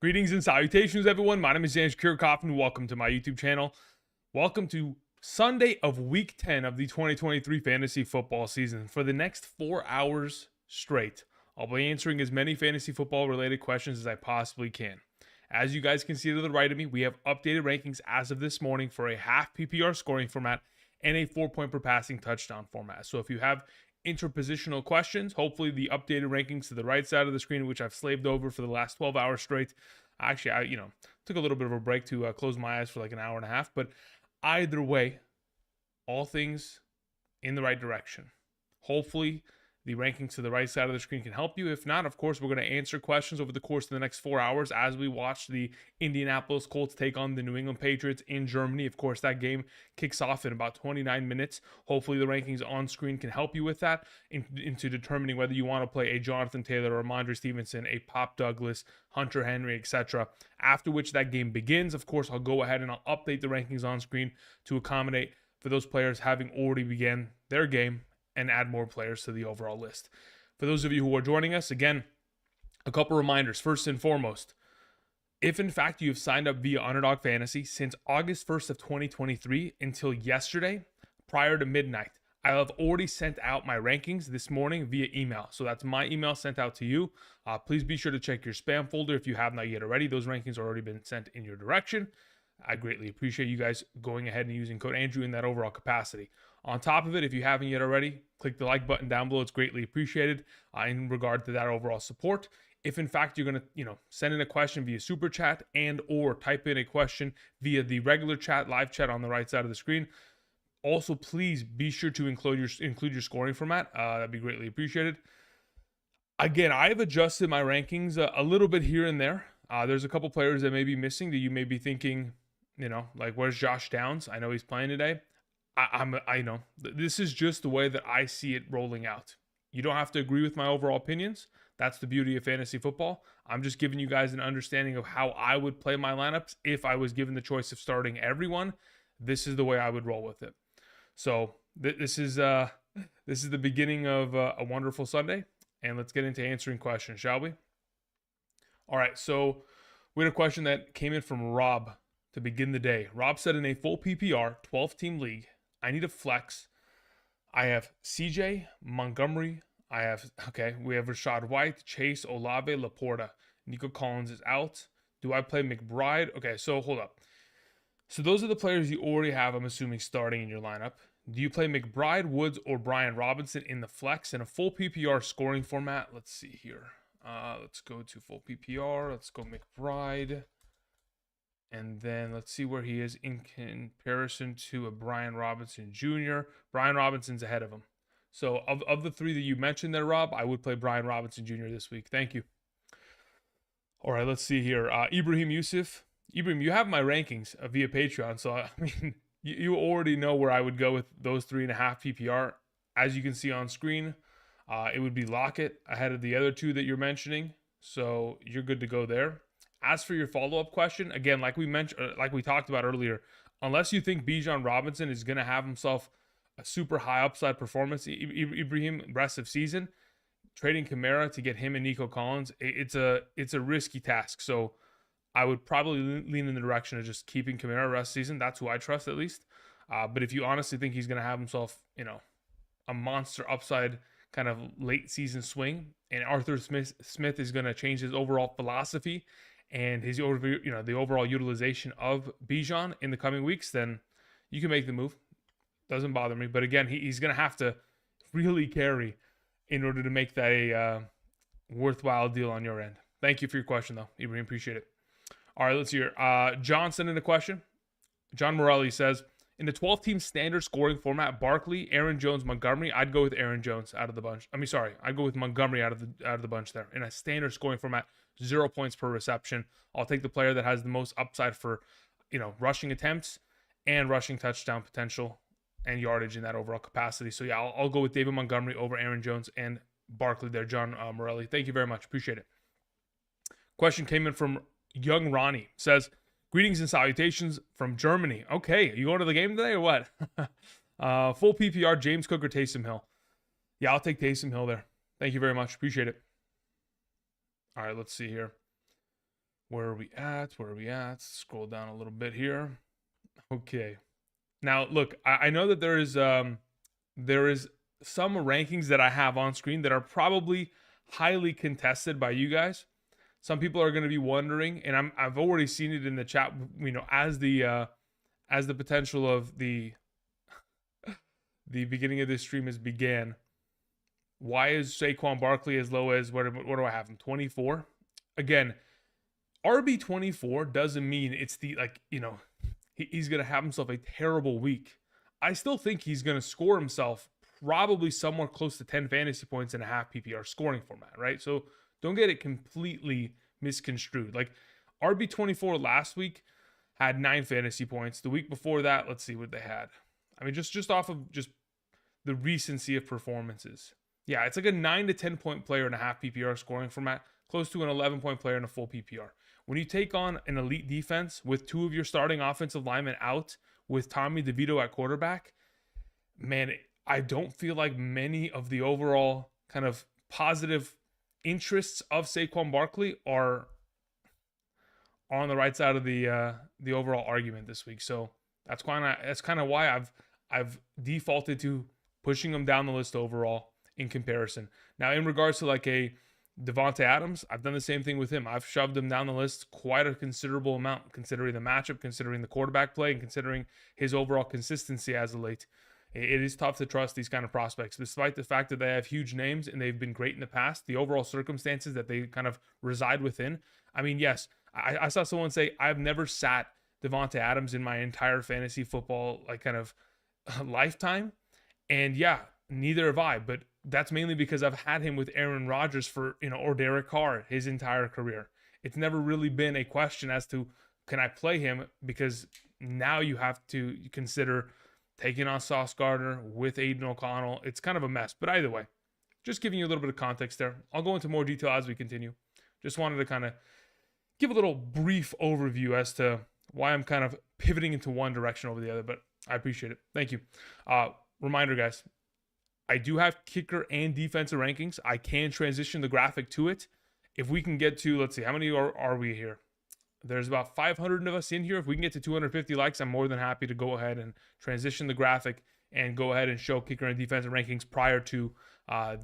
Greetings and salutations, everyone. My name is James Kirchhoff, and welcome to my YouTube channel. Welcome to Sunday of Week 10 of the 2023 fantasy football season. For the next 4 hours straight, I'll be answering as many fantasy football related questions as I possibly can. As you guys can see to the right of me, we have updated rankings as of this morning for a half PPR scoring format and a 4-point per passing touchdown format. So if you have interpositional questions, hopefully the updated rankings to the right side of the screen, which I've slaved over for the last 12 hours straight. Actually, I took a little bit of a break to close my eyes for like an hour and a half, but either way, all things in the right direction. Hopefully the rankings to the right side of the screen can help you. If not, of course, we're going to answer questions over the course of the next 4 hours as we watch the Indianapolis Colts take on the New England Patriots in Germany. Of course, that game kicks off in about 29 minutes. Hopefully the rankings on screen can help you with that into determining whether you want to play a Jonathan Taylor or Ramondre Stevenson, a Pop Douglas, Hunter Henry, etc. After which that game begins, of course, I'll go ahead and I'll update the rankings on screen to accommodate for those players having already began their game and add more players to the overall list. For those of you who are joining us, again, a couple reminders. First and foremost, if in fact you have signed up via Underdog Fantasy since August 1st of 2023 until yesterday, prior to midnight, I have already sent out my rankings this morning via email. So that's my email sent out to you. Please be sure to check your spam folder if you have not yet already. Those rankings have already been sent in your direction. I greatly appreciate you guys going ahead and using code Andrew in that overall capacity. On top of it, if you haven't yet already, click the like button down below. It's greatly appreciated in regard to that overall support. If in fact you're going to, send in a question via super chat and or type in a question via the regular chat, live chat on the right side of the screen, also please be sure to include your scoring format. That'd be greatly appreciated. Again, I've adjusted my rankings a little bit here and there. There's a couple players that may be missing that you may be thinking, like where's Josh Downs? I know he's playing today. I know this is just the way that I see it rolling out. You don't have to agree with my overall opinions. That's the beauty of fantasy football. I'm just giving you guys an understanding of how I would play my lineups if I was given the choice of starting everyone. This is the way I would roll with it. So this is the beginning of a wonderful Sunday, and let's get into answering questions, shall we? All right, so we had a question that came in from Rob to begin the day. Rob said, in a full PPR 12-team league, I need a flex. I have CJ, Montgomery. We have Rashad White, Chase, Olave, Laporta. Nico Collins is out. Do I play McBride? Okay, so hold up. So those are the players you already have, I'm assuming, starting in your lineup. Do you play McBride, Woods, or Brian Robinson in the flex in a full PPR scoring format? Let's see here. Let's go to full PPR. Let's go McBride. And then let's see where he is in comparison to a Brian Robinson Jr. Brian Robinson's ahead of him. So of the three that you mentioned there, Rob, I would play Brian Robinson Jr. this week. Thank you. All right, let's see here. Ibrahim Yusuf. Ibrahim, you have my rankings via Patreon. So, I mean, you already know where I would go with those 3.5 PPR. As you can see on screen, it would be Lockett ahead of the other two that you're mentioning. So you're good to go there. As for your follow-up question, again, like we talked about earlier, unless you think Bijan Robinson is going to have himself a super high upside performance, Ibrahim, rest of season, trading Kamara to get him and Nico Collins, it's a risky task. So I would probably lean in the direction of just keeping Kamara rest of season. That's who I trust at least. But if you honestly think he's going to have himself, a monster upside kind of late season swing, and Arthur Smith is going to change his overall philosophy and his the overall utilization of Bijan in the coming weeks, then you can make the move. Doesn't bother me. But again, he's going to have to really carry in order to make that a worthwhile deal on your end. Thank you for your question, though. Ibrahim, appreciate it. All right, let's hear. John sent in a question. John Morelli says, in the 12-team standard scoring format, Barkley, Aaron Jones, Montgomery, I'd go with Aaron Jones out of the bunch. I'd go with Montgomery out of the bunch there. In a standard scoring format, 0 points per reception. I'll take the player that has the most upside for, rushing attempts and rushing touchdown potential and yardage in that overall capacity. So yeah, I'll go with David Montgomery over Aaron Jones and Barkley there, John Morelli. Thank you very much. Appreciate it. Question came in from Young Ronnie. Says, greetings and salutations from Germany. Okay, you going to the game today or what? Full PPR, James Cook or Taysom Hill? Yeah, I'll take Taysom Hill there. Thank you very much. Appreciate it. All right, let's see here. Where are we at? Where are we at? Scroll down a little bit here. Okay. Now, look, I know that there is some rankings that I have on screen that are probably highly contested by you guys. Some people are going to be wondering, and I've already seen it in the chat, as the potential of the beginning of this stream has began. Why is Saquon Barkley as low as, what do I have him? 24? Again, RB 24 doesn't mean it's he's going to have himself a terrible week. I still think he's going to score himself probably somewhere close to 10 fantasy points in a half PPR scoring format, right? So don't get it completely misconstrued. Like RB 24 last week had 9 fantasy points. The week before that, let's see what they had. I mean, just off of just the recency of performances. Yeah, it's like a 9 to 10 point player in a half PPR scoring format, close to an 11 point player in a full PPR. When you take on an elite defense with 2 of your starting offensive linemen out, with Tommy DeVito at quarterback, man, I don't feel like many of the overall kind of positive interests of Saquon Barkley are on the right side of the overall argument this week. So that's kind of why I've defaulted to pushing him down the list overall in comparison. Now, in regards to like a Devontae Adams, I've done the same thing with him. I've shoved him down the list quite a considerable amount, considering the matchup, considering the quarterback play, and considering his overall consistency as of late. It is tough to trust these kind of prospects, despite the fact that they have huge names and they've been great in the past. The overall circumstances that they kind of reside within. I mean, yes, I saw someone say, I've never sat Devontae Adams in my entire fantasy football lifetime. And yeah, neither have I, but that's mainly because I've had him with Aaron Rodgers or Derek Carr his entire career. It's never really been a question as to, can I play him? Because now you have to consider taking on Sauce Gardner with Aiden O'Connell. It's kind of a mess. But either way, just giving you a little bit of context there. I'll go into more detail as we continue. Just wanted to kind of give a little brief overview as to why I'm kind of pivoting into one direction over the other, but I appreciate it. Thank you. Reminder, guys, I do have kicker and defensive rankings. I can transition the graphic to it. If we can get to, let's see, how many are we here? There's about 500 of us in here. If we can get to 250 likes, I'm more than happy to go ahead and transition the graphic and go ahead and show kicker and defensive rankings prior to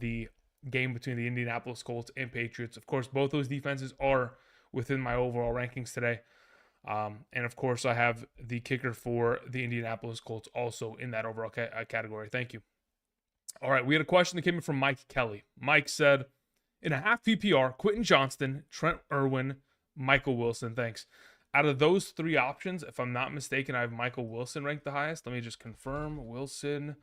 the game between the Indianapolis Colts and Patriots. Of course, both those defenses are within my overall rankings today. And of course, I have the kicker for the Indianapolis Colts also in that overall category. Thank you. All right, we had a question that came in from Mike Kelly. Mike said, in a half PPR, Quentin Johnston, Trent Irwin, Michael Wilson. Thanks. Out of those 3 options, if I'm not mistaken, I have Michael Wilson ranked the highest. Let me just confirm. Wilson.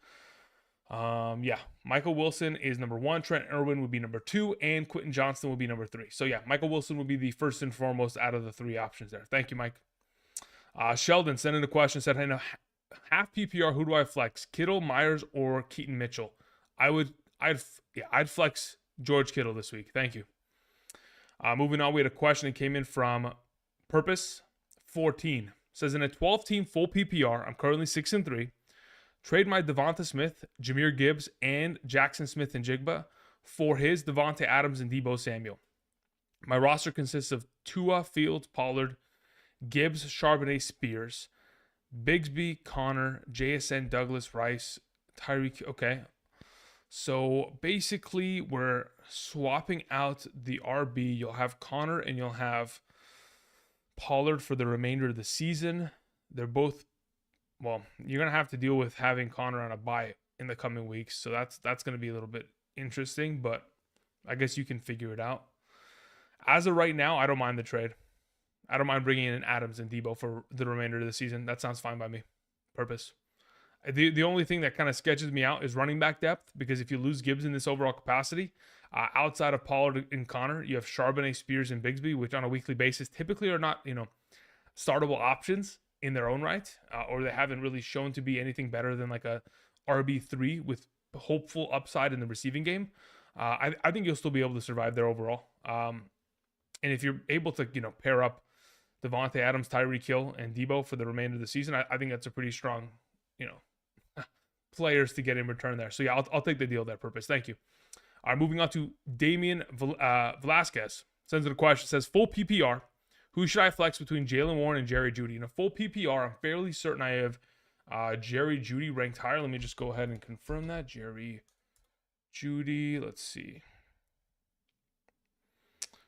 Yeah, Michael Wilson is number 1. Trent Irwin would be number 2, and Quentin Johnston would be number 3. So yeah, Michael Wilson would be the first and foremost out of the 3 options there. Thank you, Mike. Sheldon sent in a question, said, hey, no, half PPR, who do I flex? Kittle, Myers, or Keaton Mitchell? I'd flex George Kittle this week. Thank you. Moving on, we had a question that came in from Purpose 14. Says, in a 12-team full PPR, I'm currently 6-3. Trade my Devonta Smith, Jahmyr Gibbs, and Jackson Smith and Jigba for his Devontae Adams and Deebo Samuel. My roster consists of Tua, Fields, Pollard, Gibbs, Charbonnet, Spears, Bigsby, Connor, JSN, Douglas, Rice, Tyreek. Okay. So basically, we're swapping out the RB. You'll have Connor and you'll have Pollard for the remainder of the season. They're both, well, you're going to have to deal with having Connor on a bye in the coming weeks. So that's going to be a little bit interesting, but I guess you can figure it out. As of right now, I don't mind the trade. I don't mind bringing in Adams and Deebo for the remainder of the season. That sounds fine by me. Purpose. The only thing that kind of sketches me out is running back depth, because if you lose Gibbs in this overall capacity, outside of Pollard and Connor, you have Charbonnet, Spears, and Bigsby, which on a weekly basis typically are not, startable options in their own right, or they haven't really shown to be anything better than like a RB3 with hopeful upside in the receiving game. I think you'll still be able to survive there overall. And if you're able to, pair up Devontae Adams, Tyreek Hill, and Deebo for the remainder of the season, I think that's a pretty strong, players to get in return there. So yeah, I'll take the deal there. Purpose. Thank you. All right, moving on to Damian Velasquez. Sends in a question. Says, full PPR, Who should I flex between Jalen Warren and Jerry Jeudy? In a full PPR, I'm fairly certain I have Jerry Jeudy ranked higher. Let me just go ahead and confirm that. Jerry Jeudy, let's see.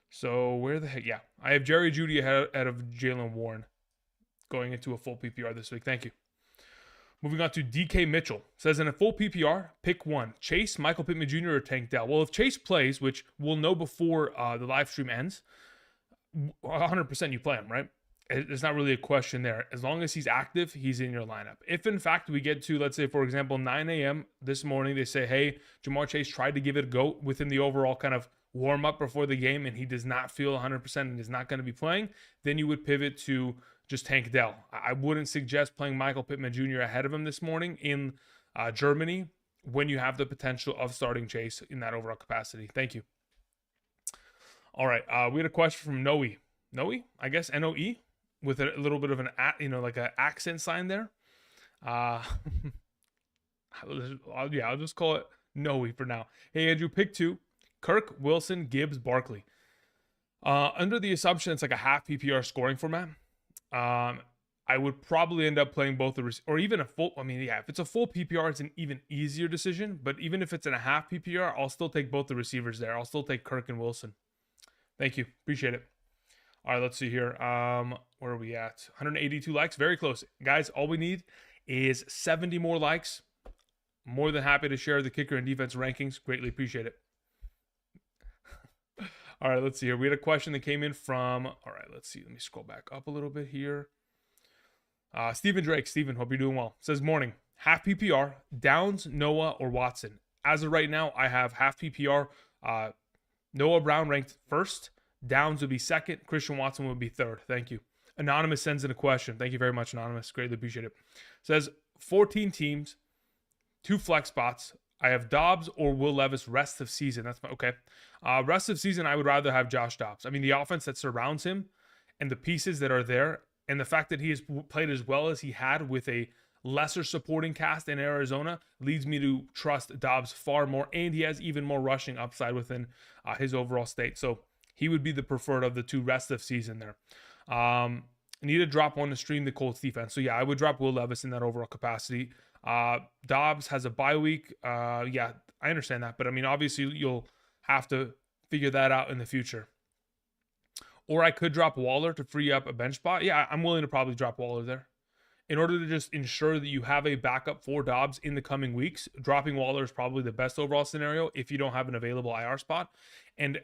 So where the heck? Yeah, I have Jerry Jeudy ahead of Jalen Warren going into a full PPR this week. Thank you. Moving on to DK Mitchell. Says in a full PPR, pick one. Chase, Michael Pittman Jr., or Tank Dell. Well, if Chase plays, which we'll know before the live stream ends, 100% you play him, right? There's not really a question there. As long as he's active, he's in your lineup. If, in fact, we get to, let's say, for example, 9 a.m. this morning, they say, hey, Jamar Chase tried to give it a go within the overall kind of warm-up before the game, and he does not feel 100% and is not going to be playing, then you would pivot to just Tank Dell. I wouldn't suggest playing Michael Pittman Jr. ahead of him this morning in Germany when you have the potential of starting Chase in that overall capacity. Thank you. All right, we had a question from Noe. Noe, I guess, N-O-E, with a little bit of an, like an accent sign there. I'll just call it Noe for now. Hey, Andrew, pick two. Kirk, Wilson, Gibbs, Barkley. Under the assumption it's like a half PPR scoring format, I would probably end up playing both or even a full. I mean, yeah, if it's a full PPR, it's an even easier decision. But even if it's in a half PPR, I'll still take both the receivers there. I'll still take Kirk and Wilson. Thank you. Appreciate it. All right, let's see here. Where are we at? 182 likes. Very close. Guys, all we need is 70 more likes. More than happy to share the kicker and defense rankings. Greatly appreciate it. All right, let's see here. We had a question that came in from, all right, let's see. Let me scroll back up a little bit here. Stephen Drake. Stephen, hope you're doing well. Says, morning, half PPR, Downs, Noah, or Watson. As of right now, I have half PPR. Noah Brown ranked first. Downs would be second. Christian Watson would be third. Thank you. Anonymous sends in a question. Thank you very much, Anonymous. Greatly appreciate it. Says, 14 teams, 2 flex spots. I have Dobbs or Will Levis rest of season. That's okay. Rest of season, I would rather have Josh Dobbs. I mean, the offense that surrounds him and the pieces that are there, and the fact that he has played as well as he had with a lesser supporting cast in Arizona leads me to trust Dobbs far more, and he has even more rushing upside within his overall state. So he would be the preferred of the two rest of season there. Need to drop one to stream the Colts defense. So yeah, I would drop Will Levis in that overall capacity. Dobbs has a bye week. Yeah, I understand that. But I mean, obviously you'll have to figure that out in the future. Or I could drop Waller to free up a bench spot. Yeah, I'm willing to probably drop Waller there. In order to just ensure that you have a backup for Dobbs in the coming weeks, dropping Waller is probably the best overall scenario if you don't have an available IR spot. And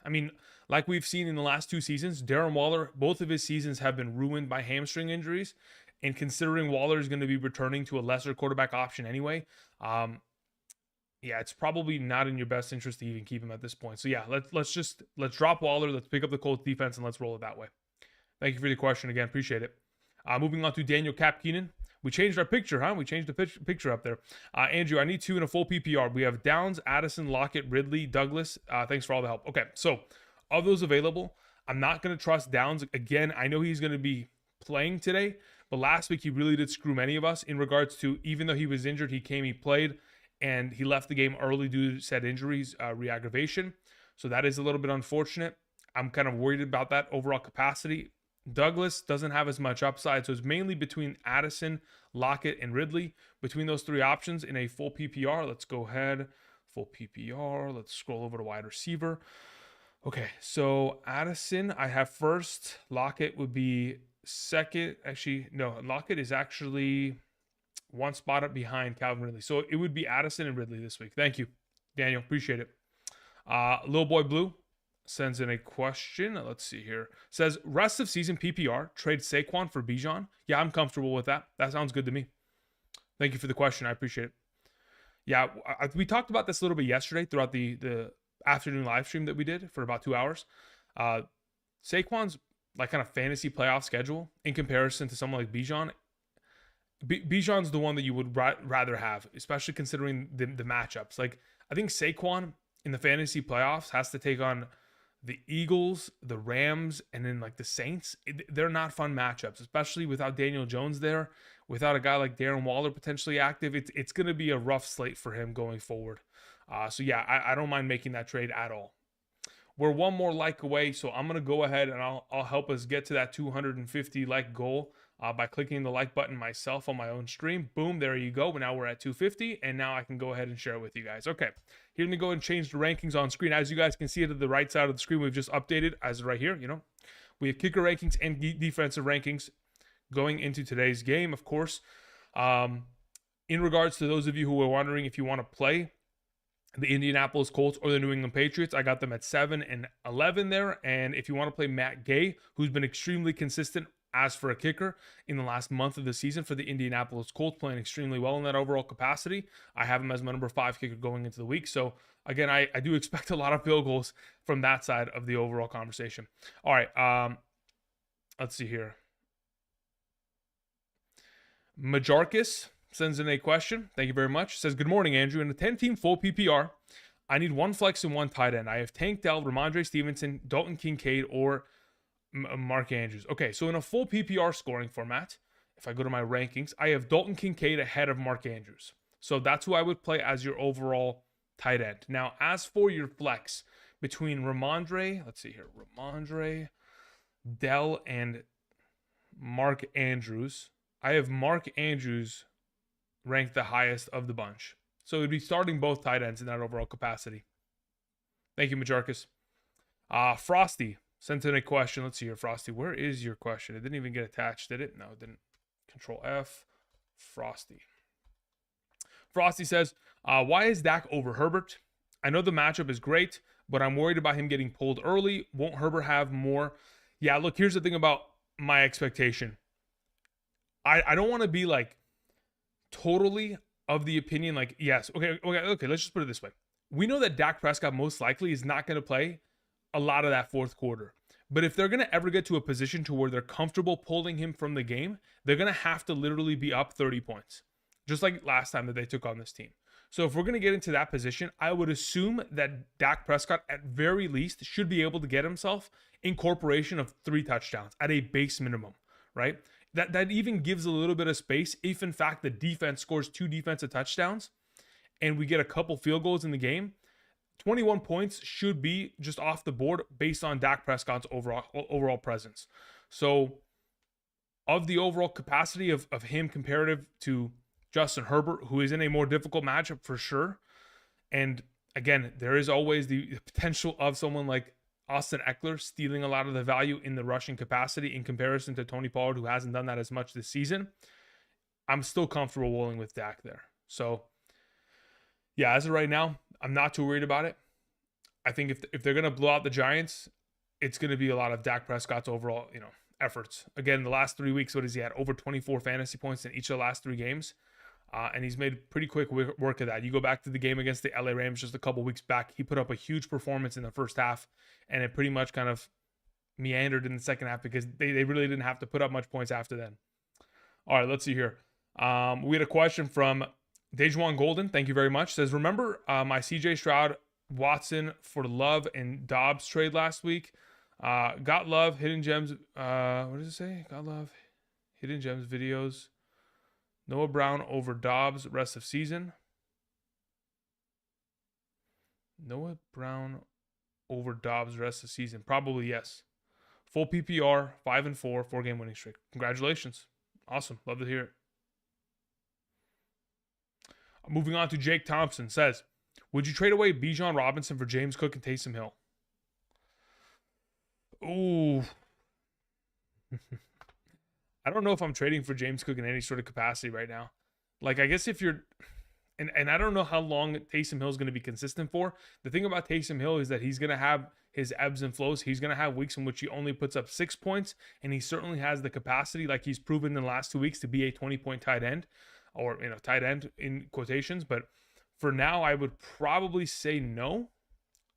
I mean, like we've seen in the last 2 seasons, Darren Waller, both of his seasons have been ruined by hamstring injuries. And considering Waller is going to be returning to a lesser quarterback option anyway, yeah, it's probably not in your best interest to even keep him at this point. So yeah, let's drop Waller, let's pick up the Colts defense, and let's roll it that way. Thank you for the question again, appreciate it. Moving on to Daniel Cap Keenan. We changed our picture, huh? We changed the picture up there. Andrew, I need 2 in a full PPR. We have Downs, Addison, Lockett, Ridley, Douglas. Thanks for all the help. Okay, so of those available, I'm not going to trust Downs. Again, I know he's going to be playing today, but last week he really did screw many of us in regards to, even though he was injured, he came, he played, and he left the game early due to said injuries, re-aggravation. So that is a little bit unfortunate. I'm kind of worried about that overall capacity. Douglas doesn't have as much upside, so it's mainly between Addison, Lockett, and Ridley. Between those 3 options in a full PPR, let's go ahead. Full PPR, let's scroll over to wide receiver. Okay, so Addison, I have first. Lockett would be second. Actually, no, Lockett is actually 1 spot up behind Calvin Ridley. So it would be Addison and Ridley this week. Thank you, Daniel. Appreciate it. Lil Boy Blue sends in a question. Let's see here. Says, rest of season PPR, trade Saquon for Bijan. Yeah, I'm comfortable with that. That sounds good to me. Thank you for the question. I appreciate it. Yeah, we talked about this a little bit yesterday throughout the afternoon live stream that we did for about 2 hours. Saquon's like kind of fantasy playoff schedule in comparison to someone like Bijan. Bijan's the one that you would rather have, especially considering the matchups. Like, I think Saquon in the fantasy playoffs has to take on the Eagles, the Rams, and then like the Saints. They're not fun matchups, especially without Daniel Jones there, without a guy like Darren Waller potentially active. It's going to be a rough slate for him going forward. So yeah, I don't mind making that trade at all. we're one more like away, so I'm gonna go ahead and I'll help us get to that 250 like goal by clicking the like button myself on my own stream. Boom, there you go. Now we're at 250, and now I can go ahead and share it with you guys. Okay, here let me go and change the rankings on screen. As you guys can see, to the right side of the screen, we've just updated as right here. We have kicker rankings and defensive rankings going into today's game, of course. In regards to those of you who are wondering if you want to play the Indianapolis Colts or the New England Patriots, I got them at 7 and 11 there. And if you want to play Matt Gay, who's been extremely consistent as for a kicker in the last month of the season for the Indianapolis Colts, playing extremely well in that overall capacity, I have him as my number 5 kicker going into the week. So again, I do expect a lot of field goals from that side of the overall conversation. All right, let's see here. Majarkis sends in a question. Thank you very much. Says, good morning, Andrew. In a 10-team full PPR, I need one flex and one tight end. I have Tank Dell, Ramondre Stevenson, Dalton Kincaid, or Mark Andrews. Okay, so in a full PPR scoring format, if I go to my rankings, I have Dalton Kincaid ahead of Mark Andrews. So that's who I would play as your overall tight end. Now, as for your flex between Ramondre, let's see here, Ramondre, Dell, and Mark Andrews, I have Mark Andrews ranked the highest of the bunch. So it would be starting both tight ends in that overall capacity. Thank you, Majarkis. Frosty sent in a question. Let's see here, Frosty. Where is your question? It didn't even get attached, did it? No, it didn't. Control F. Frosty. Frosty says, why is Dak over Herbert? I know the matchup is great, but I'm worried about him getting pulled early. Won't Herbert have more? Yeah, look, here's the thing about my expectation. I don't want to be like totally of the opinion, like, yes, okay, let's just put it this way. We know that Dak Prescott most likely is not going to play a lot of that fourth quarter. But if they're going to ever get to a position to where they're comfortable pulling him from the game, they're going to have to literally be up 30 points, just like last time that they took on this team. So if we're going to get into that position, I would assume that Dak Prescott, at very least, should be able to get himself incorporation of 3 touchdowns at a base minimum, right? That even gives a little bit of space if, in fact, the defense scores 2 defensive touchdowns and we get a couple field goals in the game. 21 points should be just off the board based on Dak Prescott's overall presence. So of the overall capacity of him comparative to Justin Herbert, who is in a more difficult matchup for sure. And again, there is always the potential of someone like Austin Eckler stealing a lot of the value in the rushing capacity in comparison to Tony Pollard, who hasn't done that as much this season. I'm still comfortable rolling with Dak there. So yeah, as of right now, I'm not too worried about it. I think if they're going to blow out the Giants, it's going to be a lot of Dak Prescott's overall, efforts. Again, the last 3 weeks, what has he had? Over 24 fantasy points in each of the last 3 games. And he's made pretty quick work of that. You go back to the game against the LA Rams just a couple weeks back. He put up a huge performance in the first half, and it pretty much kind of meandered in the second half because they really didn't have to put up much points after then. All right, let's see here. We had a question from Dejuan Golden. Thank you very much. Says, remember my CJ Stroud, Watson for Love and Dobbs trade last week? Got Love, Hidden Gems. What does it say? Got Love, Hidden Gems videos. Noah Brown over Dobbs rest of season. Noah Brown over Dobbs rest of season. Probably yes. Full PPR, 5-4, 4-game winning streak. Congratulations. Awesome. Love to hear it. Moving on to Jake Thompson says, would you trade away Bijan Robinson for James Cook and Taysom Hill? Ooh. I don't know if I'm trading for James Cook in any sort of capacity right now. Like, I guess if you're, and I don't know how long Taysom Hill is going to be consistent for. The thing about Taysom Hill is that he's going to have his ebbs and flows. He's going to have weeks in which he only puts up 6 points, and he certainly has the capacity, like he's proven in the last 2 weeks, to be a 20-point tight end, or tight end in quotations. But for now, I would probably say no,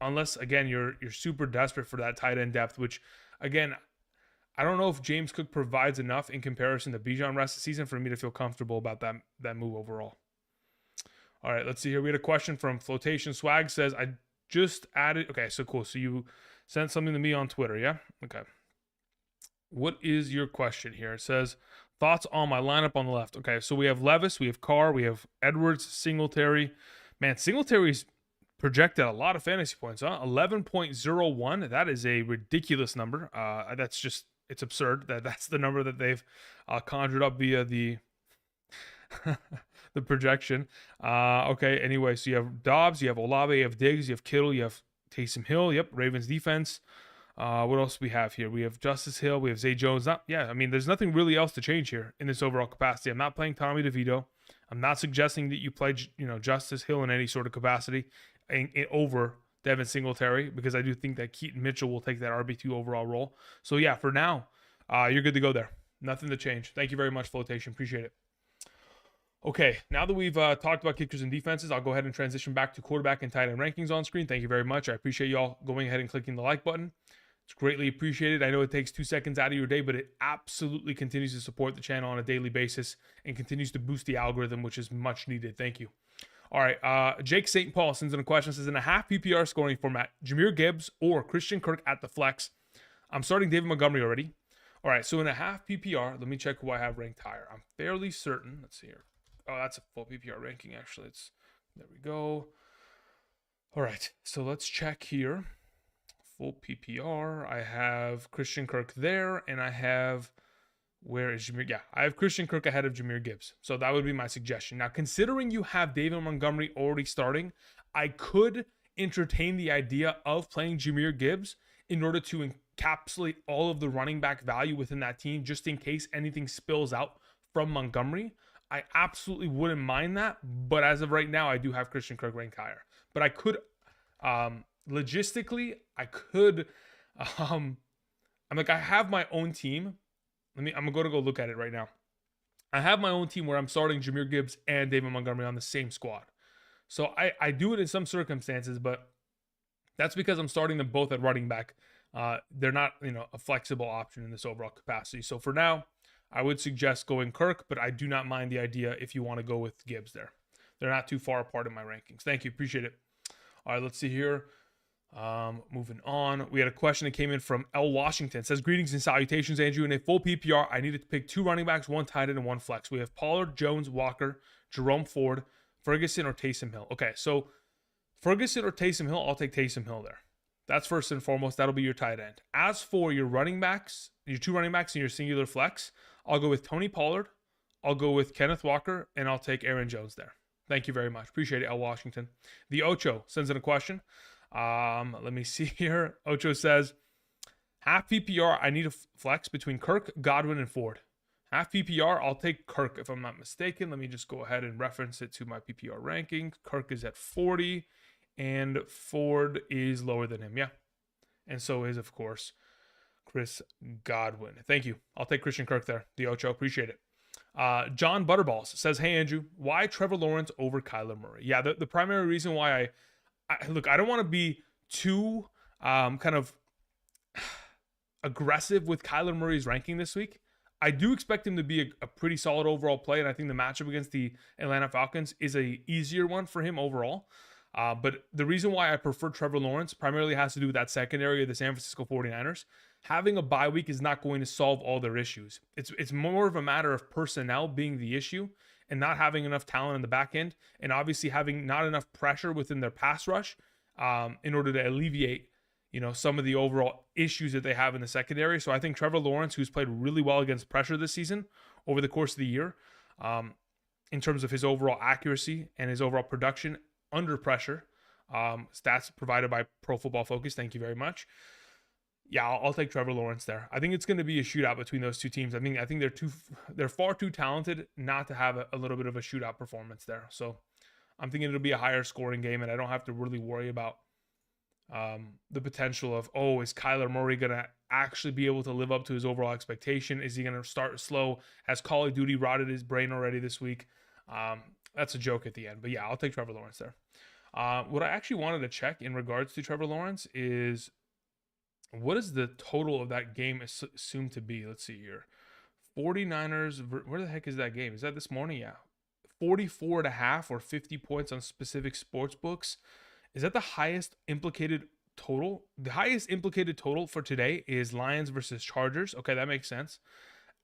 unless again you're super desperate for that tight end depth, which again, I don't know if James Cook provides enough in comparison to Bijan rest of the season for me to feel comfortable about that move overall. All right, let's see here. We had a question from Flotation Swag. Says, I just added. Okay, so cool. So you sent something to me on Twitter, yeah? Okay. What is your question here? It says, thoughts on my lineup on the left. Okay, so we have Levis, we have Carr, we have Edwards, Singletary. Man, Singletary's projected a lot of fantasy points, huh? 11.01. That is a ridiculous number. It's absurd that that's the number that they've conjured up via the the projection. Okay, anyway, so you have Dobbs, you have Olave, you have Diggs, you have Kittle, you have Taysom Hill. Yep, Ravens defense. What else do we have here? We have Justice Hill, we have Zay Jones. There's nothing really else to change here in this overall capacity. I'm not playing Tommy DeVito. I'm not suggesting that you play, Justice Hill in any sort of capacity over Devin Singletary, because I do think that Keaton Mitchell will take that RB2 overall role. So yeah, for now, you're good to go there. Nothing to change. Thank you very much, Flotation. Appreciate it. Okay, now that we've talked about kickers and defenses, I'll go ahead and transition back to quarterback and tight end rankings on screen. Thank you very much. I appreciate y'all going ahead and clicking the like button. It's greatly appreciated. I know it takes 2 seconds out of your day, but it absolutely continues to support the channel on a daily basis and continues to boost the algorithm, which is much needed. Thank you. All right, Jake St. Paul sends in a question. Says, in a half PPR scoring format, Jahmyr Gibbs or Christian Kirk at the flex. I'm starting David Montgomery already. All right, so in a half PPR, let me check who I have ranked higher. I'm fairly certain. Let's see here. Oh, that's a full PPR ranking, actually. There we go. All right, so let's check here. Full PPR. I have Christian Kirk there, and I have, where is Jahmyr? Yeah, I have Christian Kirk ahead of Jahmyr Gibbs. So that would be my suggestion. Now, considering you have David Montgomery already starting, I could entertain the idea of playing Jahmyr Gibbs in order to encapsulate all of the running back value within that team, just in case anything spills out from Montgomery. I absolutely wouldn't mind that, but as of right now, I do have Christian Kirk ranked higher. But I could, logistically, I have my own team. I'm going to go look at it right now. I have my own team where I'm starting Jahmyr Gibbs and David Montgomery on the same squad. So I do it in some circumstances, but that's because I'm starting them both at running back. They're not, a flexible option in this overall capacity. So for now, I would suggest going Kirk, but I do not mind the idea if you want to go with Gibbs there. They're not too far apart in my rankings. Thank you. Appreciate it. All right, let's see here. Moving on. We had a question that came in from L. Washington. It says, greetings and salutations, Andrew. In a full PPR, I needed to pick 2 running backs, 1 tight end, and 1 flex. We have Pollard, Jones, Walker, Jerome Ford, Ferguson, or Taysom Hill. Okay, so Ferguson or Taysom Hill, I'll take Taysom Hill there. That's first and foremost. That'll be your tight end. As for your running backs, your 2 running backs and your singular flex, I'll go with Tony Pollard, I'll go with Kenneth Walker, and I'll take Aaron Jones there. Thank you very much. Appreciate it, L. Washington. The Ocho sends in a question. Let me see here. Ocho says, half PPR, I need a flex between Kirk, Godwin, and Ford. Half PPR, I'll take Kirk if I'm not mistaken. Let me just go ahead and reference it to my PPR ranking. Kirk is at 40, and Ford is lower than him. Yeah. And so is, of course, Chris Godwin. Thank you. I'll take Christian Kirk there. The Ocho. Appreciate it. John Butterballs says, hey, Andrew, why Trevor Lawrence over Kyler Murray? Yeah, the primary reason why I don't want to be too kind of aggressive with Kyler Murray's ranking this week. I do expect him to be a pretty solid overall play, and I think the matchup against the Atlanta Falcons is a easier one for him overall. But the reason why I prefer Trevor Lawrence primarily has to do with that secondary of the San Francisco 49ers. Having a bye week is not going to solve all their issues. It's more of a matter of personnel being the issue and not having enough talent in the back end, and obviously having not enough pressure within their pass rush in order to alleviate, some of the overall issues that they have in the secondary. So I think Trevor Lawrence, who's played really well against pressure this season over the course of the year, in terms of his overall accuracy and his overall production under pressure, stats provided by Pro Football Focus. Thank you very much. Yeah, I'll take Trevor Lawrence there. I think it's going to be a shootout between those two teams. I think they're far too talented not to have a little bit of a shootout performance there. So I'm thinking it'll be a higher scoring game, and I don't have to really worry about the potential of, is Kyler Murray going to actually be able to live up to his overall expectation? Is he going to start slow? Has Call of Duty rotted his brain already this week? That's a joke at the end. But yeah, I'll take Trevor Lawrence there. What I actually wanted to check in regards to Trevor Lawrence is, what is the total of that game assumed to be? Let's see here. 49ers, where the heck is that game? Is that this morning? Yeah. 44.5 or 50 points on specific sports books. Is that the highest implicated total? The highest implicated total for today is Lions versus Chargers. Okay, that makes sense.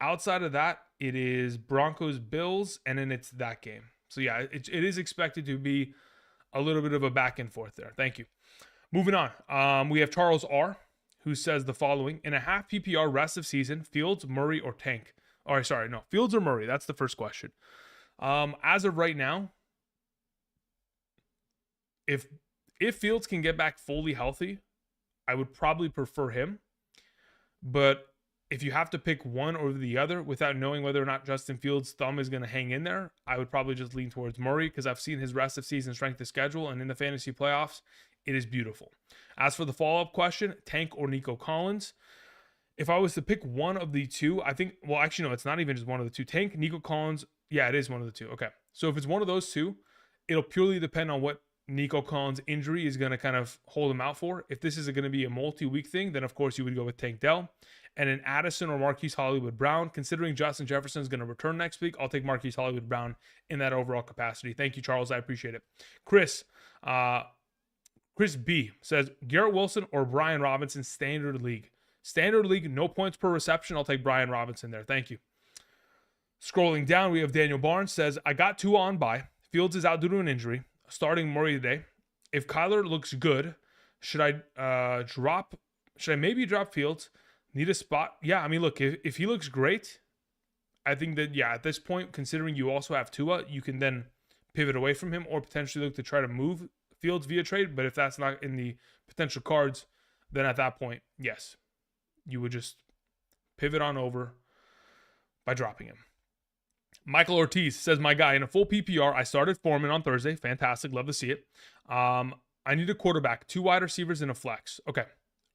Outside of that, it is Broncos, Bills, and then it's that game. So yeah, it is expected to be a little bit of a back and forth there. Thank you. Moving on. We have Charles R., who says the following. In a half PPR rest of season, Fields, Murray, or Tank? Oh, sorry, no. Fields or Murray? That's the first question. As of right now, if Fields can get back fully healthy, I would probably prefer him. But if you have to pick one or the other without knowing whether or not Justin Fields' thumb is going to hang in there, I would probably just lean towards Murray because I've seen his rest of season strength of schedule, and in the fantasy playoffs, it is beautiful. As for the follow-up question, Tank or Nico Collins, if I was to pick one of the two, I think, well, actually, no, it's not even just one of the two. Tank, Nico Collins, yeah, it is one of the two. Okay. So if it's one of those two, it'll purely depend on what Nico Collins' injury is going to kind of hold him out for. If this is going to be a multi-week thing, then of course you would go with Tank Dell. And an Addison or Marquise Hollywood Brown. Considering Justin Jefferson is going to return next week, I'll take Marquise Hollywood Brown in that overall capacity. Thank you, Charles. I appreciate it. Chris B says, Garrett Wilson or Brian Robinson, standard league. Standard league, no points per reception. I'll take Brian Robinson there. Thank you. Scrolling down, we have Daniel Barnes says, I got Tua on bye. Fields is out due to an injury. Starting Murray today. If Kyler looks good, should I maybe drop Fields? Need a spot? Yeah, I mean, look, if he looks great, I think that, yeah, at this point, considering you also have Tua, you can then pivot away from him or potentially look to try to move Fields via trade. But if that's not in the potential cards, then at that point, yes, you would just pivot on over by dropping him. Michael Ortiz says, my guy, in a full PPR, I started Foreman on Thursday. Fantastic. Love to see it. I need a quarterback, 2 wide receivers, and a flex. Okay.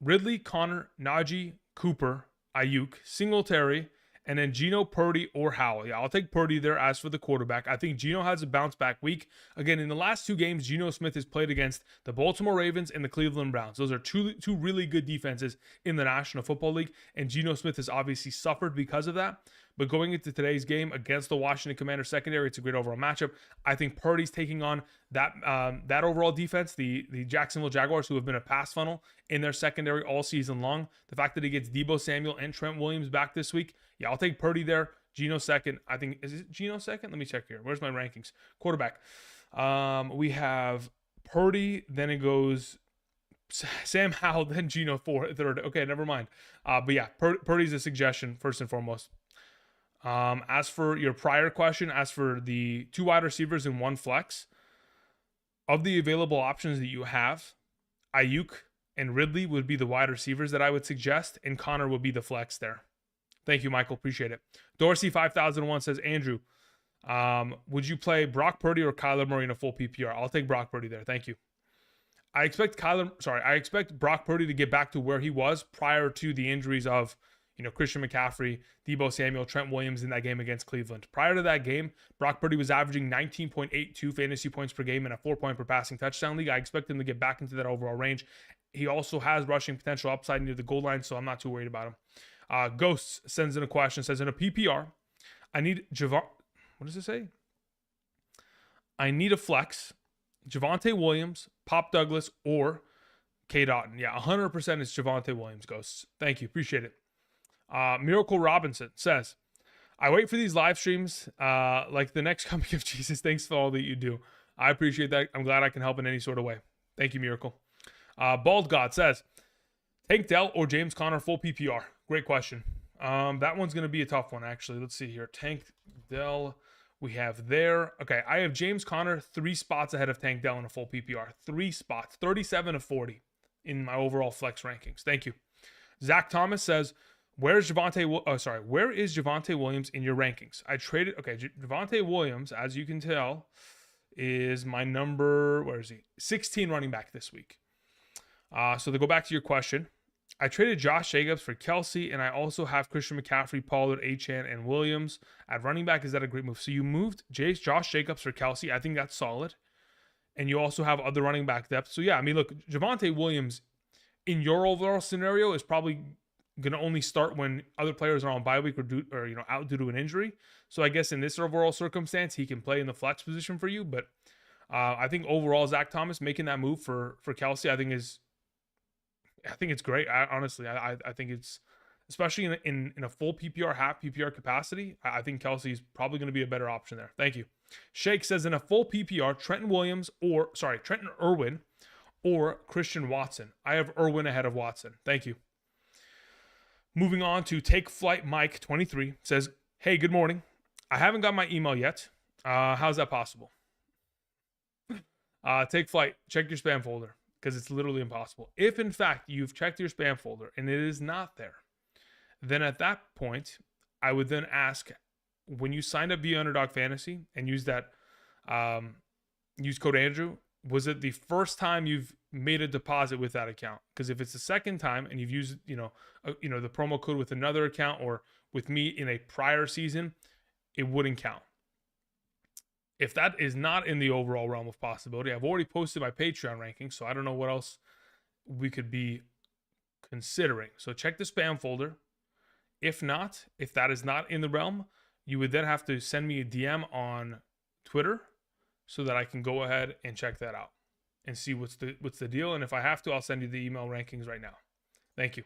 Ridley, Connor, Najee, Cooper, Ayuk, Singletary, and then Geno, Purdy, or Howell. Yeah, I'll take Purdy there as for the quarterback. I think Geno has a bounce back week. Again, in the last 2 games, Geno Smith has played against the Baltimore Ravens and the Cleveland Browns. Those are two really good defenses in the National Football League, and Geno Smith has obviously suffered because of that. But going into today's game against the Washington Commanders secondary, it's a great overall matchup. I think Purdy's taking on that overall defense, the Jacksonville Jaguars, who have been a pass funnel in their secondary all season long. The fact that he gets Deebo Samuel and Trent Williams back this week, yeah, I'll take Purdy there. Geno second. I think, is it Geno second? Let me check here. Where's my rankings? Quarterback. We have Purdy, then it goes Sam Howell, then Geno third. Okay, never mind. But yeah, Purdy's a suggestion first and foremost. As for your prior question, as for the 2 wide receivers and 1 flex, of the available options that you have, Ayuk and Ridley would be the wide receivers that I would suggest, and Connor would be the flex there. Thank you, Michael. Appreciate it. Dorsey 5001 says, Andrew, would you play Brock Purdy or Kyler Murray in a full PPR? I'll take Brock Purdy there. Thank you. I expect Brock Purdy to get back to where he was prior to the injuries of, Christian McCaffrey, Deebo Samuel, Trent Williams in that game against Cleveland. Prior to that game, Brock Purdy was averaging 19.82 fantasy points per game in a 4-point per passing touchdown league. I expect him to get back into that overall range. He also has rushing potential upside near the goal line, so I'm not too worried about him. Ghosts sends in a question, says, in a PPR, I need what does it say? I need a flex, Javonte Williams, Pop Douglas, or K. Dotton. Yeah, 100% is Javonte Williams, Ghosts. Thank you. Appreciate it. Miracle Robinson says, I wait for these live streams like the next coming of Jesus. Thanks for all that you do. I appreciate that. I'm glad I can help in any sort of way. Thank you, Miracle. Bald God says, Tank Dell or James Conner full PPR? Great question. That one's going to be a tough one, actually. Let's see here. Tank Dell we have there. Okay, I have James Conner 3 spots ahead of Tank Dell in a full PPR. 3 spots. 37 of 40 in my overall flex rankings. Thank you. Zach Thomas says, where is Javonte Williams in your rankings? Javonte Williams, as you can tell, is my number, 16 running back this week. So to go back to your question, I traded Josh Jacobs for Kelsey, and I also have Christian McCaffrey, Pollard, Achane, and Williams at running back. Is that a great move? So you moved Josh Jacobs for Kelsey. I think that's solid. And you also have other running back depth. So yeah, I mean, look, Javonte Williams in your overall scenario is probably going to only start when other players are on bye week or out due to an injury. So I guess in this overall circumstance, he can play in the flex position for you. But I think overall, Zach Thomas making that move for Kelsey, I think it's great. I think especially in a full PPR, half PPR capacity. I think Kelsey is probably going to be a better option there. Thank you. Shake says in a full PPR, Trenton Irwin or Christian Watson. I have Irwin ahead of Watson. Thank you. Moving on to Take Flight Mike 23 says, hey, good morning. I haven't got my email yet. How's that possible? Take Flight, check your spam folder because it's literally impossible. If in fact you've checked your spam folder and it is not there, then at that point, I would then ask, when you signed up via Underdog Fantasy and use that, use code Andrew, was it the first time you've made a deposit with that account? Because if it's the second time and you've used, the promo code with another account or with me in a prior season, it wouldn't count. If that is not in the overall realm of possibility, I've already posted my Patreon ranking, so I don't know what else we could be considering. So check the spam folder. If not, if that is not in the realm, you would then have to send me a DM on Twitter so that I can go ahead and check that out and see what's the deal. And if I have to, I'll send you the email rankings right now. Thank you.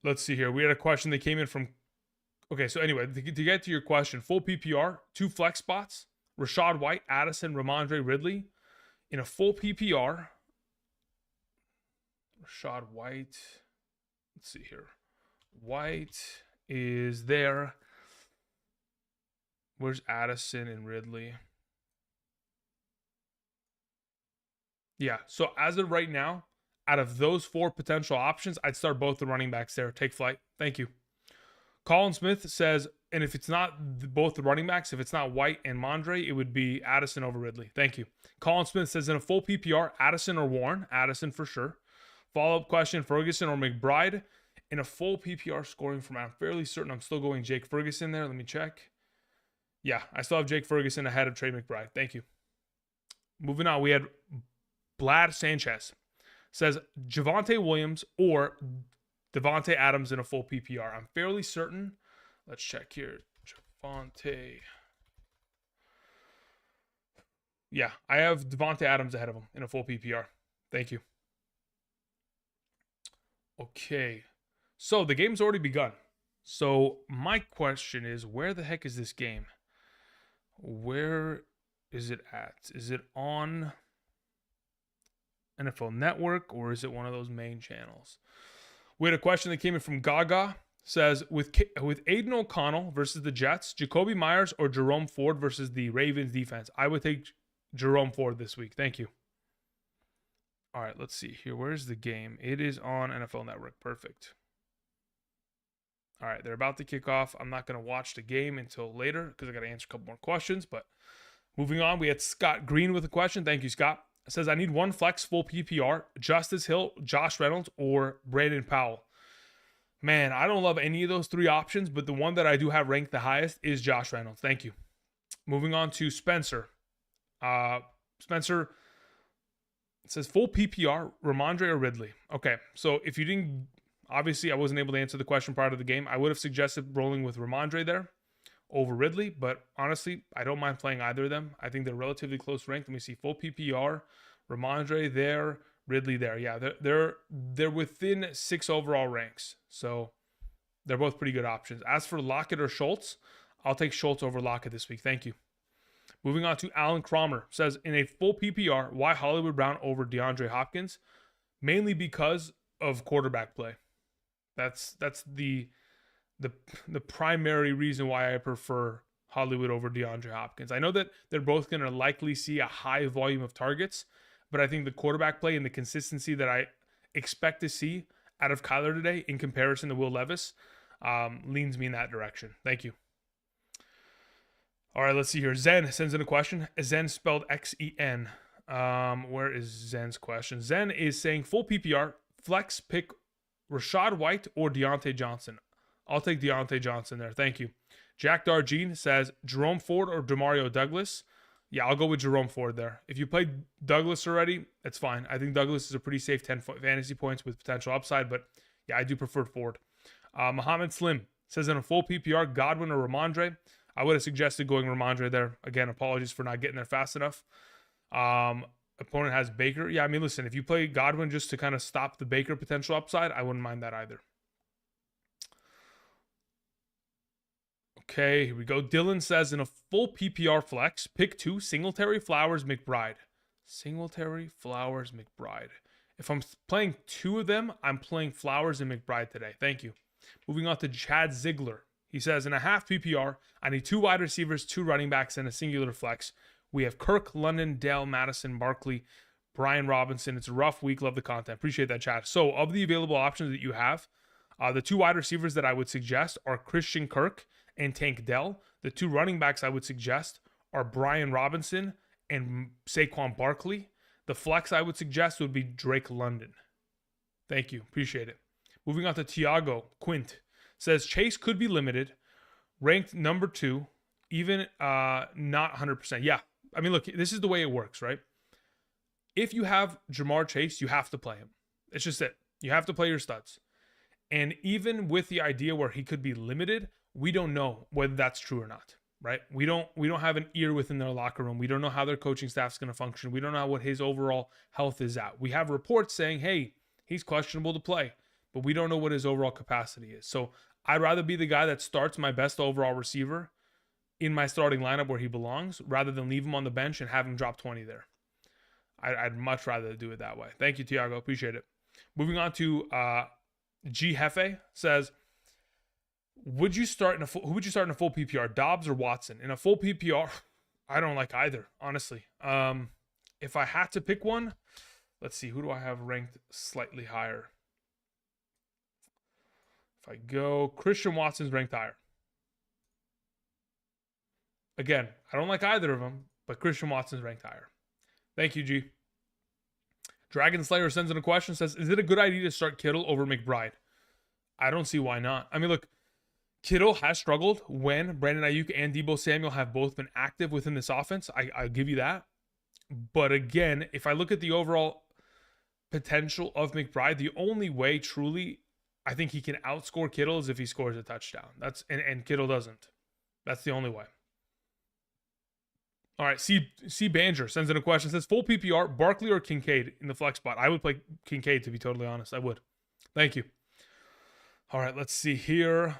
Let's see here. We had a question that came in from... Okay, so anyway, to get to your question, full PPR, 2 flex spots, Rachaad White, Addison, Ramondre, Ridley. In a full PPR, Rachaad White, let's see here. White is there. Where's Addison and Ridley? Yeah, so as of right now, out of those 4 potential options, I'd start both the running backs there. Take Flight. Thank you. Colin Smith says, and if it's not both the running backs, if it's not White and Mondre, it would be Addison over Ridley. Thank you. Colin Smith says, in a full PPR, Addison or Warren? Addison for sure. Follow-up question, Ferguson or McBride? In a full PPR scoring format, I'm fairly certain I'm still going Jake Ferguson there. Let me check. Yeah, I still have Jake Ferguson ahead of Trey McBride. Thank you. Moving on, we had Vlad Sanchez. Says Javonte Williams or Devontae Adams in a full PPR. I'm fairly certain. Let's check here. Javonte. Yeah, I have Devontae Adams ahead of him in a full PPR. Thank you. Okay. So the game's already begun. So my question is, where the heck is this game? Where is it at? Is it on NFL Network or is it one of those main channels? We had a question that came in from Gaga. Says, with Aiden O'Connell versus the Jets, Jacoby Myers or Jerome Ford versus the Ravens defense? I would take Jerome Ford this week. Thank you. All right, let's see here. Where's the game? It is on NFL Network. Perfect. All right, they're about to kick off. I'm not going to watch the game until later because I got to answer a couple more questions. But moving on, we had Scott Green with a question. Thank you, Scott. It says, I need one flex full PPR, Justice Hill, Josh Reynolds, or Brandon Powell. Man, I don't love any of those 3 options, but the one that I do have ranked the highest is Josh Reynolds. Thank you. Moving on to Spencer. Spencer says, full PPR, Ramondre or Ridley? Okay, so if you didn't, obviously I wasn't able to answer the question prior to the game. I would have suggested rolling with Ramondre there over Ridley, but honestly, I don't mind playing either of them. I think they're relatively close ranked. Let me see, full PPR, Ramondre there, Ridley there. Yeah, they're within 6 overall ranks, so they're both pretty good options. As for Lockett or Schultz, I'll take Schultz over Lockett this week. Thank you. Moving on to Alan Cromer. Says, in a full PPR, why Hollywood Brown over DeAndre Hopkins? Mainly because of quarterback play. That's the primary reason why I prefer Hollywood over DeAndre Hopkins. I know that they're both going to likely see a high volume of targets, but I think the quarterback play and the consistency that I expect to see out of Kyler today in comparison to Will Levis leans me in that direction. Thank you. All right, let's see here. Zen sends in a question. Zen spelled X-E-N. Where is Zen's question? Zen is saying full PPR, flex pick Rachaad White or Deontay Johnson. I'll take Deontay Johnson there. Thank you. Jack Darjean says Jerome Ford or Demario Douglas. Yeah, I'll go with Jerome Ford there. If you played Douglas already, it's fine. I think Douglas is a pretty safe 10 fantasy points with potential upside, but yeah, I do prefer Ford. Muhammad Slim says in a full PPR, Godwin or Ramondre. I would have suggested going Ramondre there. Again, apologies for not getting there fast enough. Opponent has Baker. Yeah, I mean, listen, if you play Godwin just to kind of stop the Baker potential upside, I wouldn't mind that either. Okay, here we go. Dylan says in a full PPR flex, pick 2, Singletary, Flowers, McBride. Singletary, Flowers, McBride. If I'm playing 2 of them, I'm playing Flowers and McBride today. Thank you. Moving on to Chad Ziegler. He says in a half PPR, I need 2 wide receivers, 2 running backs, and a singular flex. We have Kirk, London, Dell, Madison, Barkley, Brian Robinson. It's a rough week. Love the content. Appreciate that, Chad. So of the available options that you have, the 2 wide receivers that I would suggest are Christian Kirk and Tank Dell. The 2 running backs I would suggest are Brian Robinson and Saquon Barkley. The flex I would suggest would be Drake London. Thank you. Appreciate it. Moving on to Tiago Quint. Says Chase could be limited, ranked number 2, even not 100%. Yeah. I mean, look, this is the way it works, right? If you have Jamar Chase, you have to play him. It's just it. You have to play your studs. And even with the idea where he could be limited, we don't know whether that's true or not, right? We don't have an ear within their locker room. We don't know how their coaching staff's going to function. We don't know what his overall health is at. We have reports saying, hey, he's questionable to play, but we don't know what his overall capacity is. So I'd rather be the guy that starts my best overall receiver in my starting lineup where he belongs rather than leave him on the bench and have him drop 20 there. I'd much rather do it that way. Thank you, Tiago. Appreciate it. Moving on to G Hefe says, who would you start in a full PPR, Dobbs or Watson? In a full PPR, I don't like either, honestly. If I had to pick one, let's see, who do I have ranked slightly higher? If I go, Christian Watson's ranked higher. Again, I don't like either of them, but Christian Watson's ranked higher. Thank you, G. Dragon Slayer sends in a question, says, is it a good idea to start Kittle over McBride? I don't see why not. I mean, look, Kittle has struggled when Brandon Ayuk and Deebo Samuel have both been active within this offense. I'll give you that. But again, if I look at the overall potential of McBride, the only way truly I think he can outscore Kittle is if he scores a touchdown. And Kittle doesn't. That's the only way. All right, C Banger sends in a question. Says, full PPR, Barkley or Kincaid in the flex spot? I would play Kincaid, to be totally honest. I would. Thank you. All right, let's see here.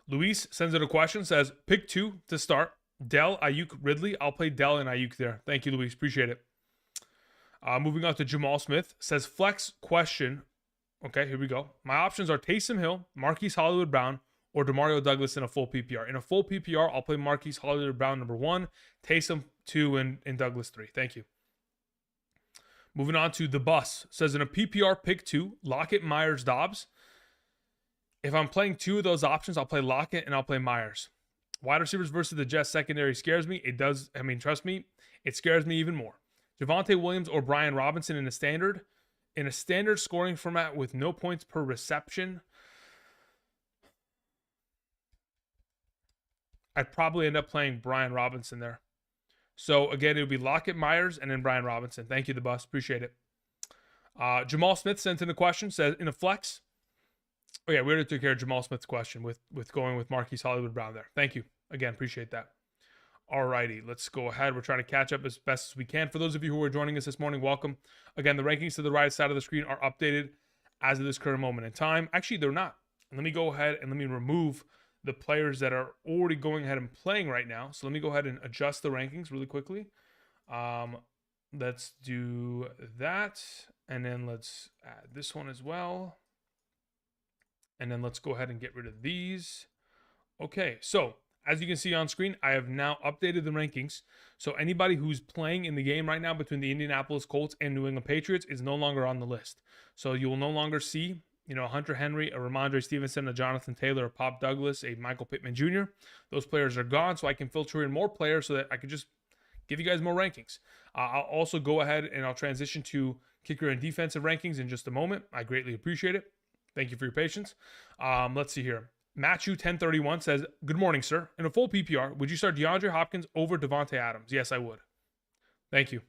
Luis sends in a question. Says, pick 2 to start. Dell, Ayuk, Ridley. I'll play Dell and Ayuk there. Thank you, Luis. Appreciate it. Moving on to Jamal Smith. Says, flex question. Okay, here we go. My options are Taysom Hill, Marquise Hollywood Brown, or Demario Douglas in a full PPR. In a full PPR, I'll play Marquise Hollywood Brown number 1, Taysom 2, and Douglas 3. Thank you. Moving on to The Bus. Says in a PPR, pick 2, Lockett, Myers, Dobbs. If I'm playing 2 of those options, I'll play Lockett and I'll play Myers. Wide receivers versus the Jets secondary scares me. It does. I mean, trust me, it scares me even more. Javonte Williams or Brian Robinson in a standard scoring format with no points per reception, I'd probably end up playing Brian Robinson there. So again, it would be Lockett, Myers, and then Brian Robinson. Thank you, The Bus. Appreciate it. Jamal Smith sent in a question, says, in a flex. Oh yeah, we already took care of Jamal Smith's question with going with Marquise Hollywood Brown there. Thank you. Again, appreciate that. Alrighty, let's go ahead. We're trying to catch up as best as we can. For those of you who are joining us this morning, welcome. Again, the rankings to the right side of the screen are updated as of this current moment in time. Actually, they're not. Let me go ahead and let me remove the players that are already going ahead and playing right now. So let me go ahead and adjust the rankings really quickly. Let's do that. And then let's add this one as well. And then let's go ahead and get rid of these. Okay, so as you can see on screen, I have now updated the rankings. So anybody who's playing in the game right now between the Indianapolis Colts and New England Patriots is no longer on the list. So you will no longer see, a Hunter Henry, a Ramondre Stevenson, a Jonathan Taylor, a Pop Douglas, a Michael Pittman Jr. Those players are gone, so I can filter in more players so that I can just give you guys more rankings. I'll also go ahead and I'll transition to kicker and defensive rankings in just a moment. I greatly appreciate it. Thank you for your patience. Let's see here. Matthew 1031 says, good morning, sir. In a full PPR, would you start DeAndre Hopkins over Devontae Adams? Yes, I would. Thank you.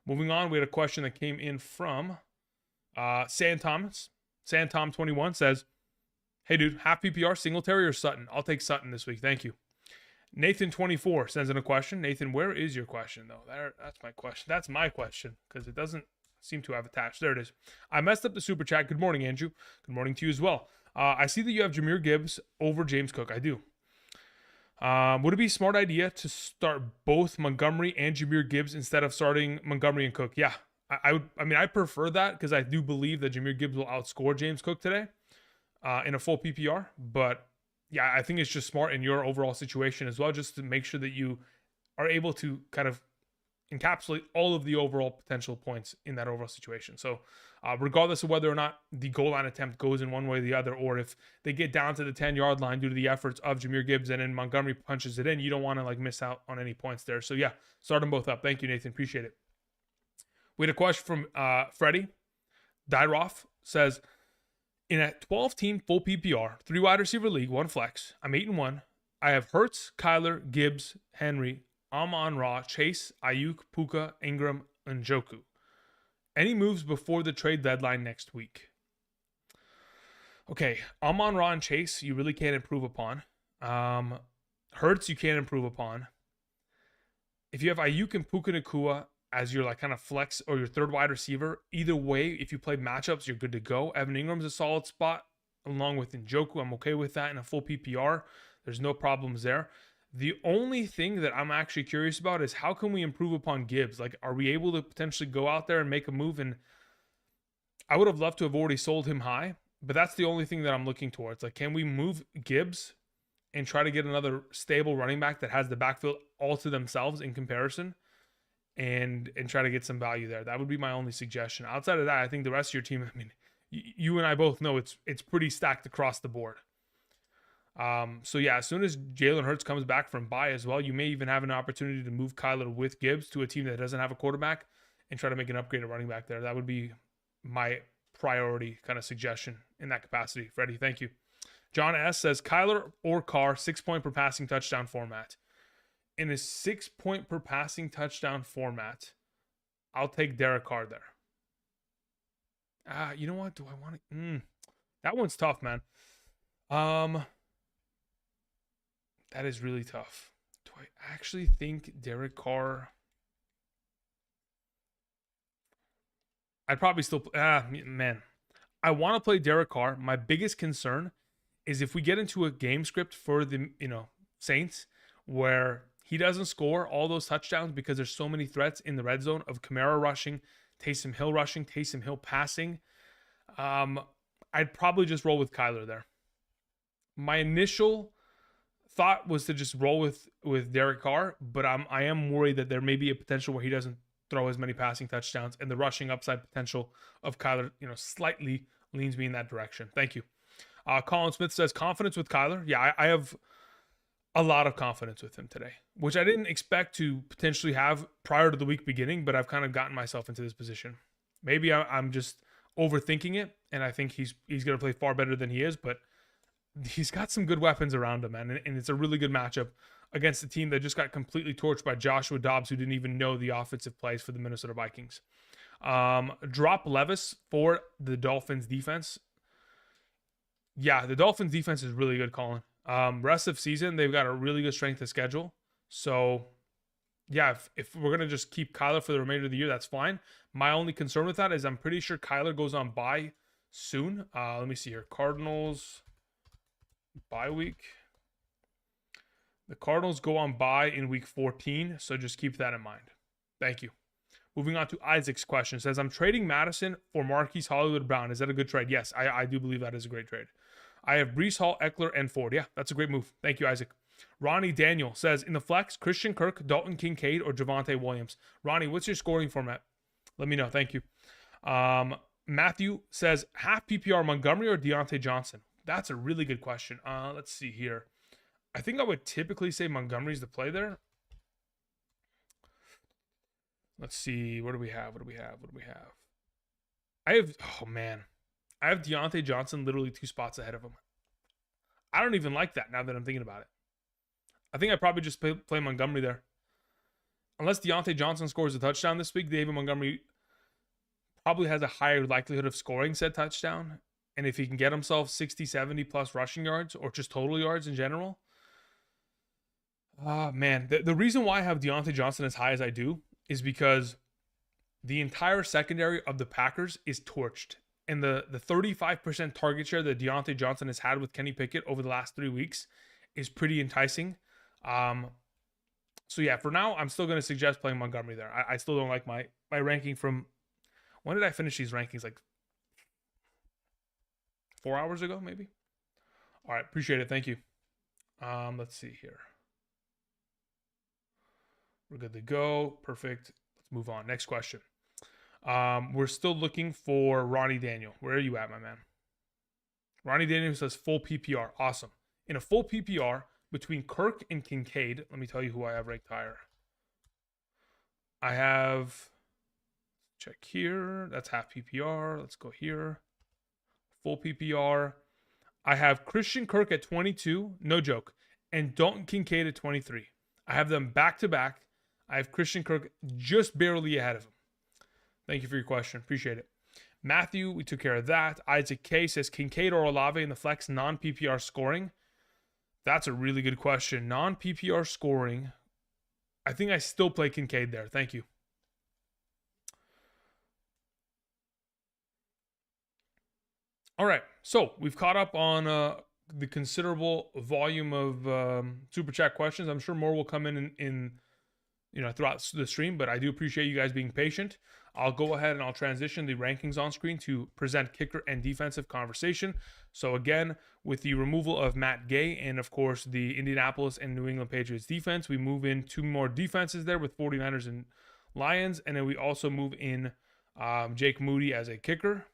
Moving on, we had a question that came in from San Thomas. San Tom 21 says, hey, dude, half PPR, Singletary or Sutton? I'll take Sutton this week. Thank you. Nathan 24 sends in a question. Nathan, where is your question, though? That's my question. That's my question because it's seem to have attached. There it is. I messed up the super chat. Good morning, Andrew. Good morning to you as well. I see that you have Jahmyr Gibbs over James Cook. I do. Would it be a smart idea to start both Montgomery and Jahmyr Gibbs instead of starting Montgomery and Cook? Yeah, I prefer that because I do believe that Jahmyr Gibbs will outscore James Cook today in a full PPR. But yeah, I think it's just smart in your overall situation as well, just to make sure that you are able to kind of encapsulate all of the overall potential points in that overall situation. So regardless of whether or not the goal line attempt goes in one way or the other, or if they get down to the 10-yard line due to the efforts of Jahmyr Gibbs and then Montgomery punches it in, you don't want to like miss out on any points there. So yeah, start them both up. Thank you, Nathan. Appreciate it. We had a question from Freddie Dyroff. Says, in a 12-team full PPR, 3 wide receiver league, 1 flex, I'm 8-1. I have Hurts, Kyler, Gibbs, Henry, Amon-Ra, Chase, Ayuk, Puka, Ingram, and Njoku. Any moves before the trade deadline next week? Okay, Amon-Ra and Chase, you really can't improve upon. Hurts, you can't improve upon. If you have Ayuk and Puka Nacua as your like kind of flex or your third wide receiver, either way, if you play matchups, you're good to go. Evan Ingram's a solid spot along with Njoku. I'm okay with that in a full PPR. There's no problems there. The only thing that I'm actually curious about is how can we improve upon Gibbs? Like, are we able to potentially go out there and make a move? And I would have loved to have already sold him high, but that's the only thing that I'm looking towards. Like, can we move Gibbs and try to get another stable running back that has the backfield all to themselves in comparison and try to get some value there? That would be my only suggestion. Outside of that, I think the rest of your team, I mean, you and I both know it's pretty stacked across the board. So yeah, as soon as Jalen Hurts comes back from bye as well, you may even have an opportunity to move Kyler with Gibbs to a team that doesn't have a quarterback and try to make an upgrade at running back there. That would be my priority kind of suggestion in that capacity. Freddie, thank you. John S. says, Kyler or Carr, 6-point per passing touchdown format. In a 6-point per passing touchdown format, I'll take Derek Carr there. You know what? Do I want to? That one's tough, man. That is really tough. Do I actually think Derek Carr? I'd probably still. Man, I want to play Derek Carr. My biggest concern is if we get into a game script for the Saints where he doesn't score all those touchdowns because there's so many threats in the red zone of Kamara rushing, Taysom Hill rushing, Taysom Hill passing. I'd probably just roll with Kyler there. My initial thought was to just roll with Derek Carr, but I am worried that there may be a potential where he doesn't throw as many passing touchdowns, and the rushing upside potential of Kyler, slightly leans me in that direction. Thank you. Colin Smith says, confidence with Kyler. Yeah, I have a lot of confidence with him today, which I didn't expect to potentially have prior to the week beginning, but I've kind of gotten myself into this position. Maybe I'm just overthinking it, and I think he's going to play far better than he is, but he's got some good weapons around him, man, and it's a really good matchup against a team that just got completely torched by Joshua Dobbs, who didn't even know the offensive plays for the Minnesota Vikings. Drop Levis for the Dolphins defense. Yeah, the Dolphins defense is really good, Colin. Rest of season, they've got a really good strength of schedule. So, yeah, if we're going to just keep Kyler for the remainder of the year, that's fine. My only concern with that is I'm pretty sure Kyler goes on bye soon. Let me see here. Cardinals bye week. The Cardinals go on bye in week 14, so just keep that in mind. Thank you. Moving on to Isaac's question. It says, I'm trading Madison for Marquise Hollywood Brown. Is that a good trade? Yes, I do believe that is a great trade. I have Breece Hall, Eckler, and Ford. Yeah, that's a great move. Thank you, Isaac. Ronnie Daniel says, in the flex, Christian Kirk, Dalton Kincaid, or Javonte Williams. Ronnie, what's your scoring format? Let me know. Thank you. Matthew says, half PPR Montgomery or Deontay Johnson? That's a really good question. Let's see here. I think I would typically say Montgomery's the play there. Let's see. What do we have? I have Deontay Johnson literally 2 spots ahead of him. I don't even like that now that I'm thinking about it. I think I probably just play Montgomery there. Unless Deontay Johnson scores a touchdown this week, David Montgomery probably has a higher likelihood of scoring said touchdown. And if he can get himself 60, 70 plus rushing yards or just total yards in general. Man, the reason why I have Deontay Johnson as high as I do is because the entire secondary of the Packers is torched. And the 35% target share that Deontay Johnson has had with Kenny Pickett over the last 3 weeks is pretty enticing. So yeah, for now, I'm still going to suggest playing Montgomery there. I still don't like my ranking from, when did I finish these rankings? Like 4 hours ago, maybe? All right, appreciate it. Thank you. Let's see here. We're good to go. Perfect. Let's move on. Next question. We're still looking for Ronnie Daniel. Where are you at, my man? Ronnie Daniel says full PPR. Awesome. In a full PPR between Kirk and Kincaid, let me tell you who I have ranked higher. I have, check here. That's half PPR. Let's go here. Full PPR. I have Christian Kirk at 22. No joke. And Dalton Kincaid at 23. I have them back to back. I have Christian Kirk just barely ahead of him. Thank you for your question. Appreciate it. Matthew, we took care of that. Isaac K says Kincaid or Olave in the flex non-PPR scoring. That's a really good question. Non-PPR scoring. I think I still play Kincaid there. Thank you. All right. So we've caught up on the considerable volume of super chat questions. I'm sure more will come in throughout the stream, but I do appreciate you guys being patient. I'll go ahead and I'll transition the rankings on screen to present kicker and defensive conversation. So again, with the removal of Matt Gay and of course the Indianapolis and New England Patriots defense, we move in 2 more defenses there with 49ers and Lions. And then we also move in Jake Moody as a kicker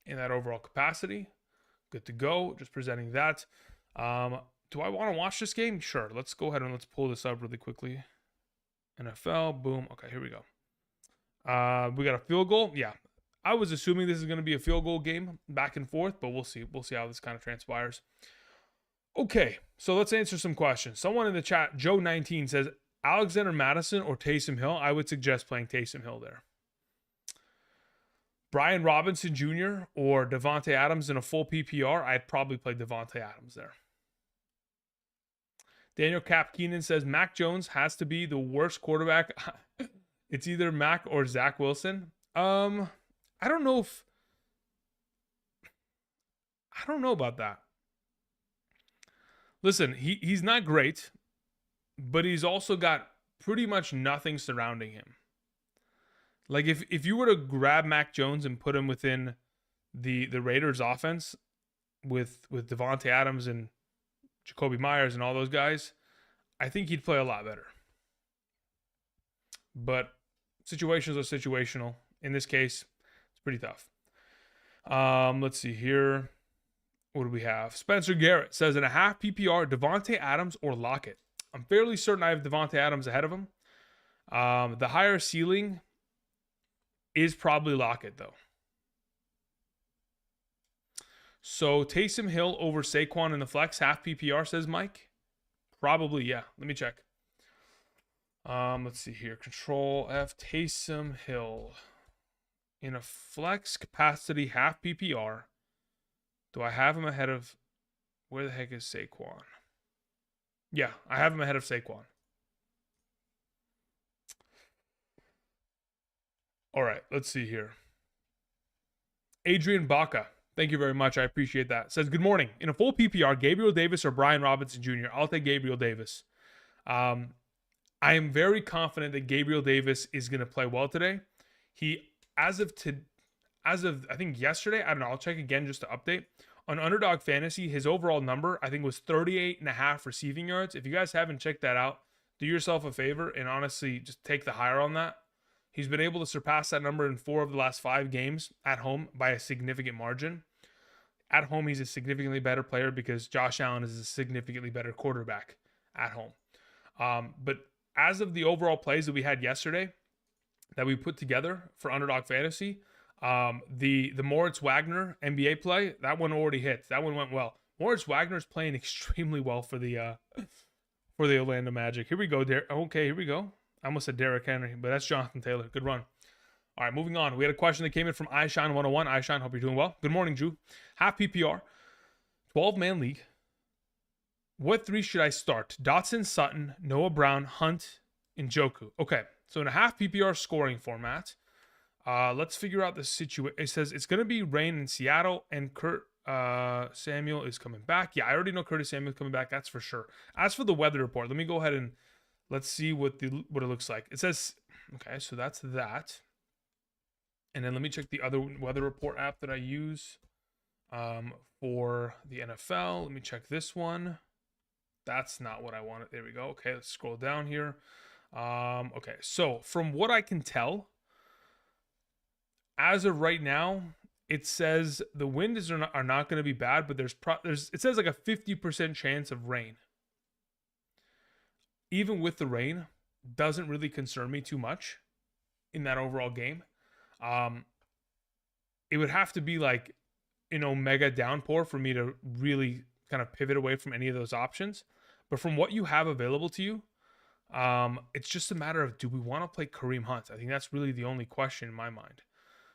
in that overall capacity. Good to go. Just presenting that. Do I want to watch this game? Sure. Let's go ahead and let's pull this up really quickly. NFL, boom. Okay, here we go. We got a field goal. Yeah, I was assuming this is going to be a field goal game, back and forth, but we'll see. We'll see how this kind of transpires. Okay, so let's answer some questions. Someone in the chat, Joe19, says Alexander Madison or Taysom Hill. I would suggest playing Taysom Hill there. Brian Robinson Jr. or Devontae Adams in a full PPR. I'd probably play Devontae Adams there. Daniel Cap Keenan says Mac Jones has to be the worst quarterback. It's either Mac or Zach Wilson. I don't know about that. Listen, he's not great, but he's also got pretty much nothing surrounding him. Like if you were to grab Mac Jones and put him within the Raiders offense with Devontae Adams and Jacoby Myers and all those guys, I think he'd play a lot better. But situations are situational. In this case, it's pretty tough. Let's see here. What do we have? Spencer Garrett says in a half PPR, Devontae Adams or Lockett. I'm fairly certain I have Devontae Adams ahead of him. The higher ceiling is probably Lockett, though. So Taysom Hill over Saquon in the flex, half PPR, says Mike. Probably, yeah. Let me check. Let's see here. Control F, Taysom Hill. In a flex capacity, half PPR. Do I have him ahead of... Where the heck is Saquon? Yeah, I have him ahead of Saquon. All right, let's see here. Adrian Baca. Thank you very much. I appreciate that. Says, good morning. In a full PPR, Gabriel Davis or Brian Robinson Jr.? I'll take Gabriel Davis. I am very confident that Gabriel Davis is going to play well today. He, as of I think yesterday, I don't know, I'll check again just to update. On Underdog Fantasy, his overall number, I think, was 38.5 receiving yards. If you guys haven't checked that out, do yourself a favor and honestly just take the higher on that. He's been able to surpass that number in 4 of the last 5 games at home by a significant margin. At home, he's a significantly better player because Josh Allen is a significantly better quarterback at home. But as of the overall plays that we had yesterday that we put together for Underdog Fantasy, the Moritz Wagner NBA play, that one already hit. That one went well. Moritz Wagner is playing extremely well for the Orlando Magic. Here we go. Okay, here we go. I almost said Derrick Henry, but that's Jonathan Taylor. Good run. All right, moving on. We had a question that came in from iShine101. iShine, hope you're doing well. Good morning, Drew. Half PPR, 12-man league. What 3 should I start? Dotson, Sutton, Noah Brown, Hunt, and Njoku. Okay, so in a half PPR scoring format, Let's figure out the situation. It says it's going to be rain in Seattle, and Kurt Samuel is coming back. Yeah, I already know Curtis Samuel is coming back. That's for sure. As for the weather report, let me go ahead and let's see what it looks like. It says, okay, so that's that. And then let me check the other weather report app that I use for the NFL. Let me check this one. That's not what I wanted. There we go. Okay, let's scroll down here. Okay, so from what I can tell, as of right now, it says the winds are not going to be bad, but it says like a 50% chance of rain. Even with the rain, doesn't really concern me too much in that overall game. It would have to be like an omega downpour for me to really kind of pivot away from any of those options. But from what you have available to you, it's just a matter of, do we want to play Kareem Hunt? I think that's really the only question in my mind.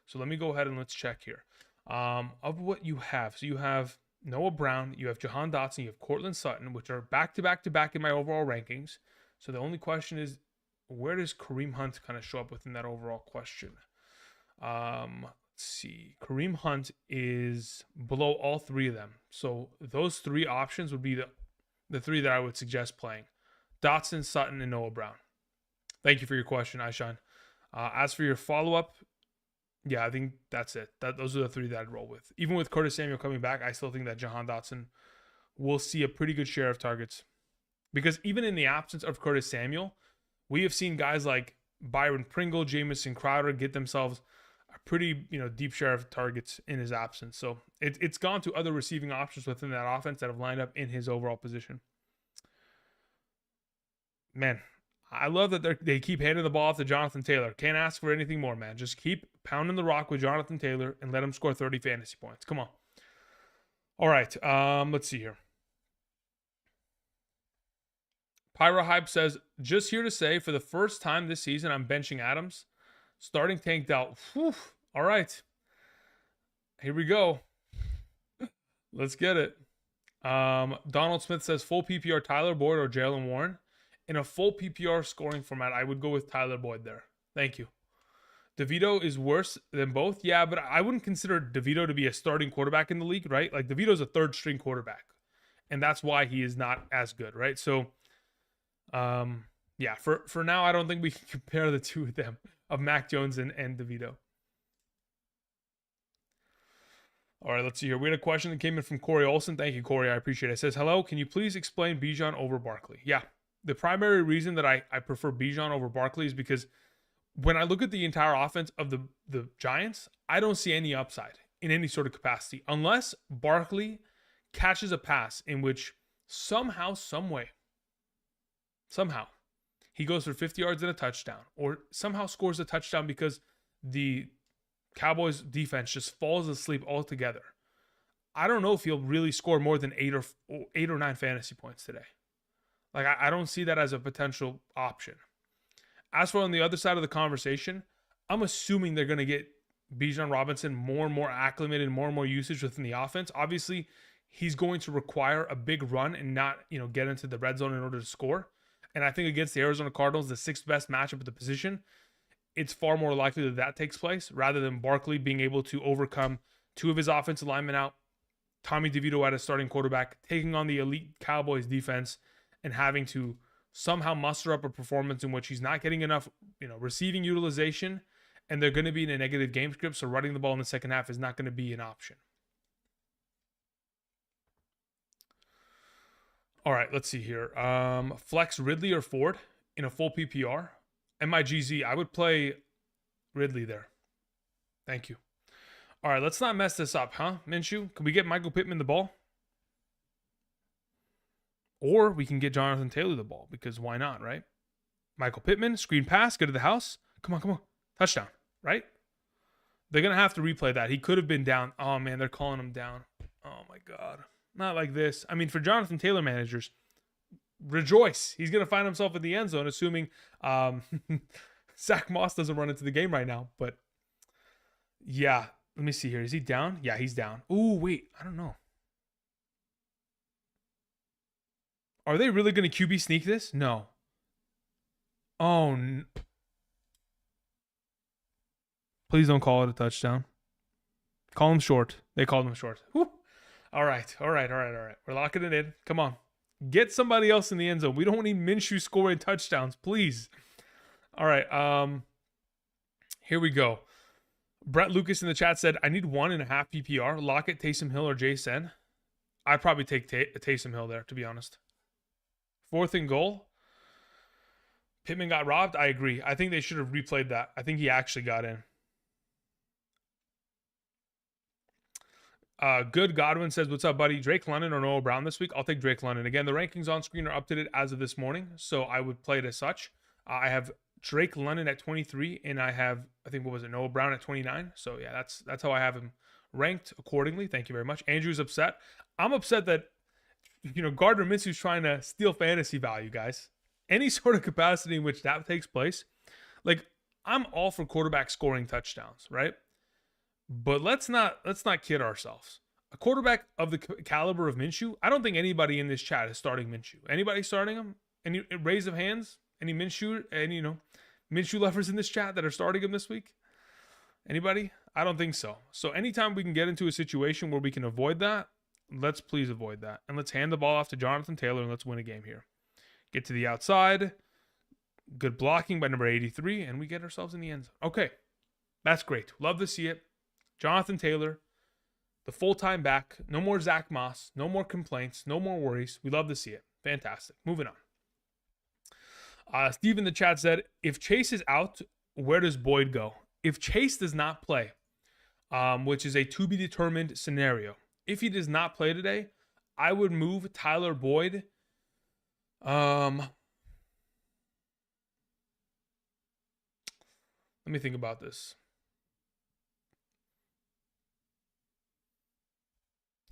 So let me go ahead and let's check here. Of what you have, so you have Noah Brown, you have Jahan Dotson, you have Cortland Sutton, which are back to back in my overall rankings. So the only question is, where does Kareem Hunt kind of show up within that overall question? Let's see. Kareem Hunt is below all three of them. So those three options would be the three that I would suggest playing. Dotson, Sutton, and Noah Brown. Thank you for your question, Aishan. As for your follow-up, yeah, I think that's it. Those are the three that I'd roll with. Even with Curtis Samuel coming back, I still think that Jahan Dotson will see a pretty good share of targets. Because even in the absence of Curtis Samuel, we have seen guys like Byron Pringle, Jamison Crowder get themselves a pretty deep share of targets in his absence. So it's gone to other receiving options within that offense that have lined up in his overall position. Man, I love that they keep handing the ball off to Jonathan Taylor. Can't ask for anything more, man. Just keep pounding the rock with Jonathan Taylor and let him score 30 fantasy points. Come on. All right, let's see here. Pyro Hype says, just here to say, for the first time this season, I'm benching Adams. Starting Tank Dell. Whew. All right. Here we go. Let's get it. Donald Smith says, full PPR Tyler Boyd or Jalen Warren. In a full PPR scoring format, I would go with Tyler Boyd there. Thank you. DeVito is worse than both. Yeah, but I wouldn't consider DeVito to be a starting quarterback in the league, right? Like, DeVito's a third-string quarterback, and that's why he is not as good, right? So, yeah, for now, I don't think we can compare the two of them, of Mac Jones and DeVito. All right, let's see here. We had a question that came in from Corey Olson. Thank you, Corey. I appreciate it. It says, hello, can you please explain Bijan over Barkley? Yeah. The primary reason that I prefer Bijan over Barkley is because when I look at the entire offense of the Giants, I don't see any upside in any sort of capacity unless Barkley catches a pass in which somehow, some way, he goes for 50 yards and a touchdown, or somehow scores a touchdown because the Cowboys defense just falls asleep altogether. I don't know if he'll really score more than 8 or 9 fantasy points today. Like, I don't see that as a potential option. As for on the other side of the conversation, I'm assuming they're going to get Bijan Robinson more and more acclimated, more and more usage within the offense. Obviously, he's going to require a big run and not, get into the red zone in order to score. And I think against the Arizona Cardinals, the 6th best matchup at the position, it's far more likely that takes place rather than Barkley being able to overcome 2 of his offensive linemen out, Tommy DeVito at a starting quarterback, taking on the elite Cowboys defense, and having to somehow muster up a performance in which he's not getting enough, receiving utilization, and they're going to be in a negative game script, so running the ball in the second half is not going to be an option. All right, let's see here. Flex Ridley or Ford in a full PPR. MIGZ, I would play Ridley there. Thank you. All right, let's not mess this up, huh, Minshew? Can we get Michael Pittman the ball? Or we can get Jonathan Taylor the ball, because why not, right? Michael Pittman, screen pass, go to the house. Come on. Touchdown, right? They're going to have to replay that. He could have been down. Oh, man, they're calling him down. Oh, my God. Not like this. I mean, for Jonathan Taylor managers, rejoice. He's going to find himself in the end zone, assuming Zach Moss doesn't run into the game right now. But, yeah, let me see here. Is he down? Yeah, he's down. Ooh, wait, I don't know. Are they really going to QB sneak this? No. Oh, Please don't call it a touchdown. Call him short. They called him short. Whew. All right. We're locking it in. Come on. Get somebody else in the end zone. We don't need Minshew scoring touchdowns, please. All right. Here we go. Brett Lucas in the chat said, I need 1.5 PPR. Lockett, Taysom Hill, or Jason. I'd probably take Taysom Hill there, to be honest. 4th and goal. Pittman got robbed. I agree. I think they should have replayed that. I think he actually got in. Good Godwin says, what's up, buddy? Drake London or Noah Brown this week? I'll take Drake London. Again, the rankings on screen are updated as of this morning, so I would play it as such. I have Drake London at 23, and I have, I think, what was it, Noah Brown at 29. So, yeah, that's how I have him ranked accordingly. Thank you very much. Andrew's upset. I'm upset that, Gardner Minshew's trying to steal fantasy value, guys. Any sort of capacity in which that takes place, like, I'm all for quarterback scoring touchdowns, right? But let's not kid ourselves. A quarterback of the caliber of Minshew, I don't think anybody in this chat is starting Minshew. Anybody starting him? Any raise of hands? Any Minshew? Any Minshew lovers in this chat that are starting him this week? Anybody? I don't think so. So anytime we can get into a situation where we can avoid that, let's please avoid that. And let's hand the ball off to Jonathan Taylor and let's win a game here. Get to the outside. Good blocking by number 83, and we get ourselves in the end zone. Okay. That's great. Love to see it. Jonathan Taylor, the full-time back. No more Zach Moss. No more complaints. No more worries. We love to see it. Fantastic. Moving on. Steve in the chat said, if Chase is out, where does Boyd go? If Chase does not play, which is a to-be-determined scenario, if he does not play today, I would move Tyler Boyd. Let me think about this.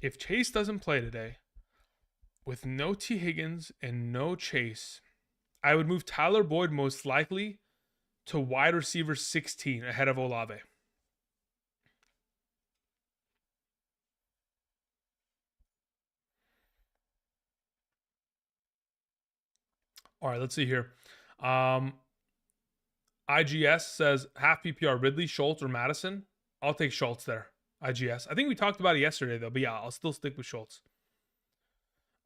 If Chase doesn't play today, with no T. Higgins and no Chase, I would move Tyler Boyd most likely to wide receiver 16 ahead of Olave. All right, let's see here. IGS says half PPR Ridley, Schultz, or Madison. I'll take Schultz there. IGS. I think we talked about it yesterday, though. But yeah, I'll still stick with Schultz.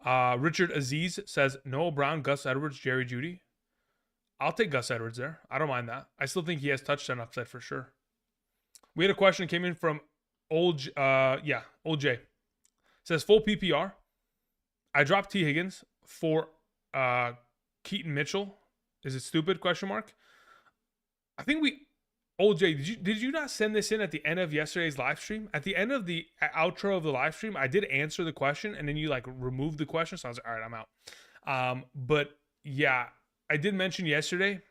Richard Aziz says Noah Brown, Gus Edwards, Jerry Jeudy. I'll take Gus Edwards there. I don't mind that. I still think he has touchdown upside for sure. We had a question that came in from Old J. Says full PPR. I dropped T. Higgins for Keaton Mitchell. Is it stupid? Question mark. I think Old J, did you not send this in at the end of yesterday's live stream? At the end of the outro of the live stream, I did answer the question, and then you removed the question, so I was like, all right, I'm out. But yeah, I did mention yesterday,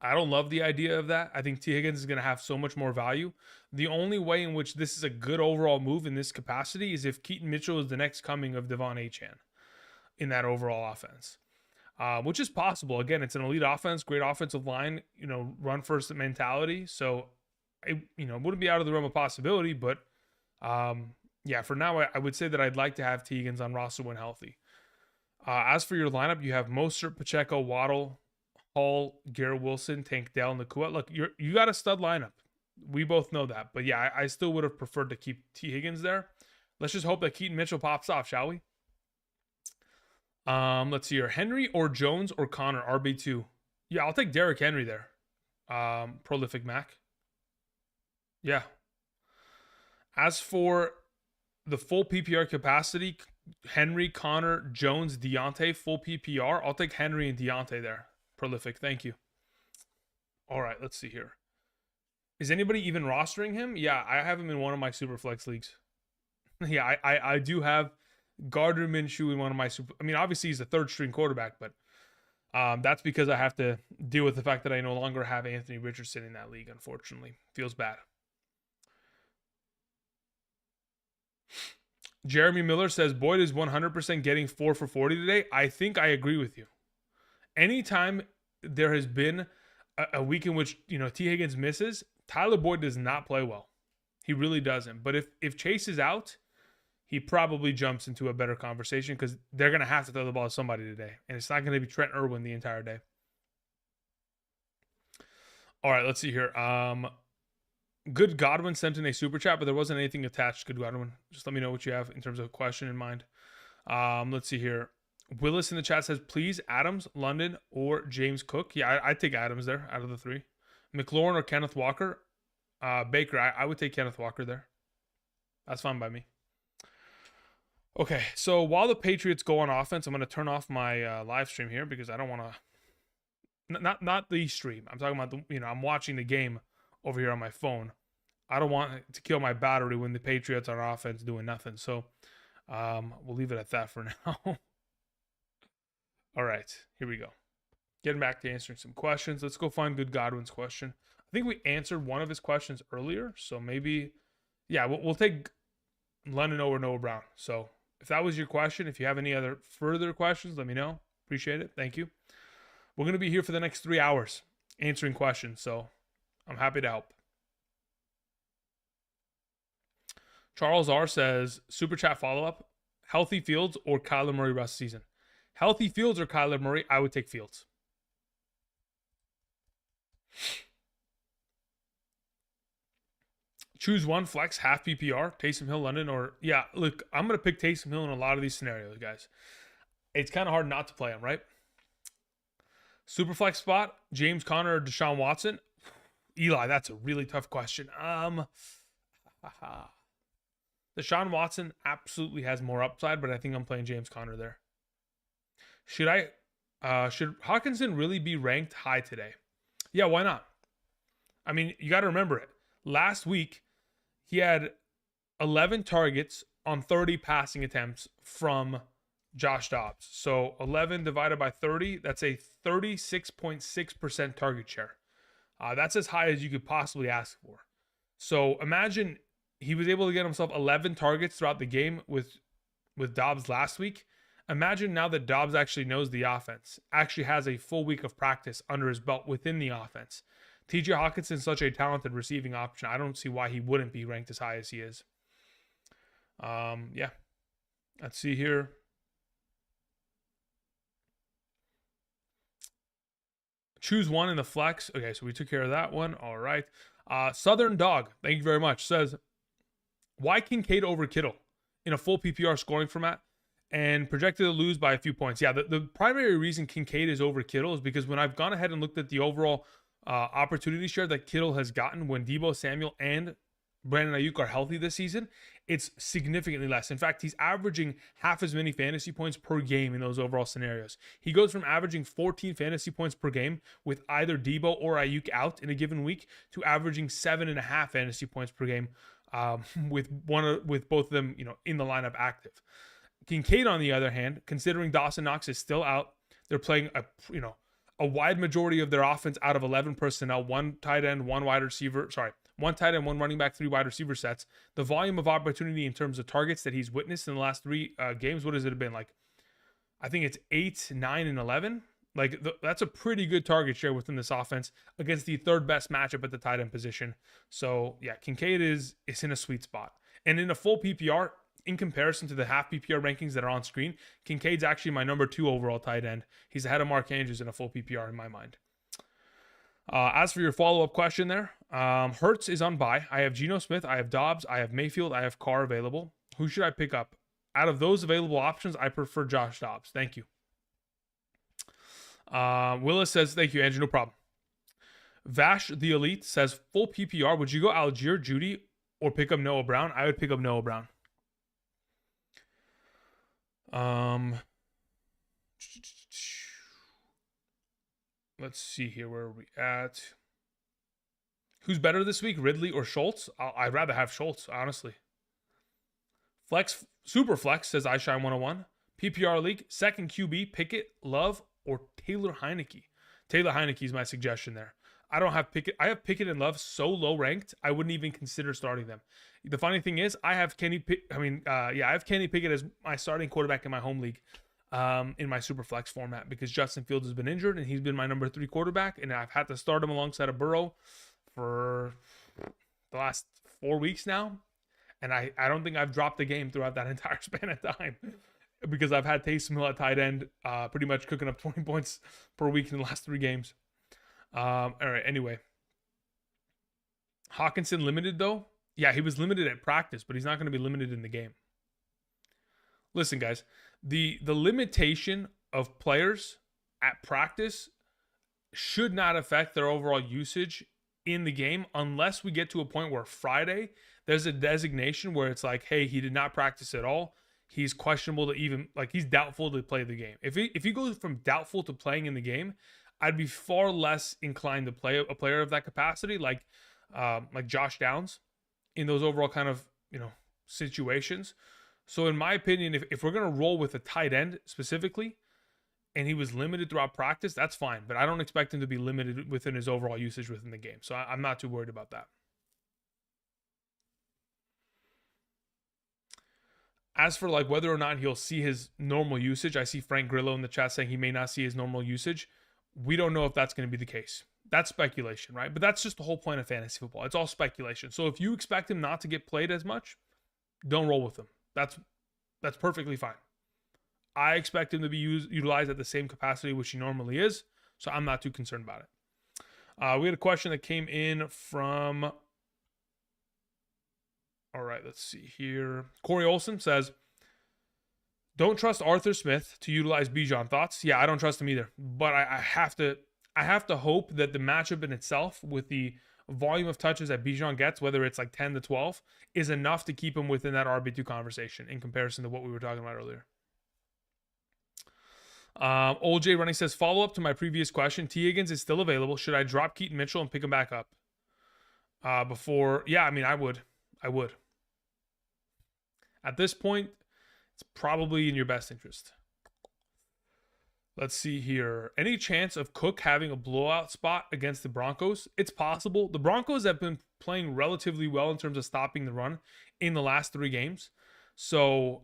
I don't love the idea of that. I think T. Higgins is going to have so much more value. The only way in which this is a good overall move in this capacity is if Keaton Mitchell is the next coming of Devon Achane in that overall offense. Which is possible. Again, it's an elite offense, great offensive line, run first mentality. So, it wouldn't be out of the realm of possibility. But, yeah, for now, I would say that I'd like to have T. Higgins on roster when healthy. As for your lineup, you have Mostert, Pacheco, Waddle, Hall, Garrett Wilson, Tank Dell, and Nakua. Look, you got a stud lineup. We both know that. But, yeah, I still would have preferred to keep T. Higgins there. Let's just hope that Keaton Mitchell pops off, shall we? Let's see here. Henry or Jones or Connor, RB2. Yeah, I'll take Derrick Henry there. Prolific Mac. Yeah. As for the full PPR capacity, Henry, Connor, Jones, Deontay, full PPR. I'll take Henry and Deontay there. Prolific. Thank you. All right, let's see here. Is anybody even rostering him? Yeah, I have him in one of my super flex leagues. Yeah, I do have Gardner Minshew in one of my super. I mean, obviously he's a third string quarterback, but that's because I have to deal with the fact that I no longer have Anthony Richardson in that league. Unfortunately, feels bad. Jeremy Miller says Boyd is 100% getting 4 for 40 today. I think I agree with you. Anytime there has been a week in which T. Higgins misses, Tyler Boyd does not play well. He really doesn't. But if Chase is out, he probably jumps into a better conversation because they're going to have to throw the ball to somebody today. And it's not going to be Trent Irwin the entire day. All right, let's see here. Good Godwin sent in a super chat, but there wasn't anything attached. Good Godwin. Just let me know what you have in terms of a question in mind. Let's see here. Willis in the chat says, please, Adams, London, or James Cook. Yeah, I'd take Adams there out of the three. McLaurin or Kenneth Walker. Baker, I would take Kenneth Walker there. That's fine by me. Okay, so while the Patriots go on offense, I'm going to turn off my live stream here because I don't want to... Not the stream. I'm talking about I'm watching the game over here on my phone. I don't want to kill my battery when the Patriots are on offense doing nothing. So we'll leave it at that for now. All right, here we go. Getting back to answering some questions. Let's go find Good Godwin's question. I think we answered one of his questions earlier. So maybe, yeah, we'll take London over Noah Brown. So if that was your question, if you have any other further questions, let me know. Appreciate it. Thank you. We're going to be here for the next 3 hours answering questions. So I'm happy to help. Charles R says, super chat follow-up, healthy Fields or Kyler Murray rest season? Healthy Fields or Kyler Murray? I would take Fields. Choose one, flex, half PPR, Taysom Hill, London, or... Yeah, look, I'm going to pick Taysom Hill in a lot of these scenarios, guys. It's kind of hard not to play him, right? Super flex spot, James Conner or Deshaun Watson? Eli, that's a really tough question. Deshaun Watson absolutely has more upside, but I think I'm playing James Conner there. Should Hawkinson really be ranked high today? Yeah, why not? I mean, you got to remember it. Last week, he had 11 targets on 30 passing attempts from Josh Dobbs. So 11 divided by 30, that's a 36.6% target share. That's as high as you could possibly ask for. So imagine he was able to get himself 11 targets throughout the game with Dobbs last week. Imagine now that Dobbs actually knows the offense, actually has a full week of practice under his belt within the offense. TJ Hawkinson's such a talented receiving option. I don't see why he wouldn't be ranked as high as he is. Yeah. Let's see here. Choose one in the flex. Okay, so we took care of that one. All right. Southern Dog, thank you very much, says, why Kincaid over Kittle in a full PPR scoring format and projected to lose by a few points? Yeah, the primary reason Kincaid is over Kittle is because when I've gone ahead and looked at the overall opportunity share that Kittle has gotten when Deebo Samuel and Brandon Ayuk are healthy this season, it's significantly less. In fact, he's averaging half as many fantasy points per game in those overall scenarios. He goes from averaging 14 fantasy points per game with either Deebo or Ayuk out in a given week to averaging 7.5 fantasy points per game with both of them, in the lineup active. Kincaid, on the other hand, considering Dawson Knox is still out, they're playing a wide majority of their offense out of 11 personnel, one tight end, one tight end, one running back, 3 wide receiver sets. The volume of opportunity in terms of targets that he's witnessed in the last 3 games, what has it been like? I think it's 8, 9, and 11. That's a pretty good target share within this offense against the third best matchup at the tight end position. So yeah, Kincaid is in a sweet spot. And in a full PPR, in comparison to the half PPR rankings that are on screen, Kincaid's actually my number 2 overall tight end. He's ahead of Mark Andrews in a full PPR in my mind. As for your follow-up question there, Hurts is on bye. I have Geno Smith, I have Dobbs, I have Mayfield, I have Carr available. Who should I pick up? Out of those available options, I prefer Josh Dobbs. Thank you. Willis says, thank you, Andrew. No problem. Vash the Elite says, full PPR, would you go Algier, Judy, or pick up Noah Brown? I would pick up Noah Brown. Let's see here. Where are we at? Who's better this week, Ridley or Schultz? I'd rather have Schultz, honestly. Flex, super flex, says iShine 101. PPR league, second QB, Pickett, Love, or Taylor Heineke. Taylor Heineke is my suggestion there. I don't have Pickett. I have Pickett and Love so low ranked, I wouldn't even consider starting them. The funny thing is, I have Kenny Pickett as my starting quarterback in my home league, in my super flex format, because Justin Fields has been injured and he's been my number 3 quarterback, and I've had to start him alongside of Burrow for the last 4 weeks now, and I don't think I've dropped the game throughout that entire span of time because I've had Taysom Hill at tight end, pretty much cooking up 20 points per week in the last 3 games. All right, anyway. Hawkinson limited though? Yeah, he was limited at practice, but he's not going to be limited in the game. Listen, guys, the limitation of players at practice should not affect their overall usage in the game unless we get to a point where Friday there's a designation where it's like, hey, he did not practice at all. He's questionable to even, like, he's doubtful to play the game. If he goes from doubtful to playing in the game, I'd be far less inclined to play a player of that capacity, like Josh Downs, in those overall kind of, situations. So in my opinion, if we're going to roll with a tight end specifically, and he was limited throughout practice, that's fine. But I don't expect him to be limited within his overall usage within the game. So I'm not too worried about that. As for like whether or not he'll see his normal usage, I see Frank Grillo in the chat saying he may not see his normal usage. We don't know if that's going to be the case. That's speculation, right? But that's just the whole point of fantasy football. It's all speculation. So if you expect him not to get played as much, don't roll with him. That's perfectly fine. I expect him to be utilized at the same capacity which he normally is, so I'm not too concerned about it. We had a question that came in from... All right, let's see here. Corey Olson says, don't trust Arthur Smith to utilize Bijan. Thoughts? Yeah, I don't trust him either. But I have to hope that the matchup in itself with the volume of touches that Bijan gets, whether it's like 10 to 12, is enough to keep him within that RB2 conversation in comparison to what we were talking about earlier. Old J Running says, follow up to my previous question. T. Higgins is still available. Should I drop Keaton Mitchell and pick him back up? Yeah, I mean, I would. At this point, it's probably in your best interest. Let's see here. Any chance of Cook having a blowout spot against the Broncos? It's possible. The Broncos have been playing relatively well in terms of stopping the run in the last 3 games. So,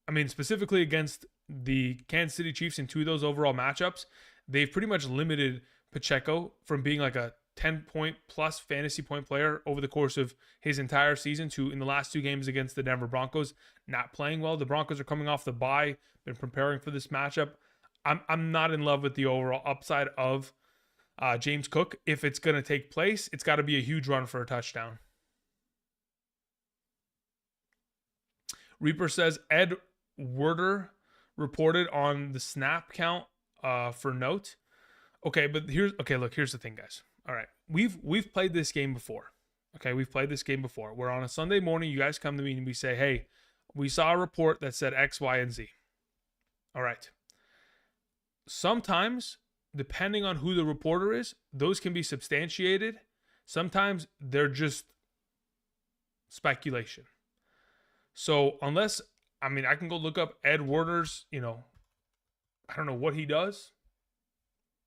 I mean, specifically against the Kansas City Chiefs in 2 of those overall matchups, they've pretty much limited Pacheco from being like a 10-point plus fantasy point player over the course of his entire season to, in the last 2 games against the Denver Broncos, not playing well. The Broncos are coming off the bye, been preparing for this matchup. I'm not in love with the overall upside of James Cook. If it's going to take place, it's got to be a huge run for a touchdown. Reaper says Ed Werder reported on the snap count for note. Okay, but here's the thing, guys. All right, we've played this game before. Okay, we've played this game before. Where on a Sunday morning, you guys come to me and we say, hey, we saw a report that said X, Y, and Z. All right. Sometimes, depending on who the reporter is, those can be substantiated. Sometimes they're just speculation. So unless, I mean, I can go look up Ed Werder's, I don't know what he does.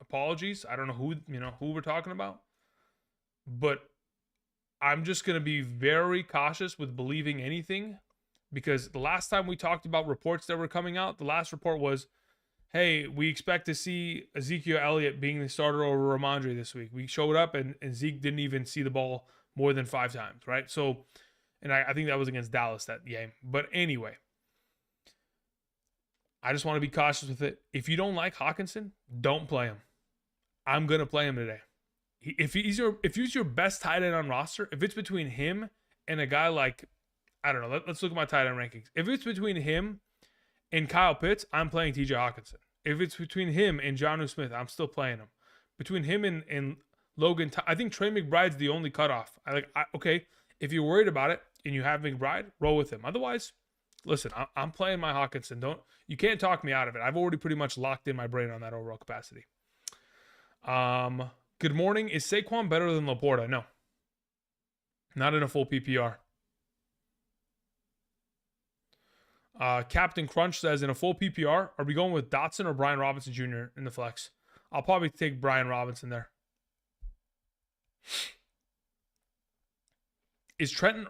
Apologies. I don't know who we're talking about. But I'm just going to be very cautious with believing anything, because the last time we talked about reports that were coming out, the last report was, hey, we expect to see Ezekiel Elliott being the starter over Ramondre this week. We showed up and Zeke didn't even see the ball more than 5 times, right? So, and I think that was against Dallas that game. But anyway, I just want to be cautious with it. If you don't like Hawkinson, don't play him. I'm going to play him today. If he's your best tight end on roster, if it's between him and a guy like, I don't know, let's look at my tight end rankings. If it's between him and Kyle Pitts, I'm playing TJ Hawkinson. If it's between him and Jonnu Smith, I'm still playing him. Between him and Logan, I think Trey McBride's the only cutoff. Okay, if you're worried about it and you have McBride, roll with him. Otherwise, listen, I'm playing my Hawkinson. You can't talk me out of it. I've already pretty much locked in my brain on that overall capacity. Good morning. Is Saquon better than Laporta? No. Not in a full PPR. Captain Crunch says, in a full PPR, are we going with Dotson or Brian Robinson Jr. in the flex? I'll probably take Brian Robinson there. Is Trenton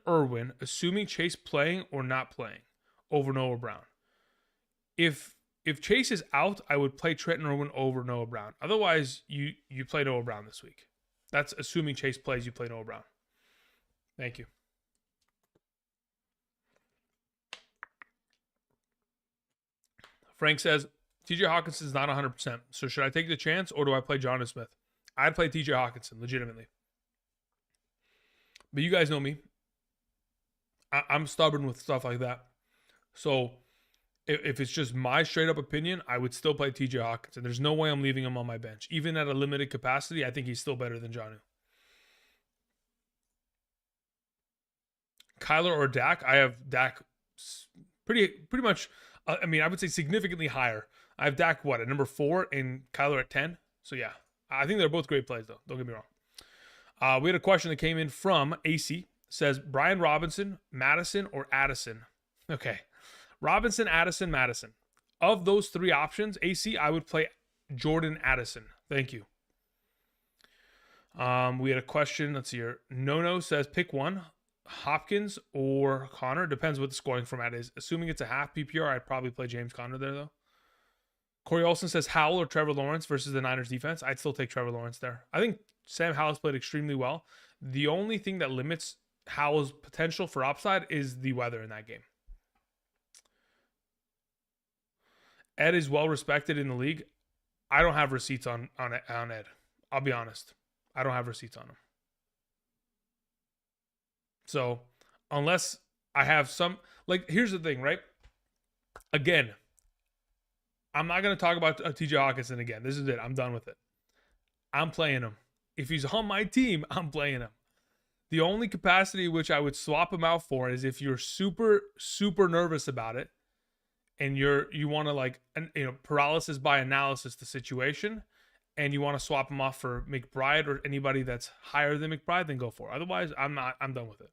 Irwin assuming Chase playing or not playing over Noah Brown? If Chase is out, I would play Trenton Irwin over Noah Brown. Otherwise, you play Noah Brown this week. That's assuming Chase plays, you play Noah Brown. Thank you. Frank says, TJ Hawkinson is not 100%. So should I take the chance or do I play Jonnu Smith? I'd play TJ Hawkinson, legitimately. But you guys know me. I'm stubborn with stuff like that. So if it's just my straight up opinion, I would still play TJ Hawkinson. There's no way I'm leaving him on my bench. Even at a limited capacity, I think he's still better than Jonnu. Kyler or Dak? I have Dak pretty much. I mean, I would say significantly higher. I have Dak at number 4 and Kyler at 10. So yeah, I think they're both great plays though. Don't get me wrong. We had a question that came in from AC. Says Brian Robinson, Madison, or Addison. Okay, Robinson, Addison, Madison. Of those 3 options, AC, I would play Jordan Addison. Thank you. We had a question. Let's see here. No says pick one. Hopkins or Connor. Depends what the scoring format is. Assuming it's a half PPR, I'd probably play James Conner there, though. Corey Olson says Howell or Trevor Lawrence versus the Niners defense. I'd still take Trevor Lawrence there. I think Sam Howell's played extremely well. The only thing that limits Howell's potential for upside is the weather in that game. Ed is well respected in the league. I don't have receipts on Ed. I'll be honest. I don't have receipts on him. So unless I have some, like, here's the thing, right? Again, I'm not going to talk about TJ Hawkinson again. This is it. I'm done with it. I'm playing him. If he's on my team, I'm playing him. The only capacity which I would swap him out for is if you're super, super nervous about it and you want to, like, paralysis by analysis the situation, and you want to swap him off for McBride or anybody that's higher than McBride, then go for it. Otherwise, I'm done with it.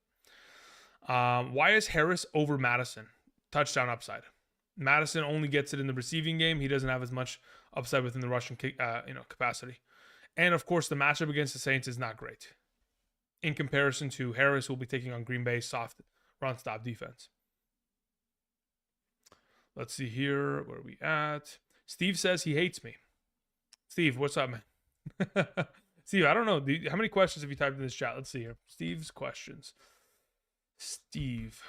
Why is Harris over Madison? Touchdown upside. Madison only gets it in the receiving game. He doesn't have as much upside within the rushing capacity. And of course, the matchup against the Saints is not great in comparison to Harris, who will be taking on Green Bay's soft run stop defense. Let's see here. Where are we at? Steve says he hates me. Steve, what's up, man? Steve, I don't know. How many questions have you typed in this chat? Let's see here. Steve's questions. Steve.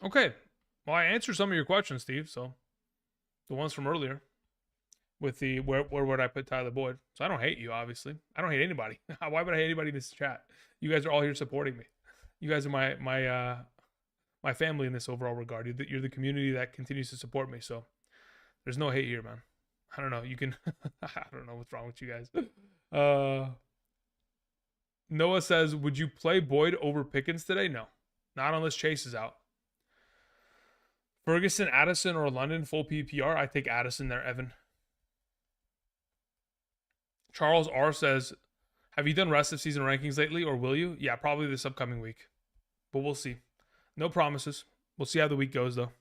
Okay. Well, I answered some of your questions, Steve. So the ones from earlier with the where would I put Tyler Boyd? So I don't hate you, obviously. I don't hate anybody. Why would I hate anybody in this chat? You guys are all here supporting me. You guys are my family in this overall regard. You're the community that continues to support me. So there's no hate here, man. I don't know. You can. I don't know what's wrong with you guys. Noah says, would you play Boyd over Pickens today? No, not unless Chase is out. Ferguson, Addison, or London full PPR? I take Addison there, Evan. Charles R says, have you done rest of season rankings lately, or will you? Yeah, probably this upcoming week, but we'll see. No promises. We'll see how the week goes, though.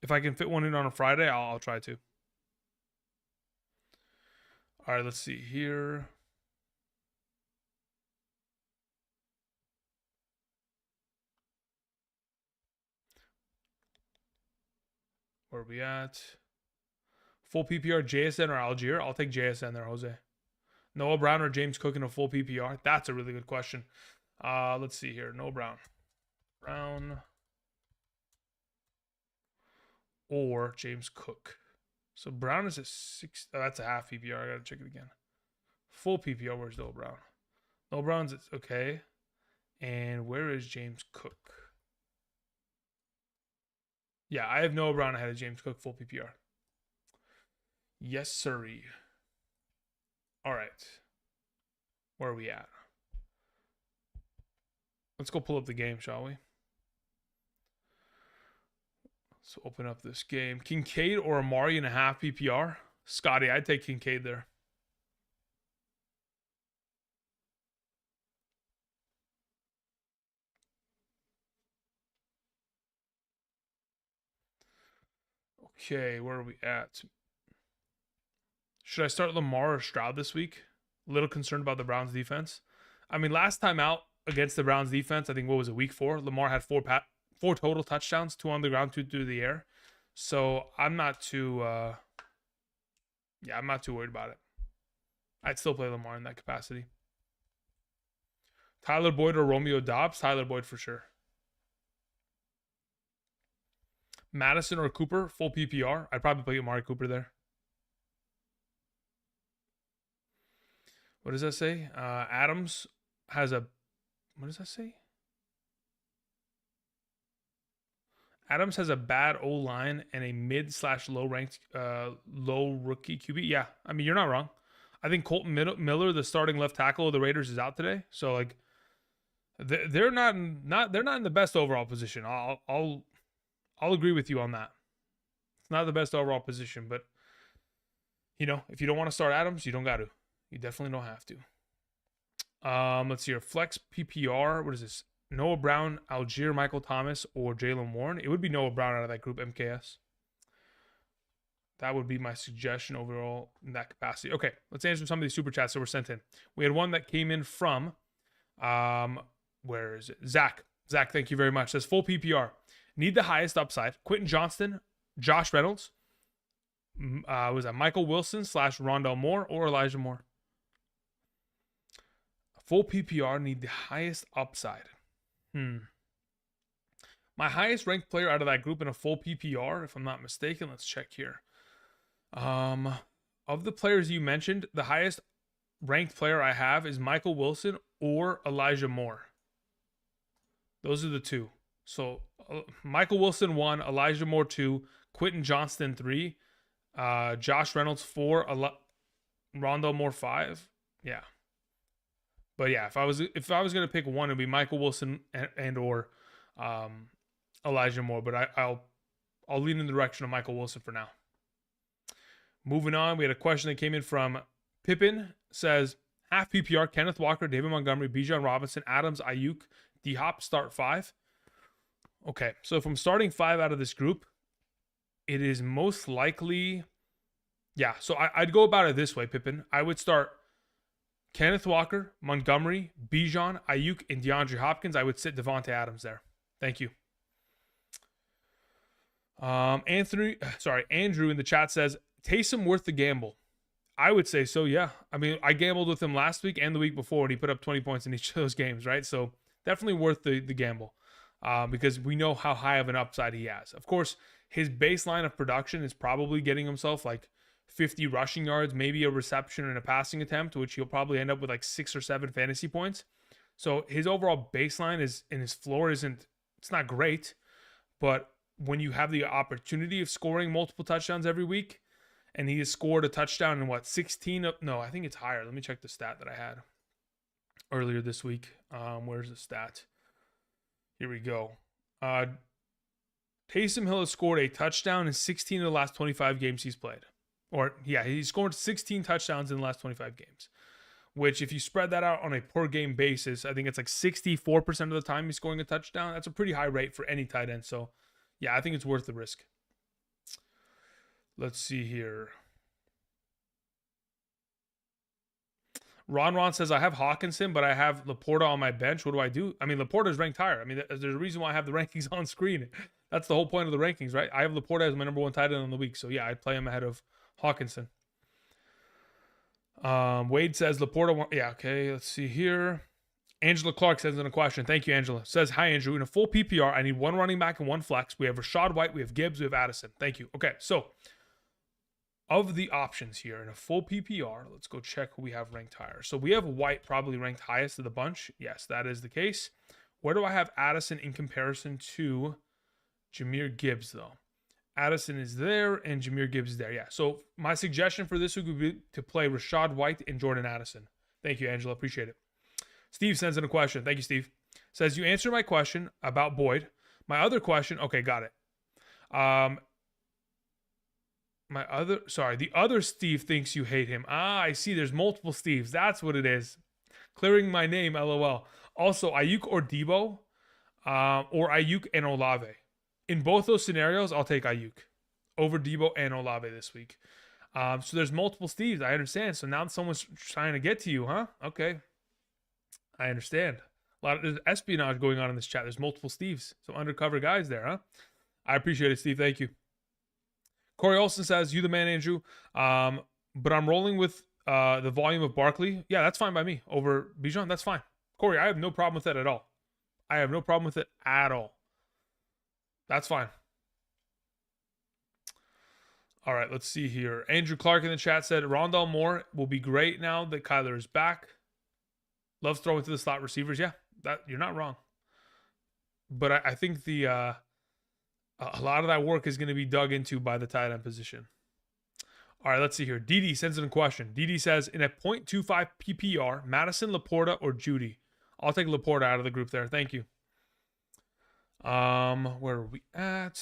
If I can fit one in on a Friday, I'll try to. All right, let's see here. Where are we at? Full PPR, JSN or Algier? I'll take JSN there, Jose. Noah Brown or James Cook in a full PPR? That's a really good question. Let's see here. Noah Brown. Brown or James Cook. So Brown is at 6. Oh, that's a half PPR. I got to check it again. Full PPR, where's Noah Brown? Noah Brown's okay. And where is James Cook? Yeah, I have Noah Brown ahead of James Cook, full PPR. Yes, sirree. All right. Where are we at? Let's go pull up the game, shall we? So open up this game. Kincaid or Amari in a half PPR? Scotty, I'd take Kincaid there. Okay, where are we at? Should I start Lamar or Stroud this week? A little concerned about the Browns defense. I mean, last time out against the Browns defense, I think what was it, week 4? Lamar had four total touchdowns, 2 on the ground, 2 through the air. So I'm not too I'm not too worried about it. I'd still play Lamar in that capacity. Tyler Boyd or Romeo Dobbs? Tyler Boyd for sure. Madison or Cooper? Full PPR. I'd probably play Amari Cooper there. What does that say? Adams has a... What does that say? Adams has a bad O-line and a mid/low ranked, low rookie QB. Yeah, I mean, you're not wrong. I think Colton Miller, the starting left tackle of the Raiders, is out today. So like, they're not in the best overall position. I'll agree with you on that. It's not the best overall position, but you know, if you don't want to start Adams, you don't got to. You definitely don't have to. Let's see here. Flex PPR. What is this? Noah Brown, Algier, Michael Thomas, or Jalen Warren. It would be Noah Brown out of that group, MKS. That would be my suggestion overall in that capacity. Okay, let's answer some of these super chats that were sent in. We had one that came in from, where is it? Zach. Zach, thank you very much. Says full PPR. Need the highest upside. Quentin Johnston, Josh Reynolds. Was that Michael Wilson / Rondell Moore or Elijah Moore? Full PPR, need the highest upside. My highest ranked player out of that group in a full PPR, if I'm not mistaken, let's check here. Of the players you mentioned, the highest ranked player I have is Michael Wilson or Elijah Moore. Those are the two. So Michael Wilson 1, Elijah Moore 2, Quentin Johnston 3, Josh Reynolds 4, Rondell Moore 5. Yeah. But yeah, if I was gonna pick one, it'd be Michael Wilson and or Elijah Moore. But I'll lean in the direction of Michael Wilson for now. Moving on, we had a question that came in from Pippin. Says half PPR: Kenneth Walker, David Montgomery, Bijan Robinson, Adams, Ayuk, D Hop. Start 5. Okay, so if I'm starting 5 out of this group, it is most likely, yeah. So I'd go about it this way, Pippin. I would start Kenneth Walker, Montgomery, Bijan, Ayuk, and DeAndre Hopkins. I would sit Devontae Adams there. Thank you. Andrew in the chat says, Taysom worth the gamble? I would say so, yeah. I mean, I gambled with him last week and the week before, and he put up 20 points in each of those games, right? So definitely worth the gamble because we know how high of an upside he has. Of course, his baseline of production is probably getting himself like 50 rushing yards, maybe a reception and a passing attempt, which he'll probably end up with like 6 or 7 fantasy points. So his overall baseline is, and his floor it's not great, but when you have the opportunity of scoring multiple touchdowns every week, and he has scored a touchdown in 16 of, no, I think it's higher. Let me check the stat that I had earlier this week. Where's the stat? Here we go. Taysom Hill has scored a touchdown in 16 of the last 25 games he's played. Or, yeah, he scored 16 touchdowns in the last 25 games, which if you spread that out on a per game basis, I think it's like 64% of the time he's scoring a touchdown. That's a pretty high rate for any tight end. So, yeah, I think it's worth the risk. Let's see here. Ron says, I have Hawkinson, but I have Laporta on my bench. What do I do? I mean, Laporta's ranked higher. I mean, there's a reason why I have the rankings on screen. That's the whole point of the rankings, right? I have Laporta as my number 1 tight end on the week. So, yeah, I'd play him ahead of Hawkinson. Wade says Laporta. Yeah, okay. Let's see here. Angela Clark sends in a question. Thank you, Angela. Says, hi, Andrew. In a full PPR, I need 1 running back and 1 flex. We have Rashad White. We have Gibbs. We have Addison. Thank you. Okay, so of the options here in a full PPR, let's go check who we have ranked higher. So we have White probably ranked highest of the bunch. Yes, that is the case. Where do I have Addison in comparison to Jahmyr Gibbs, though? Addison is there and Jahmyr Gibbs is there. Yeah, so my suggestion for this would be to play Rashad White and Jordan Addison. Thank you, Angela. Appreciate it. Steve sends in a question. Thank you, Steve. Says, you answered my question about Boyd. My other question, okay, got it. The other Steve thinks you hate him. I see. There's multiple Steves. That's what it is. Clearing my name, LOL. Also, Ayuk or Debo, or Ayuk and Olave. In both those scenarios, I'll take Ayuk over Debo and Olave this week. So there's multiple Steves. I understand. So now someone's trying to get to you, huh? Okay. I understand. There's espionage going on in this chat. There's multiple Steves. Some undercover guys there, huh? I appreciate it, Steve. Thank you. Corey Olson says, you the man, Andrew. But I'm rolling with the volume of Barkley. Yeah, that's fine by me. Over Bijan, that's fine. Corey, I have no problem with that at all. I have no problem with it at all. That's fine. All right, let's see here. Andrew Clark in the chat said Rondell Moore will be great now that Kyler is back. Loves throwing to the slot receivers. Yeah, that you're not wrong. But I think a lot of that work is going to be dug into by the tight end position. All right, let's see here. DD sends in a question. DD says, in a 0.25 PPR, Madison, Laporta, or Judy? I'll take Laporta out of the group there. Thank you. Where are we at?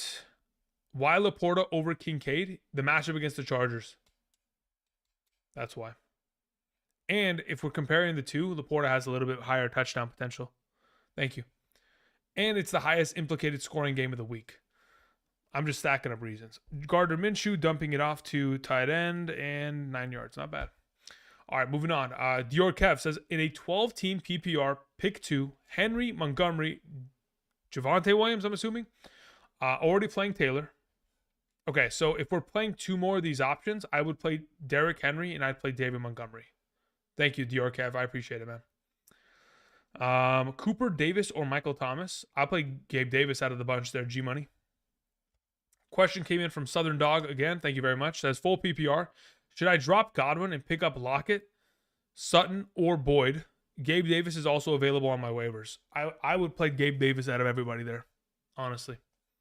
Why Laporta over Kincaid? The matchup against the Chargers. That's why. And if we're comparing the two, Laporta has a little bit higher touchdown potential. Thank you. And it's the highest implicated scoring game of the week. I'm just stacking up reasons. Gardner Minshew dumping it off to tight end and 9 yards. Not bad. All right, moving on. Dior Kev says, in a 12-team PPR, pick 2, Henry, Montgomery, Javonte Williams, I'm assuming. Already playing Taylor. Okay, so if we're playing 2 more of these options, I would play Derrick Henry and I'd play David Montgomery. Thank you, Dior Kev. I appreciate it, man. Cooper Davis or Michael Thomas. I'll play Gabe Davis out of the bunch there, G-Money. Question came in from Southern Dog again. Thank you very much. Says full PPR. Should I drop Godwin and pick up Lockett, Sutton, or Boyd? Gabe Davis is also available on my waivers. I would play Gabe Davis out of everybody there, honestly.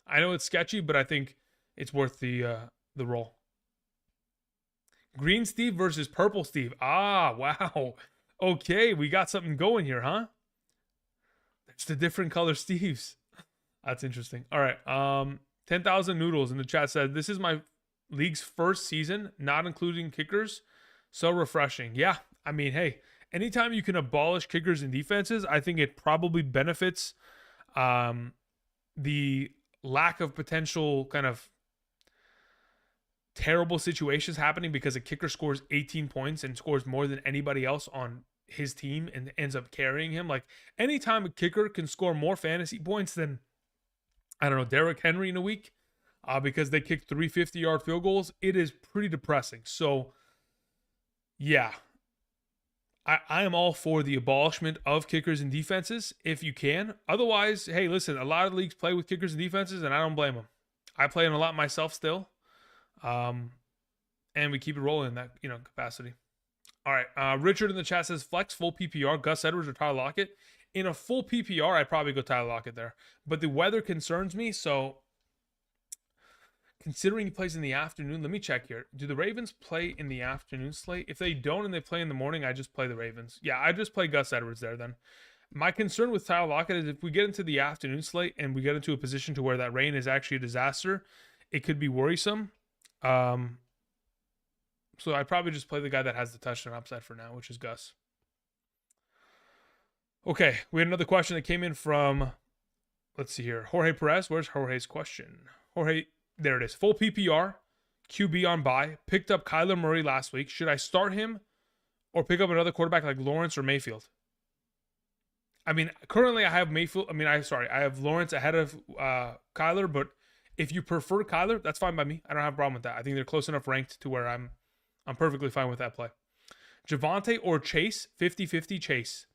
I know it's sketchy, but I think it's worth the roll. Green Steve versus Purple Steve. Ah, wow. Okay, we got something going here, huh? It's the different color Steves. That's interesting. All right. 10,000 Noodles in the chat said, this is my league's first season, not including kickers. So refreshing. Yeah, I mean, hey, anytime you can abolish kickers and defenses, I think it probably benefits the lack of potential kind of terrible situations happening because a kicker scores 18 points and scores more than anybody else on his team and ends up carrying him. Like, anytime a kicker can score more fantasy points than, I don't know, Derrick Henry in a week because they kicked 3 50-yard field goals, it is pretty depressing. So, yeah, I am all for the abolishment of kickers and defenses if you can. Otherwise, hey, listen, a lot of leagues play with kickers and defenses, and I don't blame them. I play in a lot myself still, and we keep it rolling in that capacity. All right, Richard in the chat says flex full PPR, Gus Edwards or Tyler Lockett. In a full PPR, I'd probably go Tyler Lockett there. But the weather concerns me, so considering he plays in the afternoon, let me check here. Do the Ravens play in the afternoon slate? If they don't and they play in the morning, I just play the Ravens. Yeah, I just play Gus Edwards there then. My concern with Tyler Lockett is if we get into the afternoon slate and we get into a position to where that rain is actually a disaster, it could be worrisome. So I'd probably just play the guy that has the touchdown upside for now, which is Gus. Okay, we had another question that came in from, let's see here, Jorge Perez. Where's Jorge's question? Jorge, there it is. Full PPR, QB on bye. Picked up Kyler Murray last week. Should I start him or pick up another quarterback like Lawrence or Mayfield? I mean, currently I have Mayfield. I have Lawrence ahead of Kyler, but if you prefer Kyler, that's fine by me. I don't have a problem with that. I think they're close enough ranked to where I'm perfectly fine with that play. Javonte or Chase, 50-50 Chase.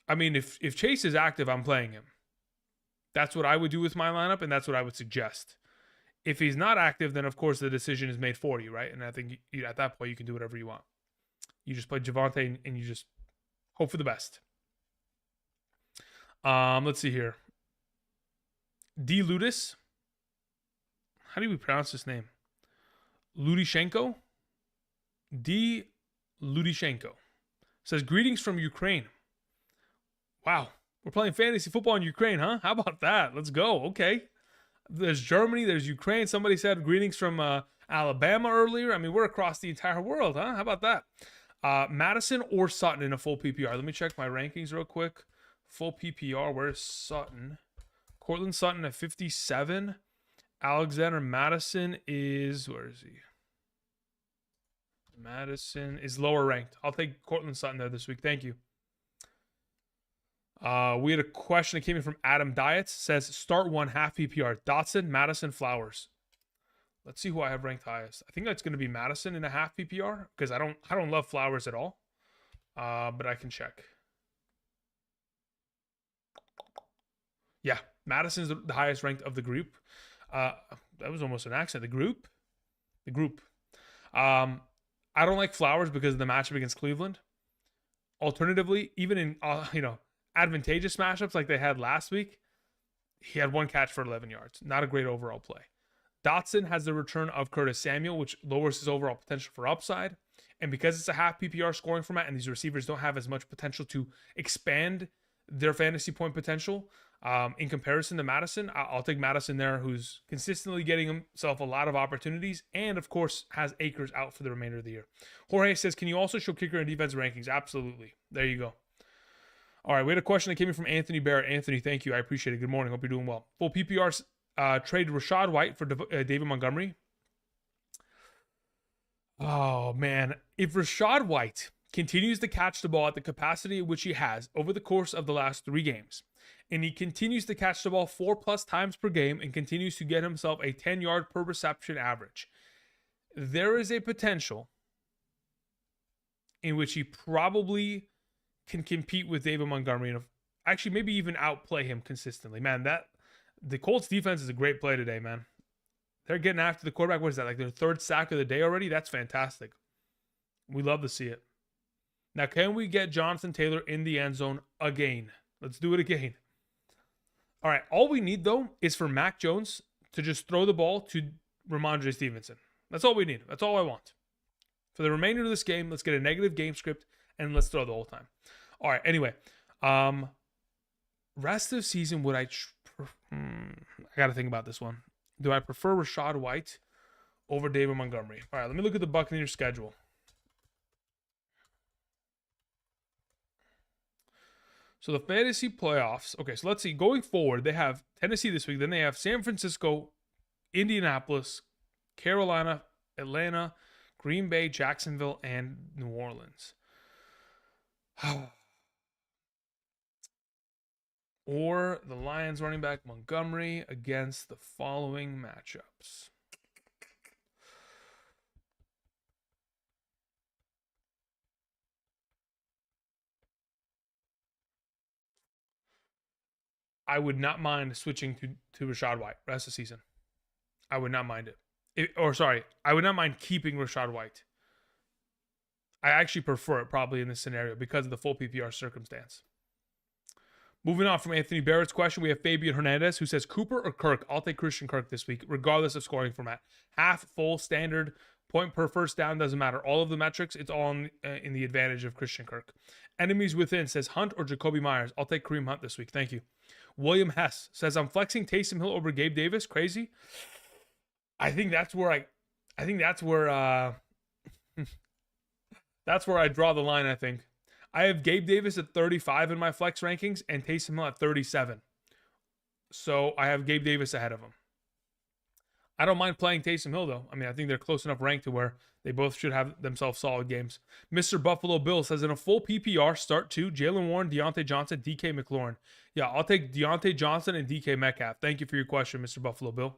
I mean, if Chase is active, I'm playing him. That's what I would do with my lineup, and that's what I would suggest. If he's not active, then, of course, the decision is made for you, right? And I think at that point, you can do whatever you want. You just play Javonte, and you just hope for the best. Let's see here. D. Ludis. How do we pronounce this name? Ludishenko? D. Ludishenko. Says, greetings from Ukraine. Wow, we're playing fantasy football in Ukraine, huh? How about that? Let's go. Okay. There's Germany, there's Ukraine. Somebody said greetings from Alabama earlier. I mean, we're across the entire world, huh? How about that? Madison or Sutton in a full PPR. Let me check my rankings real quick. Full PPR, where's Sutton? Cortland Sutton at 57. Alexander Madison is, where is he? Madison is lower ranked. I'll take Cortland Sutton there this week. Thank you. We had a question that came in from Adam Diets. Says start one half PPR. Dotson, Madison, Flowers. Let's see who I have ranked highest. I think that's going to be Madison in a half PPR because I don't love Flowers at all. But I can check. Yeah, Madison's the highest ranked of the group. That was almost an accent. The group. The group. I don't like Flowers because of the matchup against Cleveland. Alternatively, even in advantageous matchups like they had last week, he had one catch for 11 yards. Not a great overall play. Dotson has the return of Curtis Samuel, which lowers his overall potential for upside. And because it's a half PPR scoring format and these receivers don't have as much potential to expand their fantasy point potential in comparison to Madison, I'll take Madison there, who's consistently getting himself a lot of opportunities and, of course, has Akers out for the remainder of the year. Jorge says, can you also show kicker and defense rankings? Absolutely. There you go. All right, we had a question that came in from Anthony Barrett. Anthony, thank you. I appreciate it. Good morning. Hope you're doing well. Full PPR trade Rashad White for David Montgomery. Oh, man. If Rashad White continues to catch the ball at the capacity at which he has over the course of the last 3 games, and he continues to catch the ball 4+ times per game and continues to get himself a 10-yard per reception average, there is a potential in which he probably can compete with David Montgomery and actually maybe even outplay him consistently. Man, the Colts defense is a great play today, man. They're getting after the quarterback. What is that, like their 3rd sack of the day already? That's fantastic. We love to see it. Now, can we get Jonathan Taylor in the end zone again? Let's do it again. All right, all we need, though, is for Mac Jones to just throw the ball to Ramondre Stevenson. That's all we need. That's all I want. For the remainder of this game, let's get a negative game script, and let's throw the whole time. All right, anyway. Rest of the season, would I got to think about this one. Do I prefer Rashad White over David Montgomery? All right, let me look at the Buccaneers schedule. So the fantasy playoffs. Okay, so let's see. Going forward, they have Tennessee this week. Then they have San Francisco, Indianapolis, Carolina, Atlanta, Green Bay, Jacksonville, and New Orleans. Or the Lions running back Montgomery against the following matchups. I would not mind switching to Rashad White rest of the season. I would not mind it. I would not mind keeping Rashad White. I actually prefer it probably in this scenario because of the full PPR circumstance. Moving on from Anthony Barrett's question, we have Fabian Hernandez who says, Cooper or Kirk? I'll take Christian Kirk this week, regardless of scoring format. Half, full, standard, point per first down, doesn't matter. All of the metrics, it's all in the advantage of Christian Kirk. Enemies Within says, Hunt or Jacoby Myers? I'll take Kareem Hunt this week. Thank you. William Hess says, I'm flexing Taysom Hill over Gabe Davis. Crazy. I think that's where I draw the line, I think. I have Gabe Davis at 35 in my flex rankings and Taysom Hill at 37. So I have Gabe Davis ahead of him. I don't mind playing Taysom Hill, though. I mean, I think they're close enough ranked to where they both should have themselves solid games. Mr. Buffalo Bill says, in a full PPR, start 2, Jalen Warren, Deontay Johnson, DK McLaurin. Yeah, I'll take Deontay Johnson and DK Metcalf. Thank you for your question, Mr. Buffalo Bill.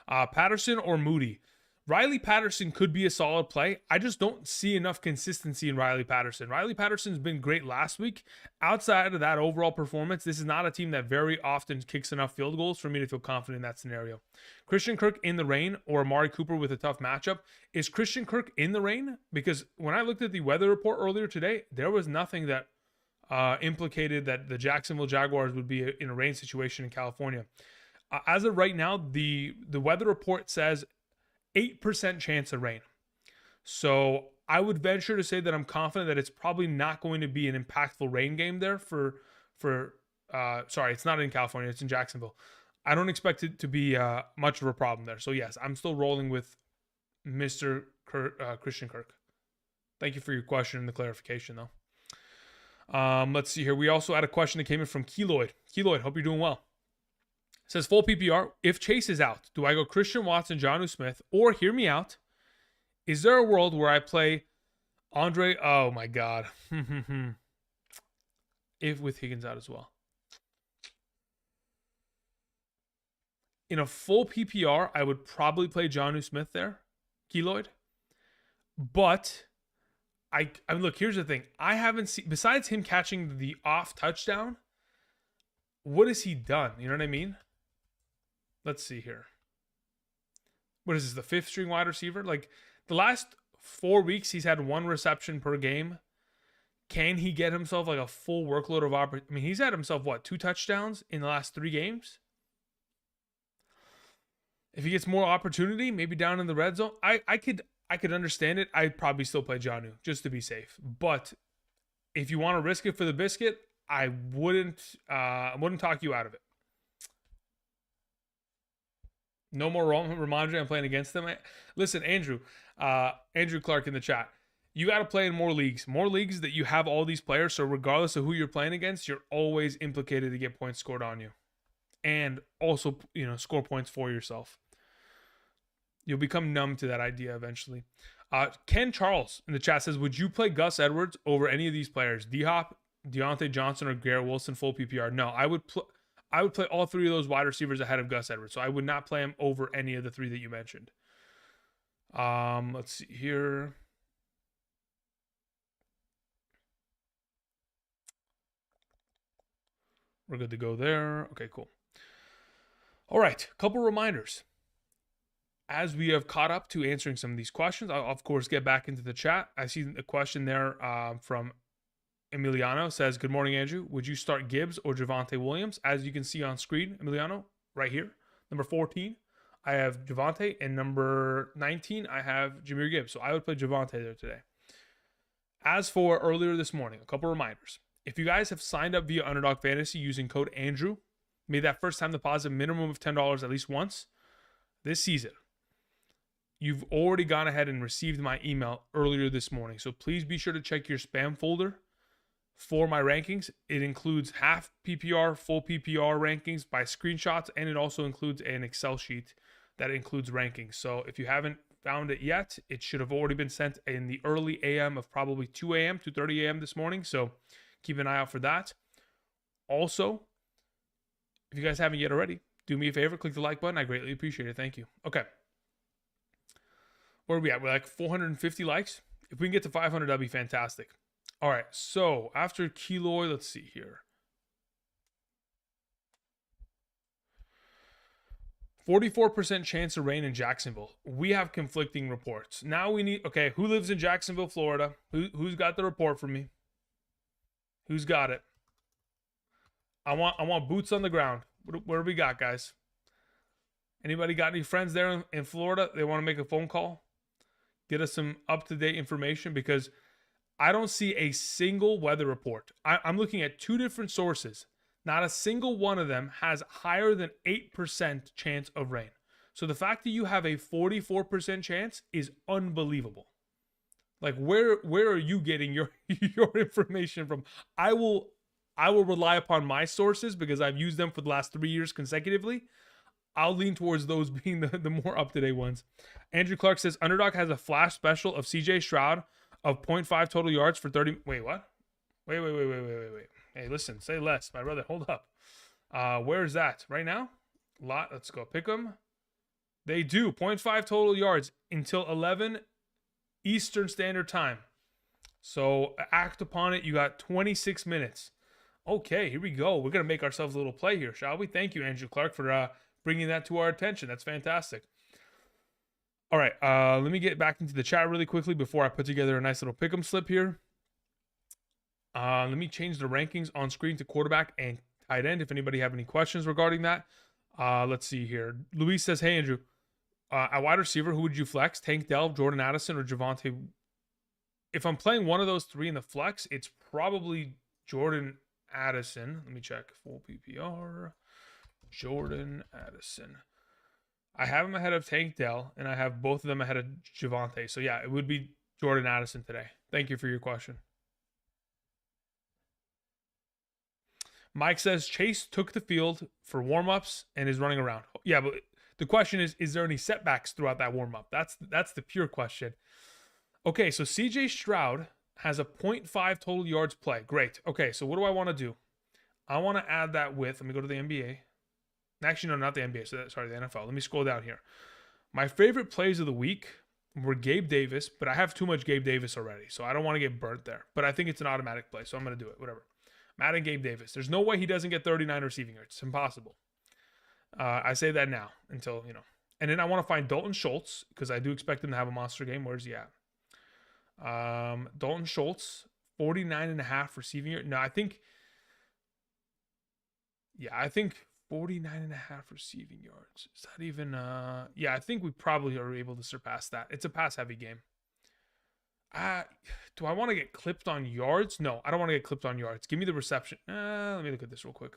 Patterson or Moody? Riley Patterson could be a solid play. I just don't see enough consistency in Riley Patterson. Riley Patterson's been great last week. Outside of that overall performance, this is not a team that very often kicks enough field goals for me to feel confident in that scenario. Christian Kirk in the rain or Amari Cooper with a tough matchup. Is Christian Kirk in the rain? Because when I looked at the weather report earlier today, there was nothing that implicated that the Jacksonville Jaguars would be in a rain situation in California. As of right now, the weather report says 8% chance of rain. So I would venture to say that I'm confident that it's probably not going to be an impactful rain game there sorry, it's not in California, it's in Jacksonville. I don't expect it to be much of a problem there. So yes, I'm still rolling with Mr. Christian Kirk. Thank you for your question and the clarification though. Let's see here. We also had a question that came in from Keloid. Keloid, hope you're doing well. It says full PPR. If Chase is out, do I go Christian Watson, Jonnu Smith, or hear me out? Is there a world where I play Andre? Oh my God. If with Higgins out as well. In a full PPR, I would probably play Jonnu Smith there, Keloid. But I mean, look, here's the thing. I haven't seen, besides him catching the off touchdown, what has he done? You know what I mean? Let's see here. What is this, the fifth string wide receiver? Like the last 4 weeks, he's had 1 reception per game. Can he get himself like a full workload of opportunity? I mean, he's had himself, what, 2 touchdowns in the last 3 games? If he gets more opportunity, maybe down in the red zone, I could understand it. I'd probably still play Jonnu just to be safe. But if you want to risk it for the biscuit, I wouldn't talk you out of it. No more Ramondre. I'm playing against them. Listen, Andrew Clark in the chat. You got to play in more leagues that you have all these players. So regardless of who you're playing against, you're always implicated to get points scored on you, and also score points for yourself. You'll become numb to that idea eventually. Ken Charles in the chat says, would you play Gus Edwards over any of these players? D-Hop, Deontay Johnson, or Garrett Wilson full PPR? No, I would play all 3 of those wide receivers ahead of Gus Edwards. So I would not play him over any of the 3 that you mentioned. Let's see here. We're good to go there. Okay, cool. All right, a couple reminders. As we have caught up to answering some of these questions, I'll of course get back into the chat. I see a question there from Emiliano. Says, good morning, Andrew. Would you start Gibbs or Javonte Williams? As you can see on screen, Emiliano, right here. Number 14, I have Javonte, and number 19, I have Jahmyr Gibbs. So I would play Javonte there today. As for earlier this morning, a couple reminders. If you guys have signed up via Underdog Fantasy using code Andrew, made that first time deposit minimum of $10 at least once this season, you've already gone ahead and received my email earlier this morning. So please be sure to check your spam folder for my rankings. It includes half PPR, full PPR rankings by screenshots, and it also includes an Excel sheet that includes rankings. So if you haven't found it yet, it should have already been sent in the early AM of probably 2 a.m., 2:30 a.m. this morning. So keep an eye out for that. Also, if you guys haven't yet already, do me a favor, click the like button. I greatly appreciate it. Thank you. Okay. Where are we at? We're like 450 likes. If we can get to 500, that'd be fantastic. All right. So after Keloy, let's see here. 44% chance of rain in Jacksonville. We have conflicting reports. Now we need, okay, who lives in Jacksonville, Florida? Who's got the report for me? Who's got it? I want boots on the ground. What do we got, guys? Anybody got any friends there in Florida? They want to make a phone call? Get us some up-to-date information, because I don't see a single weather report. I'm looking at 2 different sources. Not a single one of them has higher than 8% chance of rain. So the fact that you have a 44% chance is unbelievable. Like, where are you getting your information from? I will rely upon my sources because I've used them for the last 3 years consecutively. I'll lean towards those being the more up-to-date ones. Andrew Clark says, Underdog has a flash special of CJ Stroud of 0.5 total yards for 30. Wait, what? Wait. Hey, listen, say less, my brother. Hold up. Where is that? Right now? Let's go pick them. They do 0.5 total yards until 11 Eastern Standard Time. So act upon it. You got 26 minutes. Okay, here we go. We're going to make ourselves a little play here, shall we? Thank you, Andrew Clark, for bringing that to our attention. That's fantastic. All right, let me get back into the chat really quickly before I put together a nice little pick'em slip here. Let me change the rankings on screen to quarterback and tight end if anybody have any questions regarding that. Let's see here. Luis says, hey, Andrew, at wide receiver, who would you flex? Tank Dell, Jordan Addison, or Javonte? If I'm playing one of those 3 in the flex, it's probably Jordan Addison. Let me check. Full PPR. Jordan Addison. I have him ahead of Tank Dell, and I have both of them ahead of Javonte. So, yeah, it would be Jordan Addison today. Thank you for your question. Mike says, Chase took the field for warm-ups and is running around. Yeah, but the question is there any setbacks throughout that warm-up? That's the pure question. Okay, so CJ Stroud has a 0.5 total yards play. Great. Okay, so what do I want to do? I want to add that with, let me go to the NBA. Actually, no, not the NBA. Sorry, the NFL. Let me scroll down here. My favorite plays of the week were Gabe Davis, but I have too much Gabe Davis already, so I don't want to get burnt there. But I think it's an automatic play, so I'm going to do it. Whatever. Madden Gabe Davis. There's no way he doesn't get 39 receiving yards. It's impossible. I say that now until, you know. And then I want to find Dalton Schultz because I do expect him to have a monster game. Where's he at? Dalton Schultz, 49.5 receiving yards. No, I think 49.5 receiving yards. Is that even, yeah, I think we probably are able to surpass that. It's a pass heavy game. Do I want to get clipped on yards? No, I don't want to get clipped on yards. Give me the reception. Let me look at this real quick.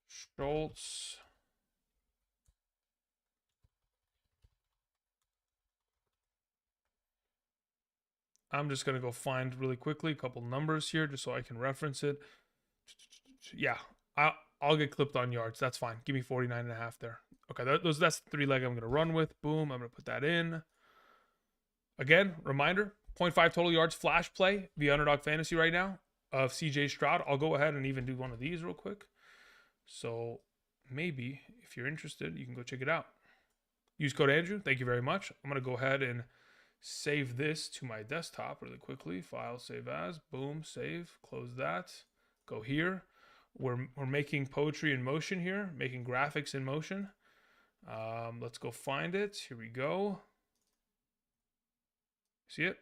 Schultz. I'm just going to go find really quickly a couple numbers here just so I can reference it. Yeah, I'll get clipped on yards. That's fine. Give me 49.5 there. Okay, that's the 3 leg I'm going to run with. Boom, I'm going to put that in. Again, reminder, 0.5 total yards flash play via Underdog Fantasy right now of CJ Stroud. I'll go ahead and even do one of these real quick. So maybe if you're interested, you can go check it out. Use code Andrew. Thank you very much. I'm going to go ahead and save this to my desktop really quickly. File, save as, boom, save, close that. Go here. We're making poetry in motion here, making graphics in motion. Let's go find it. Here we go. See it?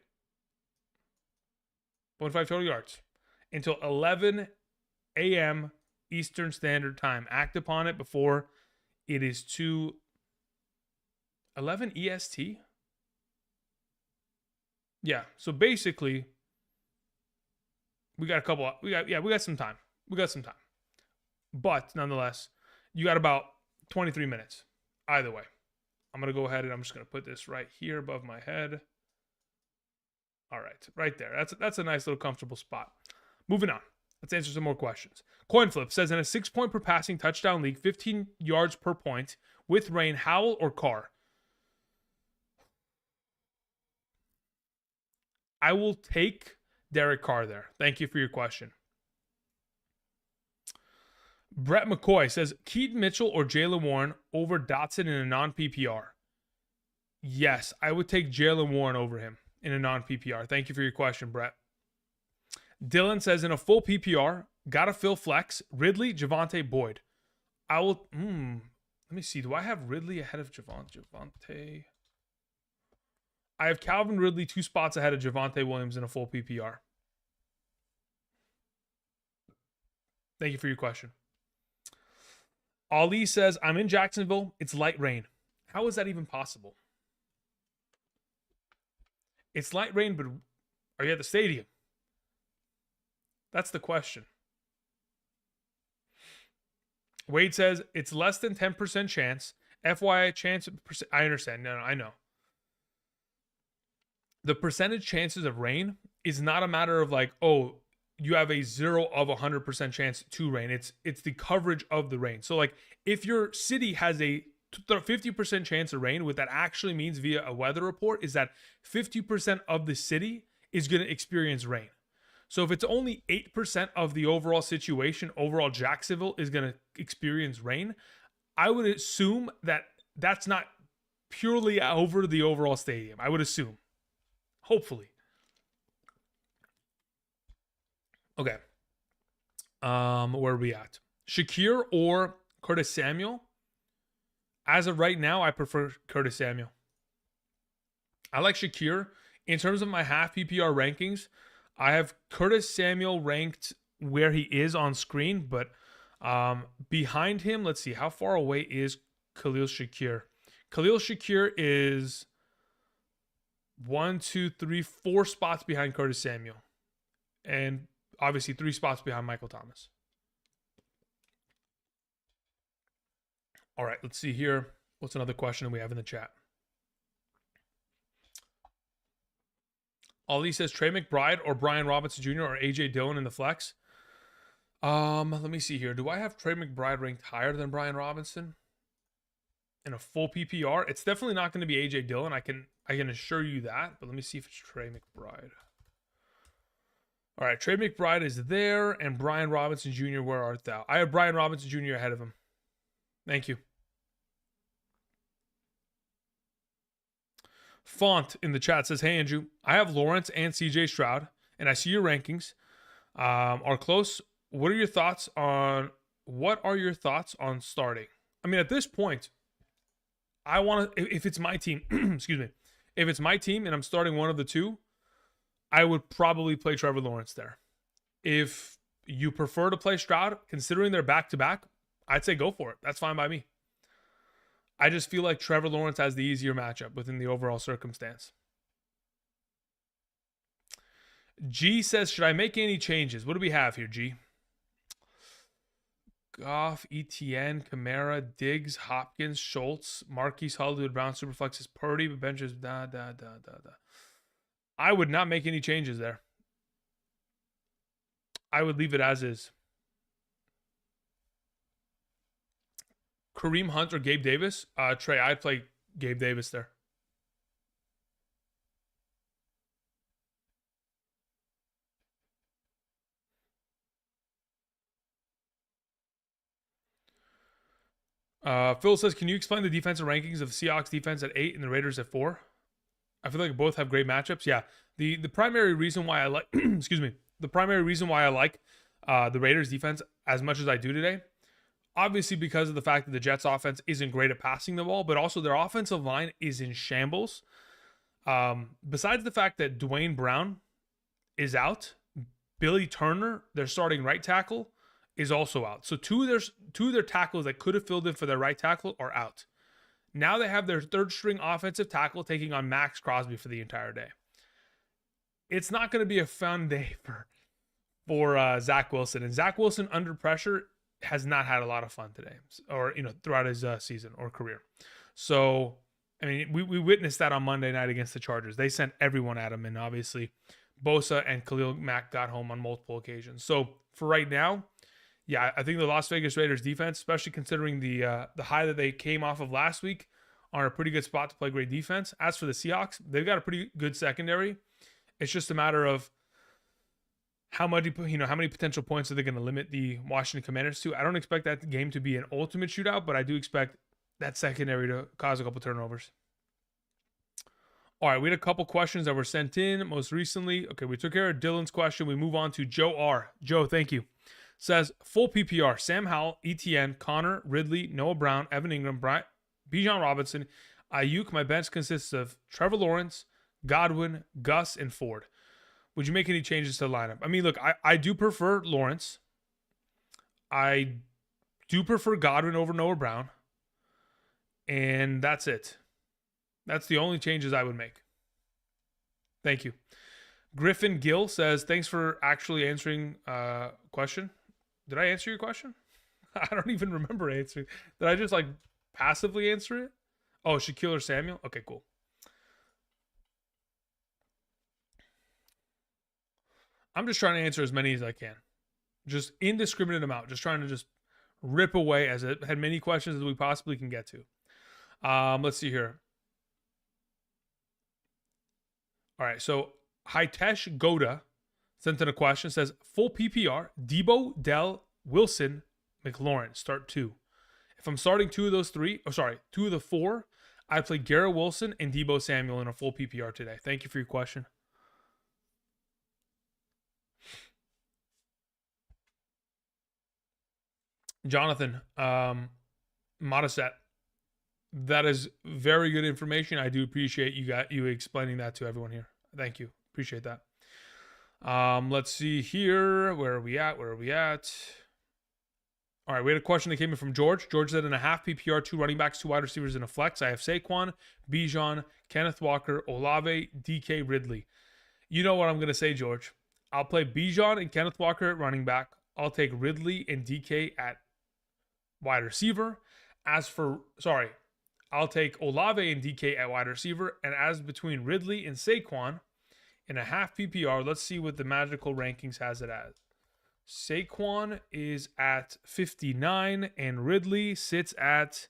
0.5 total yards until 11 a.m. Eastern Standard Time. Act upon it before it is too 11 EST. Yeah, so basically we got some time. We got some time. But nonetheless, you got about 23 minutes. Either way. I'm going to go ahead and I'm just going to put this right here above my head. All right, right there. That's a nice little comfortable spot. Moving on. Let's answer some more questions. Coinflip says in a 6-point per passing touchdown league, 15 yards per point with rain, Howell or Carr? I will take Derek Carr there. Thank you for your question. Brett McCoy says Keaton Mitchell or Jaylen Warren over Dotson in a non-PPR. Yes, I would take Jaylen Warren over him in a non-PPR. Thank you for your question, Brett. Dylan says in a full PPR, gotta fill flex, Ridley, Javonte, Boyd. I will, let me see. Do I have Ridley ahead of Javonte? I have Calvin Ridley 2 spots ahead of Javonte Williams in a full PPR. Thank you for your question. Ali says, I'm in Jacksonville. It's light rain. How is that even possible? It's light rain, but are you at the stadium? That's the question. Wade says, it's less than 10% chance. FYI, chance. I understand. No, I know. The percentage chances of rain is not a matter of like, oh, you have a 0 of 100% chance to rain. It's the coverage of the rain. So like if your city has a 50% chance of rain, what that actually means via a weather report is that 50% of the city is going to experience rain. So if it's only 8% of the overall situation, overall Jacksonville is going to experience rain, I would assume that that's not purely over the overall stadium. I would assume. Hopefully. Okay. Where are we at? Shakir or Curtis Samuel? As of right now, I prefer Curtis Samuel. I like Shakir. In terms of my half PPR rankings, I have Curtis Samuel ranked where he is on screen, but behind him, let's see, how far away is Khalil Shakir? Khalil Shakir is 1, 2, 3, 4 spots behind Curtis Samuel. And obviously 3 spots behind Michael Thomas. All right, let's see here. What's another question we have in the chat? Ali says Trey McBride or Brian Robinson Jr. or AJ Dillon in the flex. Let me see here. Do I have Trey McBride ranked higher than Brian Robinson in a full PPR? It's definitely not going to be AJ Dillon. I can assure you that. But let me see if it's Trey McBride. All right, Trey McBride is there, and Brian Robinson Jr., where art thou? I have Brian Robinson Jr. ahead of him. Thank you. Font in the chat says, hey, Andrew, I have Lawrence and CJ Stroud, and I see your rankings are close what are your thoughts on starting? I mean, at this point, I want to. If it's my team, excuse me, if it's my team and I'm starting one of the two, I would probably play Trevor Lawrence there. If you prefer to play Stroud, considering they're back to back, I'd say go for it. That's fine by me. I just feel like Trevor Lawrence has the easier matchup within the overall circumstance. G says, should I make any changes? What do we have here, G? Goff, ETN, Kamara, Diggs, Hopkins, Schultz, Marquise Hollywood, Brown, Superflexes, Purdy, but benches, da. I would not make any changes there. I would leave it as is. Kareem Hunt or Gabe Davis? Trey, I'd play Gabe Davis there. Phil says, can you explain the defensive rankings of Seahawks defense at 8 and the Raiders at 4? I feel like both have great matchups. Yeah. The primary reason why I like excuse me, the primary reason why I like the Raiders defense as much as I do today, obviously because of the fact that the Jets offense isn't great at passing the ball, but also their offensive line is in shambles. Besides the fact that Dwayne Brown is out, Billy Turner, their starting right tackle, is also out. So two of their tackles that could have filled in for their right tackle are out. Now they have their third string offensive tackle taking on Max Crosby for the entire day. It's not going to be a fun day for Zach Wilson. And Zach Wilson under pressure has not had a lot of fun today, or throughout his season or career. So I mean, we witnessed that on Monday night against the Chargers. They sent everyone at him, and obviously Bosa and Khalil Mack got home on multiple occasions. So for right now, yeah, I think the Las Vegas Raiders defense, especially considering the high that they came off of last week, are a pretty good spot to play great defense. As for the Seahawks, they've got a pretty good secondary. It's just a matter of how many potential points are they going to limit the Washington Commanders to. I don't expect that game to be an ultimate shootout, but I do expect that secondary to cause a couple turnovers. All right, we had a couple questions that were sent in most recently. Okay, we took care of Dylan's question. We move on to Joe R. Joe, thank you. Says, full PPR, Sam Howell, ETN, Connor, Ridley, Noah Brown, Evan Ingram, Bijan Robinson, Ayuk. My bench consists of Trevor Lawrence, Godwin, Gus, and Ford. Would you make any changes to the lineup? I mean, look, I do prefer Lawrence. I do prefer Godwin over Noah Brown. And that's it. That's the only changes I would make. Thank you. Griffin Gill says, thanks for actually answering question. Did I answer your question? I don't even remember answering. Did I just passively answer it? Oh, Shaquille or Samuel? Okay, cool. I'm just trying to answer as many as I can. Just indiscriminate amount. Just trying to just rip away as it had many questions as we possibly can get to. Let's see here. All right, so Hitesh Goda sent in a question. Says, full PPR, Debo, Dell, Wilson, McLaurin, start 2. If I'm starting two of the 4, I'd play Garrett Wilson and Debo Samuel in a full PPR today. Thank you for your question. Jonathan, Modestet, that is very good information. I do appreciate you explaining that to everyone here. Thank you. Appreciate that. Let's see here. Where are we at? All right, we had a question that came in from George. George said, in a half PPR, 2 running backs, 2 wide receivers, and a flex, I have Saquon, Bijan, Kenneth Walker, Olave, DK, Ridley. You know what I'm going to say, George. I'll play Bijan and Kenneth Walker at running back. I'll take Ridley and DK at wide receiver. I'll take Olave and DK at wide receiver. And as between Ridley and Saquon, in a half PPR, let's see what the magical rankings has it as. Saquon is at 59 and Ridley sits at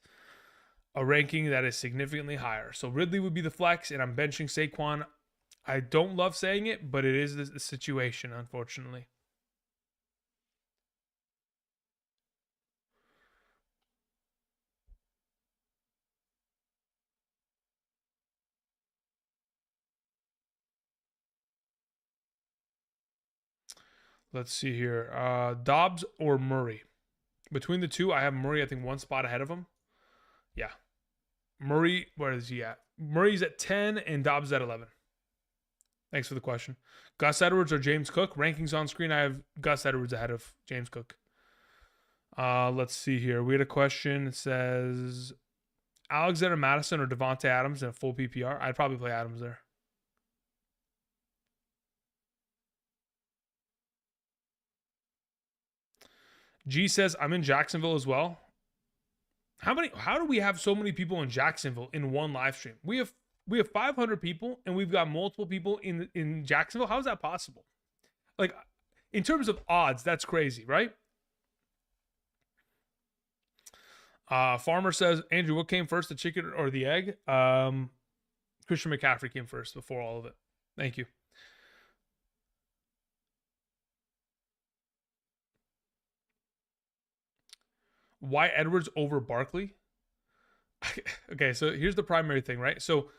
a ranking that is significantly higher. So Ridley would be the flex, and I'm benching Saquon. I don't love saying it, but it is the situation, unfortunately. Let's see here. Dobbs or Murray? Between the two, I have Murray, I think, one spot ahead of him. Yeah. Murray, where is he at? Murray's at 10 and Dobbs at 11. Thanks for the question. Gus Edwards or James Cook? Rankings on screen, I have Gus Edwards ahead of James Cook. Let's see here. We had a question. It says Alexander Madison or Devontae Adams in a full PPR. I'd probably play Adams there. G says I'm in Jacksonville as well. How do we have so many people in Jacksonville in one live stream? We have 500 people and we've got multiple people in Jacksonville. How is that possible? Like, in terms of odds, that's crazy, right? Farmer says, Andrew, what came first, the chicken or the egg? Christian McCaffrey came first before all of it. Thank you. Why Edwards over Barkley? Okay, so here's the primary thing, right? So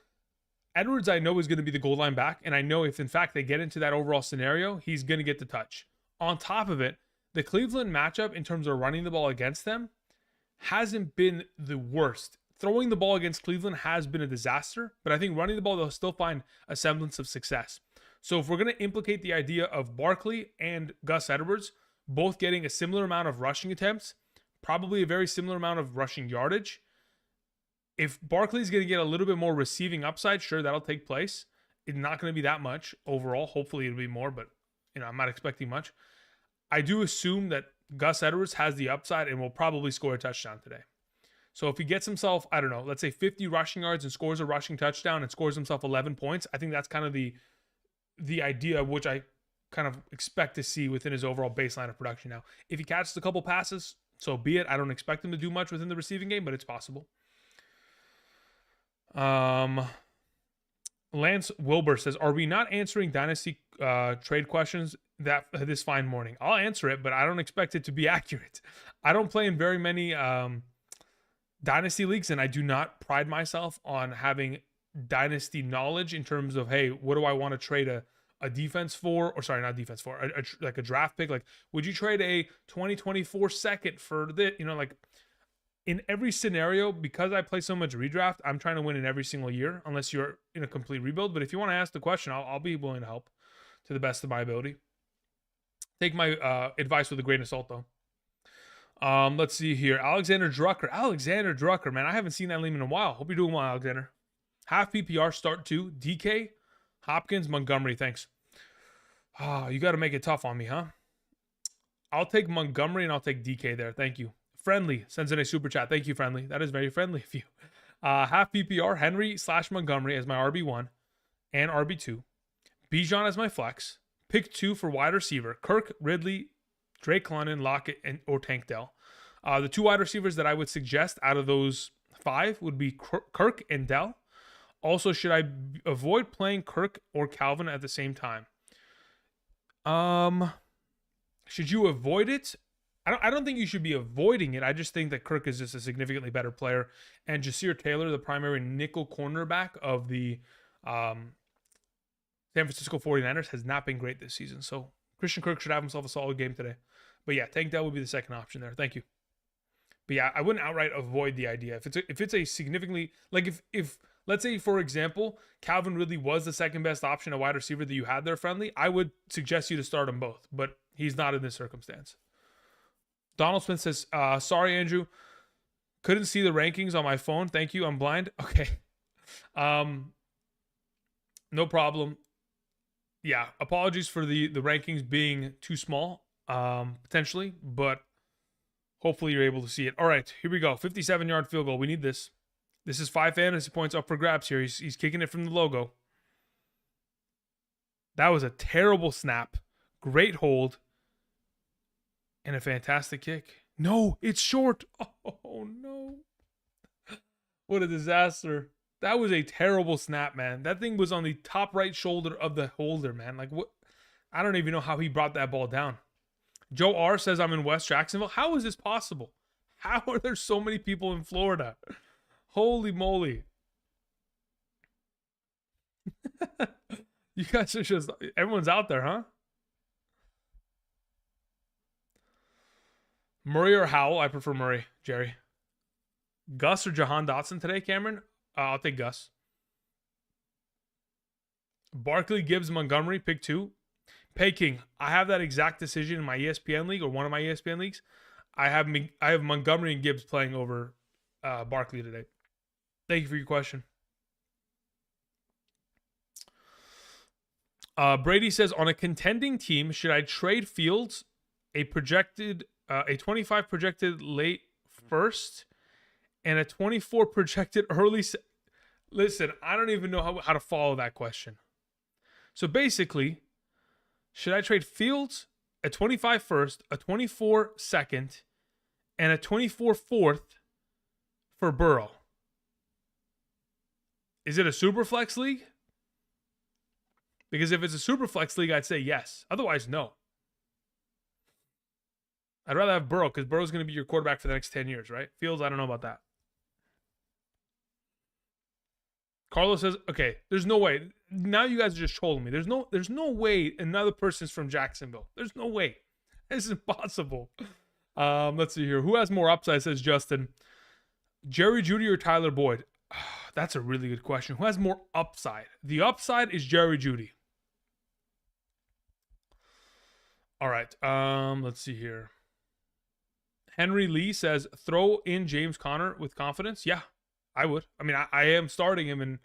Edwards, I know, is going to be the goal line back, and I know if in fact they get into that overall scenario, he's going to get the touch. On top of it, the Cleveland matchup in terms of running the ball against them hasn't been the worst. Throwing the ball against Cleveland has been a disaster, but I think running the ball, they'll still find a semblance of success. So if we're going to implicate the idea of Barkley and Gus Edwards both getting a similar amount of rushing attempts, probably a very similar amount of rushing yardage. If Barkley's going to get a little bit more receiving upside, sure, that'll take place. It's not going to be that much overall. Hopefully it'll be more, but I'm not expecting much. I do assume that Gus Edwards has the upside and will probably score a touchdown today. So if he gets himself, I don't know, let's say 50 rushing yards and scores a rushing touchdown and scores himself 11 points, I think that's kind of the idea of which I kind of expect to see within his overall baseline of production. Now, if he catches a couple passes, so be it. I don't expect him to do much within the receiving game, but it's possible. Lance Wilbur says, are we not answering dynasty trade questions this fine morning? I'll answer it, but I don't expect it to be accurate. I don't play in very many dynasty leagues, and I do not pride myself on having dynasty knowledge in terms of, hey, what do I want to trade a defense for, or sorry, not defense for, like a draft pick. Like, would you trade a 2024 second for the, like in every scenario, because I play so much redraft, I'm trying to win in every single year, unless you're in a complete rebuild. But if you want to ask the question, I'll be willing to help to the best of my ability. Take my advice with a grain of salt, though. Let's see here. Alexander Drucker, man, I haven't seen that name in a while. Hope you're doing well, Alexander. Half PPR start 2, DK, Hopkins, Montgomery, thanks. You got to make it tough on me, huh? I'll take Montgomery and I'll take DK there. Thank you. Friendly sends in a super chat. Thank you, Friendly. That is very friendly of you. Half PPR, Henry / Montgomery as my RB1 and RB2. Bijan as my flex. Pick 2 for wide receiver. Kirk, Ridley, Drake London, Lockett, or Tank Dell. The 2 wide receivers that I would suggest out of those 5 would be Kirk and Dell. Also, should I avoid playing Kirk or Calvin at the same time? Should you avoid it? I don't think you should be avoiding it. I just think that Kirk is just a significantly better player. And Jasir Taylor, the primary nickel cornerback of the San Francisco 49ers, has not been great this season. So Christian Kirk should have himself a solid game today. But yeah, Tank Dell would be the second option there. Thank you. But yeah, I wouldn't outright avoid the idea. If it's a significantly, like if let's say, for example, Calvin Ridley was the second best option, a wide receiver that you had there, Friendly, I would suggest you to start them both, but he's not in this circumstance. Donald Smith says, sorry, Andrew, couldn't see the rankings on my phone. Thank you. I'm blind. Okay. No problem. Yeah. Apologies for the rankings being too small, potentially, but hopefully you're able to see it. All right, here we go. 57-yard field goal. We need this. This is 5 fantasy points up for grabs here. He's kicking it from the logo. That was a terrible snap. Great hold. And a fantastic kick. No, it's short. Oh, no. What a disaster. That was a terrible snap, man. That thing was on the top right shoulder of the holder, man. Like, what? I don't even know how he brought that ball down. Joe R says I'm in West Jacksonville. How is this possible? How are there so many people in Florida? Holy moly. You guys are just, everyone's out there, huh? Murray or Howell? I prefer Murray, Jerry. Gus or Jahan Dotson today, Cameron? I'll take Gus. Barkley, Gibbs, Montgomery, pick 2. Pay King. I have that exact decision in my ESPN league or one of my ESPN leagues. I have Montgomery and Gibbs playing over Barkley today. Thank you for your question. Brady says, on a contending team, should I trade Fields, a 25 projected late first, and a 24 projected early? Listen, I don't even know how to follow that question. So basically, should I trade Fields, a 25 first, a 24 second, and a 24 fourth for Burrow? Is it a super flex league? Because if it's a super flex league, I'd say yes. Otherwise, no. I'd rather have Burrow because Burrow's going to be your quarterback for the next 10 years, right? Fields, I don't know about that. Carlos says, okay, there's no way. Now you guys are just trolling me. There's no way another person's from Jacksonville. There's no way. This is impossible. Let's see here. Who has more upside, says Justin. Jerry Jeudy or Tyler Boyd? That's a really good question. Who has more upside? The upside is Jerry Jeudy. All right. Let's see here. Henry Lee says, throw in James Conner with confidence. Yeah, I would. I mean, I am starting him in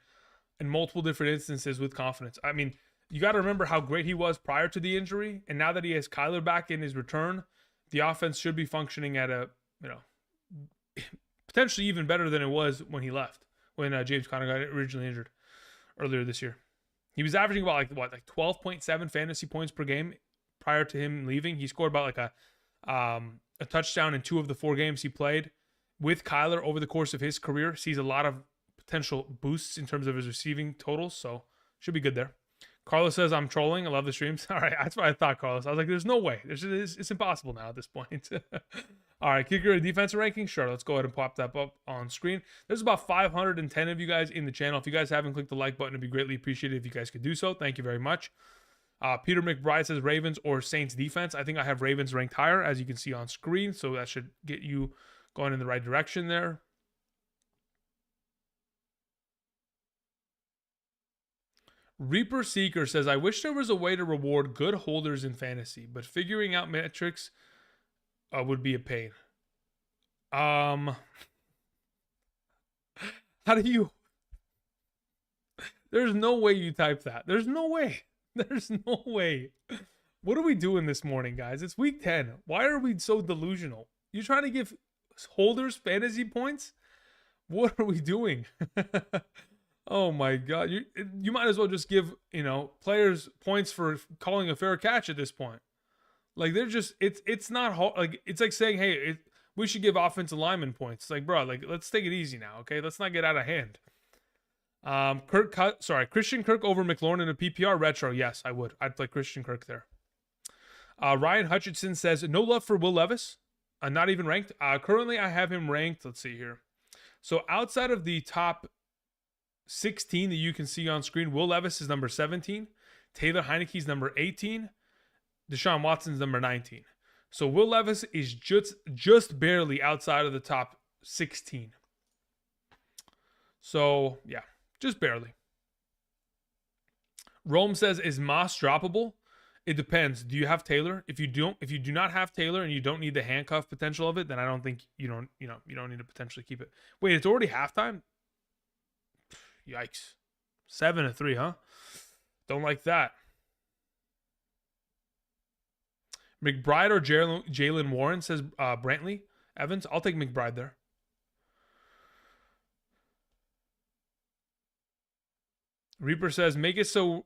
multiple different instances with confidence. I mean, you got to remember how great he was prior to the injury. And now that he has Kyler back in his return, the offense should be functioning at a, potentially even better than it was when he left, when James Conner got originally injured earlier this year. He was averaging about like 12.7 fantasy points per game prior to him leaving. He scored about like a touchdown in 2 of the 4 games he played with Kyler over the course of his career. Sees a lot of potential boosts in terms of his receiving totals, so should be good there. Carlos says, I'm trolling. I love the streams. All right, that's what I thought, Carlos. I was like, there's no way. It's impossible now at this point. All right, kicker and defensive ranking? Sure, let's go ahead and pop that up on screen. There's about 510 of you guys in the channel. If you guys haven't clicked the like button, it'd be greatly appreciated if you guys could do so. Thank you very much. Peter McBride says Ravens or Saints defense. I think I have Ravens ranked higher, as you can see on screen, so that should get you going in the right direction there. Reaper Seeker says, I wish there was a way to reward good holders in fantasy, but figuring out metrics would be a pain. How do you... There's no way you type that. There's no way. There's no way. What are we doing this morning, guys? It's week 10. Why are we so delusional? You trying to give holders fantasy points? What are we doing? Oh my God. You might as well just give, players points for calling a fair catch at this point. Like they're just, it's not hard. Like, it's like saying, hey, we should give offensive linemen points. It's like, bro, like, let's take it easy now. Okay. Let's not get out of hand. Christian Kirk over McLaurin in a PPR retro. Yes, I would. I'd play Christian Kirk there. Ryan Hutchinson says, no love for Will Levis. Not even ranked. Currently I have him ranked. Let's see here. So outside of the top 16 that you can see on screen, Will Levis is number 17. Taylor Heineke's number 18. Deshaun Watson's number 19. So Will Levis is just barely outside of the top 16. So, yeah, just barely. Rome says, is Moss droppable? It depends. Do you have Taylor? If you do not have Taylor and you don't need the handcuff potential of it, then I don't think you don't need to potentially keep it. Wait, it's already halftime? Yikes. 7-3, huh? Don't like that. McBride or Jalen Warren, says Brantley Evans. I'll take McBride there. Reaper says, make it so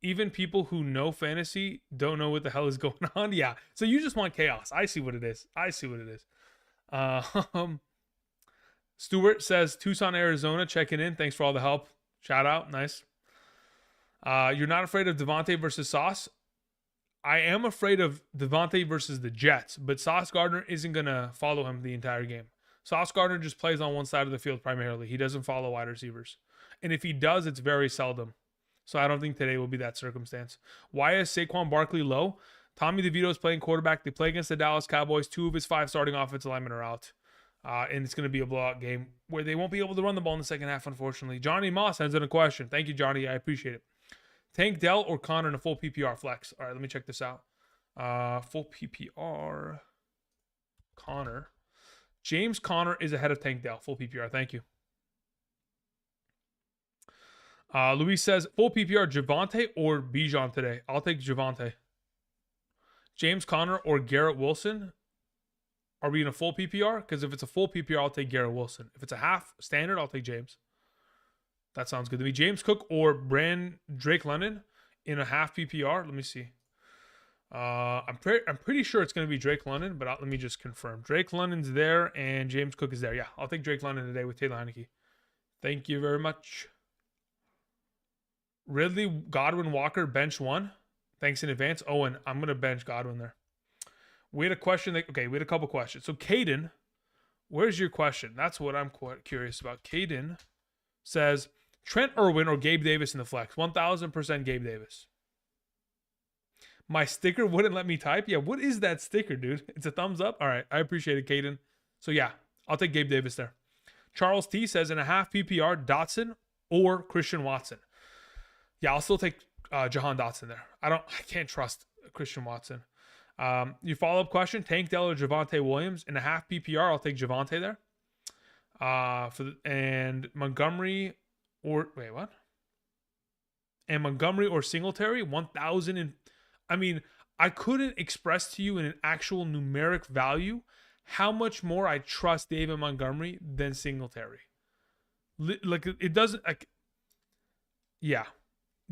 even people who know fantasy don't know what the hell is going on. Yeah. So you just want chaos. I see what it is. Stewart says, Tucson, Arizona, checking in. Thanks for all the help. Shout out. Nice. You're not afraid of Devontae versus Sauce? I am afraid of Devontae versus the Jets, but Sauce Gardner isn't going to follow him the entire game. Sauce Gardner just plays on one side of the field primarily. He doesn't follow wide receivers. And if he does, it's very seldom. So I don't think today will be that circumstance. Why is Saquon Barkley low? Tommy DeVito is playing quarterback. They play against the Dallas Cowboys. 2 of his 5 starting offensive linemen are out. And it's going to be a blowout game where they won't be able to run the ball in the second half, unfortunately. Johnny Moss sends in a question. Thank you, Johnny. I appreciate it. Tank Dell or Connor in a full PPR flex? All right, let me check this out. Full PPR. Connor. James Conner is ahead of Tank Dell. Full PPR. Thank you. Luis says, full PPR, Javonte or Bijan today? I'll take Javonte. James Conner or Garrett Wilson? Are we in a full PPR? Because if it's a full PPR, I'll take Garrett Wilson. If it's a half standard, I'll take James. That sounds good to me. James Cook or Drake London in a half PPR? Let me see. I'm pretty sure it's going to be Drake London, but let me just confirm. Drake London's there and James Cook is there. Yeah, I'll take Drake London today with Taylor Heineke. Thank you very much. Ridley, Godwin, Walker, bench 1. Thanks in advance. Owen, I'm going to bench Godwin there. We had a question. We had a couple questions. So, Caden, where's your question? That's what I'm quite curious about. Caden says, Trent Irwin or Gabe Davis in the flex? 1,000% Gabe Davis. My sticker wouldn't let me type? Yeah, what is that sticker, dude? It's a thumbs up? All right, I appreciate it, Caden. So, yeah, I'll take Gabe Davis there. Charles T says, in a half PPR, Dotson or Christian Watson? Yeah, I'll still take Jahan Dotson there. I can't trust Christian Watson. Your follow-up question, Tank Dell or Javonte Williams? In a half PPR, I'll take Javonte there. And Montgomery or wait, what? And Montgomery or Singletary, 1,000 and I mean, I couldn't express to you in an actual numeric value how much more I trust David Montgomery than Singletary. Like it doesn't like yeah.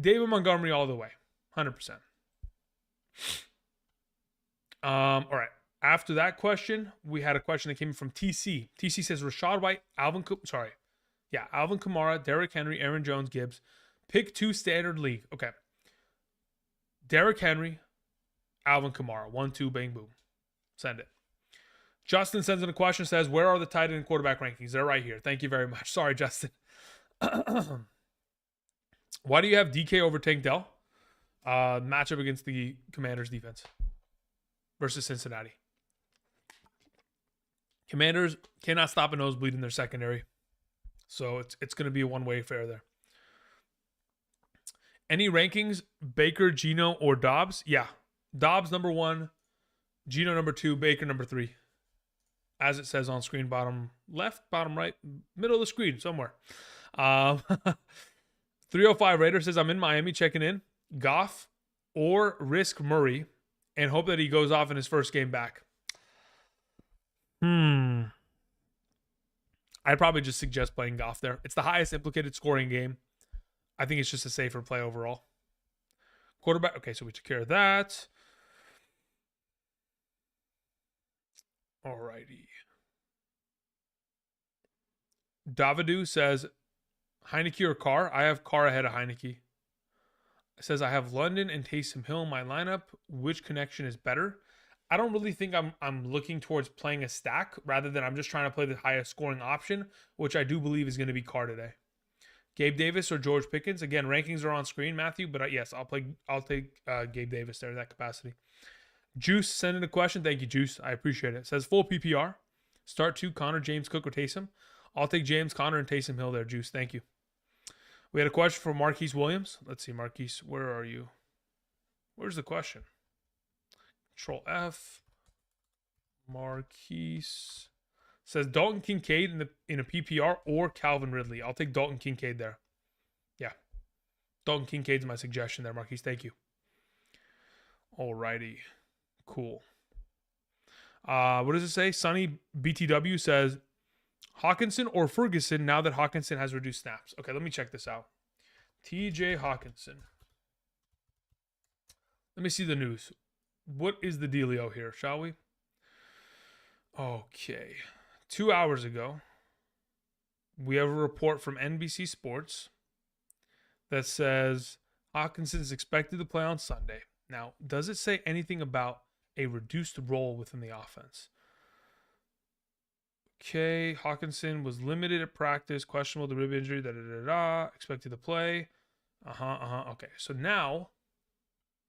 David Montgomery all the way. 100%. All right. After that question, we had a question that came from TC. TC says Rachaad White, Alvin Kamara, Derrick Henry, Aaron Jones, Gibbs. Pick 2 standard league. Okay. Derrick Henry, Alvin Kamara. 1-2, bang, boom. Send it. Justin sends in a question, says, where are the tight end and quarterback rankings? They're right here. Thank you very much. Sorry, Justin. Why do you have DK over Tank Dell? Matchup against the Commanders defense versus Cincinnati. Commanders cannot stop a nosebleed in their secondary. So it's going to be a one-way affair there. Any rankings? Baker, Geno, or Dobbs? Yeah. Dobbs number 1, Geno number 2, Baker number 3. As it says on screen, bottom left, bottom right, middle of the screen, somewhere. 305 Raider says, I'm in Miami checking in. Goff or risk Murray and hope that he goes off in his first game back. I'd probably just suggest playing Goff there. It's the highest implicated scoring game. I think it's just a safer play overall. Quarterback. Okay, so we took care of that. Alrighty. Davidu says, Heineke or Carr? I have Carr ahead of Heineke. It says, I have London and Taysom Hill in my lineup. Which connection is better? I don't really think I'm looking towards playing a stack rather than I'm just trying to play the highest scoring option, which I do believe is going to be Carr today. Gabe Davis or George Pickens? Again, rankings are on screen, Matthew, but yes, I'll take Gabe Davis there in that capacity. Juice sent in a question. Thank you, Juice. I appreciate it. It says full PPR. Start 2, Connor, James Cook, or Taysom. I'll take James Conner and Taysom Hill there, Juice. Thank you. We had a question from Marquise Williams. Let's see, Marquise, where are you? Where's the question? Control F. Marquise says Dalton Kincaid in a PPR or Calvin Ridley. I'll take Dalton Kincaid there. Yeah. Dalton Kincaid's my suggestion there, Marquise. Thank you. Alrighty. Cool. What does it say? Sonny BTW says Hawkinson or Ferguson now that Hawkinson has reduced snaps. Okay, let me check this out. TJ Hawkinson. Let me see the news. What is the dealio here, shall we? Okay. 2 hours ago, we have a report from NBC Sports that says Hawkinson is expected to play on Sunday. Now, does it say anything about a reduced role within the offense? Okay, Hawkinson was limited at practice, questionable the rib injury, expected to play. Okay, so now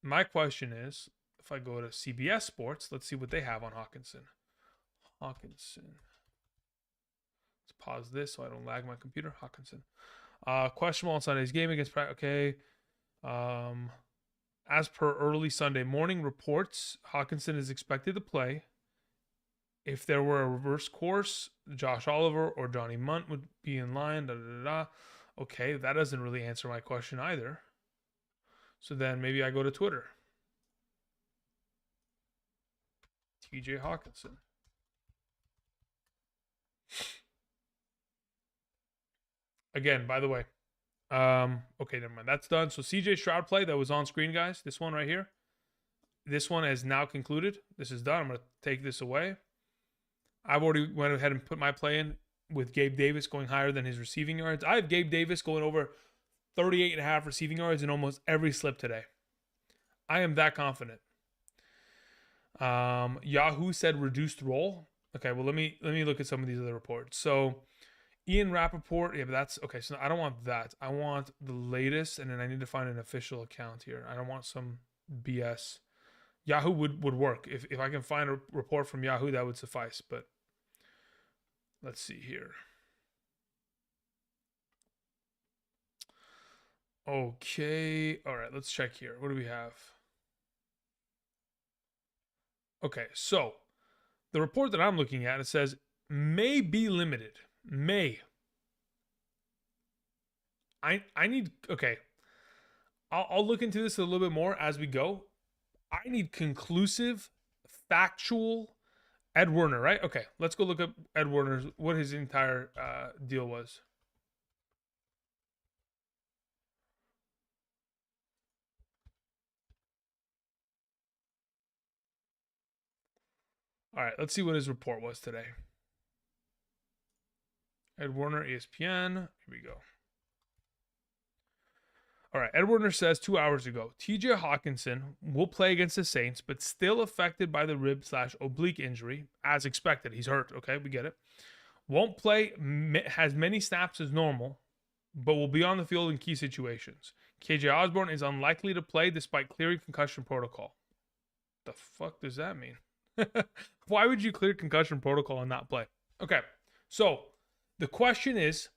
my question is, if I go to CBS Sports, let's see what they have on Hawkinson. Hawkinson. Let's pause this so I don't lag my computer. Hawkinson. Questionable on Sunday's game against okay. As per early Sunday morning reports, Hawkinson is expected to play. If there were a reverse course, Josh Oliver or Johnny Munt would be in line. Da, da, da, da. Okay, that doesn't really answer my question either. So then maybe I go to Twitter. TJ Hawkinson. Again, by the way, okay, never mind. That's done. So CJ Stroud play that was on screen, guys. This one right here. This one is now concluded. This is done. I'm going to take this away. I've already went ahead and put my play in with Gabe Davis going higher than his receiving yards. I have Gabe Davis going over 38.5 receiving yards in almost every slip today. I am that confident. Yahoo said reduced role. Okay, well let me look at some of these other reports. So Ian Rappaport, yeah, but that's okay. So I don't want that. I want the latest, and then I need to find an official account here. I don't want some BS. Yahoo would work. If I can find a report from Yahoo, that would suffice. But let's see here. Okay. All right, let's check here. What do we have? Okay, so the report that I'm looking at, it says may be limited. May. I need, okay. I'll look into this a little bit more as we go. I need conclusive, factual Ed Werner, right? Okay, let's go look up Ed Werner's, what his entire deal was. All right, let's see what his report was today. Ed Werner, ESPN. Here we go. All right, Ed Werner says 2 hours ago, TJ Hawkinson will play against the Saints, but still affected by the rib/oblique injury, as expected. He's hurt, okay, we get it. Won't play, has many snaps as normal, but will be on the field in key situations. KJ Osborne is unlikely to play despite clearing concussion protocol. The fuck does that mean? Why would you clear concussion protocol and not play? Okay, so the question is,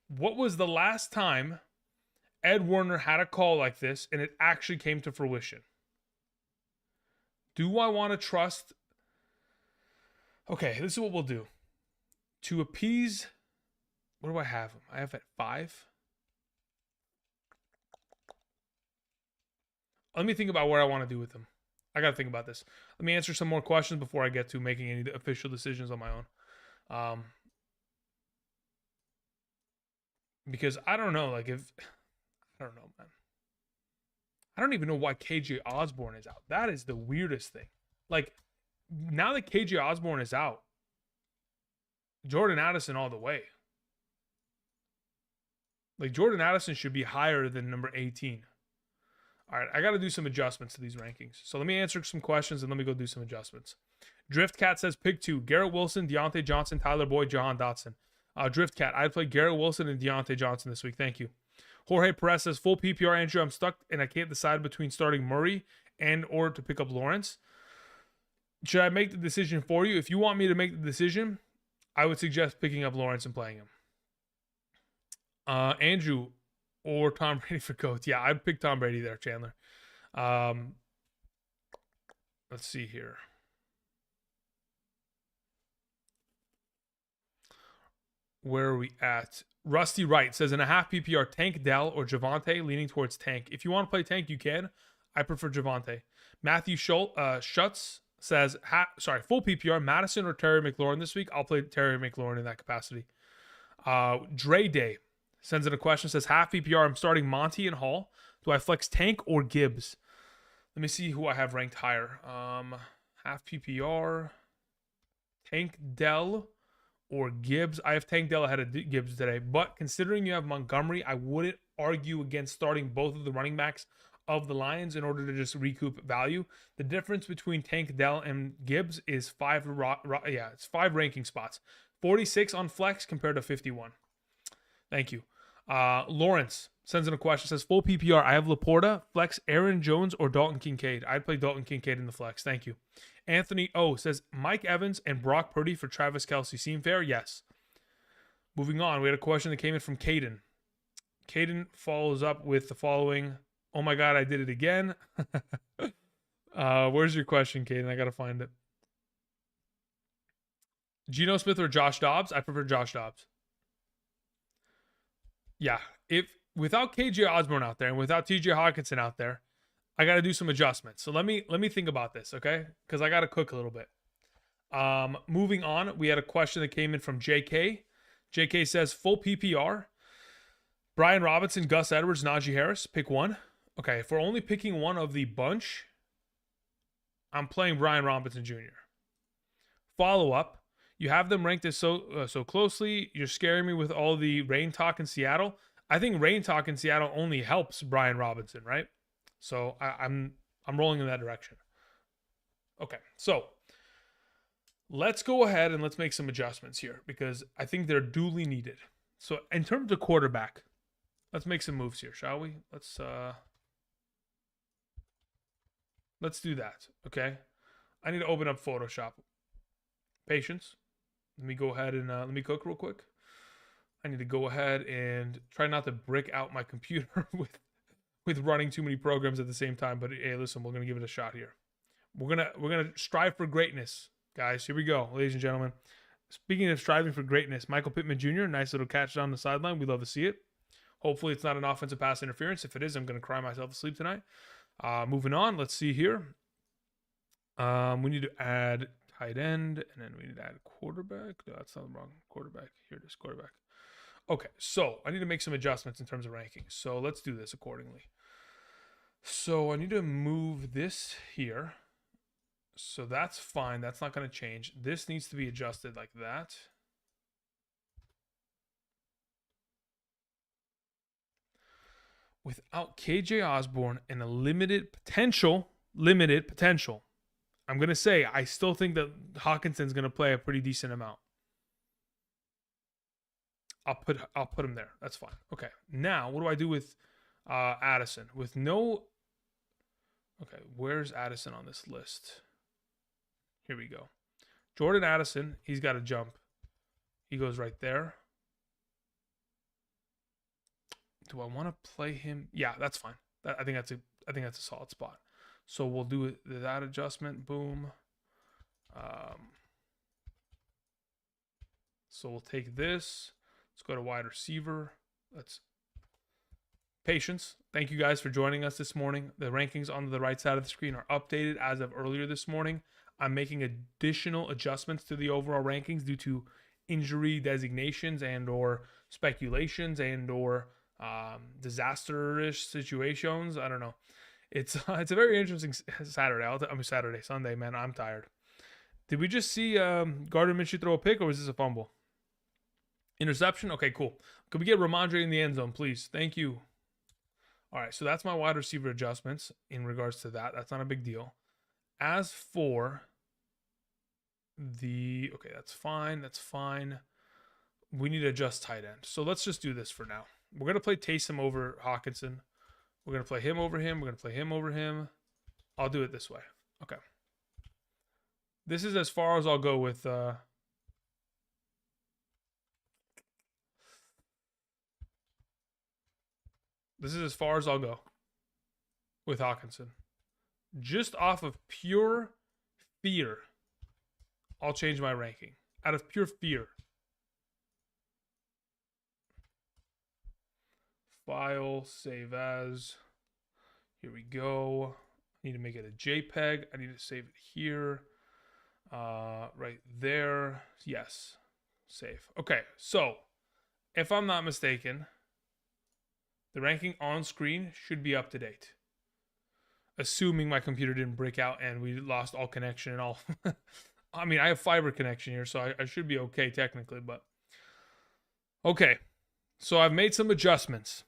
what was the last time Ed Werner had a call like this and it actually came to fruition? Do I want to trust? Okay, this is what we'll do. To appease, what do I have him? I have at 5. Let me think about what I want to do with him. I got to think about this. Let me answer some more questions before I get to making any official decisions on my own. Because I don't know, like I don't know, man. I don't even know why KJ Osborne is out. That is the weirdest thing. Like, now that KJ Osborne is out, Jordan Addison all the way. Like, Jordan Addison should be higher than number 18. All right, I got to do some adjustments to these rankings. So let me answer some questions and let me go do some adjustments. Driftcat says pick 2. Garrett Wilson, Deontay Johnson, Tyler Boyd, Jahan Dotson. Driftcat, I'd play Garrett Wilson and Deontay Johnson this week. Thank you. Jorge Perez says full PPR, Andrew. I'm stuck and I can't decide between starting Murray and or to pick up Lawrence. Should I make the decision for you? If you want me to make the decision, I would suggest picking up Lawrence and playing him. Andrew or Tom Brady for GOAT. Yeah, I'd pick Tom Brady there, Chandler. Let's see here. Where are we at? Rusty Wright says in a half PPR, Tank Dell or Javonte, leaning towards Tank. If you want to play Tank, you can. I prefer Javonte. Matthew Schutz says, full PPR, Madison or Terry McLaurin this week. I'll play Terry McLaurin in that capacity. Dre Day sends in a question, says half PPR, I'm starting Monty and Hall. Do I flex Tank or Gibbs? Let me see who I have ranked higher. Half PPR, Tank Dell or Gibbs. I have Tank Dell ahead of Gibbs today, but considering you have Montgomery, I wouldn't argue against starting both of the running backs of the Lions in order to just recoup value. The difference between Tank Dell and Gibbs is 5 ranking spots. 46 on flex compared to 51. Thank you. Lawrence sends in a question. Says full PPR. I have Laporta, flex Aaron Jones or Dalton Kincaid. I'd play Dalton Kincaid in the flex. Thank you. Anthony O says Mike Evans and Brock Purdy for Travis Kelce. Seem fair? Yes. Moving on, we had a question that came in from Caden. Caden follows up with the following. Oh my God, I did it again. Where's your question, Caden? I got to find it. Geno Smith or Josh Dobbs? I prefer Josh Dobbs. Yeah. If without KJ Osborne out there and without TJ Hawkinson out there, I got to do some adjustments. So let me think about this, okay? Because I got to cook a little bit. Moving on, we had a question that came in from JK. JK says full PPR. Brian Robinson, Gus Edwards, Najee Harris. Pick one. Okay, if we're only picking one of the bunch, I'm playing Brian Robinson Jr. Follow up. You have them ranked as so closely. You're scaring me with all the rain talk in Seattle. I think rain talk in Seattle only helps Brian Robinson, right? So I'm rolling in that direction. Okay, so let's go ahead and let's make some adjustments here because I think they're duly needed. So in terms of quarterback, let's make some moves here, shall we? Let's do that, okay? I need to open up Photoshop. Patience. Let me go ahead and let me cook real quick. I need to go ahead and try not to brick out my computer with running too many programs at the same time. But hey, listen, we're gonna give it a shot here. We're gonna strive for greatness, guys. Here we go, ladies and gentlemen. Speaking of striving for greatness, Michael Pittman Jr., nice little catch down the sideline. We love to see it. Hopefully, it's not an offensive pass interference. If it is, I'm gonna cry myself to sleep tonight. Moving on, let's see here. We need to add tight end, and then we need to add quarterback. No, that's not wrong. Quarterback. Here it is, quarterback. Okay, so I need to make some adjustments in terms of rankings. So let's do this accordingly. So I need to move this here. So that's fine. That's not going to change. This needs to be adjusted like that. Without KJ Osborne and a limited potential, I'm going to say I still think that Hawkinson's going to play a pretty decent amount. I'll put him there. That's fine. Okay. Now, what do I do with Addison? With no... Okay, where's Addison on this list? Here we go. Jordan Addison, he's got to jump. He goes right there. Do I want to play him? Yeah, that's fine. I think that's a solid spot. So we'll do that adjustment. Boom. So we'll take this. Let's go to wide receiver. Patience. Thank you guys for joining us this morning. The rankings on the right side of the screen are updated as of earlier this morning. I'm making additional adjustments to the overall rankings due to injury designations and or speculations and or disaster-ish situations. I don't know. It's a very interesting Sunday, man. I'm tired. Did we just see Gardner Minshew throw a pick, or was this a fumble? Interception? Okay, cool. Could we get Ramondre in the end zone, please? Thank you. All right, so that's my wide receiver adjustments in regards to that. That's not a big deal. As for the... Okay, that's fine. That's fine. We need to adjust tight end. So let's just do this for now. We're going to play Taysom over Hawkinson. We're going to play him over him. We're going to play him over him. I'll do it this way. Okay. This is as far as I'll go with... This is as far as I'll go with Hawkinson. Just off of pure fear, I'll change my ranking. Out of pure fear. File, save as. Here we go. I need to make it a JPEG. I need to save it here. Right there. Yes. Save. Okay, so if I'm not mistaken, the ranking on screen should be up to date. Assuming my computer didn't break out and we lost all connection and all. I mean, I have fiber connection here, so I should be okay technically, but... Okay, so I've made some adjustments.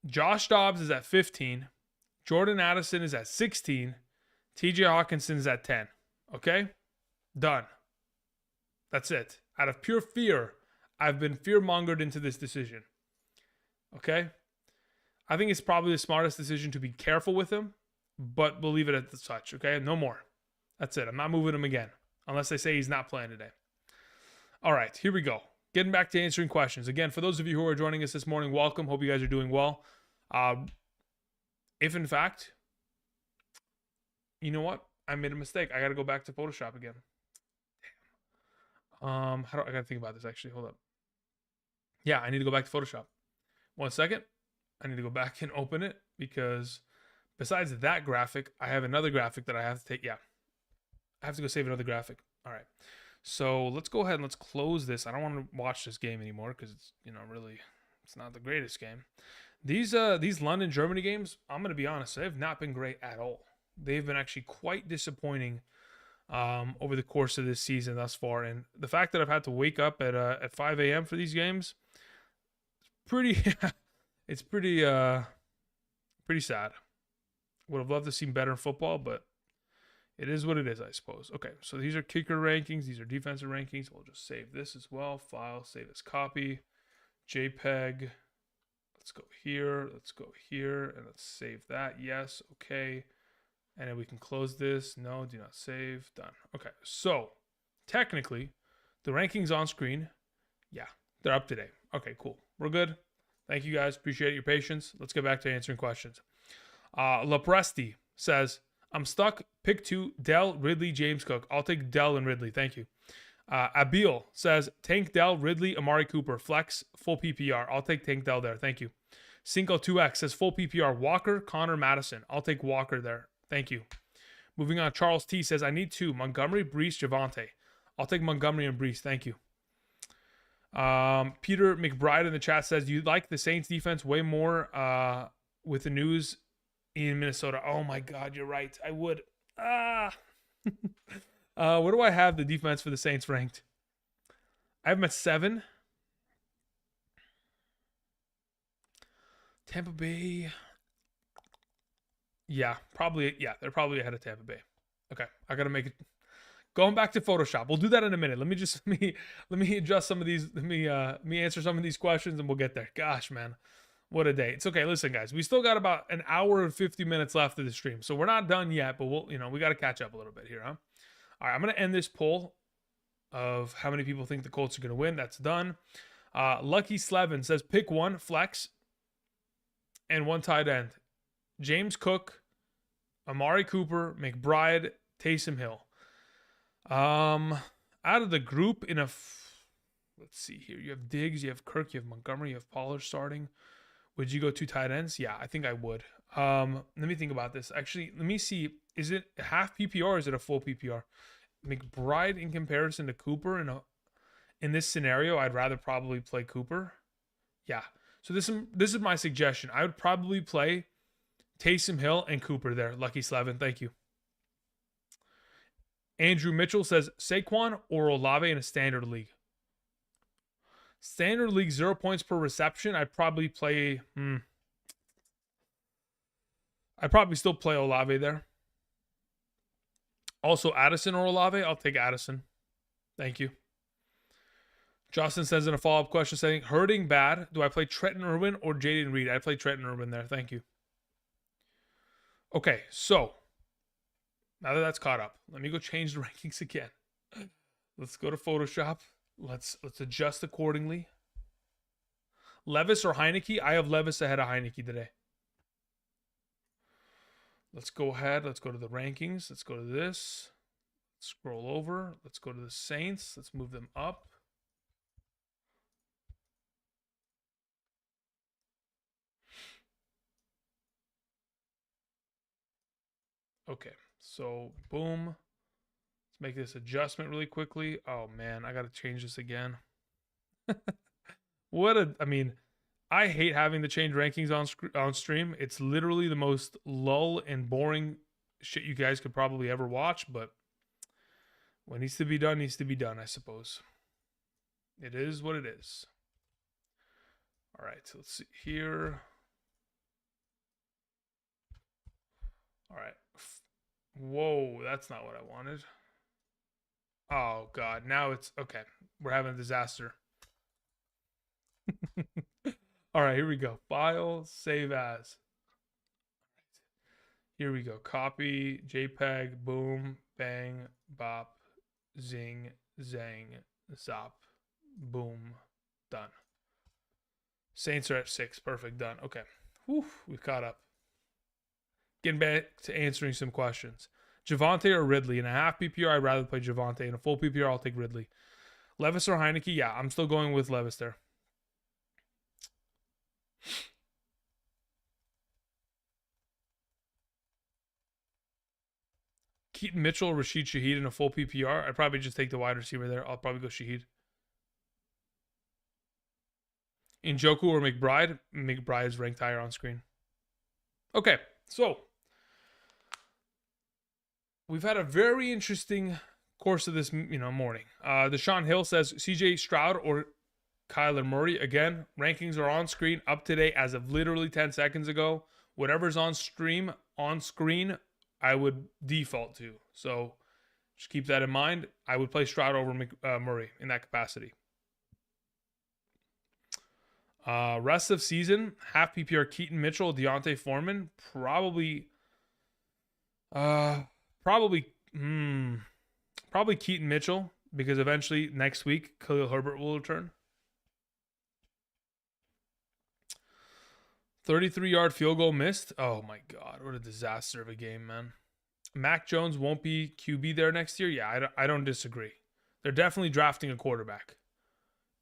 Josh Dobbs is at 15. Jordan Addison is at 16. TJ Hawkinson is at 10. Okay? Done. That's it. Out of pure fear, I've been fear-mongered into this decision. Okay? I think it's probably the smartest decision to be careful with him, but we'll leave it at such, okay? No more. That's it. I'm not moving him again, unless they say he's not playing today. All right, here we go. Getting back to answering questions. Again, for those of you who are joining us this morning, welcome. Hope you guys are doing well. If in fact, you know what? I made a mistake. I got to go back to Photoshop again. I got to think about this actually. Hold up. Yeah, I need to go back to Photoshop. 1 second. I need to go back and open it because besides that graphic, I have another graphic that I have to take. Yeah, I have to go save another graphic. All right. So let's go ahead and let's close this. I don't want to watch this game anymore because it's, really, it's not the greatest game. These London, Germany games, I'm going to be honest, they have not been great at all. They've been actually quite disappointing over the course of this season thus far. And the fact that I've had to wake up at 5 a.m. for these games, it's pretty sad. Would have loved to see better in football, but it is what it is, I suppose. Okay, so these are kicker rankings. These are defensive rankings. We'll just save this as well. File, save as copy. JPEG. Let's go here. Let's go here. And let's save that. Yes. Okay. And then we can close this. No, do not save. Done. Okay, so technically, the rankings on screen, yeah, they're up to date. Okay, cool. We're good. Thank you guys. Appreciate your patience. Let's get back to answering questions. Lepresti says, I'm stuck. Pick 2, Dell, Ridley, James Cook. I'll take Dell and Ridley. Thank you. Abil says, Tank Dell, Ridley, Amari Cooper. Flex, full PPR. I'll take Tank Dell there. Thank you. Cinco2X says, full PPR. Walker, Connor, Madison. I'll take Walker there. Thank you. Moving on, Charles T says, I need 2. Montgomery, Brees, Javante. I'll take Montgomery and Brees. Thank you. Peter McBride in the chat says, do you like the Saints defense way more with the news in Minnesota? Oh my God, you're right. I would. Where do I have the defense for the Saints ranked? I have them at 7. Tampa Bay. Yeah, probably. Yeah, they're probably ahead of Tampa Bay. Okay, I gotta make it. Going back to Photoshop. We'll do that in a minute. Let me adjust some of these. Let me answer some of these questions, and we'll get there. Gosh, man, what a day. It's okay. Listen, guys, we still got about an hour and 50 minutes left of the stream, so we're not done yet. But we got to catch up a little bit here, huh? All right, I'm gonna end this poll of how many people think the Colts are gonna win. That's done. Lucky Slevin says pick 1 flex and 1 tight end. James Cook, Amari Cooper, McBride, Taysom Hill. Out of the group let's see here. You have Diggs, you have Kirk, you have Montgomery, you have Pollard starting. Would you go 2 tight ends? Yeah, I think I would. Let me think about this. Actually, let me see. Is it a half PPR or is it a full PPR? McBride in comparison to Cooper in this scenario, I'd rather probably play Cooper. Yeah. So this is my suggestion. I would probably play Taysom Hill and Cooper there. Lucky Slevin, thank you. Andrew Mitchell says Saquon or Olave in a standard league. Standard league 0 points per reception. I'd probably play. I'd probably still play Olave there. Also, Addison or Olave. I'll take Addison. Thank you. Justin says in a follow-up question saying, hurting bad. Do I play Trenton Irwin or Jaden Reed? I play Trenton Irwin there. Thank you. Okay, so now that that's caught up, let me go change the rankings again. Let's go to Photoshop. Let's adjust accordingly. Levis or Heineke? I have Levis ahead of Heineke today. Let's go ahead. Let's go to the rankings. Let's go to this. Scroll over. Let's go to the Saints. Let's move them up. Okay, so boom. Let's make this adjustment really quickly. Oh man, I got to change this again. I hate having to change rankings on stream. It's literally the most lull and boring shit you guys could probably ever watch, but what needs to be done needs to be done, I suppose. It is what it is. All right, so let's see here. All right. Whoa, that's not what I wanted. Oh, God. Now it's... Okay. We're having a disaster. All right, here we go. File, save as. Here we go. Copy, JPEG, boom, bang, bop, zing, zang, zop, boom, done. Saints are at 6. Perfect, done. Okay. Whew, we've caught up. Getting back to answering some questions. Javonte or Ridley? In a half PPR, I'd rather play Javonte. In a full PPR, I'll take Ridley. Levis or Heineke? Yeah, I'm still going with Levis there. Keaton Mitchell or Rashid Shaheed in a full PPR? I'd probably just take the wide receiver there. I'll probably go Shaheed. Njoku or McBride? McBride is ranked higher on screen. Okay, so we've had a very interesting course of this morning. Deshaun Hill says CJ Stroud or Kyler Murray. Again, rankings are on screen up to date as of literally 10 seconds ago. Whatever's on screen, I would default to. So just keep that in mind. I would play Stroud over Murray in that capacity. Rest of season, half PPR Keaton Mitchell, Deontay Foreman, probably Keaton Mitchell, because eventually next week Khalil Herbert will return. 33-yard field goal missed. Oh my God, what a disaster of a game, man. Mac Jones won't be QB there next year. Yeah, I don't disagree. They're definitely drafting a quarterback.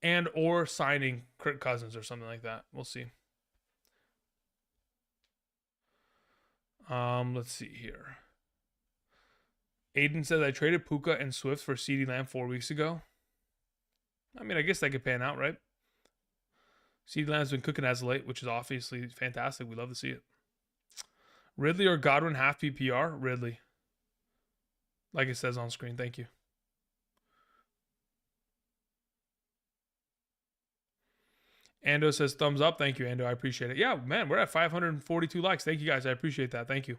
And or signing Kirk Cousins or something like that. We'll see. Let's see here. Aiden says, I traded Puka and Swift for CeeDee Lamb 4 weeks ago. I mean, I guess that could pan out, right? CeeDee Lamb's been cooking as of late, which is obviously fantastic. We love to see it. Ridley or Godwin, half PPR? Ridley. Like it says on screen. Thank you. Ando says thumbs up. Thank you, Ando. I appreciate it. Yeah, man, we're at 542 likes. Thank you, guys. I appreciate that. Thank you.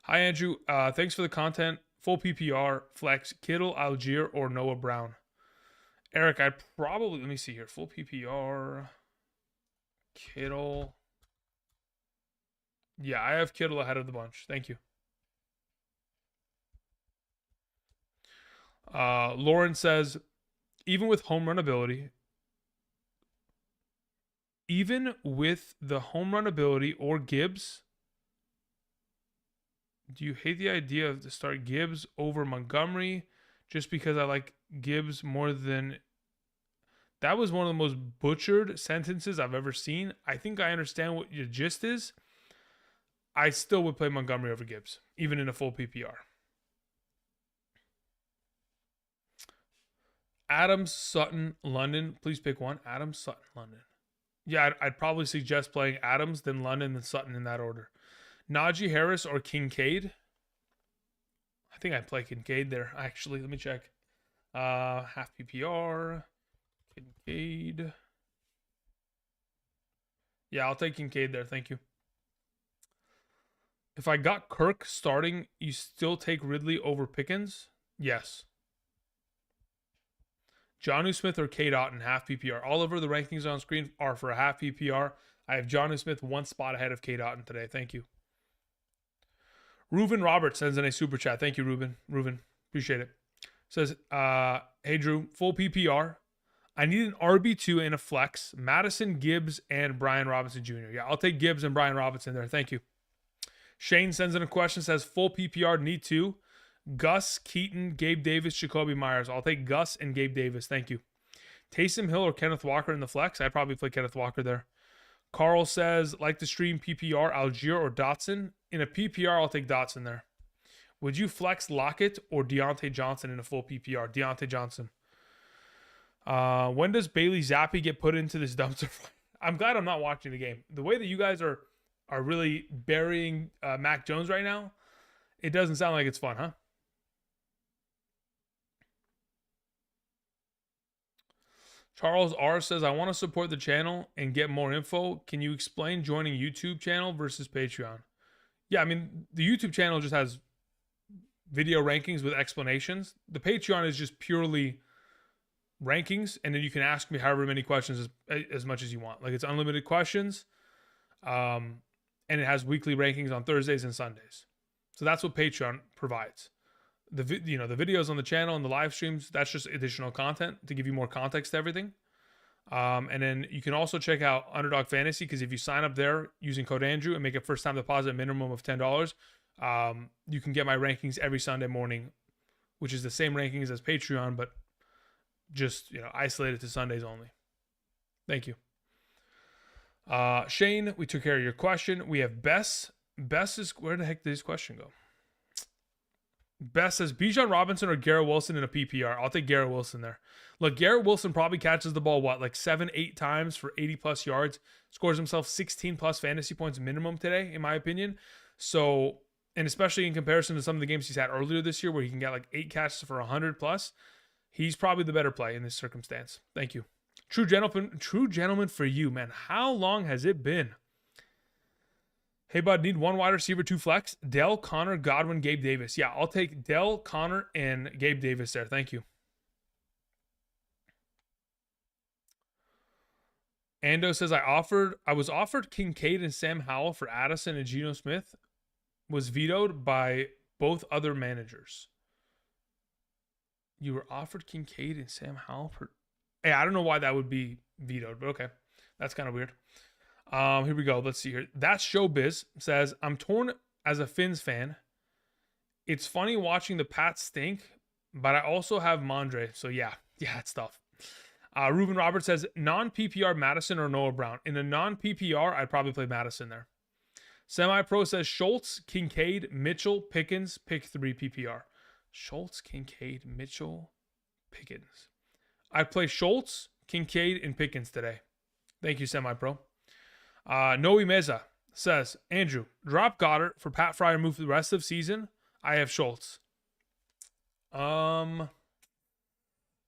Hi, Andrew. Thanks for the content. Full PPR, flex, Kittle, Algier, or Noah Brown. Eric, I'd probably, let me see here. Full PPR, Kittle. Yeah, I have Kittle ahead of the bunch. Thank you. Lauren says, even with home run ability, or Gibbs, do you hate the idea of to start Gibbs over Montgomery just because I like Gibbs more than... That was one of the most butchered sentences I've ever seen. I think I understand what your gist is. I still would play Montgomery over Gibbs, even in a full PPR. Adams, Sutton, London. Please pick one. Adams, Sutton, London. Yeah, I'd probably suggest playing Adams, then London, then Sutton in that order. Najee Harris or Kincaid? I think I'd play Kincaid there, actually. Let me check. Half PPR. Kincaid. Yeah, I'll take Kincaid there. Thank you. If I got Kirk starting, you still take Ridley over Pickens? Yes. Jonnu Smith or Kate Otten, half PPR. Oliver, the rankings on screen are for a half PPR. I have Jonnu Smith one spot ahead of Kate Otten today. Thank you. Reuben Roberts sends in a super chat. Thank you, Reuben. Appreciate it. Says, hey, Drew, full PPR. I need an RB2 and a flex. Madison, Gibbs, and Brian Robinson Jr. Yeah, I'll take Gibbs and Brian Robinson there. Thank you. Shane sends in a question. Says, full PPR, need two. Gus, Keaton, Gabe Davis, Jacoby Myers. I'll take Gus and Gabe Davis. Thank you. Taysom Hill or Kenneth Walker in the flex? I'd probably play Kenneth Walker there. Carl says, like to stream PPR, Algier or Dotson. In a PPR, I'll take Dotson there. Would you flex Lockett or Deontay Johnson in a full PPR? Deontay Johnson. When does Bailey Zappi get put into this dumpster? I'm glad I'm not watching the game. The way that you guys are really burying Mac Jones right now, it doesn't sound like it's fun, huh? Charles R says, I want to support the channel and get more info. Can you explain joining YouTube channel versus Patreon? Yeah, I mean, the YouTube channel just has video rankings with explanations. The Patreon is just purely rankings, and then you can ask me however many questions as much as you want. Like, it's unlimited questions, and it has weekly rankings on Thursdays and Sundays. So that's what Patreon provides. The videos on the channel and the live streams, that's just additional content to give you more context to everything. And then you can also check out Underdog Fantasy, because if you sign up there using code Andrew and make a first time deposit minimum of $10, you can get my rankings every Sunday morning, which is the same rankings as Patreon, but just, isolated to Sundays only. Thank you. Shane, we took care of your question. We have Bess. Bess is, where the heck did this question go? Bess says Bijan Robinson or Garrett Wilson in a PPR. I'll take Garrett Wilson there. Look, Garrett Wilson probably catches the ball, like 7-8 times for 80 plus yards, scores himself 16 plus fantasy points minimum today, in my opinion. So, and especially in comparison to some of the games he's had earlier this year where he can get like 8 catches for 100 plus, he's probably the better play in this circumstance. Thank you. True gentleman for you, man. How long has it been? Hey, bud, need one wide receiver, 2 flex. Dell, Connor, Godwin, Gabe Davis. Yeah, I'll take Dell, Connor, and Gabe Davis there. Thank you. Ando says, I was offered Kincaid and Sam Howell for Addison and Geno Smith. Was vetoed by both other managers. You were offered Kincaid and Sam Howell for... Hey, I don't know why that would be vetoed, but okay. That's kind of weird. Here we go. Let's see here. That's Showbiz says, I'm torn as a Finns fan. It's funny watching the Pats stink, but I also have Mondre. So yeah, it's tough. Ruben Roberts says, non-PPR Madison or Noah Brown. In a non-PPR, I'd probably play Madison there. Semi-Pro says Schultz, Kincaid, Mitchell, Pickens, pick 3 PPR. Schultz, Kincaid, Mitchell, Pickens. I'd play Schultz, Kincaid, and Pickens today. Thank you, Semi-Pro. Noe Meza says, Andrew, drop Goddard for Pat Fryer move for the rest of season. I have Schultz. Let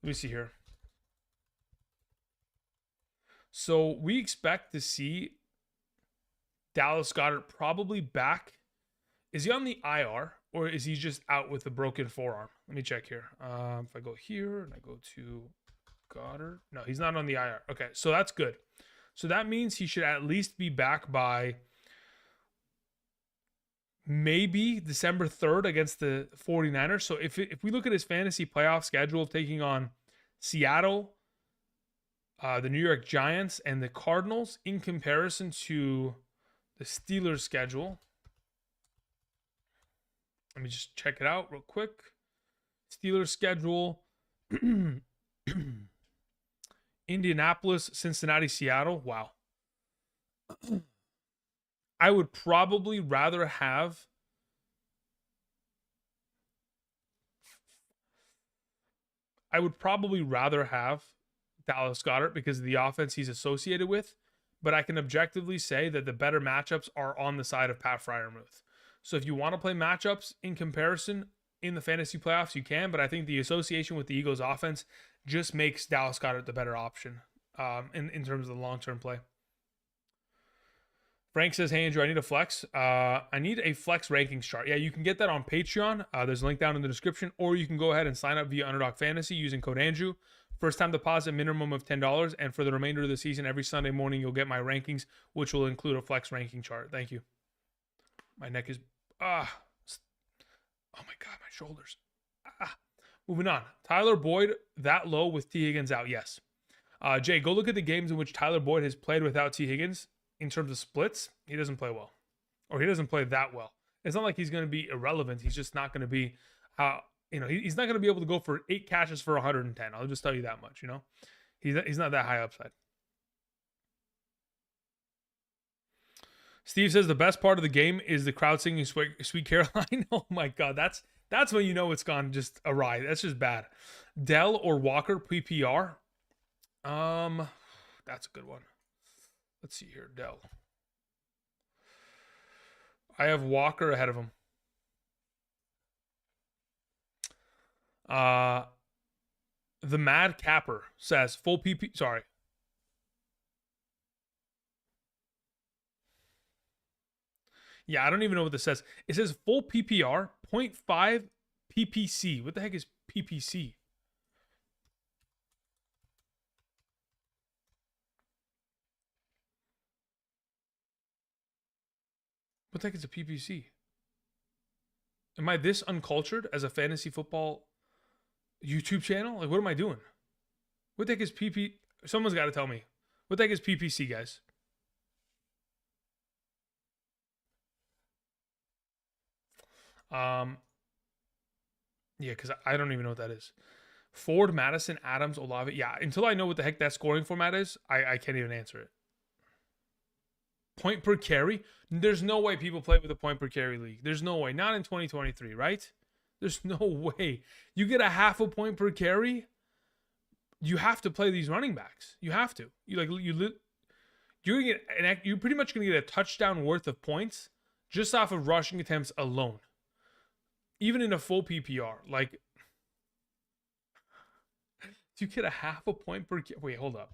me see here. So we expect to see Dallas Goedert probably back. Is he on the IR or is he just out with a broken forearm? Let me check here. If I go here and I go to Goddard. No, he's not on the IR. Okay, so that's good. So that means he should at least be back by maybe December 3rd against the 49ers. So if we look at his fantasy playoff schedule of taking on Seattle, the New York Giants, and the Cardinals in comparison to the Steelers schedule. Let me just check it out real quick. Steelers schedule. Indianapolis, Cincinnati, Seattle. Wow. I would probably rather have Dallas Goedert because of the offense he's associated with, but I can objectively say that the better matchups are on the side of Pat Freiermuth. So if you want to play matchups in comparison in the fantasy playoffs, you can, but I think the association with the Eagles offense just makes Dallas Goedert the better option in terms of the long-term play. Frank says, hey, Andrew, I need a flex. I need a flex rankings chart. Yeah, you can get that on Patreon. There's a link down in the description, or you can go ahead and sign up via Underdog Fantasy using code Andrew. First time deposit minimum of $10, and for the remainder of the season, every Sunday morning, you'll get my rankings, which will include a flex ranking chart. Thank you. My neck is... oh my God, my shoulders. Moving on. Tyler Boyd, that low with T. Higgins out. Yes. Jay, go look at the games in which Tyler Boyd has played without T. Higgins. In terms of splits, he doesn't play well. Or he doesn't play that well. It's not like he's going to be irrelevant. He's just not going to be... he's not going to be able to go for 8 catches for 110. I'll just tell you that much, He's not that high upside. Steve says the best part of the game is the crowd singing Sweet Caroline. Oh my God, that's when you know it's gone just awry. That's just bad. Dell or Walker PPR? That's a good one. Let's see here, Dell. I have Walker ahead of him. The Mad Capper says full PP. Sorry. Yeah, I don't even know what this says. It says full PPR, 0.5 PPC. What the heck is PPC? What the heck is a PPC? Am I this uncultured as a fantasy football YouTube channel? Like, what am I doing? What the heck is PP? Someone's got to tell me. What the heck is PPC, guys? Yeah, because I don't even know what that is. Ford, Madison, Adams, Olave. Yeah, until I know what the heck that scoring format is, I can't even answer it. Point per carry? There's no way people play with a point per carry league. There's no way. Not in 2023, right? There's no way. You get a half a point per carry. You have to play these running backs. You have to. You're pretty much gonna get a touchdown worth of points just off of rushing attempts alone. Even in a full PPR, like, you get a half a point per. Wait, hold up.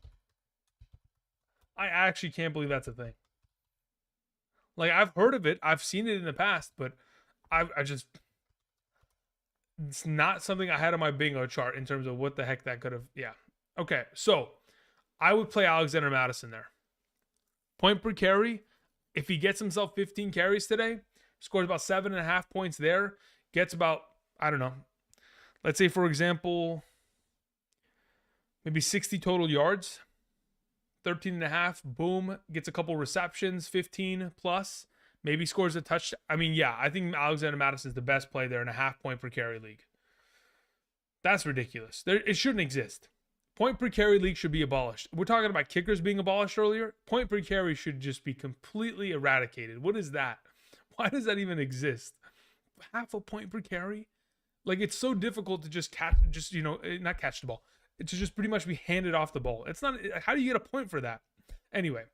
I actually can't believe that's a thing. Like, I've heard of it, I've seen it in the past, but I just, it's not something I had on my bingo chart in terms of what the heck that could have. Yeah. Okay, so I would play Alexander Madison there. Point per carry. If he gets himself 15 carries today, scores about 7.5 points there, gets about, I don't know, let's say, for example, maybe 60 total yards, 13.5, boom, gets a couple receptions, 15 plus, maybe scores a touchdown. I mean, yeah, I think Alexander Madison is the best play there in a half point per carry league. That's ridiculous. It shouldn't exist. Point per carry league should be abolished. We're talking about kickers being abolished earlier. Point per carry should just be completely eradicated. What is that? Why does that even exist? Half a point per carry? Like, it's so difficult to just not catch the ball. To just pretty much be handed off the ball. It's not. How do you get a point for that? Anyway,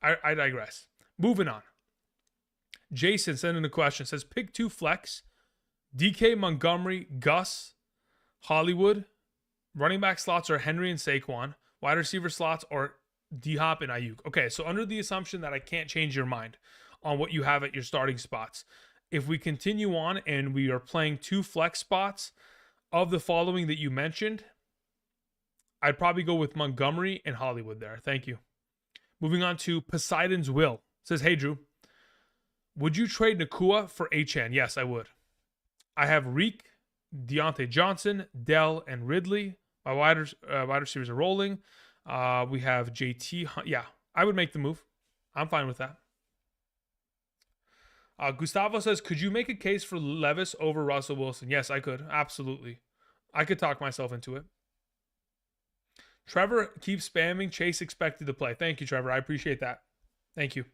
I digress. Moving on. Jason sent in a question. Says, pick 2 flex. DK, Montgomery, Gus, Hollywood. Running back slots are Henry and Saquon. Wide receiver slots are D-Hop and Ayuk. Okay, so under the assumption that I can't change your mind on what you have at your starting spots, if we continue on and we are playing 2 flex spots of the following that you mentioned, I'd probably go with Montgomery and Hollywood there. Thank you. Moving on to Poseidon's Will. It says, hey, Drew, would you trade Nakua for Achane? Yes, I would. I have Reek, Deontay Johnson, Dell, and Ridley. My wide receivers are rolling. We have JT. Yeah, I would make the move. I'm fine with that. Gustavo says, could you make a case for Levis over Russell Wilson? Yes, I could. Absolutely. I could talk myself into it. Trevor keeps spamming. Chase expected to play. Thank you, Trevor. I appreciate that. Thank you.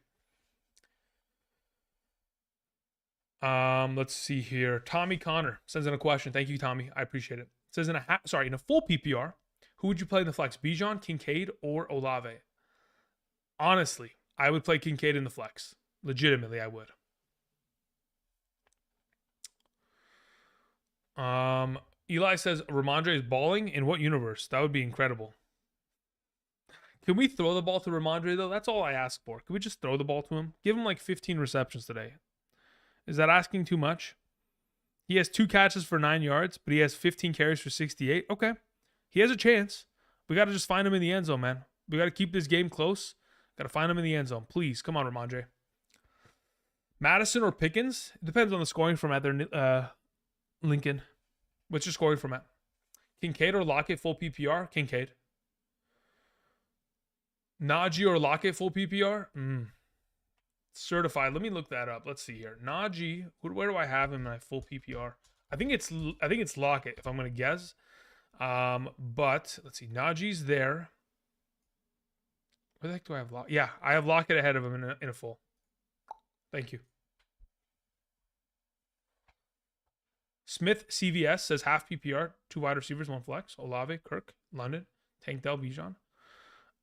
Let's see here. Tommy Connor sends in a question. Thank you, Tommy. I appreciate it. Says in a full PPR, who would you play in the flex? Bijan, Kincaid, or Olave? Honestly, I would play Kincaid in the flex. Legitimately, I would. Eli says Ramondre is balling. In what universe? That would be incredible. Can we throw the ball to Ramondre, though? That's all I ask for. Can we just throw the ball to him? Give him like 15 receptions today. Is that asking too much? He has 2 catches for 9 yards, but he has 15 carries for 68. Okay. He has a chance. We got to just find him in the end zone, man. We got to keep this game close. Got to find him in the end zone. Please. Come on, Ramondre. Madison or Pickens? It depends on the scoring format there, Lincoln. What's your scoring format? Kincaid or Lockett full PPR? Kincaid. Najee or Lockett full PPR? Certified. Let me look that up. Let's see here. Najee. Where do I have him in my full PPR? I think it's Lockett, if I'm gonna guess. But let's see. Najee's there. Where the heck do I have Lockett? Yeah, I have Lockett ahead of him in a full. Thank you. Smith CVS says half PPR, 2 wide receivers, 1 flex. Olave, Kirk, London, Tank Dell, Bijan.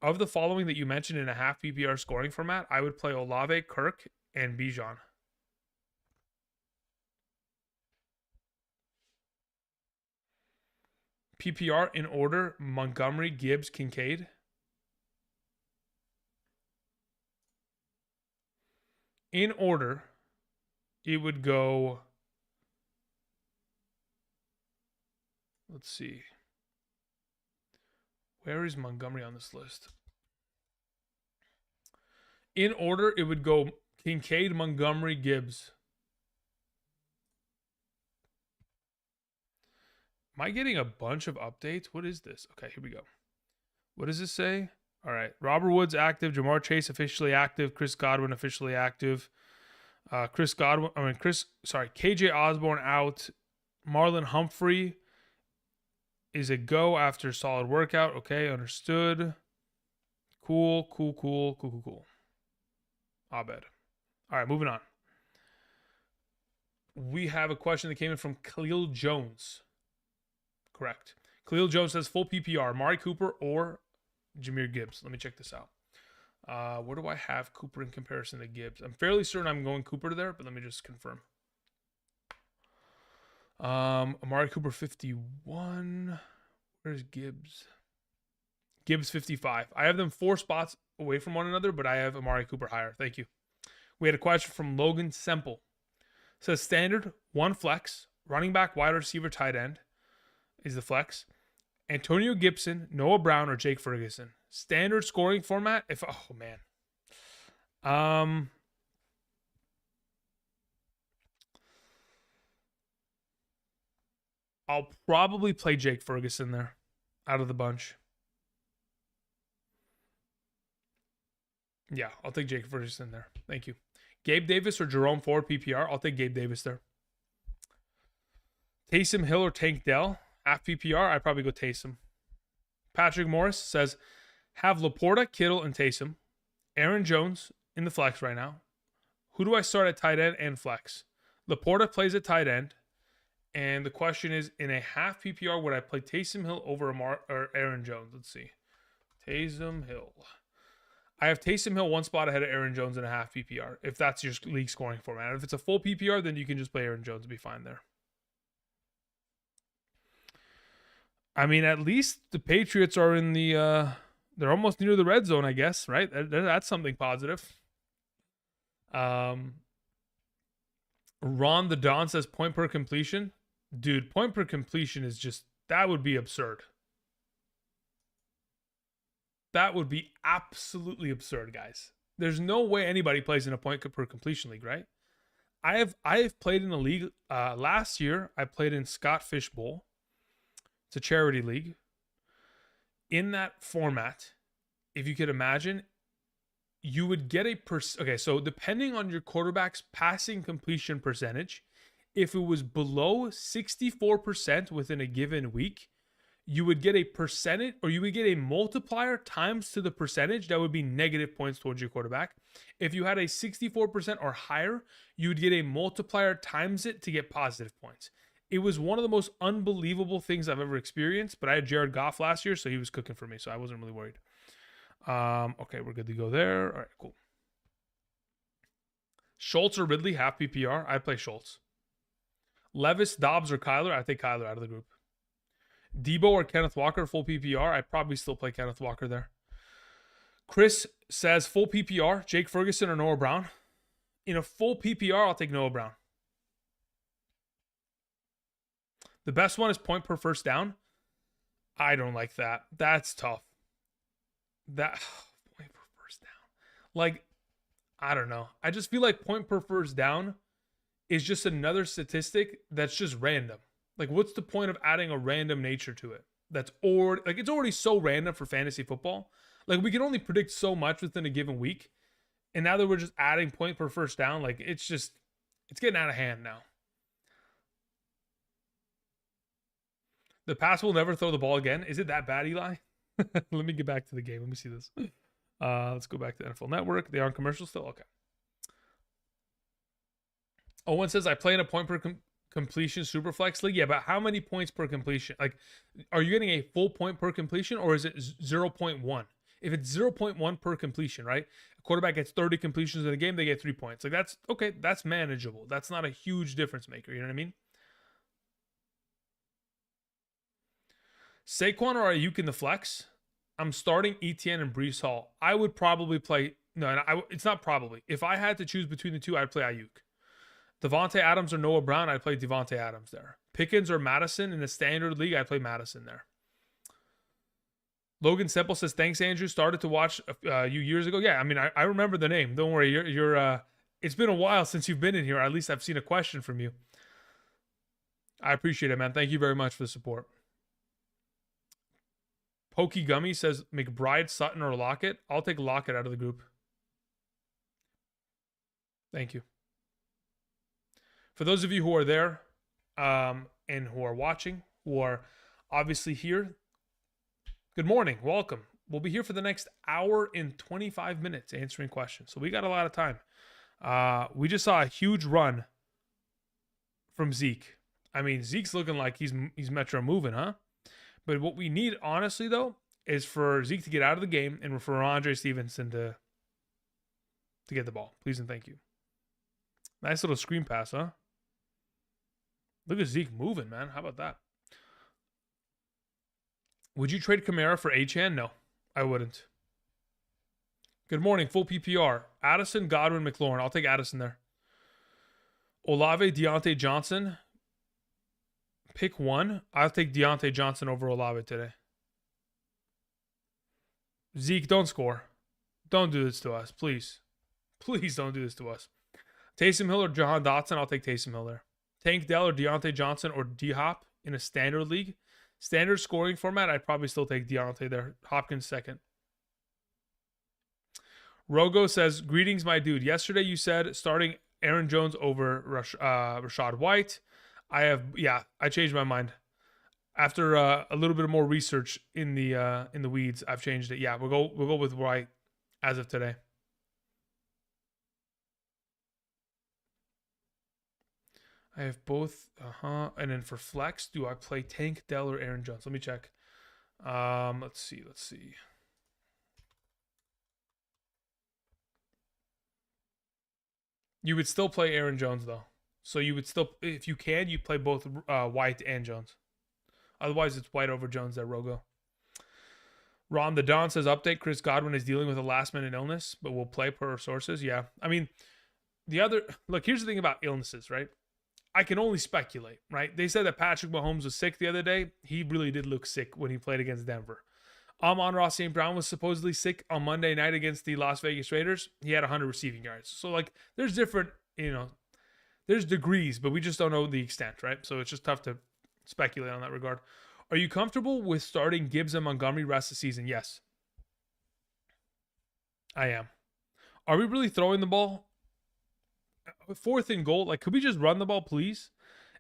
Of the following that you mentioned in a half PPR scoring format, I would play Olave, Kirk, and Bijan. PPR in order: Montgomery, Gibbs, Kincaid. In order, it would go. Let's see. Where is Montgomery on this list? In order, it would go Kincaid, Montgomery, Gibbs. Am I getting a bunch of updates? What is this? Okay, here we go. What does this say? All right. Robert Woods active. Jamar Chase officially active. Chris Godwin officially active. KJ Osborne out. Marlon Humphrey is a go after solid workout. Okay, understood. Cool. Abed. All right, moving on. We have a question that came in from Khalil Jones. Correct. Khalil Jones says full PPR, Amari Cooper or Jahmyr Gibbs. Let me check this out. Where do I have Cooper in comparison to Gibbs? I'm fairly certain I'm going Cooper there, but let me just confirm. Amari Cooper 51. Where's Gibbs? Gibbs 55. I have them 4 spots away from one another, but I have Amari Cooper higher. Thank you. We had a question from Logan Semple. It says standard, 1 flex, running back, wide receiver, tight end is the flex. Antonio Gibson, Noah Brown, or Jake Ferguson. Standard scoring format. I'll probably play Jake Ferguson there out of the bunch. Yeah, I'll take Jake Ferguson there. Thank you. Gabe Davis or Jerome Ford PPR. I'll take Gabe Davis there. Taysom Hill or Tank Dell. Half PPR. I'd probably go Taysom. Patrick Morris says, have Laporta, Kittle, and Taysom. Aaron Jones in the flex right now. Who do I start at tight end and flex? Laporta plays at tight end. And the question is, in a half PPR, would I play Taysom Hill over or Aaron Jones? Let's see. Taysom Hill. I have Taysom Hill 1 spot ahead of Aaron Jones in a half PPR, if that's your league scoring format. If it's a full PPR, then you can just play Aaron Jones and be fine there. I mean, at least the Patriots are in the, they're almost near the red zone, I guess, right? That's something positive. Ron the Don says point per completion. Dude, point per completion is just, that would be absurd. That would be absolutely absurd, guys. There's no way anybody plays in a point per completion league, right? I have played in a league last year. I played in Scott Fish Bowl. It's a charity league. In that format, if you could imagine, you would get a okay, so depending on your quarterback's passing completion percentage, if it was below 64% within a given week, you would get a percentage, or you would get a multiplier times to the percentage that would be negative points towards your quarterback. If you had a 64% or higher, you would get a multiplier times it to get positive points. It was one of the most unbelievable things I've ever experienced, but I had Jared Goff last year, so he was cooking for me, so I wasn't really worried. Okay, we're good to go there. All right, cool. Schultz or Ridley, half PPR. I'd play Schultz. Levis, Dobbs, or Kyler. I take Kyler out of the group. Debo or Kenneth Walker, full PPR. I'd probably still play Kenneth Walker there. Chris says full PPR, Jake Ferguson or Noah Brown. In a full PPR, I'll take Noah Brown. The best one is point per first down. I don't like that. That's tough. Point per first down. Like, I don't know. I just feel like point per first down is just another statistic that's just random. Like, what's the point of adding a random nature to it? That's already, like, it's already so random for fantasy football. Like, we can only predict so much within a given week. And now that we're just adding point per first down, like, it's getting out of hand now. The pass will never throw the ball again. Is it that bad, Eli? Let me get back to the game. Let me see this. Let's go back to NFL Network. They are on commercial still? Okay. Owen says, I play in a point per completion superflex league. Yeah, but how many points per completion? Like, are you getting a full point per completion, or is it 0.1? If it's 0.1 per completion, right? A quarterback gets 30 completions in a game, they get 3 points. Like, that's okay. That's manageable. That's not a huge difference maker. You know what I mean? Saquon or Ayuk in the flex? I'm starting Etienne and Breece Hall. I would probably play... No, it's not probably. If I had to choose between the two, I'd play Ayuk. Devontae Adams or Noah Brown, I'd play Devontae Adams there. Pickens or Madison in the standard league, I'd play Madison there. Logan Semple says, thanks, Andrew. Started to watch you years ago. Yeah, I mean, I remember the name. Don't worry. You're It's been a while since you've been in here. At least I've seen a question from you. I appreciate it, man. Thank you very much for the support. Pokey Gummy says McBride, Sutton, or Lockett. I'll take Lockett out of the group. Thank you. For those of you who are there and who are watching, who are obviously here, good morning. Welcome. We'll be here for the next hour and 25 minutes answering questions. So we got a lot of time. We just saw a huge run from Zeke. I mean, Zeke's looking like he's Metro moving, huh? But what we need, honestly, though, is for Zeke to get out of the game and for Andre Stevenson to get the ball. Please and thank you. Nice little screen pass, huh? Look at Zeke moving, man. How about that? Would you trade Kamara for Achane? No, I wouldn't. Good morning, full PPR. Addison, Godwin, McLaurin. I'll take Addison there. Olave, Deontay Johnson. Pick one. I'll take Deontay Johnson over Olave today. Zeke, don't score. Don't do this to us, please. Please don't do this to us. Taysom Hill or Jahan Dotson? I'll take Taysom Hill there. Tank Dell or Deontay Johnson or D-Hop in a standard league. Standard scoring format, I'd probably still take Deontay there. Hopkins second. Rogo says, greetings, my dude. Yesterday you said starting Aaron Jones over Rashad White. I changed my mind. After a little bit more research in the weeds, I've changed it. Yeah, we'll go with White as of today. I have both. And then for flex, do I play Tank Dell or Aaron Jones? Let me check. Let's see. You would still play Aaron Jones though. So you would still, if you can, you play both White and Jones. Otherwise, it's White over Jones there, Rogo. Ron the Don says, update, Chris Godwin is dealing with a last-minute illness, but will play per sources. Yeah. I mean, look, here's the thing about illnesses, right? I can only speculate, right? They said that Patrick Mahomes was sick the other day. He really did look sick when he played against Denver. Amon-Ra St. Brown was supposedly sick on Monday night against the Las Vegas Raiders. He had 100 receiving yards. So, like, there's different, there's degrees, but we just don't know the extent, right? So it's just tough to speculate on that regard. Are you comfortable with starting Gibbs and Montgomery rest of the season? Yes. I am. Are we really throwing the ball? 4th and goal. Like, could we just run the ball, please?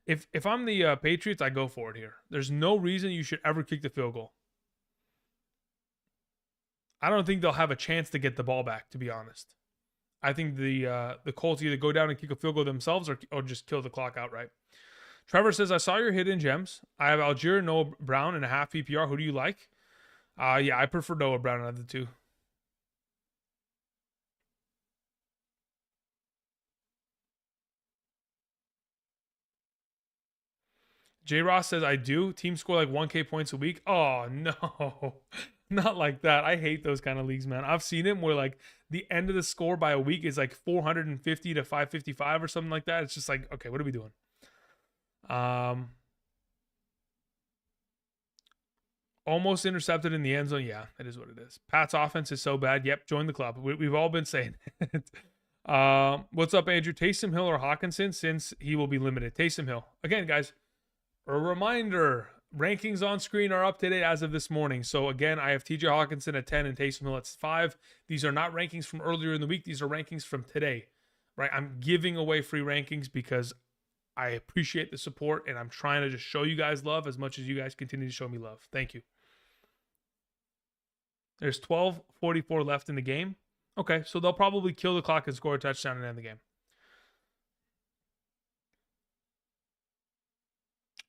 If I'm the Patriots, I go for it here. There's no reason you should ever kick the field goal. I don't think they'll have a chance to get the ball back, to be honest. I think the Colts either go down and kick a field goal themselves or just kill the clock outright. Trevor says, I saw your hidden gems. I have Algier, Noah Brown, and a half PPR. Who do you like? Yeah, I prefer Noah Brown out of the two. J. Ross says, I do. Teams score like 1K points a week. Oh, no. Not like that. I hate those kind of leagues, man. I've seen it where like the end of the score by a week is like 450 to 555 or something like that. It's just like, okay, what are we doing? Almost intercepted in the end zone. Yeah, that is what it is. Pat's offense is so bad. Yep, join the club. We've all been saying it. What's up, Andrew? Taysom Hill or Hawkinson, since he will be limited? Taysom Hill. Again, guys, a reminder, rankings on screen are up to date as of this morning. So again, I have TJ Hawkinson at 10 and Taysom Hill at 5. These are not rankings from earlier in the week. These are rankings from today, right? I'm giving away free rankings because I appreciate the support and I'm trying to just show you guys love as much as you guys continue to show me love. Thank you. There's 12:44 left in the game. Okay, so they'll probably kill the clock and score a touchdown and end the game.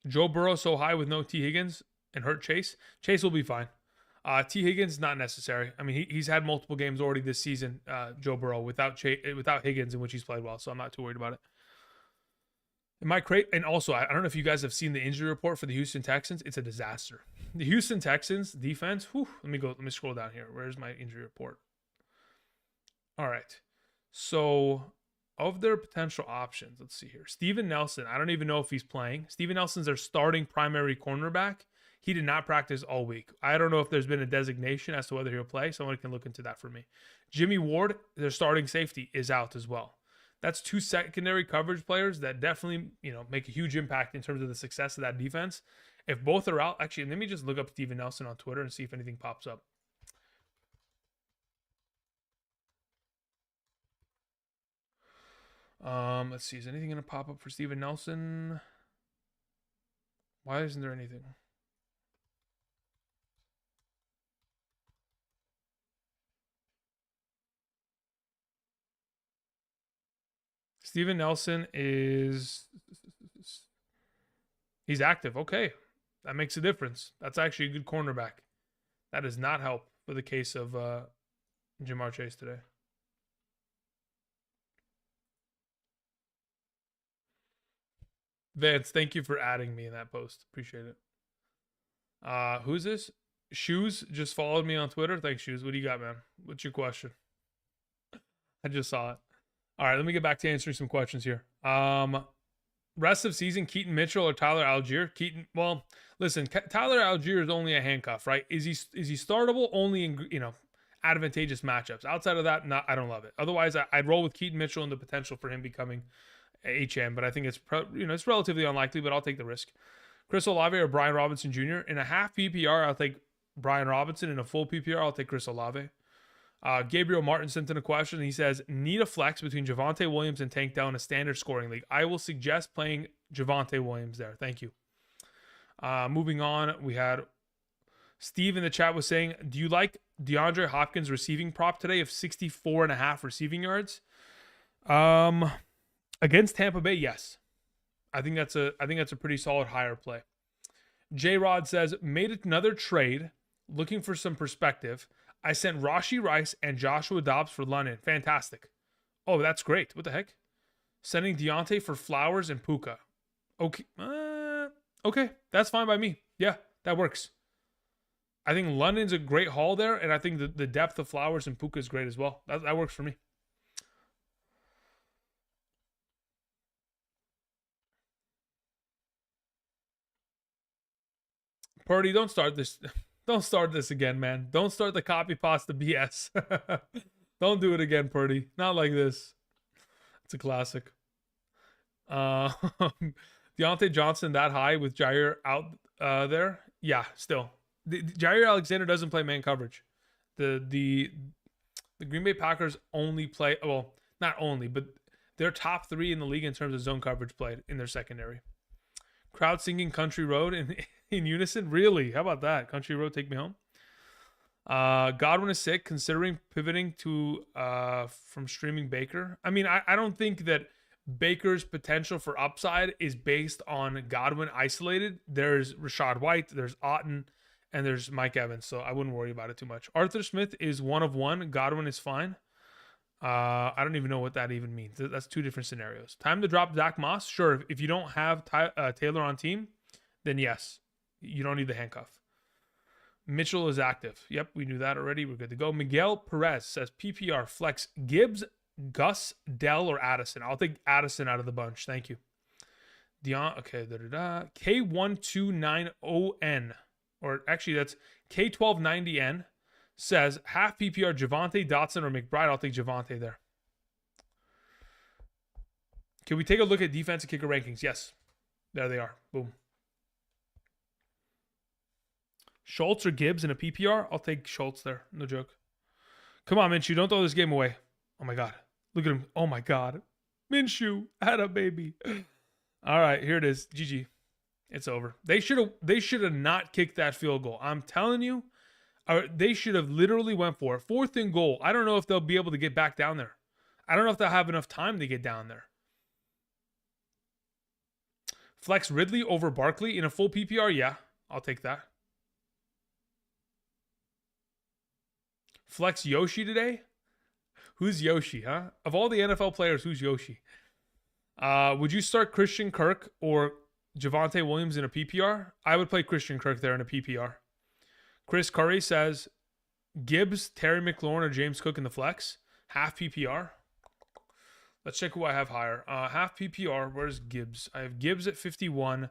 Joe Burrow so high with no T. Higgins and hurt Chase. Chase will be fine. T. Higgins, not necessary. I mean, he's had multiple games already this season, Joe Burrow, without Higgins, in which he's played well, so I'm not too worried about it. And also, I don't know if you guys have seen the injury report for the Houston Texans. It's a disaster. The Houston Texans defense, let me scroll down here. Where's my injury report? All right. So, of their potential options, let's see here. Steven Nelson, I don't even know if he's playing. Steven Nelson's their starting primary cornerback. He did not practice all week. I don't know if there's been a designation as to whether he'll play. Someone can look into that for me. Jimmy Ward, their starting safety, is out as well. That's two secondary coverage players that definitely, make a huge impact in terms of the success of that defense. If both are out, actually, let me just look up Steven Nelson on Twitter and see if anything pops up. Let's see. Is anything going to pop up for Steven Nelson? Why isn't there anything? Steven Nelson he's active. Okay. That makes a difference. That's actually a good cornerback. That does not help for the case of Jamar Chase today. Vance, thank you for adding me in that post. Appreciate it. Who's this? Shoes just followed me on Twitter. Thanks, Shoes. What do you got, man? What's your question? I just saw it. All right, let me get back to answering some questions here. Rest of season, Keaton Mitchell or Tyler Algier? Keaton, well, listen, Tyler Algier is only a handcuff, right? Is he startable only in advantageous matchups? Outside of that, I don't love it. Otherwise, I'd roll with Keaton Mitchell and the potential for him becoming HM, but I think it's it's relatively unlikely, but I'll take the risk. Chris Olave or Brian Robinson Jr. In a half PPR, I'll take Brian Robinson. In a full PPR, I'll take Chris Olave. Gabriel Martin sent in a question. He says, need a flex between Javonte Williams and Tank Dell in a standard scoring league. I will suggest playing Javonte Williams there. Thank you. Moving on, we had Steve in the chat was saying, do you like DeAndre Hopkins receiving prop today of 64.5 receiving yards? Against Tampa Bay, yes. I think that's a pretty solid higher play. J Rod says, made another trade, looking for some perspective. I sent Rashee Rice and Joshua Dobbs for London. Fantastic. Oh, that's great. What the heck? Sending Deontay for Flowers and Puka. Okay. Okay. That's fine by me. Yeah, that works. I think London's a great haul there, and I think the depth of Flowers and Puka is great as well. That works for me. Purdy, don't start this. Don't start this again, man. Don't start the copy pasta BS. Don't do it again, Purdy. Not like this. It's a classic. Deontay Johnson that high with Jair out there? Yeah, still. Jair Alexander doesn't play man coverage. The Green Bay Packers only play, well, not only, but they're top 3 in the league in terms of zone coverage played in their secondary. Crowd singing Country Road in unison? Really? How about that? Country Road, take me home. Godwin is sick, considering pivoting to from streaming Baker. I mean, I don't think that Baker's potential for upside is based on Godwin isolated. There's Rashad White, there's Otton, and there's Mike Evans, so I wouldn't worry about it too much. Arthur Smith is 1 of 1. Godwin is fine. I don't even know what that even means. That's 2 different scenarios. Time to drop Zach Moss? Sure. If you don't have Taylor on team, then yes. You don't need the handcuff. Mitchell is active. Yep, we knew that already. We're good to go. Miguel Perez says PPR flex Gibbs, Gus, Dell, or Addison. I'll take Addison out of the bunch. Thank you. Okay. K1290N, or actually that's K1290N. Says half PPR Javonte, Dotson, or McBride. I'll take Javonte there. Can we take a look at defensive kicker rankings? Yes. There they are. Boom. Schultz or Gibbs in a PPR? I'll take Schultz there. No joke. Come on, Minshew. Don't throw this game away. Oh, my God. Look at him. Oh, my God. Minshew. Had a baby. All right. Here it is. GG. It's over. They should have not kicked that field goal. I'm telling you. They should have literally went for it. 4th and goal. I don't know if they'll be able to get back down there. I don't know if they'll have enough time to get down there. Flex Ridley over Barkley in a full PPR? Yeah, I'll take that. Flex Yoshi today? Who's Yoshi, huh? Of all the NFL players, who's Yoshi? Would you start Christian Kirk or Javonte Williams in a PPR? I would play Christian Kirk there in a PPR. Chris Curry says Gibbs, Terry McLaurin, or James Cook in the flex. Half PPR. Let's check who I have higher. Half PPR. Where's Gibbs? I have Gibbs at 51,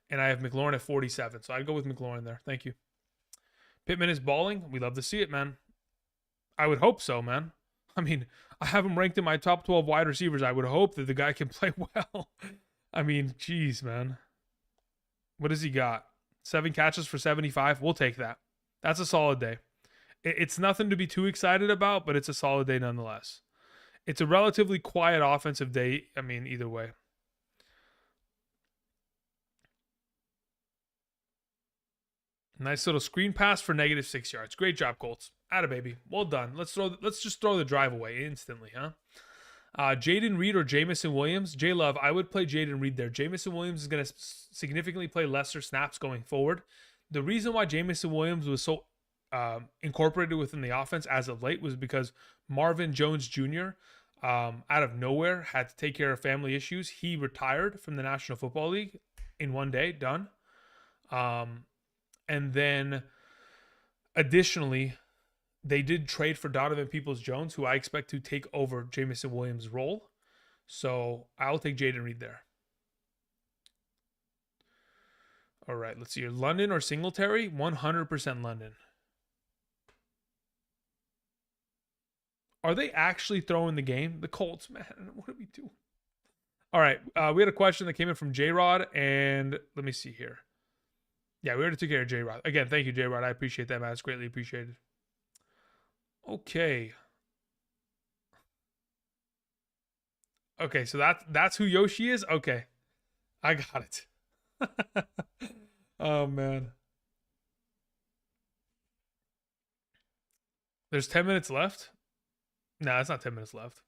and I have McLaurin at 47. So I'd go with McLaurin there. Thank you. Pittman is balling. We love to see it, man. I would hope so, man. I mean, I have him ranked in my top 12 wide receivers. I would hope that the guy can play well. I mean, geez, man. What has he got? 7 catches for 75. We'll take that. That's a solid day. It's nothing to be too excited about, but it's a solid day nonetheless. It's a relatively quiet offensive day. I mean, either way. Nice little screen pass for -6 yards. Great job, Colts. Atta baby. Well done. Let's just throw the drive away instantly, huh? Jaden Reed or Jamison Williams. J Love, I would play Jaden Reed there. Jamison Williams is going to significantly play lesser snaps going forward. The reason why Jamison Williams was so incorporated within the offense as of late was because Marvin Jones Jr. Out of nowhere had to take care of family issues. He retired from the National Football League in one day, done. And then additionally, they did trade for Donovan Peoples-Jones, who I expect to take over Jamison Williams' role. So I'll take Jaden Reed there. All right, let's see here. London or Singletary? 100% London. Are they actually throwing the game? The Colts, man, what do we do? All right, we had a question that came in from J-Rod, and let me see here. Yeah, we already took care of J-Rod. Again, thank you, J-Rod. I appreciate that, man. It's greatly appreciated. Okay. Okay, so that's who Yoshi is? Okay. I got it. Oh, man. There's 10 minutes left? No, it's not 10 minutes left.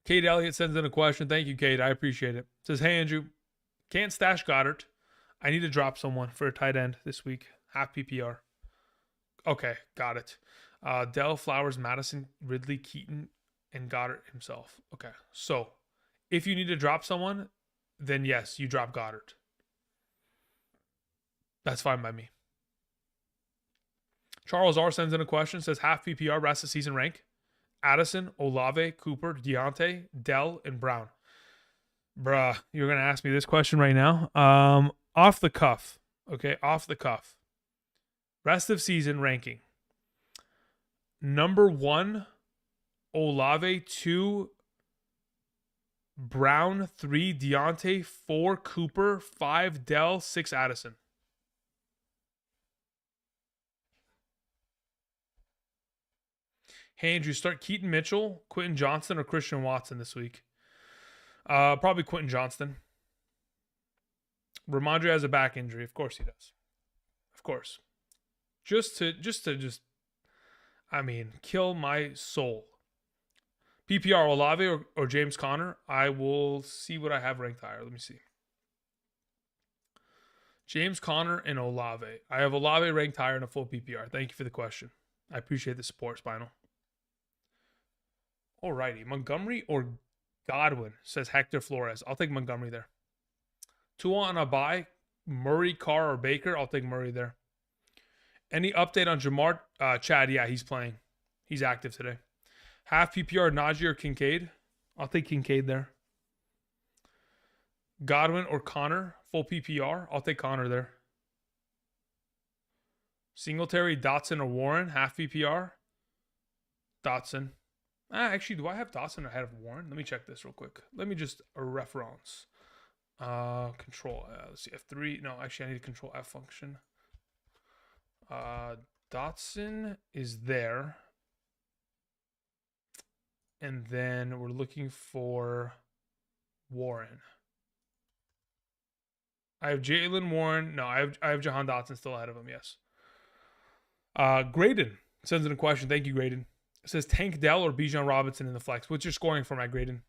Kate Elliott sends in a question. Thank you, Kate. I appreciate it. Says, hey, Andrew. Can't stash Goddard. I need to drop someone for a tight end this week. Half PPR. Okay, got it. Dell, Flowers, Madison, Ridley, Keaton, and Goddard himself. Okay, so if you need to drop someone, then yes, you drop Goddard. That's fine by me. Charles R sends in a question. Says half PPR, rest of season rank. Addison, Olave, Cooper, Deontay, Dell, and Brown. Bruh, you're going to ask me this question right now? Off the cuff. Okay, off the cuff. Rest of season ranking. Number 1, Olave. 2, Brown. 3, Deontay. 4, Cooper. 5, Dell. 6, Addison. Hey, Andrew, start Keaton Mitchell, Quentin Johnston, or Christian Watson this week. Probably Quentin Johnston. Ramondre has a back injury. Of course he does. Of course. Just to I mean, kill my soul. PPR Olave or James Conner. I will see what I have ranked higher. Let me see. James Conner and Olave. I have Olave ranked higher in a full PPR. Thank you for the question. I appreciate the support, Spinal. Alrighty. Montgomery or Godwin, says Hector Flores. I'll take Montgomery there. Tua on a bye. Murray, Carr, or Baker. I'll take Murray there. Any update on Jamar? Chad, yeah, he's playing. He's active today. Half PPR, Najee or Kincaid. I'll take Kincaid there. Godwin or Connor, full PPR. I'll take Connor there. Singletary, Dotson, or Warren, half PPR. Dotson. Actually, do I have Dotson ahead of Warren? Let me check this real quick. Let me just reference. Control. Let's see. F3. No, actually, I need a Control F function. Dotson is there. And then we're looking for Warren. I have Jalen Warren. No, I have Jahan Dotson still ahead of him, yes. Graydon sends in a question. Thank you, Graydon. It says Tank Dell or Bijan Robinson in the flex. What's your scoring for my Graydon?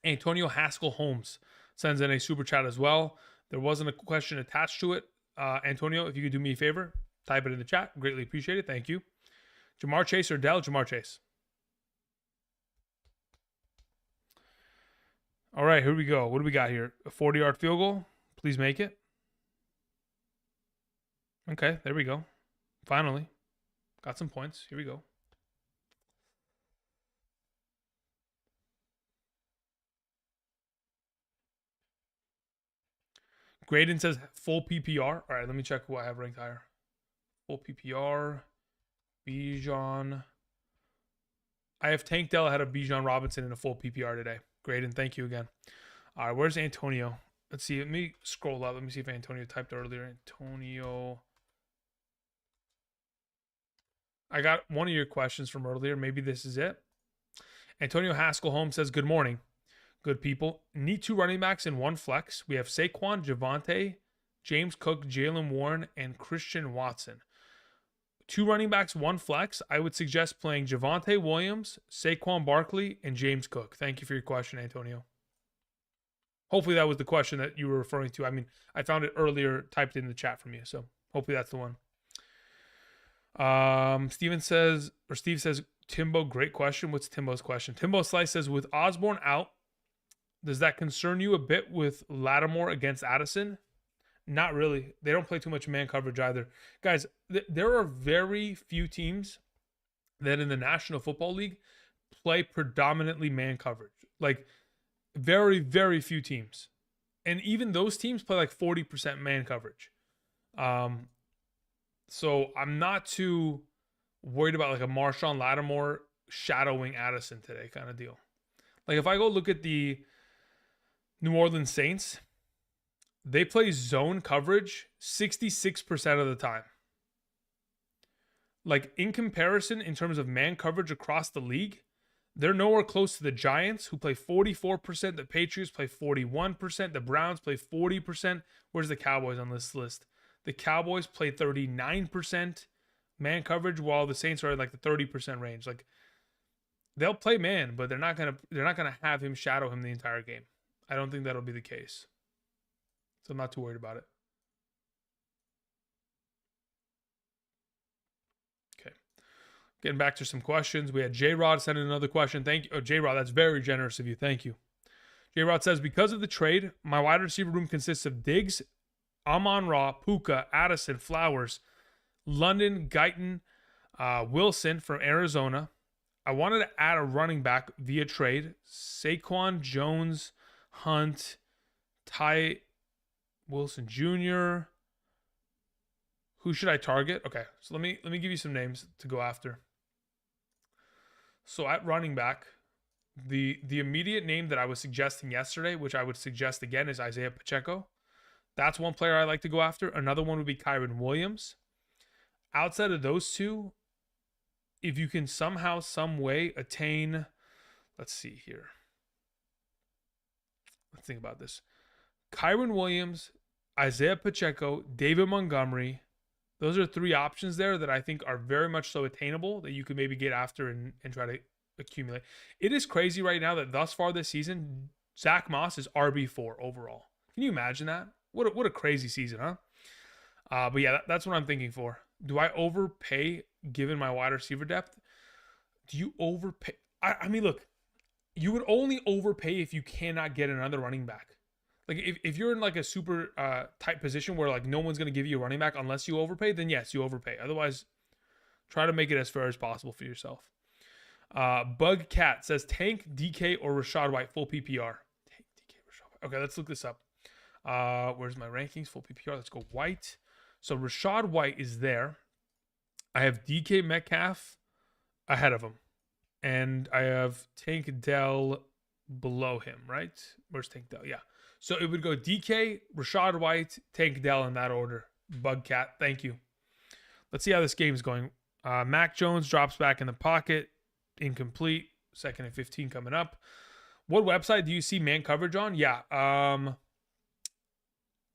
Antonio Haskell Holmes sends in a super chat as well. There wasn't a question attached to it. Antonio, if you could do me a favor, type it in the chat. Greatly appreciate it. Thank you. Jamar Chase or Dell? Jamar Chase. All right, here we go. What do we got here? A 40-yard field goal. Please make it. Okay, there we go. Finally. Got some points. Here we go. Graydon says full PPR. All right, let me check who I have ranked higher. Full PPR. Bijan I have Tank Dell ahead of Bijan Robinson in a full PPR today. Great, and thank you again. All right, where's Antonio? Let's see. Let me scroll up. Let me see if Antonio typed earlier. Antonio. I got one of your questions from earlier. Maybe this is it. Antonio Haskell Holmes says, good morning. Good people. Need 2 running backs in 1 flex. We have Saquon, Javonte, James Cook, Jalen Warren, and Christian Watson. 2 running backs, 1 flex. I would suggest playing Javonte Williams, Saquon Barkley, and James Cook. Thank you for your question, Antonio. Hopefully that was the question that you were referring to. I mean, I found it earlier typed in the chat from you, so hopefully that's the one. Steve says, Timbo, great question. What's Timbo's question? Timbo Slice says, with Osborne out, does that concern you a bit with Lattimore against Addison? Not really. They don't play too much man coverage either. Guys, there are very few teams that in the National Football League play predominantly man coverage. Like, very, very few teams. And even those teams play like 40% man coverage. So I'm not too worried about like a Marshawn Lattimore shadowing Addison today kind of deal. Like if I go look at the New Orleans Saints, they play zone coverage 66% of the time. Like in comparison, in terms of man coverage across the league, they're nowhere close to the Giants, who play 44%. The Patriots play 41%. The Browns play 40%. Where's the Cowboys on this list? The Cowboys play 39% man coverage, while the Saints are at like the 30% range. Like they'll play man, but they're not gonna have him shadow him the entire game. I don't think that'll be the case. So I'm not too worried about it. Okay. Getting back to some questions. We had J-Rod send in another question. Thank you. Oh, J-Rod, that's very generous of you. Thank you. J-Rod says, because of the trade, my wide receiver room consists of Diggs, Amon-Ra, Puka, Addison, Flowers, London, Guyton, Wilson from Arizona. I wanted to add a running back via trade. Saquon, Jones, Hunt, Ty Wilson Jr. Who should I target? Okay, so let me give you some names to go after. So at running back, the immediate name that I was suggesting yesterday, which I would suggest again, is Isaiah Pacheco. That's one player I like to go after. Another one would be Kyren Williams. Outside of those two, if you can somehow, some way attain, let's see here. Let's think about this. Kyren Williams, Isaiah Pacheco, David Montgomery. Those are 3 options there that I think are very much so attainable that you could maybe get after and try to accumulate. It is crazy right now that thus far this season, Zach Moss is RB4 overall. Can you imagine that? What a crazy season, huh? But yeah, that's what I'm thinking for. Do I overpay given my wide receiver depth? Do you overpay? I mean, look, you would only overpay if you cannot get another running back. Like if you're in like a super tight position where like no one's going to give you a running back unless you overpay, then yes, you overpay. Otherwise, try to make it as fair as possible for yourself. Bug Cat says Tank, DK, or Rachaad White full PPR. Tank, DK, Rachaad White. Okay, let's look this up. Where's my rankings? Full PPR. Let's go White. So Rachaad White is there. I have DK Metcalf ahead of him. And I have Tank Dell below him, right? Where's Tank Dell? Yeah. So it would go DK, Rachaad White, Tank Dell in that order. Bugcat, thank you. Let's see how this game's going. Mac Jones drops back in the pocket. Incomplete. 2nd and 15 coming up. What website do you see man coverage on? Yeah.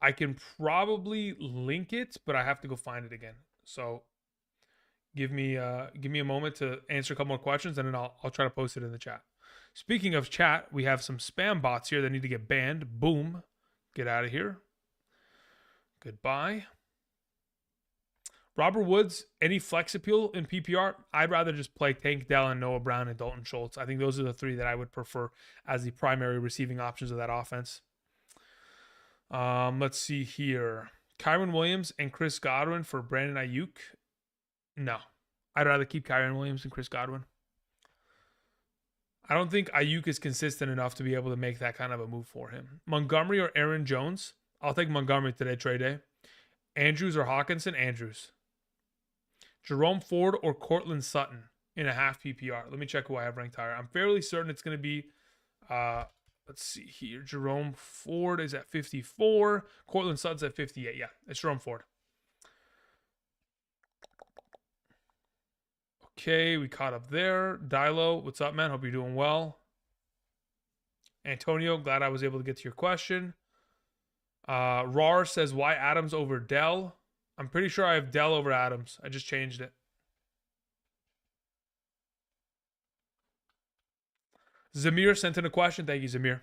I can probably link it, but I have to go find it again. So give me a moment to answer a couple more questions, and then I'll try to post it in the chat. Speaking of chat, we have some spam bots here that need to get banned. Boom. Get out of here. Goodbye. Robert Woods, any flex appeal in PPR? I'd rather just play Tank Dell and Noah Brown and Dalton Schultz. I think those are the 3 that I would prefer as the primary receiving options of that offense. Let's see here. Kyren Williams and Chris Godwin for Brandon Ayuk. No. I'd rather keep Kyren Williams and Chris Godwin. I don't think Ayuk is consistent enough to be able to make that kind of a move for him. Montgomery or Aaron Jones? I'll take Montgomery today, trade day. Andrews or Hawkinson? Andrews. Jerome Ford or Cortland Sutton? in a half PPR. Let me check who I have ranked higher. I'm fairly certain it's going to be, let's see here. Jerome Ford is at 54. Cortland Sutton's at 58. Yeah, it's Jerome Ford. Okay, we caught up there. Dilo, what's up, man? Hope you're doing well. Antonio, glad I was able to get to your question. Rar says, why Adams over Dell? I'm pretty sure I have Dell over Adams. I just changed it. Zamir sent in a question. Thank you, Zamir.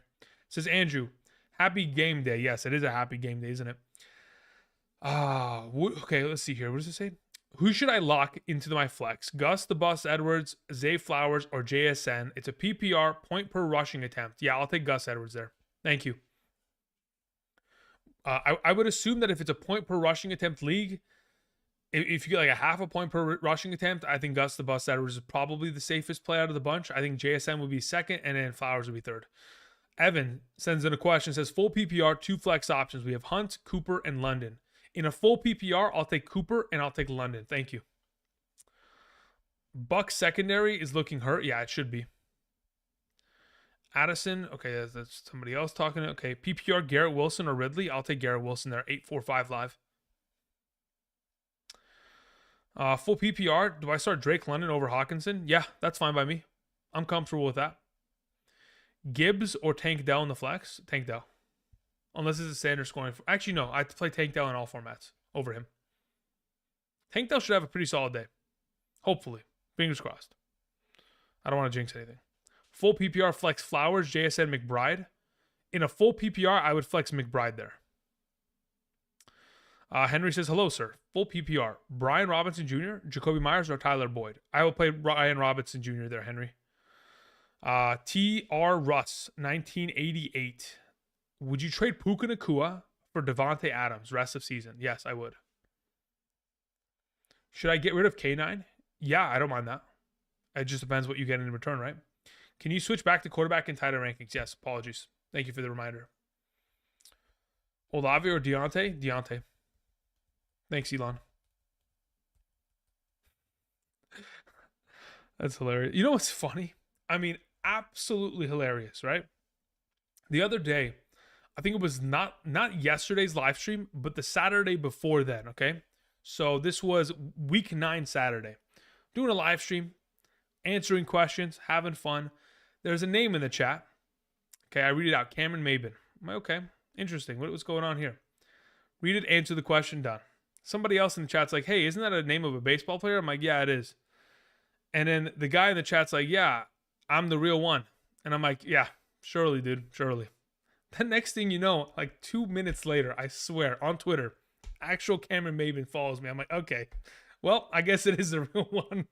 Says, Andrew, happy game day. Yes, it is a happy game day, isn't it? Okay, let's see here. What does it say? Who should I lock into my flex? Gus the Bus Edwards, Zay Flowers, or JSN? It's a PPR point per rushing attempt. Yeah, I'll take Gus Edwards there. Thank you. I would assume that if it's a point per rushing attempt league, if you get like a half a point per rushing attempt, I think Gus the Bus Edwards is probably the safest play out of the bunch. I think JSN would be second, and then Flowers would be third. Evan sends in a question, says, full PPR, 2 flex options. We have Hunt, Cooper, and London. In a full PPR, I'll take Cooper and I'll take London. Thank you. Buck secondary is looking hurt. Yeah, it should be. Addison. Okay, that's somebody else talking. Okay, PPR, Garrett Wilson or Ridley. I'll take Garrett Wilson there. 845 live. Full PPR. Do I start Drake London over Hawkinson? Yeah, that's fine by me. I'm comfortable with that. Gibbs or Tank Dell in the flex? Tank Dell. Unless it's a standard scoring. Actually, no. I play Tank Dell in all formats over him. Tank Dell should have a pretty solid day. Hopefully. Fingers crossed. I don't want to jinx anything. Full PPR flex Flowers, JSN, McBride. In a full PPR, I would flex McBride there. Henry says, hello, sir. Full PPR. Brian Robinson Jr., Jacoby Myers, or Tyler Boyd? I will play Brian Robinson Jr. there, Henry. T.R. Russ, 1988. Would you trade Puka Nacua for Devontae Adams rest of season? Yes, I would. Should I get rid of K9? Yeah, I don't mind that. It just depends what you get in return, right? Can you switch back to quarterback and tight end rankings? Yes, apologies. Thank you for the reminder. Olave or Deontay? Deontay. Thanks, Elon. That's hilarious. You know what's funny? I mean, absolutely hilarious, right? The other day, I think it was not yesterday's live stream, but the Saturday before then, okay? So this was week 9 Saturday. Doing a live stream, answering questions, having fun. There's a name in the chat. Okay, I read it out. Cameron Mabin. I'm like, okay, interesting. What's going on here? Read it, answer the question, done. Somebody else in the chat's like, hey, isn't that a name of a baseball player? I'm like, yeah, it is. And then the guy in the chat's like, yeah, I'm the real one. And I'm like, yeah, surely, dude, surely. The next thing you know, like 2 minutes later, I swear, on Twitter, actual Cameron Maven follows me. I'm like, okay, well, I guess it is the real one.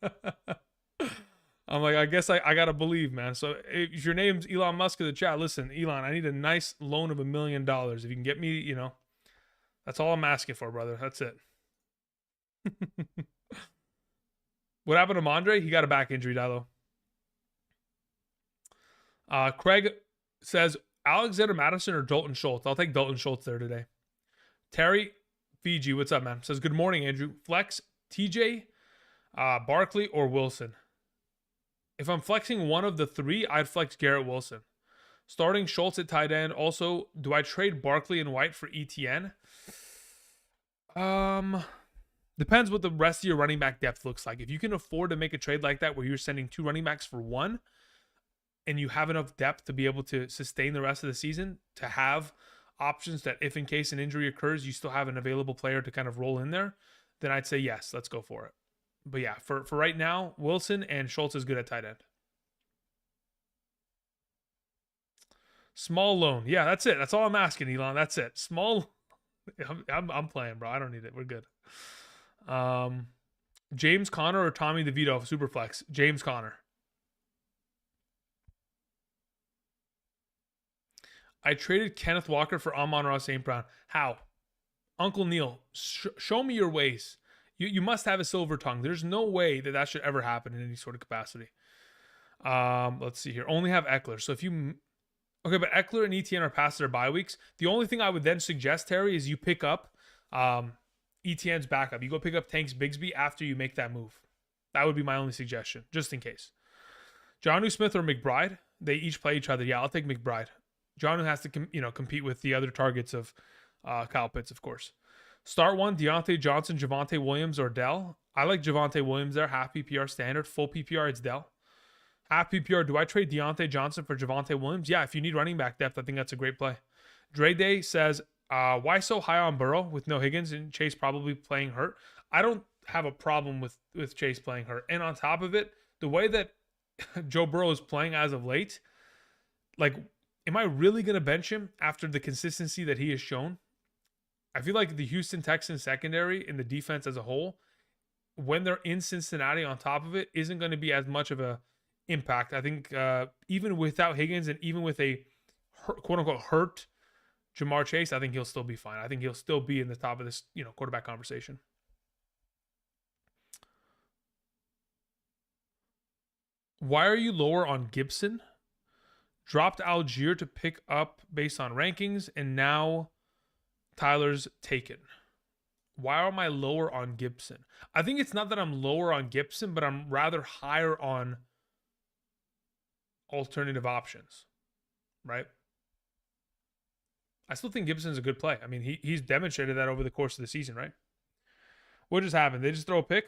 I'm like, I guess I got to believe, man. So if your name's Elon Musk in the chat, listen, Elon, I need a nice loan of $1 million. If you can get me, you know, that's all I'm asking for, brother. That's it. What happened to Mondre? He got a back injury, Dilo. Craig says, Alexander Madison or Dalton Schultz? I'll take Dalton Schultz there today. Terry Fiji, what's up, man? Says, good morning, Andrew. Flex, TJ, Barkley, or Wilson? If I'm flexing one of the 3, I'd flex Garrett Wilson. Starting Schultz at tight end. Also, do I trade Barkley and White for ETN? Depends what the rest of your running back depth looks like. If you can afford to make a trade like that where you're sending 2 running backs for 1, and you have enough depth to be able to sustain the rest of the season, to have options that if in case an injury occurs, you still have an available player to kind of roll in there, then I'd say yes, let's go for it. But yeah, for right now, Wilson and Schultz is good at tight end. Small loan. Yeah, that's it. That's all I'm asking, Elon. That's it. Small. I'm playing, bro. I don't need it. We're good. James Conner or Tommy DeVito of Superflex? James Conner. I traded Kenneth Walker for Amon-Ra St. Brown. How? Uncle Neil, show me your ways. You must have a silver tongue. There's no way that should ever happen in any sort of capacity. Let's see here. Only have Eckler. So if you... Okay, but Eckler and ETN are past their bye weeks. The only thing I would then suggest, Terry, is you pick up ETN's backup. You go pick up Tanks Bigsby after you make that move. That would be my only suggestion, just in case. Jonnu Smith or McBride, they each play each other. Yeah, I'll take McBride. Jonnu has to compete with the other targets of Kyle Pitts, of course. Start one, Deontay Johnson, Javonte Williams, or Dell. I like Javonte Williams there. Half PPR standard. Full PPR, it's Dell. Half PPR, do I trade Deontay Johnson for Javonte Williams? Yeah, if you need running back depth, I think that's a great play. Dre Day says, why so high on Burrow with no Higgins and Chase probably playing hurt? I don't have a problem with Chase playing hurt. And on top of it, the way that Joe Burrow is playing as of late, like, am I really going to bench him after the consistency that he has shown? I feel like the Houston Texans secondary and the defense as a whole, when they're in Cincinnati on top of it, isn't going to be as much of a impact. I think even without Higgins and even with a quote-unquote hurt Jamar Chase, I think he'll still be fine. I think he'll still be in the top of this, quarterback conversation. Why are you lower on Gibson? Dropped Algier to pick up based on rankings, and now Tyler's taken. Why am I lower on Gibson? I think it's not that I'm lower on Gibson, but I'm rather higher on alternative options, right? I still think Gibson's a good play. I mean, he's demonstrated that over the course of the season, right? What just happened? They just throw a pick?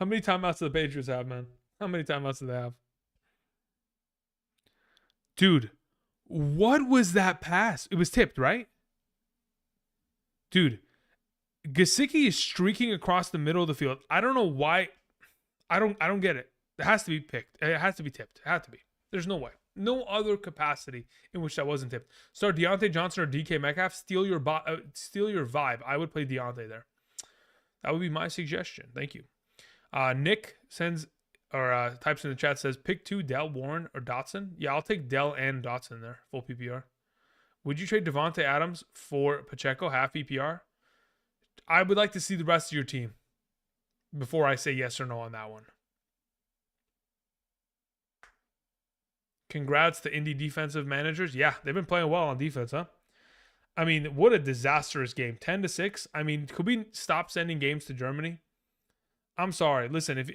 How many timeouts do the Patriots have, man? How many timeouts do they have? Dude, what was that pass? It was tipped, right? Dude, Gesicki is streaking across the middle of the field. I don't know why. I don't get it. It has to be picked. It has to be tipped. It had to be. There's no way. No other capacity in which that wasn't tipped. Start Deontay Johnson or DK Metcalf. Steal your vibe. I would play Deontay there. That would be my suggestion. Thank you. Nick sends or types in the chat, says pick 2, Dell, Warren, or Dotson. Yeah, I'll take Dell and Dotson there. Full PPR. Would you trade Devontae Adams for Pacheco, half PPR? I would like to see the rest of your team before I say yes or no on that one. Congrats to Indy defensive managers. Yeah, they've been playing well on defense, huh? I mean, what a disastrous game. 10-6. I mean, could we stop sending games to Germany? I'm sorry. Listen, if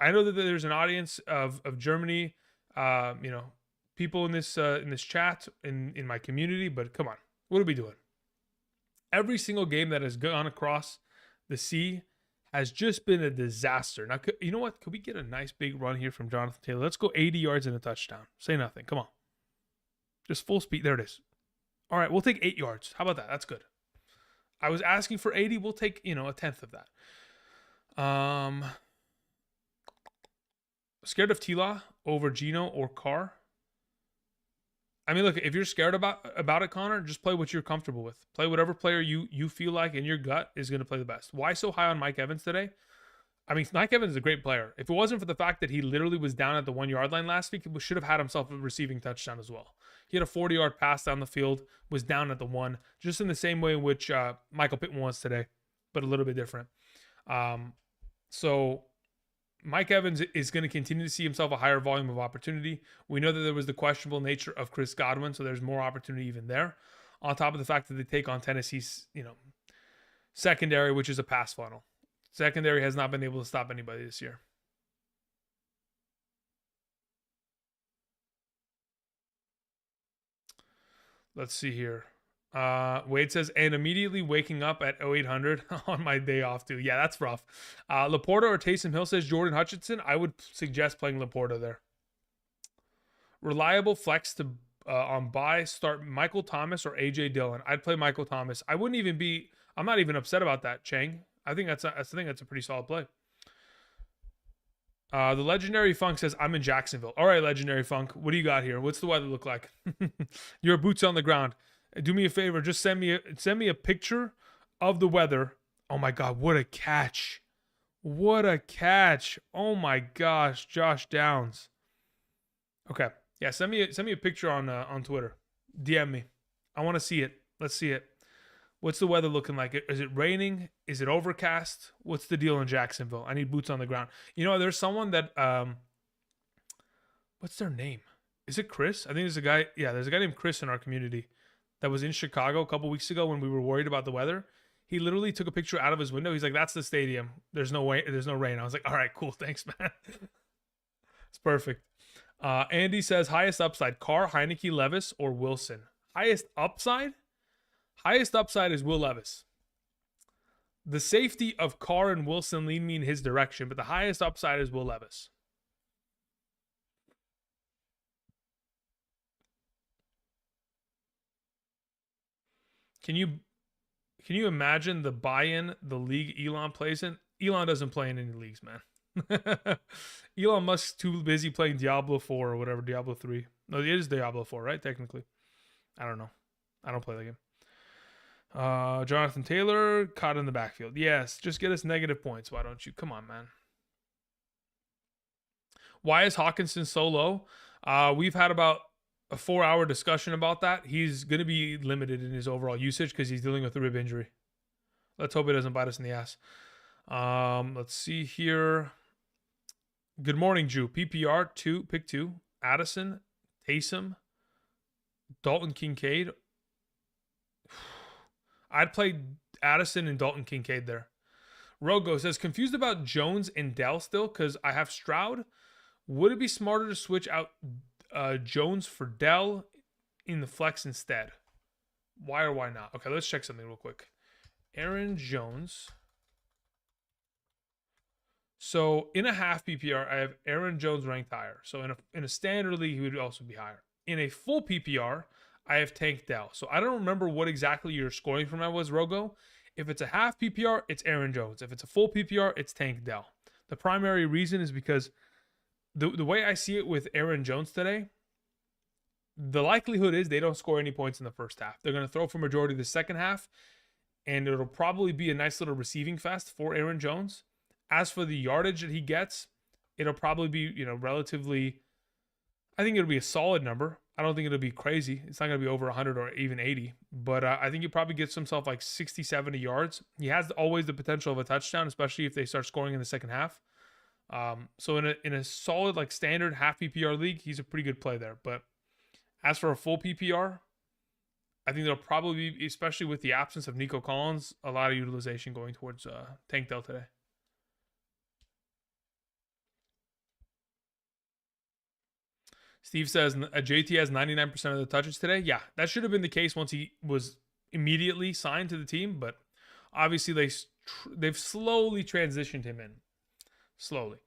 I know that there's an audience of Germany, people in this chat in my community, but come on, what are we doing? Every single game that has gone across the sea has just been a disaster. Now, you know what? Could we get a nice big run here from Jonathan Taylor? Let's go 80 yards and a touchdown. Say nothing. Come on. Just full speed. There it is. All right, we'll take 8 yards. How about that? That's good. I was asking for 80. We'll take, a tenth of that. Scared of Tila over Gino or Carr? I mean, look, if you're scared about it, Connor, just play what you're comfortable with. Play whatever player you feel like in your gut is going to play the best. Why so high on Mike Evans today? I mean, Mike Evans is a great player. If it wasn't for the fact that he literally was down at the 1 yard line last week, he should have had himself a receiving touchdown as well. He had a 40-yard pass down the field, was down at the 1, just in the same way in which Michael Pittman was today, but a little bit different. So Mike Evans is going to continue to see himself a higher volume of opportunity. We know that there was the questionable nature of Chris Godwin, so there's more opportunity even there. On top of the fact that they take on Tennessee's, secondary, which is a pass funnel. Secondary has not been able to stop anybody this year. Let's see here. Wade says, and immediately waking up at 0800 on my day off too. Yeah, that's rough. Laporta or Taysom Hill says Jordan Hutchinson. I would suggest playing Laporta there. Reliable flex to on buy. Start Michael Thomas or AJ Dillon. I'd play Michael Thomas. I'm not even upset about that, Chang. I think that's a pretty solid play. The Legendary Funk says, I'm in Jacksonville. All right, Legendary Funk. What do you got here? What's the weather look like? Your boots on the ground. Do me a favor. Just send me a picture of the weather. Oh, my God. What a catch. What a catch. Oh, my gosh. Josh Downs. Okay. Yeah, send me a picture on Twitter. DM me. I want to see it. Let's see it. What's the weather looking like? Is it raining? Is it overcast? What's the deal in Jacksonville? I need boots on the ground. There's someone that what's their name? Is it Chris? I think there's a guy. Yeah, there's a guy named Chris in our community that was in Chicago a couple weeks ago when we were worried about the weather. He literally took a picture out of his window. He's like, "That's the stadium. There's no way. There's no rain." I was like, "All right, cool. Thanks, man." It's perfect. Andy says highest upside: Carr, Heineke, Levis, or Wilson. Highest upside? Highest upside is Will Levis. The safety of Carr and Wilson lead me in his direction, but the highest upside is Will Levis. Can you imagine the buy-in the league Elon plays in? Elon doesn't play in any leagues, man. Elon Musk's too busy playing Diablo 4 or whatever, Diablo 3. No, it is Diablo 4, right? Technically. I don't know. I don't play the game. Jonathan Taylor caught in the backfield. Yes, just get us negative points. Why don't you? Come on, man. Why is Hawkinson so low? We've had about a 4-hour discussion about that. He's going to be limited in his overall usage because he's dealing with a rib injury. Let's hope it doesn't bite us in the ass. Let's see here. Good morning, Drew. PPR 2, pick 2. Addison, Taysom, Dalton Kincaid. I'd play Addison and Dalton Kincaid there. Rogo says, confused about Jones and Dell still because I have Stroud. Would it be smarter to switch out Jones for Dell in the flex instead? Why or why not? Okay, let's check something real quick. Aaron Jones. So in a half PPR, I have Aaron Jones ranked higher. So in a standard league, he would also be higher. In a full PPR, I have Tank Dell. So I don't remember what exactly your scoring from that was, Rogo. If it's a half PPR, it's Aaron Jones. If it's a full PPR, it's Tank Dell. The primary reason is because the way I see it with Aaron Jones today, the likelihood is they don't score any points in the first half. They're going to throw for majority of the second half, and it'll probably be a nice little receiving fest for Aaron Jones. As for the yardage that he gets, it'll probably be, relatively, I think it'll be a solid number. I don't think it'll be crazy. It's not going to be over 100 or even 80. But I think he probably gets himself like 60, 70 yards. He has always the potential of a touchdown, especially if they start scoring in the second half. So in a solid, like standard half PPR league, he's a pretty good play there. But as for a full PPR, I think there'll probably be, especially with the absence of Nico Collins, a lot of utilization going towards Tank Dell today. Steve says JT has 99% of the touches today. Yeah, that should have been the case once he was immediately signed to the team, but obviously they've slowly transitioned him in. Slowly.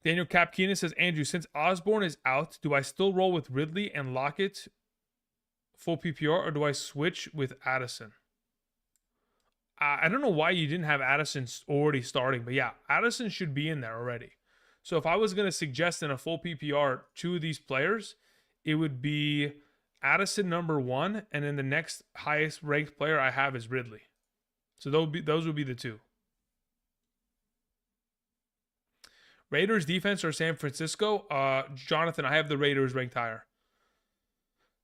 Daniel Capkina says, Andrew, since Osborne is out, do I still roll with Ridley and Lockett full PPR, or do I switch with Addison? I don't know why you didn't have Addison already starting, but yeah, Addison should be in there already. So if I was going to suggest in a full PPR 2 of these players, it would be Addison number 1, and then the next highest ranked player I have is Ridley. So those would be the 2. Raiders defense or San Francisco? Jonathan, I have the Raiders ranked higher.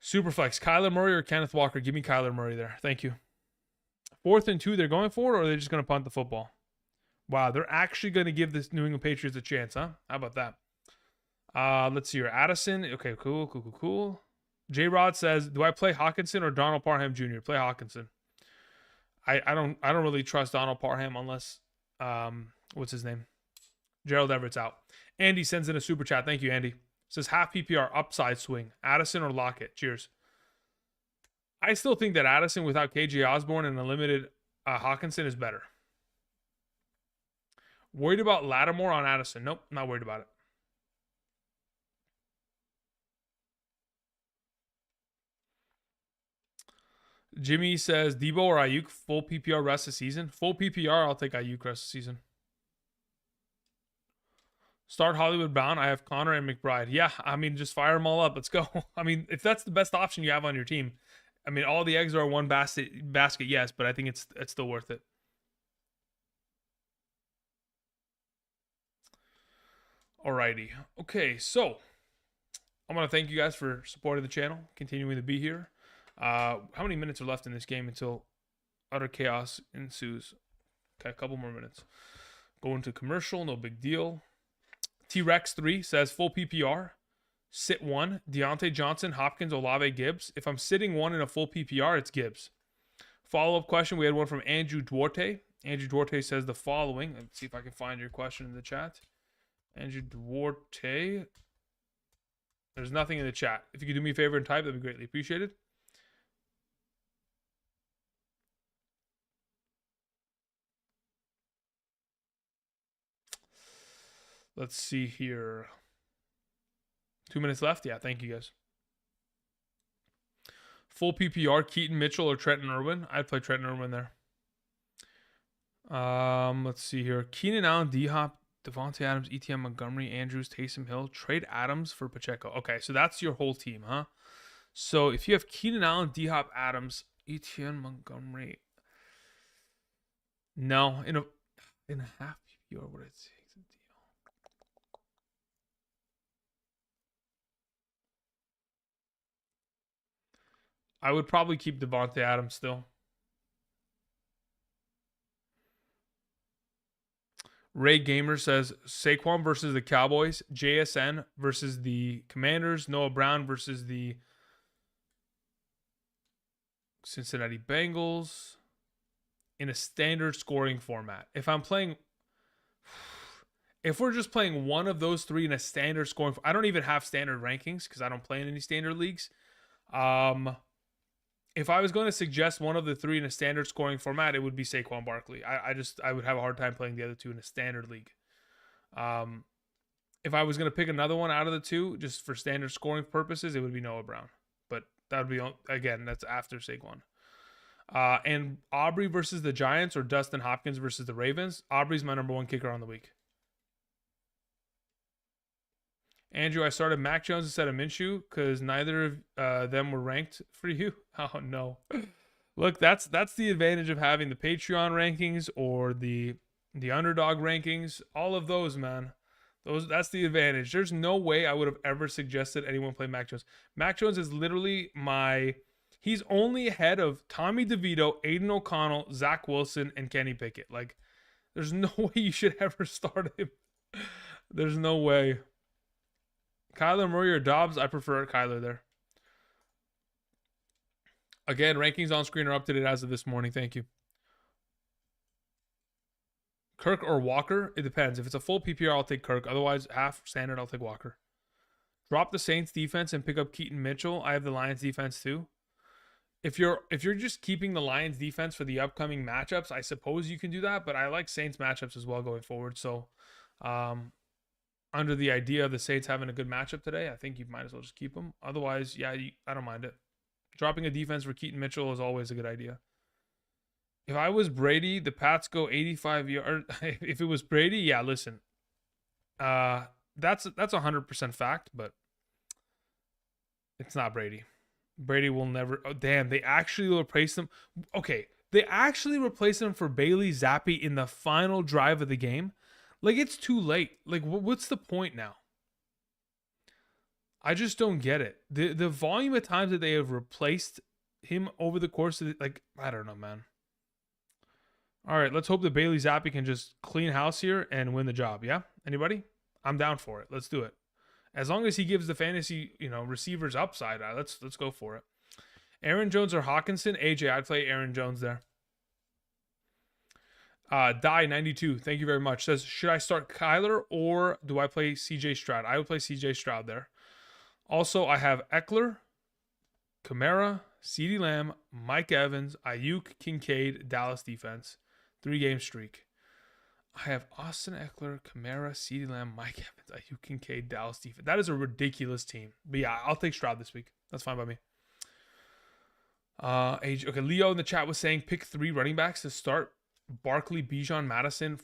Superflex, Kyler Murray or Kenneth Walker? Give me Kyler Murray there. Thank you. 4th and 2 they're going for, or are they just going to punt the football? Wow, they're actually going to give this New England Patriots a chance, huh? How about that? Let's see here. Addison. Okay, cool. J-Rod says, do I play Hawkinson or Donald Parham Jr.? Play Hawkinson. I don't really trust Donald Parham unless what's his name? Gerald Everett's out. Andy sends in a super chat. Thank you, Andy. Says half PPR upside swing. Addison or Lockett? Cheers. I still think that Addison without KJ Osborne and a limited Hawkinson is better. Worried about Lattimore on Addison? Nope, not worried about it. Jimmy says, Debo or Ayuk full PPR rest of the season? Full PPR, I'll take Ayuk rest of the season. Start Hollywood Bound. I have Connor and McBride. Yeah, I mean, just fire them all up. Let's go. I mean, if that's the best option you have on your team, I mean, all the eggs are in one basket, yes, but I think it's still worth it. Alrighty. Okay, so I want to thank you guys for supporting the channel, continuing to be here. How many minutes are left in this game until utter chaos ensues? Okay, a couple more minutes. Going to commercial, no big deal. T-Rex 3 says full PPR. Sit 1. Deontay Johnson, Hopkins, Olave, Gibbs. If I'm sitting 1 in a full PPR, it's Gibbs. follow-up question. We had one from Andrew Duarte. Andrew Duarte says the following. Let's see if I can find your question in the chat. Andrew Duarte. There's nothing in the chat. If you could do me a favor and type, that'd be greatly appreciated. Let's see here. 2 minutes left. Yeah, thank you guys. Full PPR, Keaton Mitchell or Trenton Irwin. I'd play Trenton Irwin there. Let's see here. Keenan Allen, D-Hop, Devontae Adams, ETN Montgomery, Andrews, Taysom Hill. Trade Adams for Pacheco. Okay, so that's your whole team, huh? So if you have Keenan Allen, D-Hop, Adams, ETN Montgomery. No, in a half PPR, what I'd say. I would probably keep Devontae Adams still. Ray Gamer says Saquon versus the Cowboys, JSN versus the Commanders, Noah Brown versus the Cincinnati Bengals in a standard scoring format. If we're just playing one of those three in a standard scoring, I don't even have standard rankings because I don't play in any standard leagues. If I was going to suggest one of the three in a standard scoring format, it would be Saquon Barkley. I would have a hard time playing the other two in a standard league. If I was going to pick another one out of the two, just for standard scoring purposes, it would be Noah Brown. But that would be, again, that's after Saquon. And Aubrey versus the Giants or Dustin Hopkins versus the Ravens. Aubrey's my number one kicker on the week. Andrew, I started Mac Jones instead of Minshew because neither of them were ranked for you. Oh, no. Look, that's the advantage of having the Patreon rankings or the Underdog rankings. All of those, man. That's the advantage. There's no way I would have ever suggested anyone play Mac Jones. Mac Jones is literally he's only ahead of Tommy DeVito, Aiden O'Connell, Zach Wilson, and Kenny Pickett. Like, there's no way you should ever start him. There's no way. Kyler Murray or Dobbs, I prefer Kyler there. Again, rankings on screen are up to date as of this morning. Thank you. Kirk or Walker? It depends. If it's a full PPR, I'll take Kirk. Otherwise, half standard, I'll take Walker. Drop the Saints defense and pick up Keaton Mitchell. I have the Lions defense too. If you're just keeping the Lions defense for the upcoming matchups, I suppose you can do that. But I like Saints matchups as well going forward. So, under the idea of the Saints having a good matchup today, I think you might as well just keep them. Otherwise, yeah, I don't mind it. Dropping a defense for Keaton Mitchell is always a good idea. If I was Brady, the Pats go 85 yards. If it was Brady, yeah, listen. That's 100% fact, but it's not Brady. Brady will never. Oh, damn, they actually replaced him. Okay, they actually replaced him for Bailey Zappi in the final drive of the game. Like, it's too late. Like, what's the point now? I just don't get it. The volume of times that they have replaced him over the course of I don't know, man. All right, let's hope that Bailey Zappi can just clean house here and win the job. Yeah, anybody? I'm down for it. Let's do it. As long as he gives the fantasy, receivers upside, let's go for it. Aaron Jones or Hawkinson? AJ, I'd play Aaron Jones there. Die92, thank you very much. Says, should I start Kyler or do I play CJ Stroud? I would play CJ Stroud there. Also, I have Eckler, Kamara, CeeDee Lamb, Mike Evans, Ayuk, Kincaid, Dallas defense. 3-game streak. I have Austin Eckler, Kamara, CeeDee Lamb, Mike Evans, Ayuk, Kincaid, Dallas defense. That is a ridiculous team. But yeah, I'll take Stroud this week. That's fine by me. Okay, Leo in the chat was saying pick 3 running backs to start. Barkley, Bijan, Madison,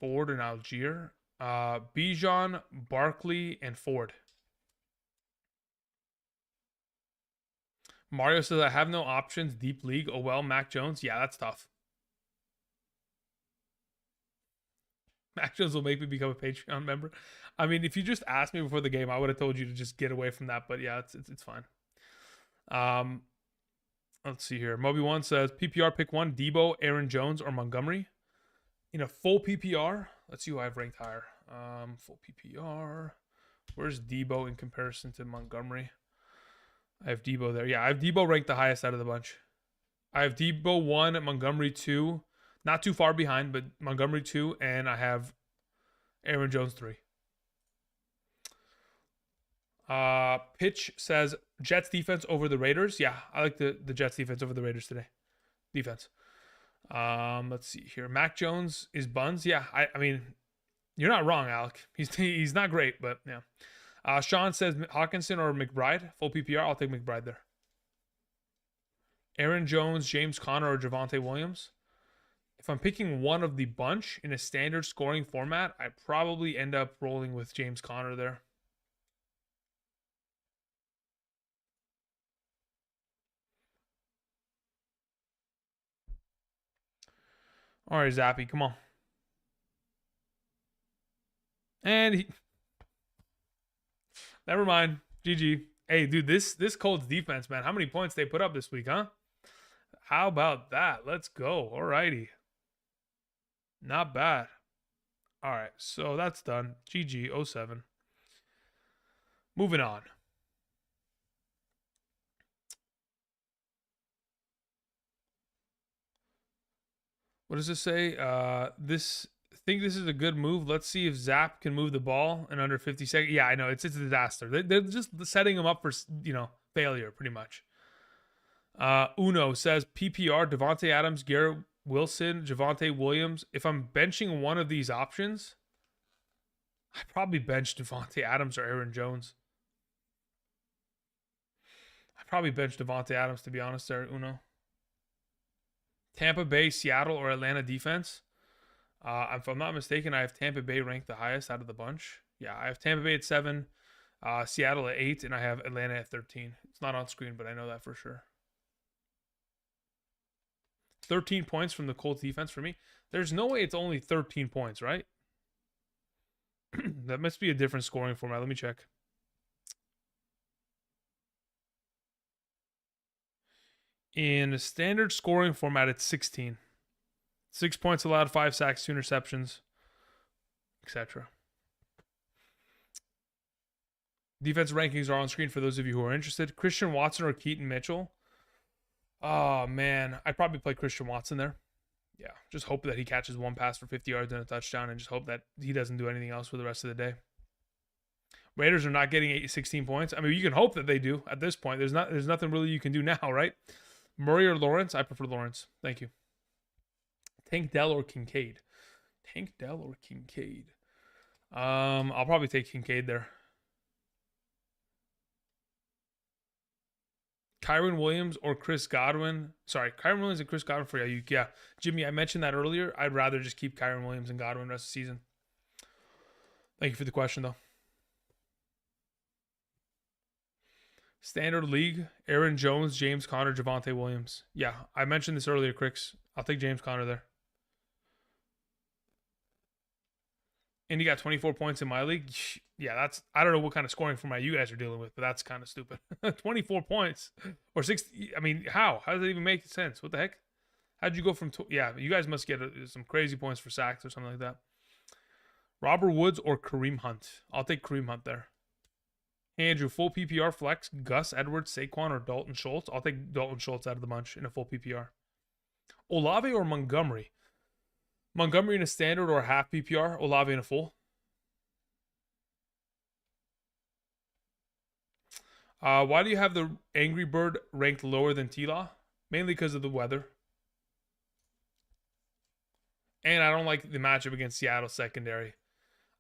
Ford, and Algier. Bijan, Barkley, and Ford. Mario says, I have no options. Deep league. Oh, well, Mac Jones. Yeah, that's tough. Mac Jones will make me become a Patreon member. I mean, if you just asked me before the game, I would have told you to just get away from that. But yeah, it's fine. Let's see here. Moby1 says, PPR pick 1, Debo, Aaron Jones, or Montgomery. In a full PPR, let's see who I've ranked higher. Full PPR. Where's Debo in comparison to Montgomery? I have Debo there. Yeah, I have Debo ranked the highest out of the bunch. I have Debo 1, Montgomery 2. Not too far behind, but Montgomery 2. And I have Aaron Jones 3. Pitch says Jets defense over the Raiders. Yeah, I like the Jets defense over the Raiders today. Defense. Let's see here. Mac Jones is buns. Yeah, I mean, you're not wrong, Alec. He's not great, but yeah. Sean says Hawkinson or McBride. Full PPR. I'll take McBride there. Aaron Jones, James Conner, or Javonte Williams. If I'm picking one of the bunch in a standard scoring format, I probably end up rolling with James Conner there. All right, Zappy, come on. And he... Never mind. GG. Hey, dude, this Colts defense, man. How many points they put up this week, huh? How about that? Let's go. All righty. Not bad. All right, so that's done. GG 07. Moving on. What does this say? Think this is a good move. Let's see if Zap can move the ball in under 50 seconds. Yeah, I know it's a disaster. They're just setting him up for failure pretty much. Uno says PPR Devontae Adams, Garrett Wilson, Javonte Williams. If I'm benching one of these options, I probably bench Devontae Adams or Aaron Jones. I probably bench Devontae Adams to be honest there, Uno. Tampa Bay, Seattle, or Atlanta defense. If I'm not mistaken, I have Tampa Bay ranked the highest out of the bunch. Yeah, I have Tampa Bay at 7, Seattle at 8, and I have Atlanta at 13. It's not on screen, but I know that for sure. 13 points from the Colts defense for me. There's no way it's only 13 points, right? That must be a different scoring format. Let me check. In a standard scoring format, it's 16. 6 points allowed, 5 sacks, 2 interceptions, etc. Defense rankings are on screen for those of you who are interested. Christian Watson or Keaton Mitchell? Oh, man. I'd probably play Christian Watson there. Yeah, just hope that he catches one pass for 50 yards and a touchdown and just hope that he doesn't do anything else for the rest of the day. Raiders are not getting 16 points. I mean, you can hope that they do at this point. There's nothing really you can do now, right? Murray or Lawrence? I prefer Lawrence. Thank you. Tank Dell or Kincaid? Tank Dell or Kincaid? I'll probably take Kincaid there. Kyron Williams or Chris Godwin? Sorry, Kyron Williams and Chris Godwin for you. Yeah, Jimmy, I mentioned that earlier. I'd rather just keep Kyron Williams and Godwin the rest of the season. Thank you for the question, though. Standard league, Aaron Jones, James Conner, Javonte Williams. Yeah, I mentioned this earlier, Cricks. I'll take James Conner there. And he got 24 points in my league. Yeah, I don't know what kind of scoring format you guys are dealing with, but that's kind of stupid. 24 points or 60. I mean, how? How does that even make sense? What the heck? How'd you go from, yeah, you guys must get some crazy points for sacks or something like that. Robert Woods or Kareem Hunt? I'll take Kareem Hunt there. Hey, Andrew, full PPR flex, Gus Edwards, Saquon, or Dalton Schultz? I'll take Dalton Schultz out of the bunch in a full PPR. Olave or Montgomery? Montgomery in a standard or a half PPR. Olave in a full. Why do you have the Angry Bird ranked lower than T-Law? Mainly because of the weather. And I don't like the matchup against Seattle secondary.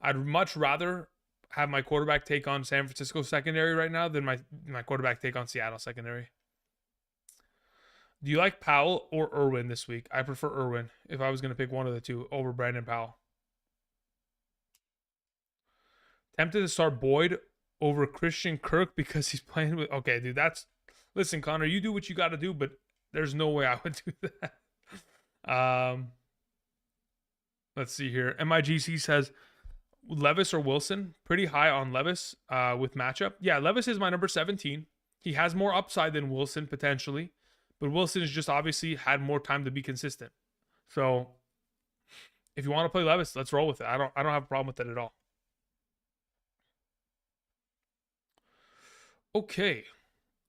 I'd much rather have my quarterback take on San Francisco secondary right now than my quarterback take on Seattle secondary. Do you like Powell or Irwin this week? I prefer Irwin if I was going to pick one of the two over Brandon Powell. Tempted to start Boyd over Christian Kirk because he's playing with... Okay, dude, that's... Listen, Connor, you do what you got to do, but there's no way I would do that. Let's see here. MIGC says Levis or Wilson. Pretty high on Levis with matchup. Yeah, Levis is my number 17. He has more upside than Wilson potentially. But Wilson has just obviously had more time to be consistent. So if you want to play Levis, let's roll with it. I don't have a problem with that at all. Okay.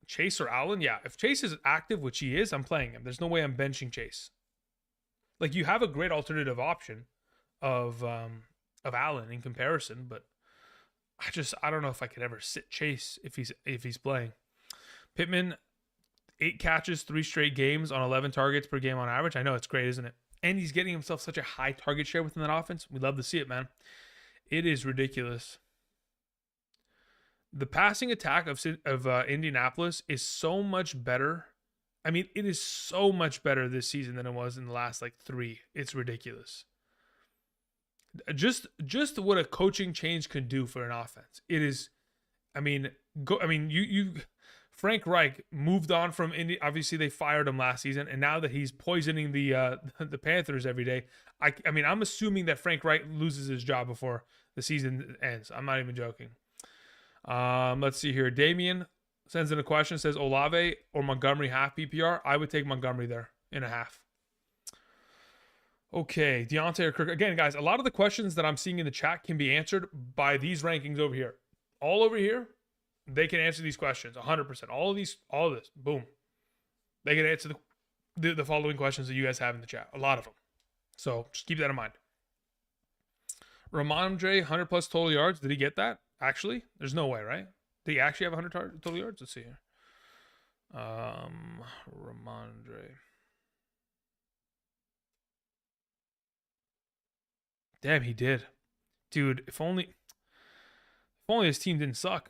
Chase or Allen? Yeah, if Chase is active, which he is, I'm playing him. There's no way I'm benching Chase. Like, you have a great alternative option of Allen in comparison, but I don't know if I could ever sit Chase if he's playing. Pittman, 8 catches, 3 straight games on 11 targets per game on average. I know it's great, isn't it? And he's getting himself such a high target share within that offense. We love to see it, man. It is ridiculous. The passing attack of Indianapolis is so much better. I mean, it is so much better this season than it was in the last like 3. It's ridiculous. Just what a coaching change can do for an offense. It is. I mean, you. Frank Reich moved on from Indy. Obviously, they fired him last season, and now that he's poisoning the Panthers every day, I mean, I'm assuming that Frank Reich loses his job before the season ends. I'm not even joking. Let's see here. Damien sends in a question. Says Olave or Montgomery half PPR. I would take Montgomery there in a half. Okay, Deontay or Kirk. Again, guys, a lot of the questions that I'm seeing in the chat can be answered by these rankings over here. All over here, they can answer these questions 100%. All of this, boom. They can answer the following questions that you guys have in the chat. A lot of them. So just keep that in mind. Ramondre, 100 plus total yards. Did he get that? Actually, there's no way, right? Did he actually have 100 total yards? Let's see here. Ramondre. Damn, he did. Dude, if only his team didn't suck.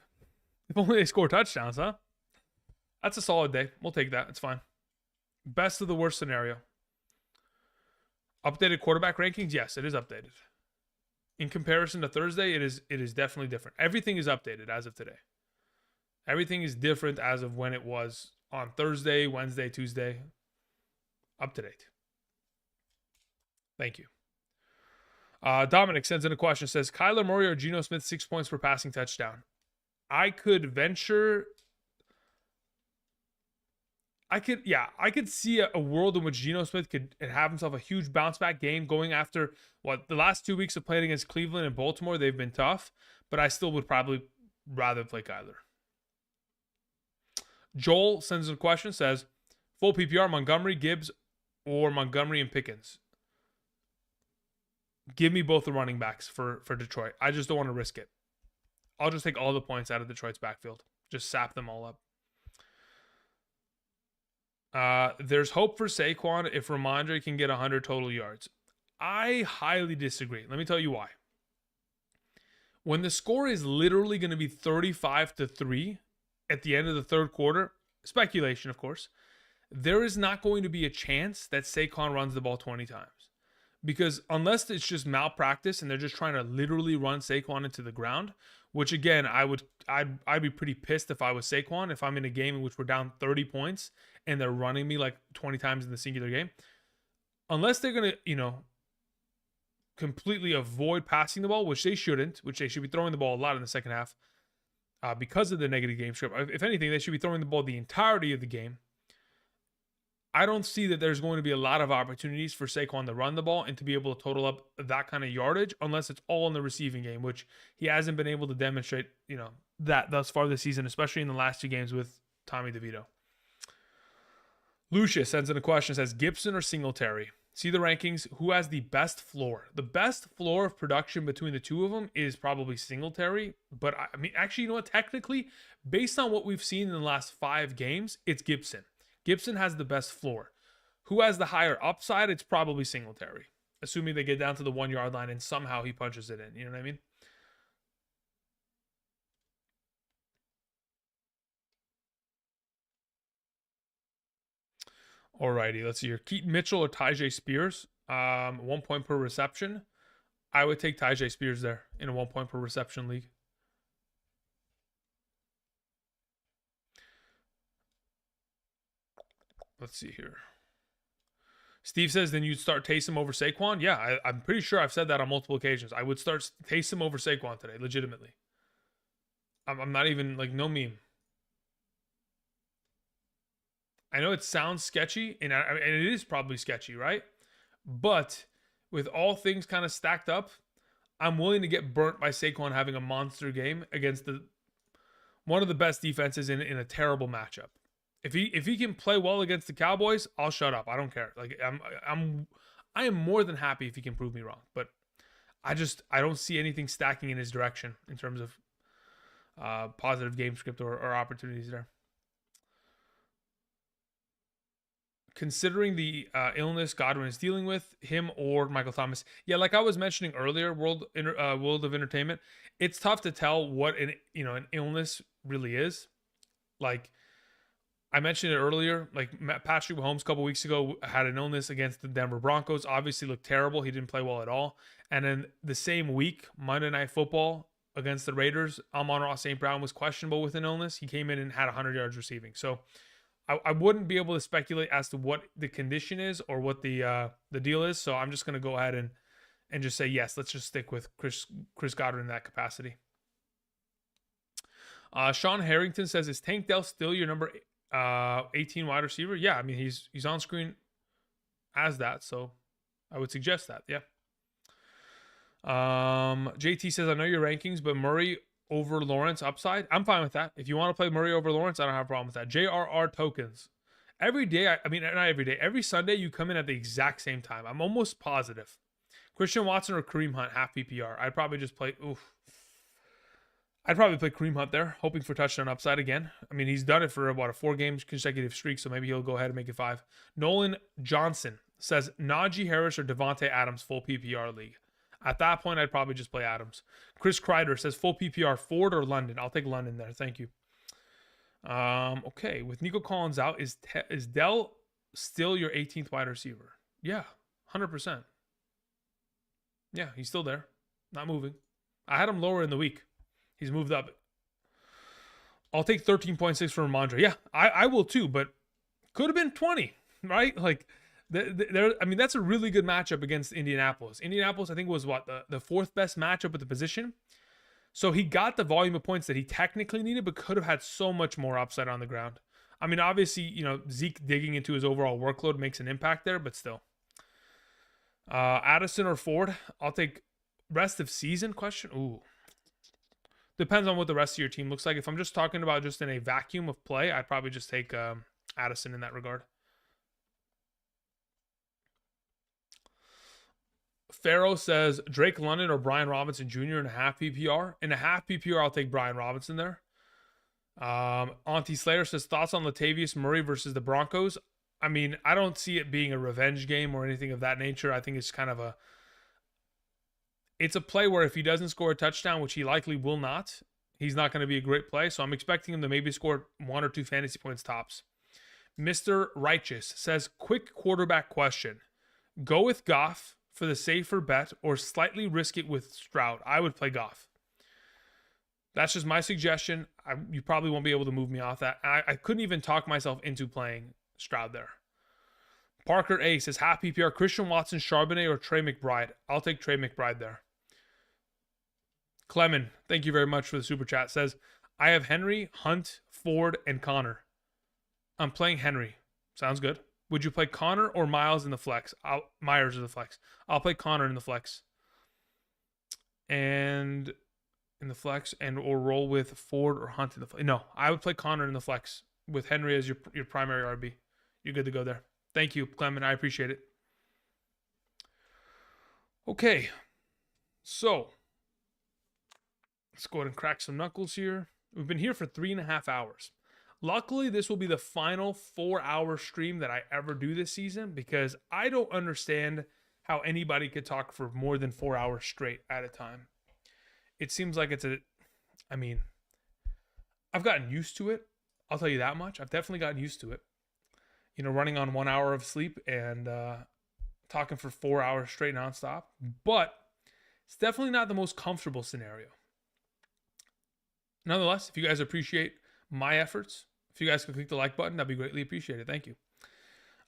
If only they score touchdowns, huh? That's a solid day. We'll take that. It's fine. Best of the worst scenario. Updated quarterback rankings? Yes, it is updated. In comparison to Thursday, it is definitely different. Everything is updated as of today. Everything is different as of when it was on Thursday, Wednesday, Tuesday. Up to date. Thank you. Dominic sends in a question. Says, Kyler Murray or Geno Smith 6 points per passing touchdown? I could see a world in which Geno Smith could have himself a huge bounce back game going after the last 2 weeks of playing against Cleveland and Baltimore. They've been tough, but I still would probably rather play Kyler. Joel sends in a question. Says, full PPR, Montgomery, Gibbs, or Montgomery and Pickens? Give me both the running backs for Detroit. I just don't want to risk it. I'll just take all the points out of Detroit's backfield. Just sap them all up. There's hope for Saquon if Ramondre can get 100 total yards. I highly disagree. Let me tell you why. When the score is literally going to be 35-3 at the end of the third quarter, speculation, of course, there is not going to be a chance that Saquon runs the ball 20 times. Because unless it's just malpractice and they're just trying to literally run Saquon into the ground, which again, I'd be pretty pissed if I was Saquon, if I'm in a game in which we're down 30 points and they're running me like 20 times in the singular game. Unless they're going to, completely avoid passing the ball, which they shouldn't, which they should be throwing the ball a lot in the second half because of the negative game script. If anything, they should be throwing the ball the entirety of the game. I don't see that there's going to be a lot of opportunities for Saquon to run the ball and to be able to total up that kind of yardage unless it's all in the receiving game, which he hasn't been able to demonstrate, that thus far this season, especially in the last 2 games with Tommy DeVito. Lucius sends in a question, says, Gibson or Singletary? See the rankings. Who has the best floor? The best floor of production between the two of them is probably Singletary. But I mean, actually, you know what? Technically, based on what we've seen in the last 5 games, it's Gibson. Gibson has the best floor. Who has the higher upside? It's probably Singletary. Assuming they get down to the 1 yard line and somehow he punches it in. You know what I mean? Alrighty, let's see here. Keaton Mitchell or Tyjae Spears? 1 point per reception. I would take Tyjae Spears there in a 1 point per reception league. Let's see here. Steve says, then you'd start Taysom over Saquon? Yeah, I'm pretty sure I've said that on multiple occasions. I would start Taysom over Saquon today, legitimately. I'm not even, no meme. I know it sounds sketchy, and it is probably sketchy, right? But with all things kind of stacked up, I'm willing to get burnt by Saquon having a monster game against one of the best defenses in a terrible matchup. If he can play well against the Cowboys, I'll shut up. I don't care. Like I am more than happy if he can prove me wrong. But I don't see anything stacking in his direction in terms of positive game script or opportunities there. Considering the illness Godwin is dealing with, him or Michael Thomas. Yeah, like I was mentioning earlier, World of Entertainment, it's tough to tell what an illness really is. Like I mentioned it earlier, like Patrick Mahomes a couple weeks ago had an illness against the Denver Broncos. Obviously looked terrible. He didn't play well at all. And then the same week, Monday Night Football against the Raiders, Amon-Ra St. Brown was questionable with an illness. He came in and had 100 yards receiving. So I wouldn't be able to speculate as to what the condition is or what the deal is. So I'm just going to go ahead and just say, yes, let's just stick with Chris Godwin in that capacity. Sean Harrington says, is Tank Dell still your number 18 wide receiver? Yeah, I mean, he's on screen as that. So I would suggest that. Yeah. JT says, I know your rankings, but Murray over Lawrence upside. I'm fine with that. If you want to play Murray over Lawrence, I don't have a problem with that. JRR tokens. Every day, I mean, not every day, every Sunday, you come in at the exact same time. I'm almost positive. Christian Watson or Kareem Hunt, half PPR. I'd probably just play, I'd probably play Kareem Hunt there, hoping for touchdown upside again. I mean, he's done it for about a 4-game consecutive streak, so maybe he'll go ahead and make it 5. Nolan Johnson says, Najee Harris or Devontae Adams, full PPR league. At that point, I'd probably just play Adams. Chris Kreider says, full PPR, Ford or London? I'll take London there. Thank you. Okay, with Nico Collins out, is Dell still your 18th wide receiver? Yeah, 100%. Yeah, he's still there. Not moving. I had him lower in the week. He's moved up. I'll take 13.6 from Ramondre. Yeah, I will too, but could have been 20, right? Like, I mean, that's a really good matchup against Indianapolis. Indianapolis, I think, was what, the 4th best matchup at the position. So he got the volume of points that he technically needed, but could have had so much more upside on the ground. I mean, obviously, Zeke digging into his overall workload makes an impact there, but still. Addison or Ford? I'll take rest of season question. Ooh. Depends on what the rest of your team looks like. If I'm just talking about just in a vacuum of play, I'd probably just take Addison in that regard. Farrow says, Drake London or Brian Robinson Jr. in a half PPR. In a half PPR, I'll take Brian Robinson there. Auntie Slayer says, thoughts on Latavius Murray versus the Broncos? I mean, I don't see it being a revenge game or anything of that nature. I think it's kind of it's a play where if he doesn't score a touchdown, which he likely will not, he's not going to be a great play. So I'm expecting him to maybe score 1 or 2 fantasy points tops. Mr. Righteous says, quick quarterback question. Go with Goff for the safer bet or slightly risk it with Stroud? I would play Goff. That's just my suggestion. You probably won't be able to move me off that. I couldn't even talk myself into playing Stroud there. Parker A says, half PPR, Christian Watson, Charbonnet, or Trey McBride? I'll take Trey McBride there. Clement, thank you very much for the super chat, says, I have Henry, Hunt, Ford, and Connor. I'm playing Henry. Sounds good. Would you play Connor or Myers in the flex? Myers in the flex. I'll play Connor in the flex. And in the flex, or roll with Ford or Hunt in the flex. No, I would play Connor in the flex with Henry as your primary RB. You're good to go there. Thank you, Clement. I appreciate it. Okay. So, let's go ahead and crack some knuckles here. We've been here for 3.5 hours. Luckily, this will be the final 4-hour stream that I ever do this season because I don't understand how anybody could talk for more than 4 hours straight at a time. It seems like I've gotten used to it. I'll tell you that much. I've definitely gotten used to it. Running on 1 hour of sleep and talking for 4 hours straight nonstop. But it's definitely not the most comfortable scenario. Nonetheless, if you guys appreciate my efforts, if you guys could click the like button, that'd be greatly appreciated. Thank you.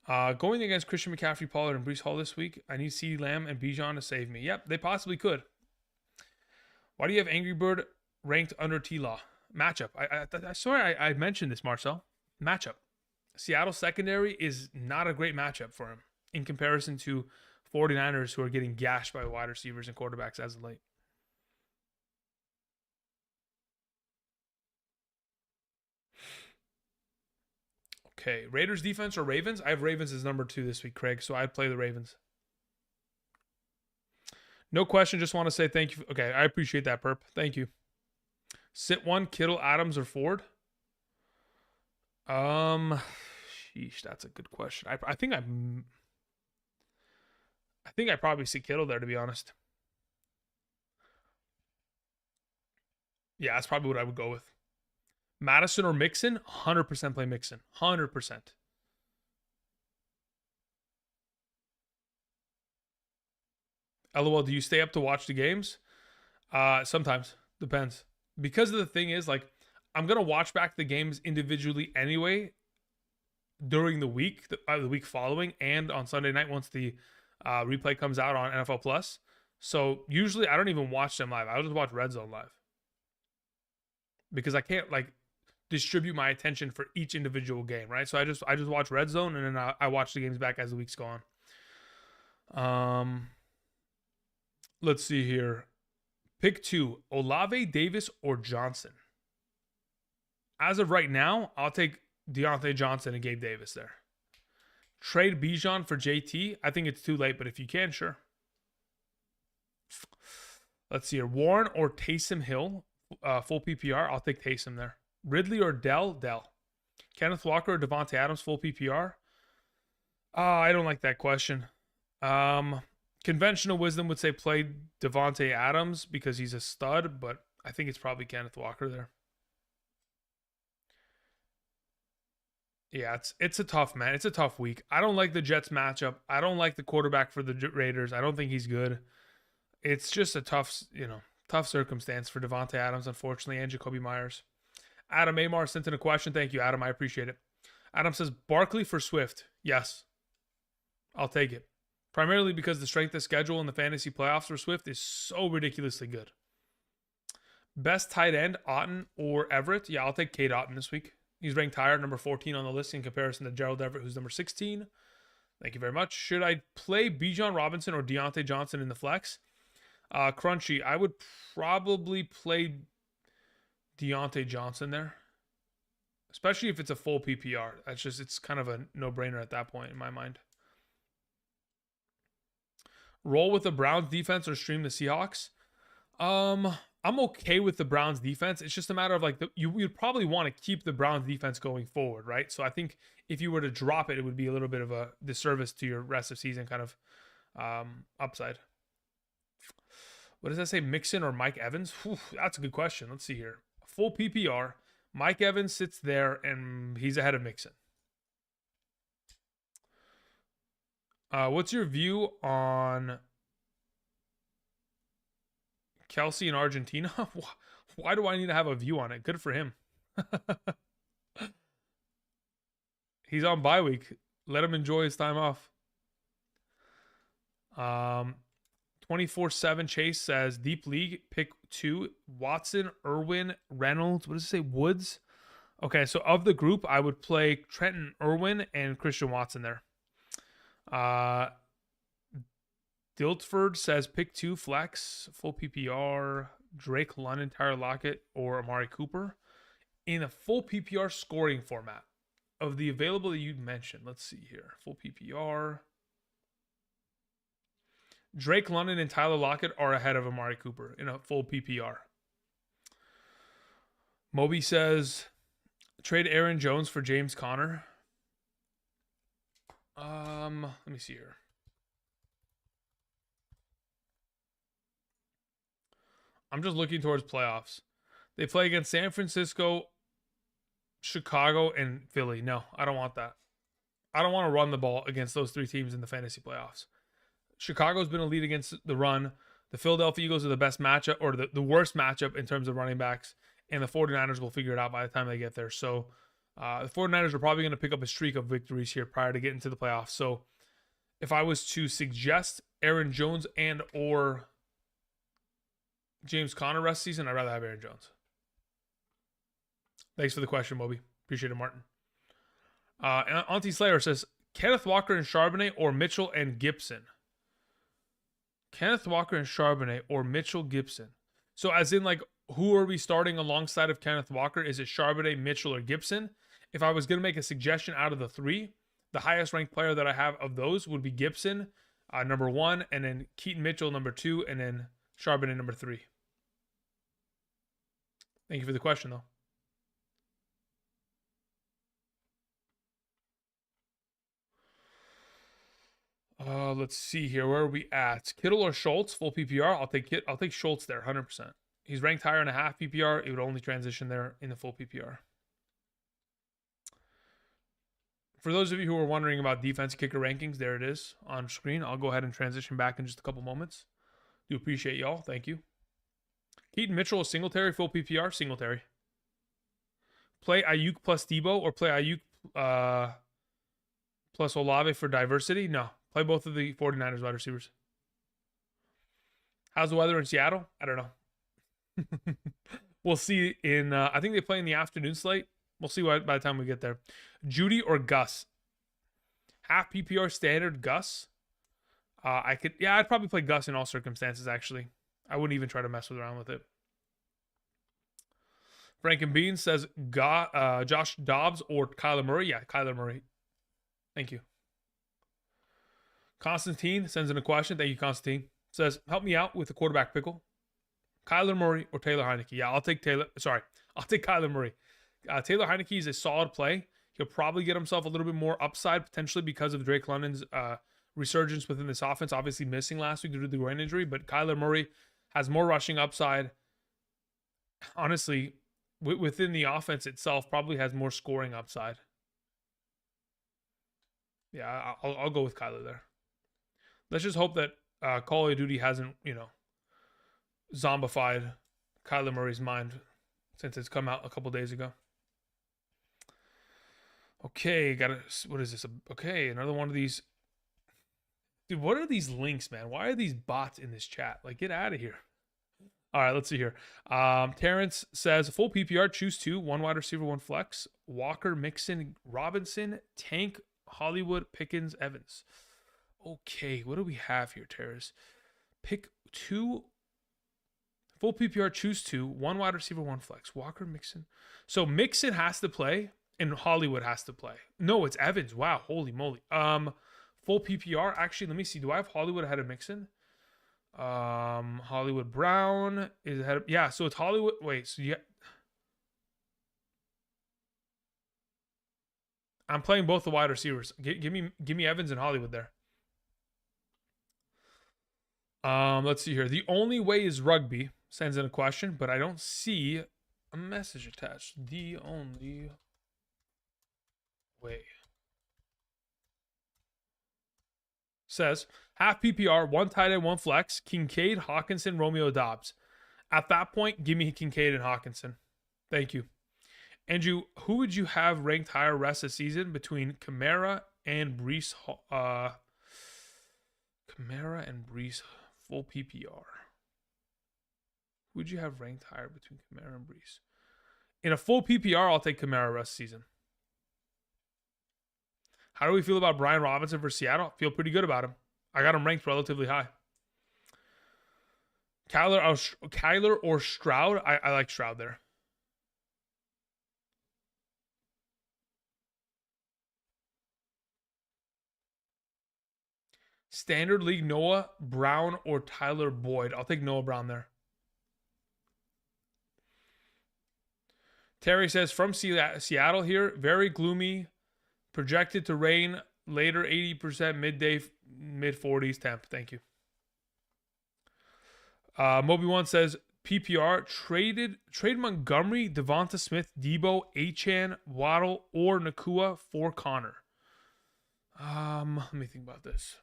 Going against Christian McCaffrey, Pollard, and Breece Hall this week, I need CeeDee Lamb and Bijan to save me. Yep, they possibly could. Why do you have Angry Bird ranked under T-Law? Matchup. I swear I mentioned this, Marcel. Matchup. Seattle secondary is not a great matchup for him in comparison to 49ers who are getting gashed by wide receivers and quarterbacks as of late. Okay, Raiders defense or Ravens? I have Ravens as number 2 this week, Craig, so I'd play the Ravens. No question, just want to say thank you. Okay, I appreciate that, Perp. Thank you. Sit one, Kittle, Adams, or Ford? Sheesh, that's a good question. I think I probably see Kittle there, to be honest. Yeah, that's probably what I would go with. Madison or Mixon? 100% play Mixon. 100%. LOL, do you stay up to watch the games? Sometimes. Depends. Because the thing is, like, I'm going to watch back the games individually anyway during the week, the week following, and on Sunday night once the replay comes out on NFL Plus. So usually I don't even watch them live. I'll just watch Red Zone live. Because I can't, like, distribute my attention for each individual game, right? So I just watch Red Zone, and then I watch the games back as the weeks go on. Let's see here. Pick 2, Olave, Davis, or Johnson. As of right now, I'll take Deontay Johnson and Gabe Davis there. Trade Bijan for JT. I think it's too late, but if you can, sure. Let's see here. Warren or Taysom Hill, full PPR. I'll take Taysom there. Ridley or Dell? Kenneth Walker or Devontae Adams, full PPR? I don't like that question. Conventional wisdom would say play Devontae Adams because he's a stud, but I think it's probably Kenneth Walker there. Yeah, it's a tough, man. It's a tough week. I don't like the Jets matchup. I don't like the quarterback for the Raiders. I don't think he's good. It's just a tough circumstance for Devontae Adams, unfortunately, and Jacoby Myers. Adam Amar sent in a question. Thank you, Adam. I appreciate it. Adam says, Barkley for Swift. Yes. I'll take it. Primarily because the strength of schedule in the fantasy playoffs for Swift is so ridiculously good. Best tight end, Otton or Everett? Yeah, I'll take Cade Otton this week. He's ranked higher, number 14 on the list in comparison to Gerald Everett, who's number 16. Thank you very much. Should I play Bijan Robinson or Deontay Johnson in the flex? Crunchy, I would probably play Deontay Johnson there, especially if it's a full PPR. It's kind of a no-brainer at that point in my mind. Roll with the Browns defense or stream the Seahawks? I'm okay with the Browns defense. It's just a matter of like you'd probably want to keep the Browns defense going forward, right? So I think if you were to drop it, it would be a little bit of a disservice to your rest of season kind of upside. What does that say? Mixon or Mike Evans? Whew, that's a good question. Let's see here. Full PPR. Mike Evans sits there and he's ahead of Mixon. What's your view on Kelsey in Argentina? Why do I need to have a view on it? Good for him. He's on bye week. Let him enjoy his time off. 24/7 Chase says deep league pick 2 Watson, Irwin, Reynolds. What does it say? Woods. Okay, so of the group, I would play Trenton Irwin and Christian Watson there. Diltford says pick 2 flex, full PPR, Drake London, Tyler Lockett, or Amari Cooper in a full PPR scoring format. Of the available that you mentioned, let's see here. Full PPR. Drake London and Tyler Lockett are ahead of Amari Cooper in a full PPR. Moby says trade Aaron Jones for James Conner. Let me see here. I'm just looking towards playoffs. They play against San Francisco, Chicago, and Philly. No, I don't want that. I don't want to run the ball against those 3 teams in the fantasy playoffs. Chicago's been a lead against the run. The Philadelphia Eagles are the best matchup, or the worst matchup in terms of running backs. And the 49ers will figure it out by the time they get there. So the 49ers are probably going to pick up a streak of victories here prior to getting to the playoffs. So if I was to suggest Aaron Jones and or James Conner rest season, I'd rather have Aaron Jones. Thanks for the question, Moby. Appreciate it, Martin. Auntie Slayer says, Kenneth Walker and Charbonnet or Mitchell and Gibson? Kenneth Walker and Charbonnet or Mitchell Gibson? So as in, like, who are we starting alongside of Kenneth Walker? Is it Charbonnet, Mitchell, or Gibson? If I was going to make a suggestion out of the three, the highest ranked player that I have of those would be Gibson, number 1, and then Keaton Mitchell, number 2, and then Charbonnet, number 3. Thank you for the question, though. Let's see here. Where are we at? Kittle or Schultz? Full PPR. I'll take Schultz there, 100%. He's ranked higher in a half PPR. It would only transition there in the full PPR. For those of you who are wondering about defense kicker rankings, there it is on screen. I'll go ahead and transition back in just a couple moments. Do appreciate y'all. Thank you. Keaton Mitchell, Singletary, full PPR, Singletary. Play Ayuk plus Debo or play Ayuk plus Olave for diversity? No. Play both of the 49ers wide receivers. How's the weather in Seattle? I don't know. We'll see in, I think they play in the afternoon slate. We'll see by the time we get there. Judy or Gus? Half PPR standard Gus. I'd probably play Gus in all circumstances, actually. I wouldn't even try to mess around with it. Frank and Bean says Josh Dobbs or Kyler Murray. Yeah, Kyler Murray. Thank you. Constantine sends in a question. Thank you, Constantine. Says, help me out with the quarterback pickle. Kyler Murray or Taylor Heineke. Yeah, I'll take Kyler Murray. Taylor Heineke is a solid play. He'll probably get himself a little bit more upside potentially because of Drake London's resurgence within this offense. Obviously missing last week due to the groin injury, but Kyler Murray has more rushing upside. Honestly, within the offense itself, probably has more scoring upside. Yeah, I'll go with Kyler there. Let's just hope that Call of Duty hasn't, zombified Kyler Murray's mind since it's come out a couple days ago. Okay, what is this? Okay, another one of these. Dude, what are these links, man? Why are these bots in this chat? Like, get out of here. All right, let's see here. Terrence says, full PPR, choose 2, 1 wide receiver, 1 flex. Walker, Mixon, Robinson, Tank, Hollywood, Pickens, Evans. Okay, what do we have here, Terrace? Pick 2. Full PPR, choose 2. 1 wide receiver, 1 flex. Walker, Mixon. So Mixon has to play and Hollywood has to play. No, it's Evans. Wow, holy moly. Full PPR. Actually, let me see. Do I have Hollywood ahead of Mixon? Hollywood Brown is ahead of... Yeah, so it's Hollywood... Wait, so yeah... I'm playing both the wide receivers. Give me Evans and Hollywood there. Let's see here. The only way is rugby. Sends in a question, but I don't see a message attached. The only way. Says, half PPR, 1 tight end, 1 flex, Kincaid, Hawkinson, Romeo Dobbs. At that point, give me Kincaid and Hawkinson. Thank you. Andrew, who would you have ranked higher rest of season between Kamara and Brees? Kamara and Brees, full PPR. Who would you have ranked higher between Kamara and Brees? In a full PPR, I'll take Kamara rest season. How do we feel about Brian Robinson for Seattle? I feel pretty good about him. I got him ranked relatively high. Kyler or Stroud? I like Stroud there. Standard League, Noah Brown or Tyler Boyd? I'll take Noah Brown there. Terry says, from Seattle here, very gloomy, projected to rain later 80%, midday, mid-40s temp. Thank you. Moby1 says, PPR, trade Montgomery, Devonta Smith, Debo, Achane, Waddle, or Nakua for Connor. Let me think about this.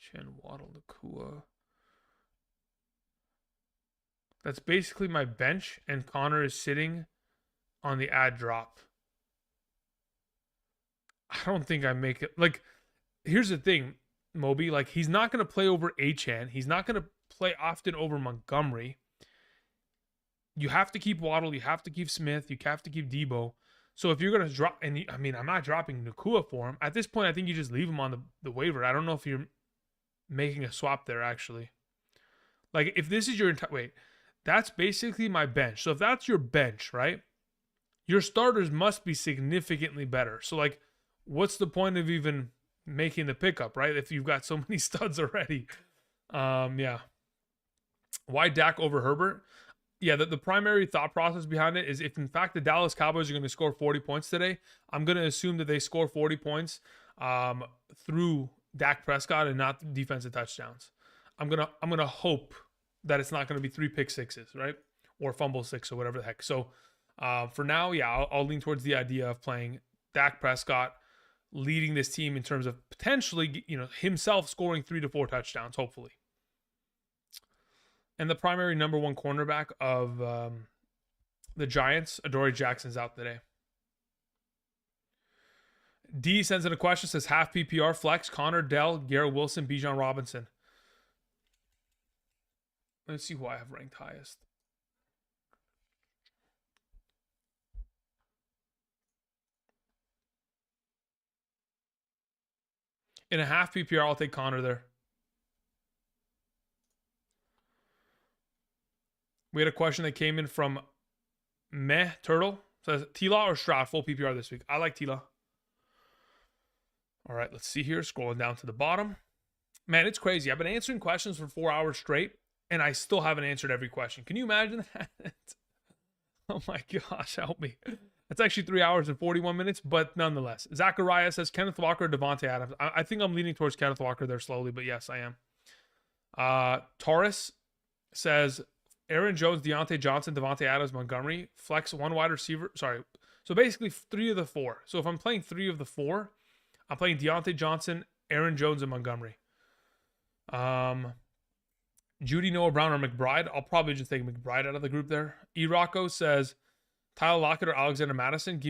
Achane, Waddle, Nakua. That's basically my bench, and Connor is sitting on the ad drop. I don't think I make it. Like, here's the thing, Moby. Like, he's not going to play over Achane. He's not going to play often over Montgomery. You have to keep Waddle. You have to keep Smith. You have to keep Debo. So if you're going to drop, and I mean, I'm not dropping Nakua for him. At this point, I think you just leave him on the waiver. I don't know if you're making a swap there, actually. Like, if this is your entire... Wait. That's basically my bench. So if that's your bench, right? your starters must be significantly better. So, like, what's the point of even making the pickup, right? If you've got so many studs already. Yeah. Why Dak over Herbert? Yeah, the primary thought process behind it is if in fact the Dallas Cowboys are going to score 40 points today, I'm going to assume that they score 40 points through Dak Prescott and not defensive touchdowns. I'm gonna hope that it's not going to be 3 pick sixes, right? Or fumble six or whatever the heck. So for now, yeah, I'll lean towards the idea of playing Dak Prescott leading this team in terms of potentially, himself scoring 3 to 4 touchdowns, hopefully. And the primary number 1 cornerback of the Giants, Adoree Jackson's out today. D sends in a question, says half PPR flex, Connor, Dell, Garrett Wilson, Bijan Robinson. Let's see who I have ranked highest. In a half PPR, I'll take Connor there. We had a question that came in from Meh Turtle. Says T-Law or Stroud full PPR this week. I like T-Law. All right, let's see here. Scrolling down to the bottom. Man, it's crazy. I've been answering questions for 4 hours straight, and I still haven't answered every question. Can you imagine that? Oh my gosh, help me. That's actually 3 hours and 41 minutes, but nonetheless. Zachariah says Kenneth Walker or Devontae Adams. I think I'm leaning towards Kenneth Walker there slowly, but yes, I am. Taurus says Aaron Jones, Deontay Johnson, Devontae Adams, Montgomery. Flex 1 wide receiver. Sorry. So basically 3 of the 4. So if I'm playing 3 of the 4, I'm playing Deontay Johnson, Aaron Jones, and Montgomery. Judy, Noah Brown, or McBride. I'll probably just take McBride out of the group there. E. Rocco says Tyler Lockett or Alexander Madison.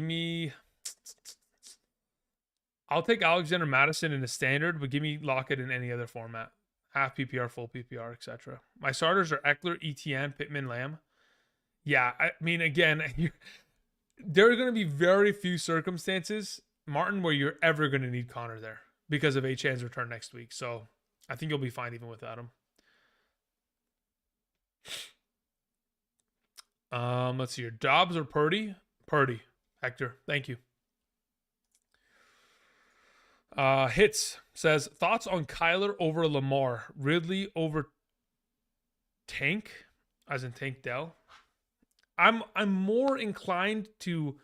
I'll take Alexander Madison in the standard, but give me Lockett in any other format. Half PPR, full PPR, etc. My starters are Eckler, ETN, Pittman, Lamb. Yeah, I mean, again, there are going to be very few circumstances, Martin, where you're ever going to need Connor there because of Achane's return next week. So I think you'll be fine even without him. Let's see here. Dobbs or Purdy? Purdy. Hector, thank you. Hits says thoughts on Kyler over Lamar, Ridley over Tank, as in Tank Dell. I'm more inclined to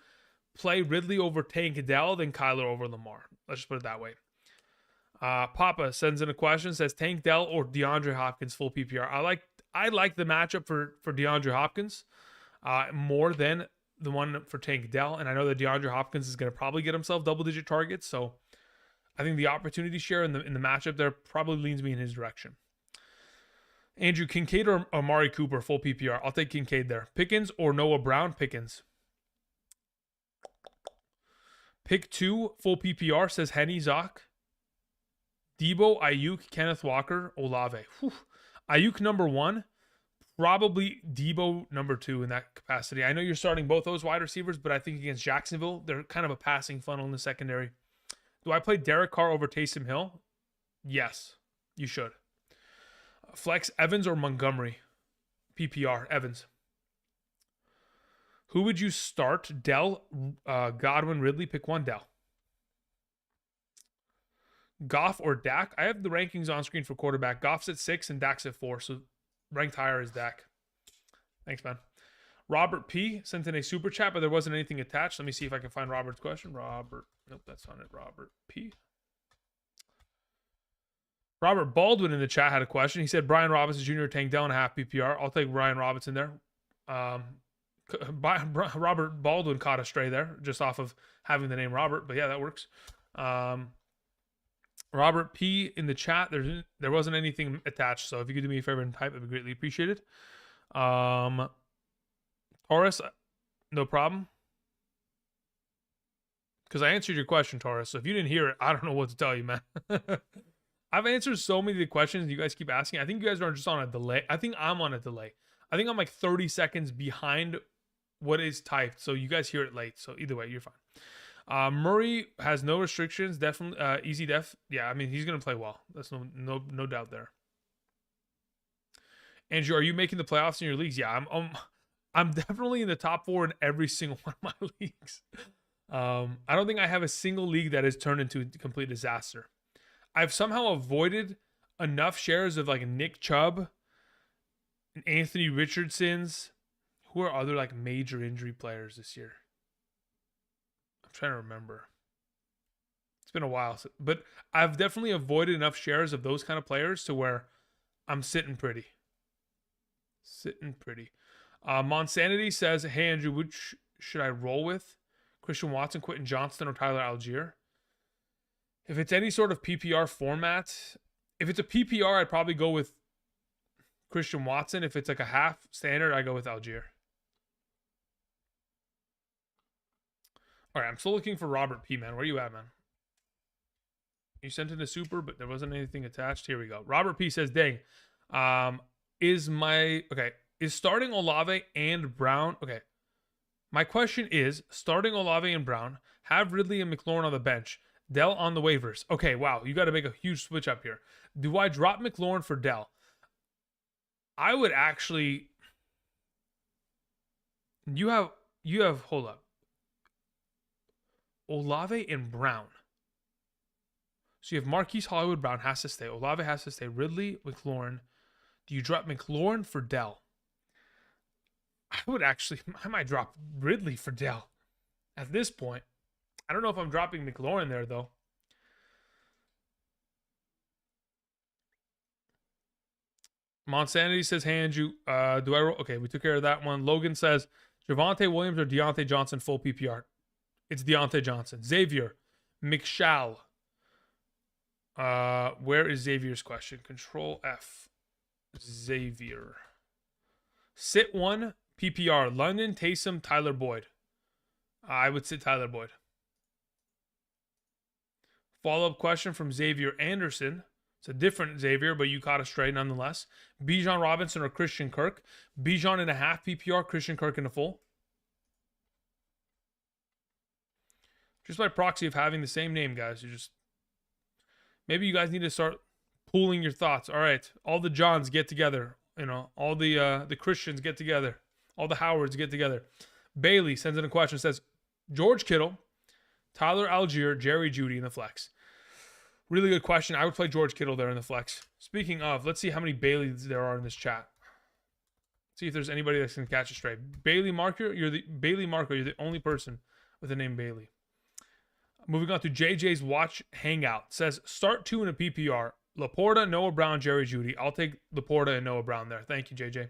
play Ridley over Tank Dell than Kyler over Lamar. Let's just put it that way. Papa sends in a question, says Tank Dell or DeAndre Hopkins full PPR. I like the matchup for DeAndre Hopkins more than the one for Tank Dell, and I know that DeAndre Hopkins is going to probably get himself double-digit targets, so I think the opportunity share in the matchup there probably leans me in his direction. Andrew, Kincaid or Amari Cooper full PPR? I'll take Kincaid there. Pickens or Noah Brown? Pickens. Pick 2 full PPR, says Henny Zock. Debo, Ayuk, Kenneth Walker, Olave. Whew. Ayuk number 1, probably Debo number 2 in that capacity. I know you're starting both those wide receivers, but I think against Jacksonville, they're kind of a passing funnel in the secondary. Do I play Derek Carr over Taysom Hill? Yes, you should. Flex Evans or Montgomery? PPR, Evans. Who would you start? Dell, Godwin, Ridley. Pick 1, Dell. Goff or Dak? I have the rankings on screen for quarterback. Goff's at 6 and Dak's at 4, so ranked higher is Dak. Thanks, man. Robert P. sent in a super chat, but there wasn't anything attached. Let me see if I can find Robert's question. Nope, that's not it. Robert P. Robert Baldwin in the chat had a question. He said Brian Robinson Jr. Tank Dell and a half PPR. I'll take Brian Robinson there. Robert Baldwin caught a stray there just off of having the name Robert, but yeah, that works. Robert P in the chat, there wasn't anything attached, so if you could do me a favor and type, it'd be greatly appreciated. Taurus, no problem. Because I answered your question, Taurus. So if you didn't hear it, I don't know what to tell you, man. I've answered so many of the questions you guys keep asking. I think you guys are just on a delay. I think I'm on a delay. I think I'm like 30 seconds behind what is typed. So you guys hear it late. So either way, you're fine. Murray has no restrictions. Definitely easy def. Yeah, I mean, he's going to play well. That's no doubt there. Andrew, are you making the playoffs in your leagues? Yeah, I'm definitely in the top 4 in every single one of my leagues. I don't think I have a single league that has turned into a complete disaster. I've somehow avoided enough shares of like Nick Chubb and Anthony Richardson's. Who are other like major injury players this year? I'm trying to remember. It's been a while, but I've definitely avoided enough shares of those kind of players to where I'm sitting pretty. Sitting pretty. Monsanity says, hey, Andrew, which should I roll with? Christian Watson, Quentin Johnston, or Tyler Algier? If it's any sort of PPR format, if it's a PPR, I'd probably go with Christian Watson. If it's like a half standard, I go with Algier. All right, I'm still looking for Robert P, man. Where you at, man? You sent in a super, but there wasn't anything attached. Here we go. Robert P says, dang. Is starting Olave and Brown? Okay. My question is, starting Olave and Brown, have Ridley and McLaurin on the bench, Dell on the waivers. Okay, wow. You got to make a huge switch up here. Do I drop McLaurin for Dell? I would actually... You have, hold up. Olave and Brown. So you have Marquise Hollywood Brown has to stay. Olave has to stay. Ridley, McLaurin. Do you drop McLaurin for Dell? I might drop Ridley for Dell at this point. I don't know if I'm dropping McLaurin there, though. Monsanity says, hey, Andrew, do I roll? Okay, we took care of that one. Logan says, Javonte Williams or Deontay Johnson full PPR? It's Deontay Johnson. Xavier, McShall. Where is Xavier's question? Control F. Xavier. Sit 1, PPR. London, Taysom, Tyler Boyd. I would sit Tyler Boyd. Follow-up question from Xavier Anderson. It's a different Xavier, but you caught it straight nonetheless. Bijan Robinson or Christian Kirk? Bijan in a half PPR, Christian Kirk in a full. Just by proxy of having the same name, guys. Maybe you guys need to start pooling your thoughts. All right, all the Johns get together. All the Christians get together. All the Howards get together. Bailey sends in a question, says, George Kittle, Tyler Algier, Jerry Jeudy in the flex. Really good question. I would play George Kittle there in the flex. Speaking of, let's see how many Baileys there are in this chat. See if there's anybody that's going to catch it straight. Bailey Marker, you're the only person with the name Bailey. Moving on to JJ's Watch Hangout. Says, start 2 in a PPR. Laporta, Noah Brown, Jerry Jeudy. I'll take Laporta and Noah Brown there. Thank you, JJ.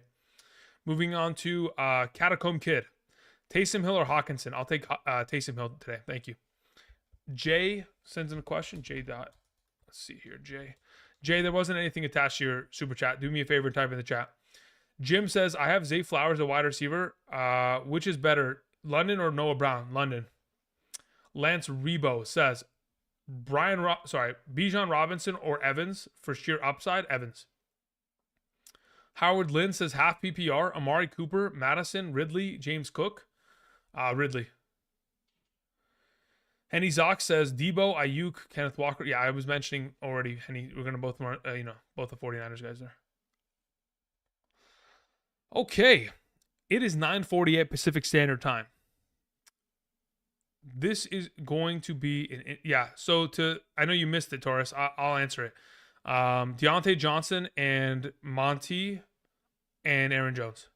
Moving on to Catacomb Kid. Taysom Hill or Hawkinson? I'll take Taysom Hill today. Thank you. Jay sends in a question. Let's see here, Jay, there wasn't anything attached to your super chat. Do me a favor and type in the chat. Jim says, I have Zay Flowers, a wide receiver. Which is better, London or Noah Brown? London. Lance Rebo says, Bijan Robinson or Evans for sheer upside? Evans. Howard Lynn says half PPR. Amari Cooper, Madison, Ridley, James Cook. Ridley. Henny Zox says Debo, Ayuk, Kenneth Walker. Yeah, I was mentioning already. Henny, we're gonna both the 49ers guys there. Okay, it is 9:48 Pacific Standard Time. This is going to be So I know you missed it, Taurus. I'll answer it. Deontay Johnson and Monty and Aaron Jones.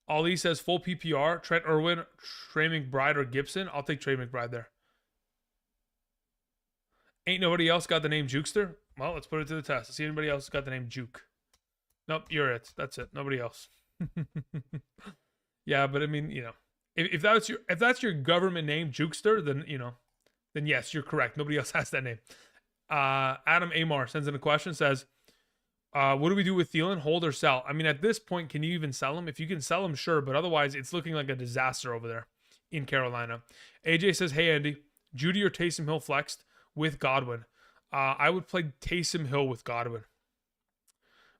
Ali says full PPR. Trent Irwin, Trey McBride, or Gibson. I'll take Trey McBride there. Ain't nobody else got the name Jukester? Well, let's put it to the test. Let's see if anybody else got the name Juke. Nope, you're it. That's it. Nobody else. Yeah, but I mean, if that's your government name, Jukester, then yes, you're correct. Nobody else has that name. Adam Amar sends in a question, says, what do we do with Thielen? Hold or sell? I mean, at this point, can you even sell him? If you can sell him, sure, but otherwise, it's looking like a disaster over there in Carolina. AJ says, hey, Andy, Jeudy or Taysom Hill flexed with Godwin? I would play Taysom Hill with Godwin.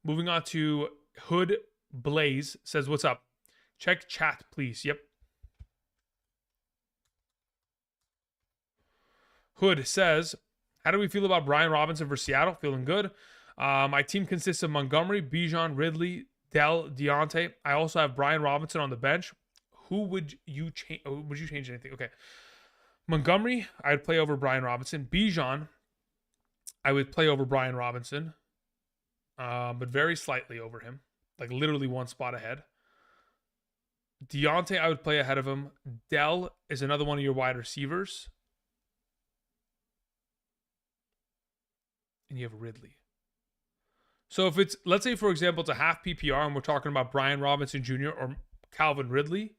Moving on to Hood Blaze says, what's up? Check chat, please. Yep. Hood says, how do we feel about Brian Robinson for Seattle? Feeling good. My team consists of Montgomery, Bijan, Ridley, Dell, Deontay. I also have Brian Robinson on the bench. Who would you change? Would you change anything? Okay. Montgomery, I'd play over Brian Robinson. Bijan, I would play over Brian Robinson, but very slightly over him, like literally one spot ahead. Deontay, I would play ahead of him. Dell is another one of your wide receivers. And you have Ridley. So if it's, let's say, for example, it's a half PPR and we're talking about Brian Robinson Jr. or Calvin Ridley,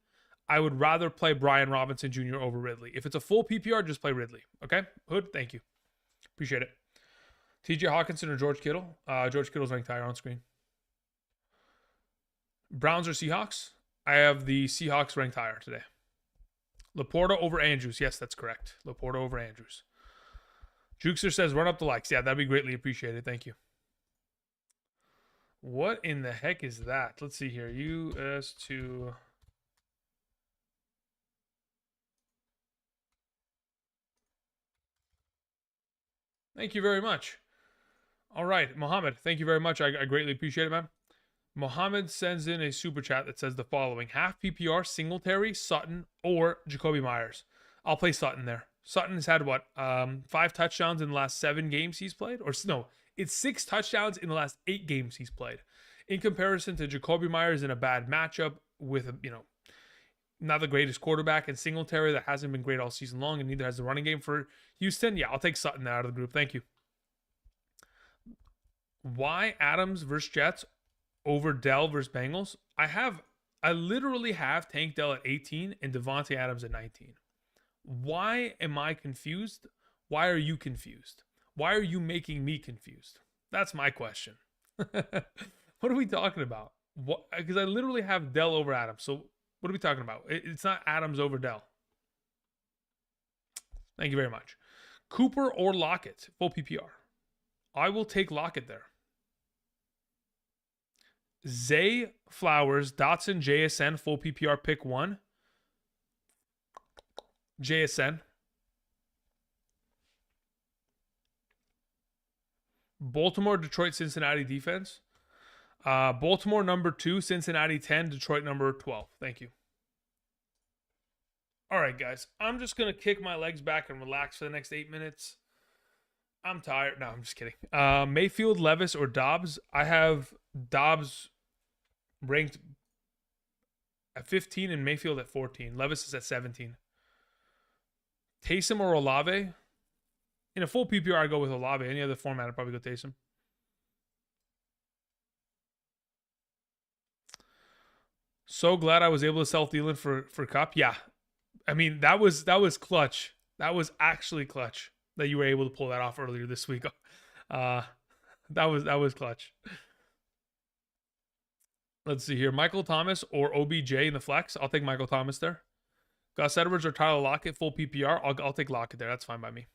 I would rather play Brian Robinson Jr. over Ridley. If it's a full PPR, just play Ridley. Okay? Hood, thank you. Appreciate it. TJ Hawkinson or George Kittle? George Kittle's ranked higher on screen. Browns or Seahawks? I have the Seahawks ranked higher today. Laporta over Andrews. Yes, that's correct. Laporta over Andrews. Jukester says, run up the likes. Yeah, that'd be greatly appreciated. Thank you. What in the heck is that? Let's see here. US2. Thank you very much. All right, Mohammed, thank you very much. I greatly appreciate it, man. Mohammed sends in a super chat that says the following: half PPR, Singletary, Sutton, or Jacoby Myers. I'll play Sutton there. Sutton has had what? 5 touchdowns in the last 7 games he's played? Or no, it's 6 touchdowns in the last 8 games he's played. In comparison to Jacoby Myers in a bad matchup with, not the greatest quarterback, and Singletary that hasn't been great all season long, and neither has the running game for Houston. Yeah, I'll take Sutton out of the group. Thank you. Why Adams versus Jets over Dell versus Bengals? I literally have Tank Dell at 18 and Devontae Adams at 19. Why am I confused? Why are you confused? Why are you making me confused? That's my question. What are we talking about? Because I literally have Dell over Adams. So what are we talking about? It's not Adams over Dell. Thank you very much. Cooper or Lockett, full PPR. I will take Lockett there. Zay Flowers, Dotson, JSN, full PPR, pick 1. JSN. Baltimore, Detroit, Cincinnati defense. Baltimore number 2, Cincinnati 10, Detroit number 12. Thank you. All right, guys. I'm just going to kick my legs back and relax for the next 8 minutes. I'm tired. No, I'm just kidding. Mayfield, Levis, or Dobbs. I have Dobbs ranked at 15 and Mayfield at 14. Levis is at 17. Taysom or Olave? In a full PPR, I go with Olave. Any other format, I'd probably go Taysom. So glad I was able to sell Thielen for Cup. Yeah. I mean, that was clutch. That was actually clutch that you were able to pull that off earlier this week. That was clutch. Let's see here. Michael Thomas or OBJ in the flex. I'll take Michael Thomas there. Gus Edwards or Tyler Lockett, full PPR. I'll take Lockett there. That's fine by me.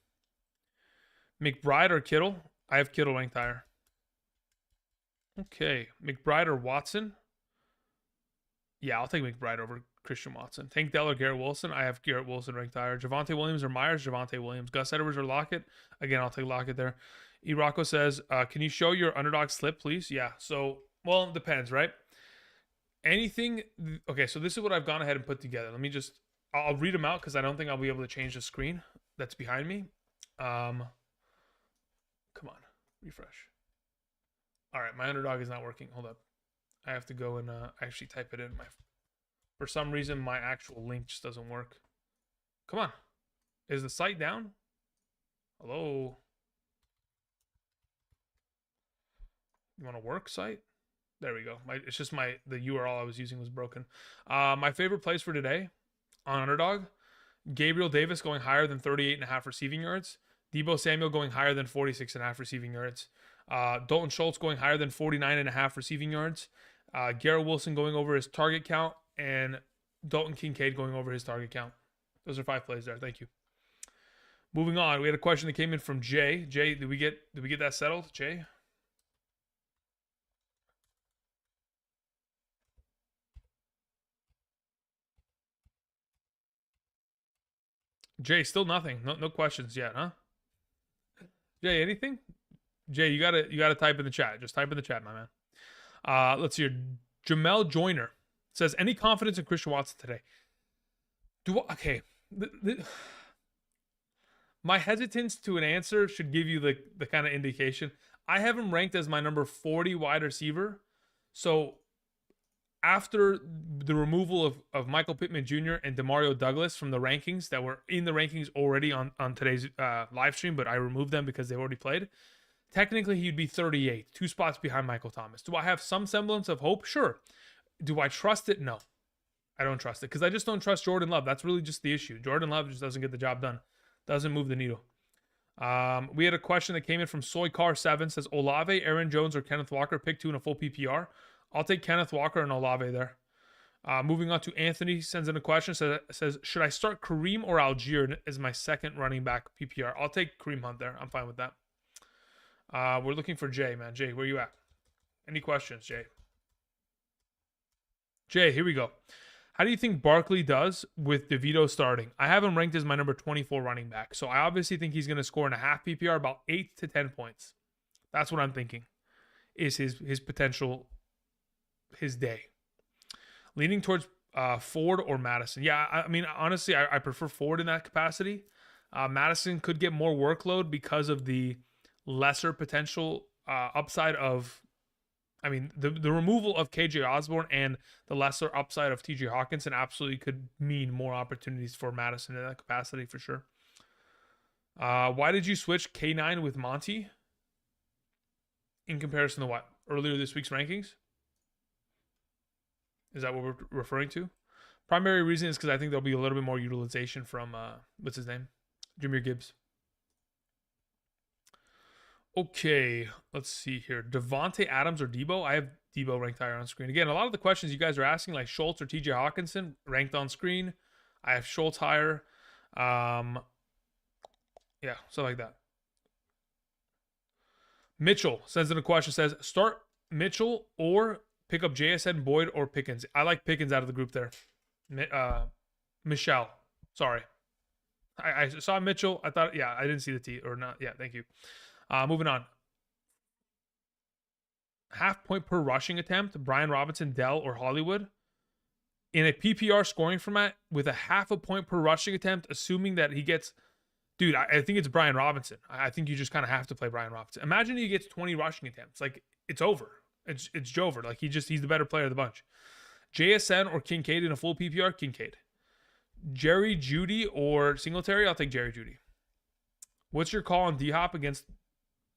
McBride or Kittle. I have Kittle ranked higher. Okay. McBride or Watson. Yeah, I'll take McBride over Christian Watson. Tank Dell or Garrett Wilson. I have Garrett Wilson ranked higher. Javonte Williams or Myers. Javonte Williams. Gus Edwards or Lockett. Again, I'll take Lockett there. Irako says, can you show your underdog slip, please? Yeah. So, well, it depends, right? Anything. Okay, so this is what I've gone ahead and put together. I'll read them out because I don't think I'll be able to change the screen that's behind me. Come on, refresh. All right, my underdog is not working. Hold up. I have to go and actually type it in. For some reason, my actual link just doesn't work. Come on. Is the site down? Hello? You want a work site? There we go. It's just the URL I was using was broken. My favorite plays for today on Underdog: Gabriel Davis going higher than 38.5 receiving yards. Deebo Samuel going higher than 46.5 receiving yards. Dalton Schultz going higher than 49.5 receiving yards. Garrett Wilson going over his target count, and Dalton Kincaid going over his target count. Those are 5 plays there. Thank you. Moving on, we had a question that came in from Jay. Jay, did we get that settled? Jay? Jay, still nothing. No questions yet, huh? Jay, anything? Jay, you gotta type in the chat. Just type in the chat, my man. Let's see here. Jamel Joyner says, any confidence in Christian Watson today? Okay. My hesitance to an answer should give you the kind of indication. I have him ranked as my number 40 wide receiver. So after the removal of Michael Pittman Jr. and Demario Douglas from the rankings that were in the rankings already on today's live stream, but I removed them because they already played, technically he'd be 38, 2 spots behind Michael Thomas. Do I have some semblance of hope? Sure. Do I trust it? No. I don't trust it because I just don't trust Jordan Love. That's really just the issue. Jordan Love just doesn't get the job done. Doesn't move the needle. We had a question that came in from Soycar7. Says Olave, Aaron Jones, or Kenneth Walker. Pick 2 in a full PPR. I'll take Kenneth Walker and Olave there. Moving on to Anthony, sends in a question. Says should I start Kareem or Algier as my second running back PPR? I'll take Kareem Hunt there. I'm fine with that. We're looking for Jay, man. Jay, where you at? Any questions, Jay? Jay, here we go. How do you think Barkley does with DeVito starting? I have him ranked as my number 24 running back. So I obviously think he's going to score in a half PPR about 8 to 10 points. That's what I'm thinking is his potential, his day. Leaning towards Ford or Madison. Yeah, I mean, honestly, I prefer Ford in that capacity. Madison could get more workload because of the lesser potential upside of, I mean, the removal of KJ Osborne and the lesser upside of TJ Hawkinson absolutely could mean more opportunities for Madison in that capacity for sure. Why did you switch K9 with Monty in comparison to what? Earlier this week's rankings? Is that what we're referring to? Primary reason is because I think there'll be a little bit more utilization from, what's his name? Jahmyr Gibbs. Okay, let's see here. Devontae Adams or Debo? I have Debo ranked higher on screen. Again, a lot of the questions you guys are asking, like Schultz or TJ Hawkinson, ranked on screen. I have Schultz higher. Yeah, stuff like that. Mitchell sends in a question, says, start Mitchell or pick up JSN, Boyd, or Pickens. I like Pickens out of the group there. Michelle. Sorry. I saw Mitchell. I thought, yeah, I didn't see the T or not. Yeah, thank you. Moving on. Half point per rushing attempt, Brian Robinson, Dell, or Hollywood. In a PPR scoring format with a half a point per rushing attempt, assuming that he gets... Dude, I think it's Brian Robinson. I think you just kind of have to play Brian Robinson. Imagine he gets 20 rushing attempts. Like, it's over. It's Jover. Like, he's the better player of the bunch. JSN or Kincaid in a full PPR? Kincaid. Jerry Jeudy or Singletary? I'll take Jerry Jeudy. What's your call on D-Hop against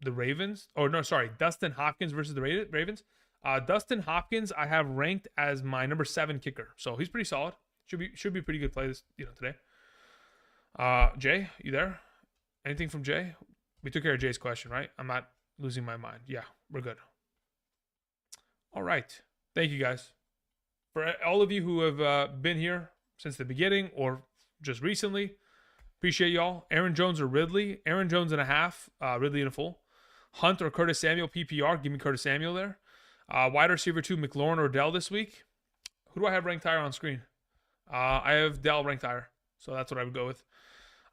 the Ravens? Oh, no, sorry. Dustin Hopkins versus the Ravens. Dustin Hopkins, I have ranked as my number 7 kicker. So he's pretty solid. Should be a pretty good play this, today. Jay, you there? Anything from Jay? We took care of Jay's question, right? I'm not losing my mind. Yeah, we're good. All right. Thank you, guys. For all of you who have been here since the beginning or just recently, appreciate y'all. Aaron Jones or Ridley? Aaron Jones in a half, Ridley in a full. Hunt or Curtis Samuel PPR? Give me Curtis Samuel there. Wide receiver 2, McLaurin or Dell this week? Who do I have ranked higher on screen? I have Dell ranked higher, so that's what I would go with.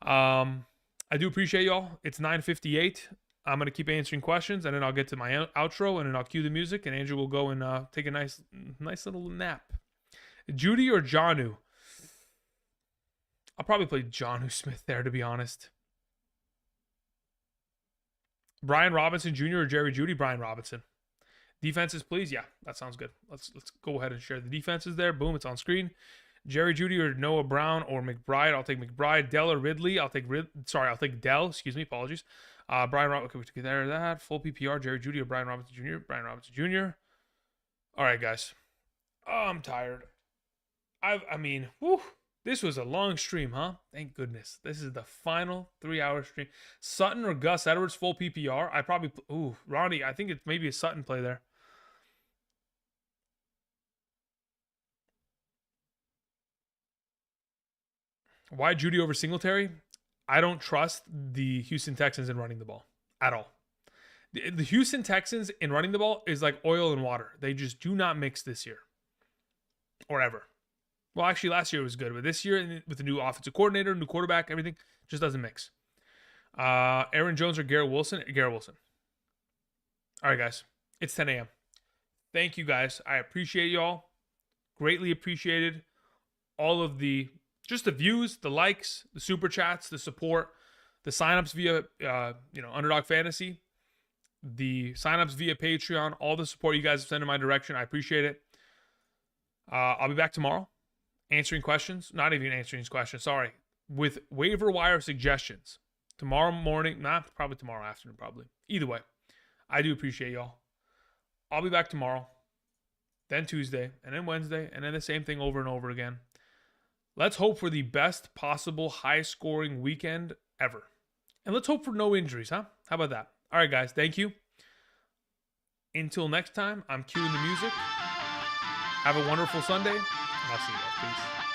I do appreciate y'all. It's 9:58. I'm going to keep answering questions, and then I'll get to my outro, and then I'll cue the music, and Andrew will go and take a nice little nap. Judy or Jonnu? I'll probably play Jonnu Smith there, to be honest. Brian Robinson Jr. or Jerry Jeudy? Brian Robinson. Defenses, please? Yeah, that sounds good. Let's go ahead and share the defenses there. Boom, it's on screen. Jerry Jeudy or Noah Brown or McBride? I'll take McBride. Dell or Ridley? I'll take Dell. Excuse me, apologies. Brian Robinson. Okay, we took care of that. Full PPR. Jerry Jeudy or Brian Robinson Jr. Brian Robinson Jr. All right, guys. Oh, I'm tired. I mean, whew. This was a long stream, huh? Thank goodness. This is the final 3-hour stream. Sutton or Gus Edwards, full PPR? I probably... Ooh, Ronnie, I think it's maybe a Sutton play there. Why Judy over Singletary? I don't trust the Houston Texans in running the ball at all. The Houston Texans in running the ball is like oil and water. They just do not mix this year. Or ever. Well, actually, last year was good, but this year, with the new offensive coordinator, new quarterback, everything just doesn't mix. Aaron Jones or Garrett Wilson? Garrett Wilson. All right, guys. It's 10 a.m. Thank you, guys. I appreciate y'all. Greatly appreciated. All of the views, the likes, the super chats, the support, the signups via Underdog Fantasy, the signups via Patreon, all the support you guys have sent in my direction. I appreciate it. I'll be back tomorrow answering questions. Not even answering questions, sorry. With waiver wire suggestions. Tomorrow morning, probably tomorrow afternoon, probably. Either way, I do appreciate y'all. I'll be back tomorrow, then Tuesday, and then Wednesday, and then the same thing over and over again. Let's hope for the best possible high-scoring weekend ever. And let's hope for no injuries, huh? How about that? All right, guys. Thank you. Until next time, I'm cueing the music. Have a wonderful Sunday, and I'll see you guys. Peace.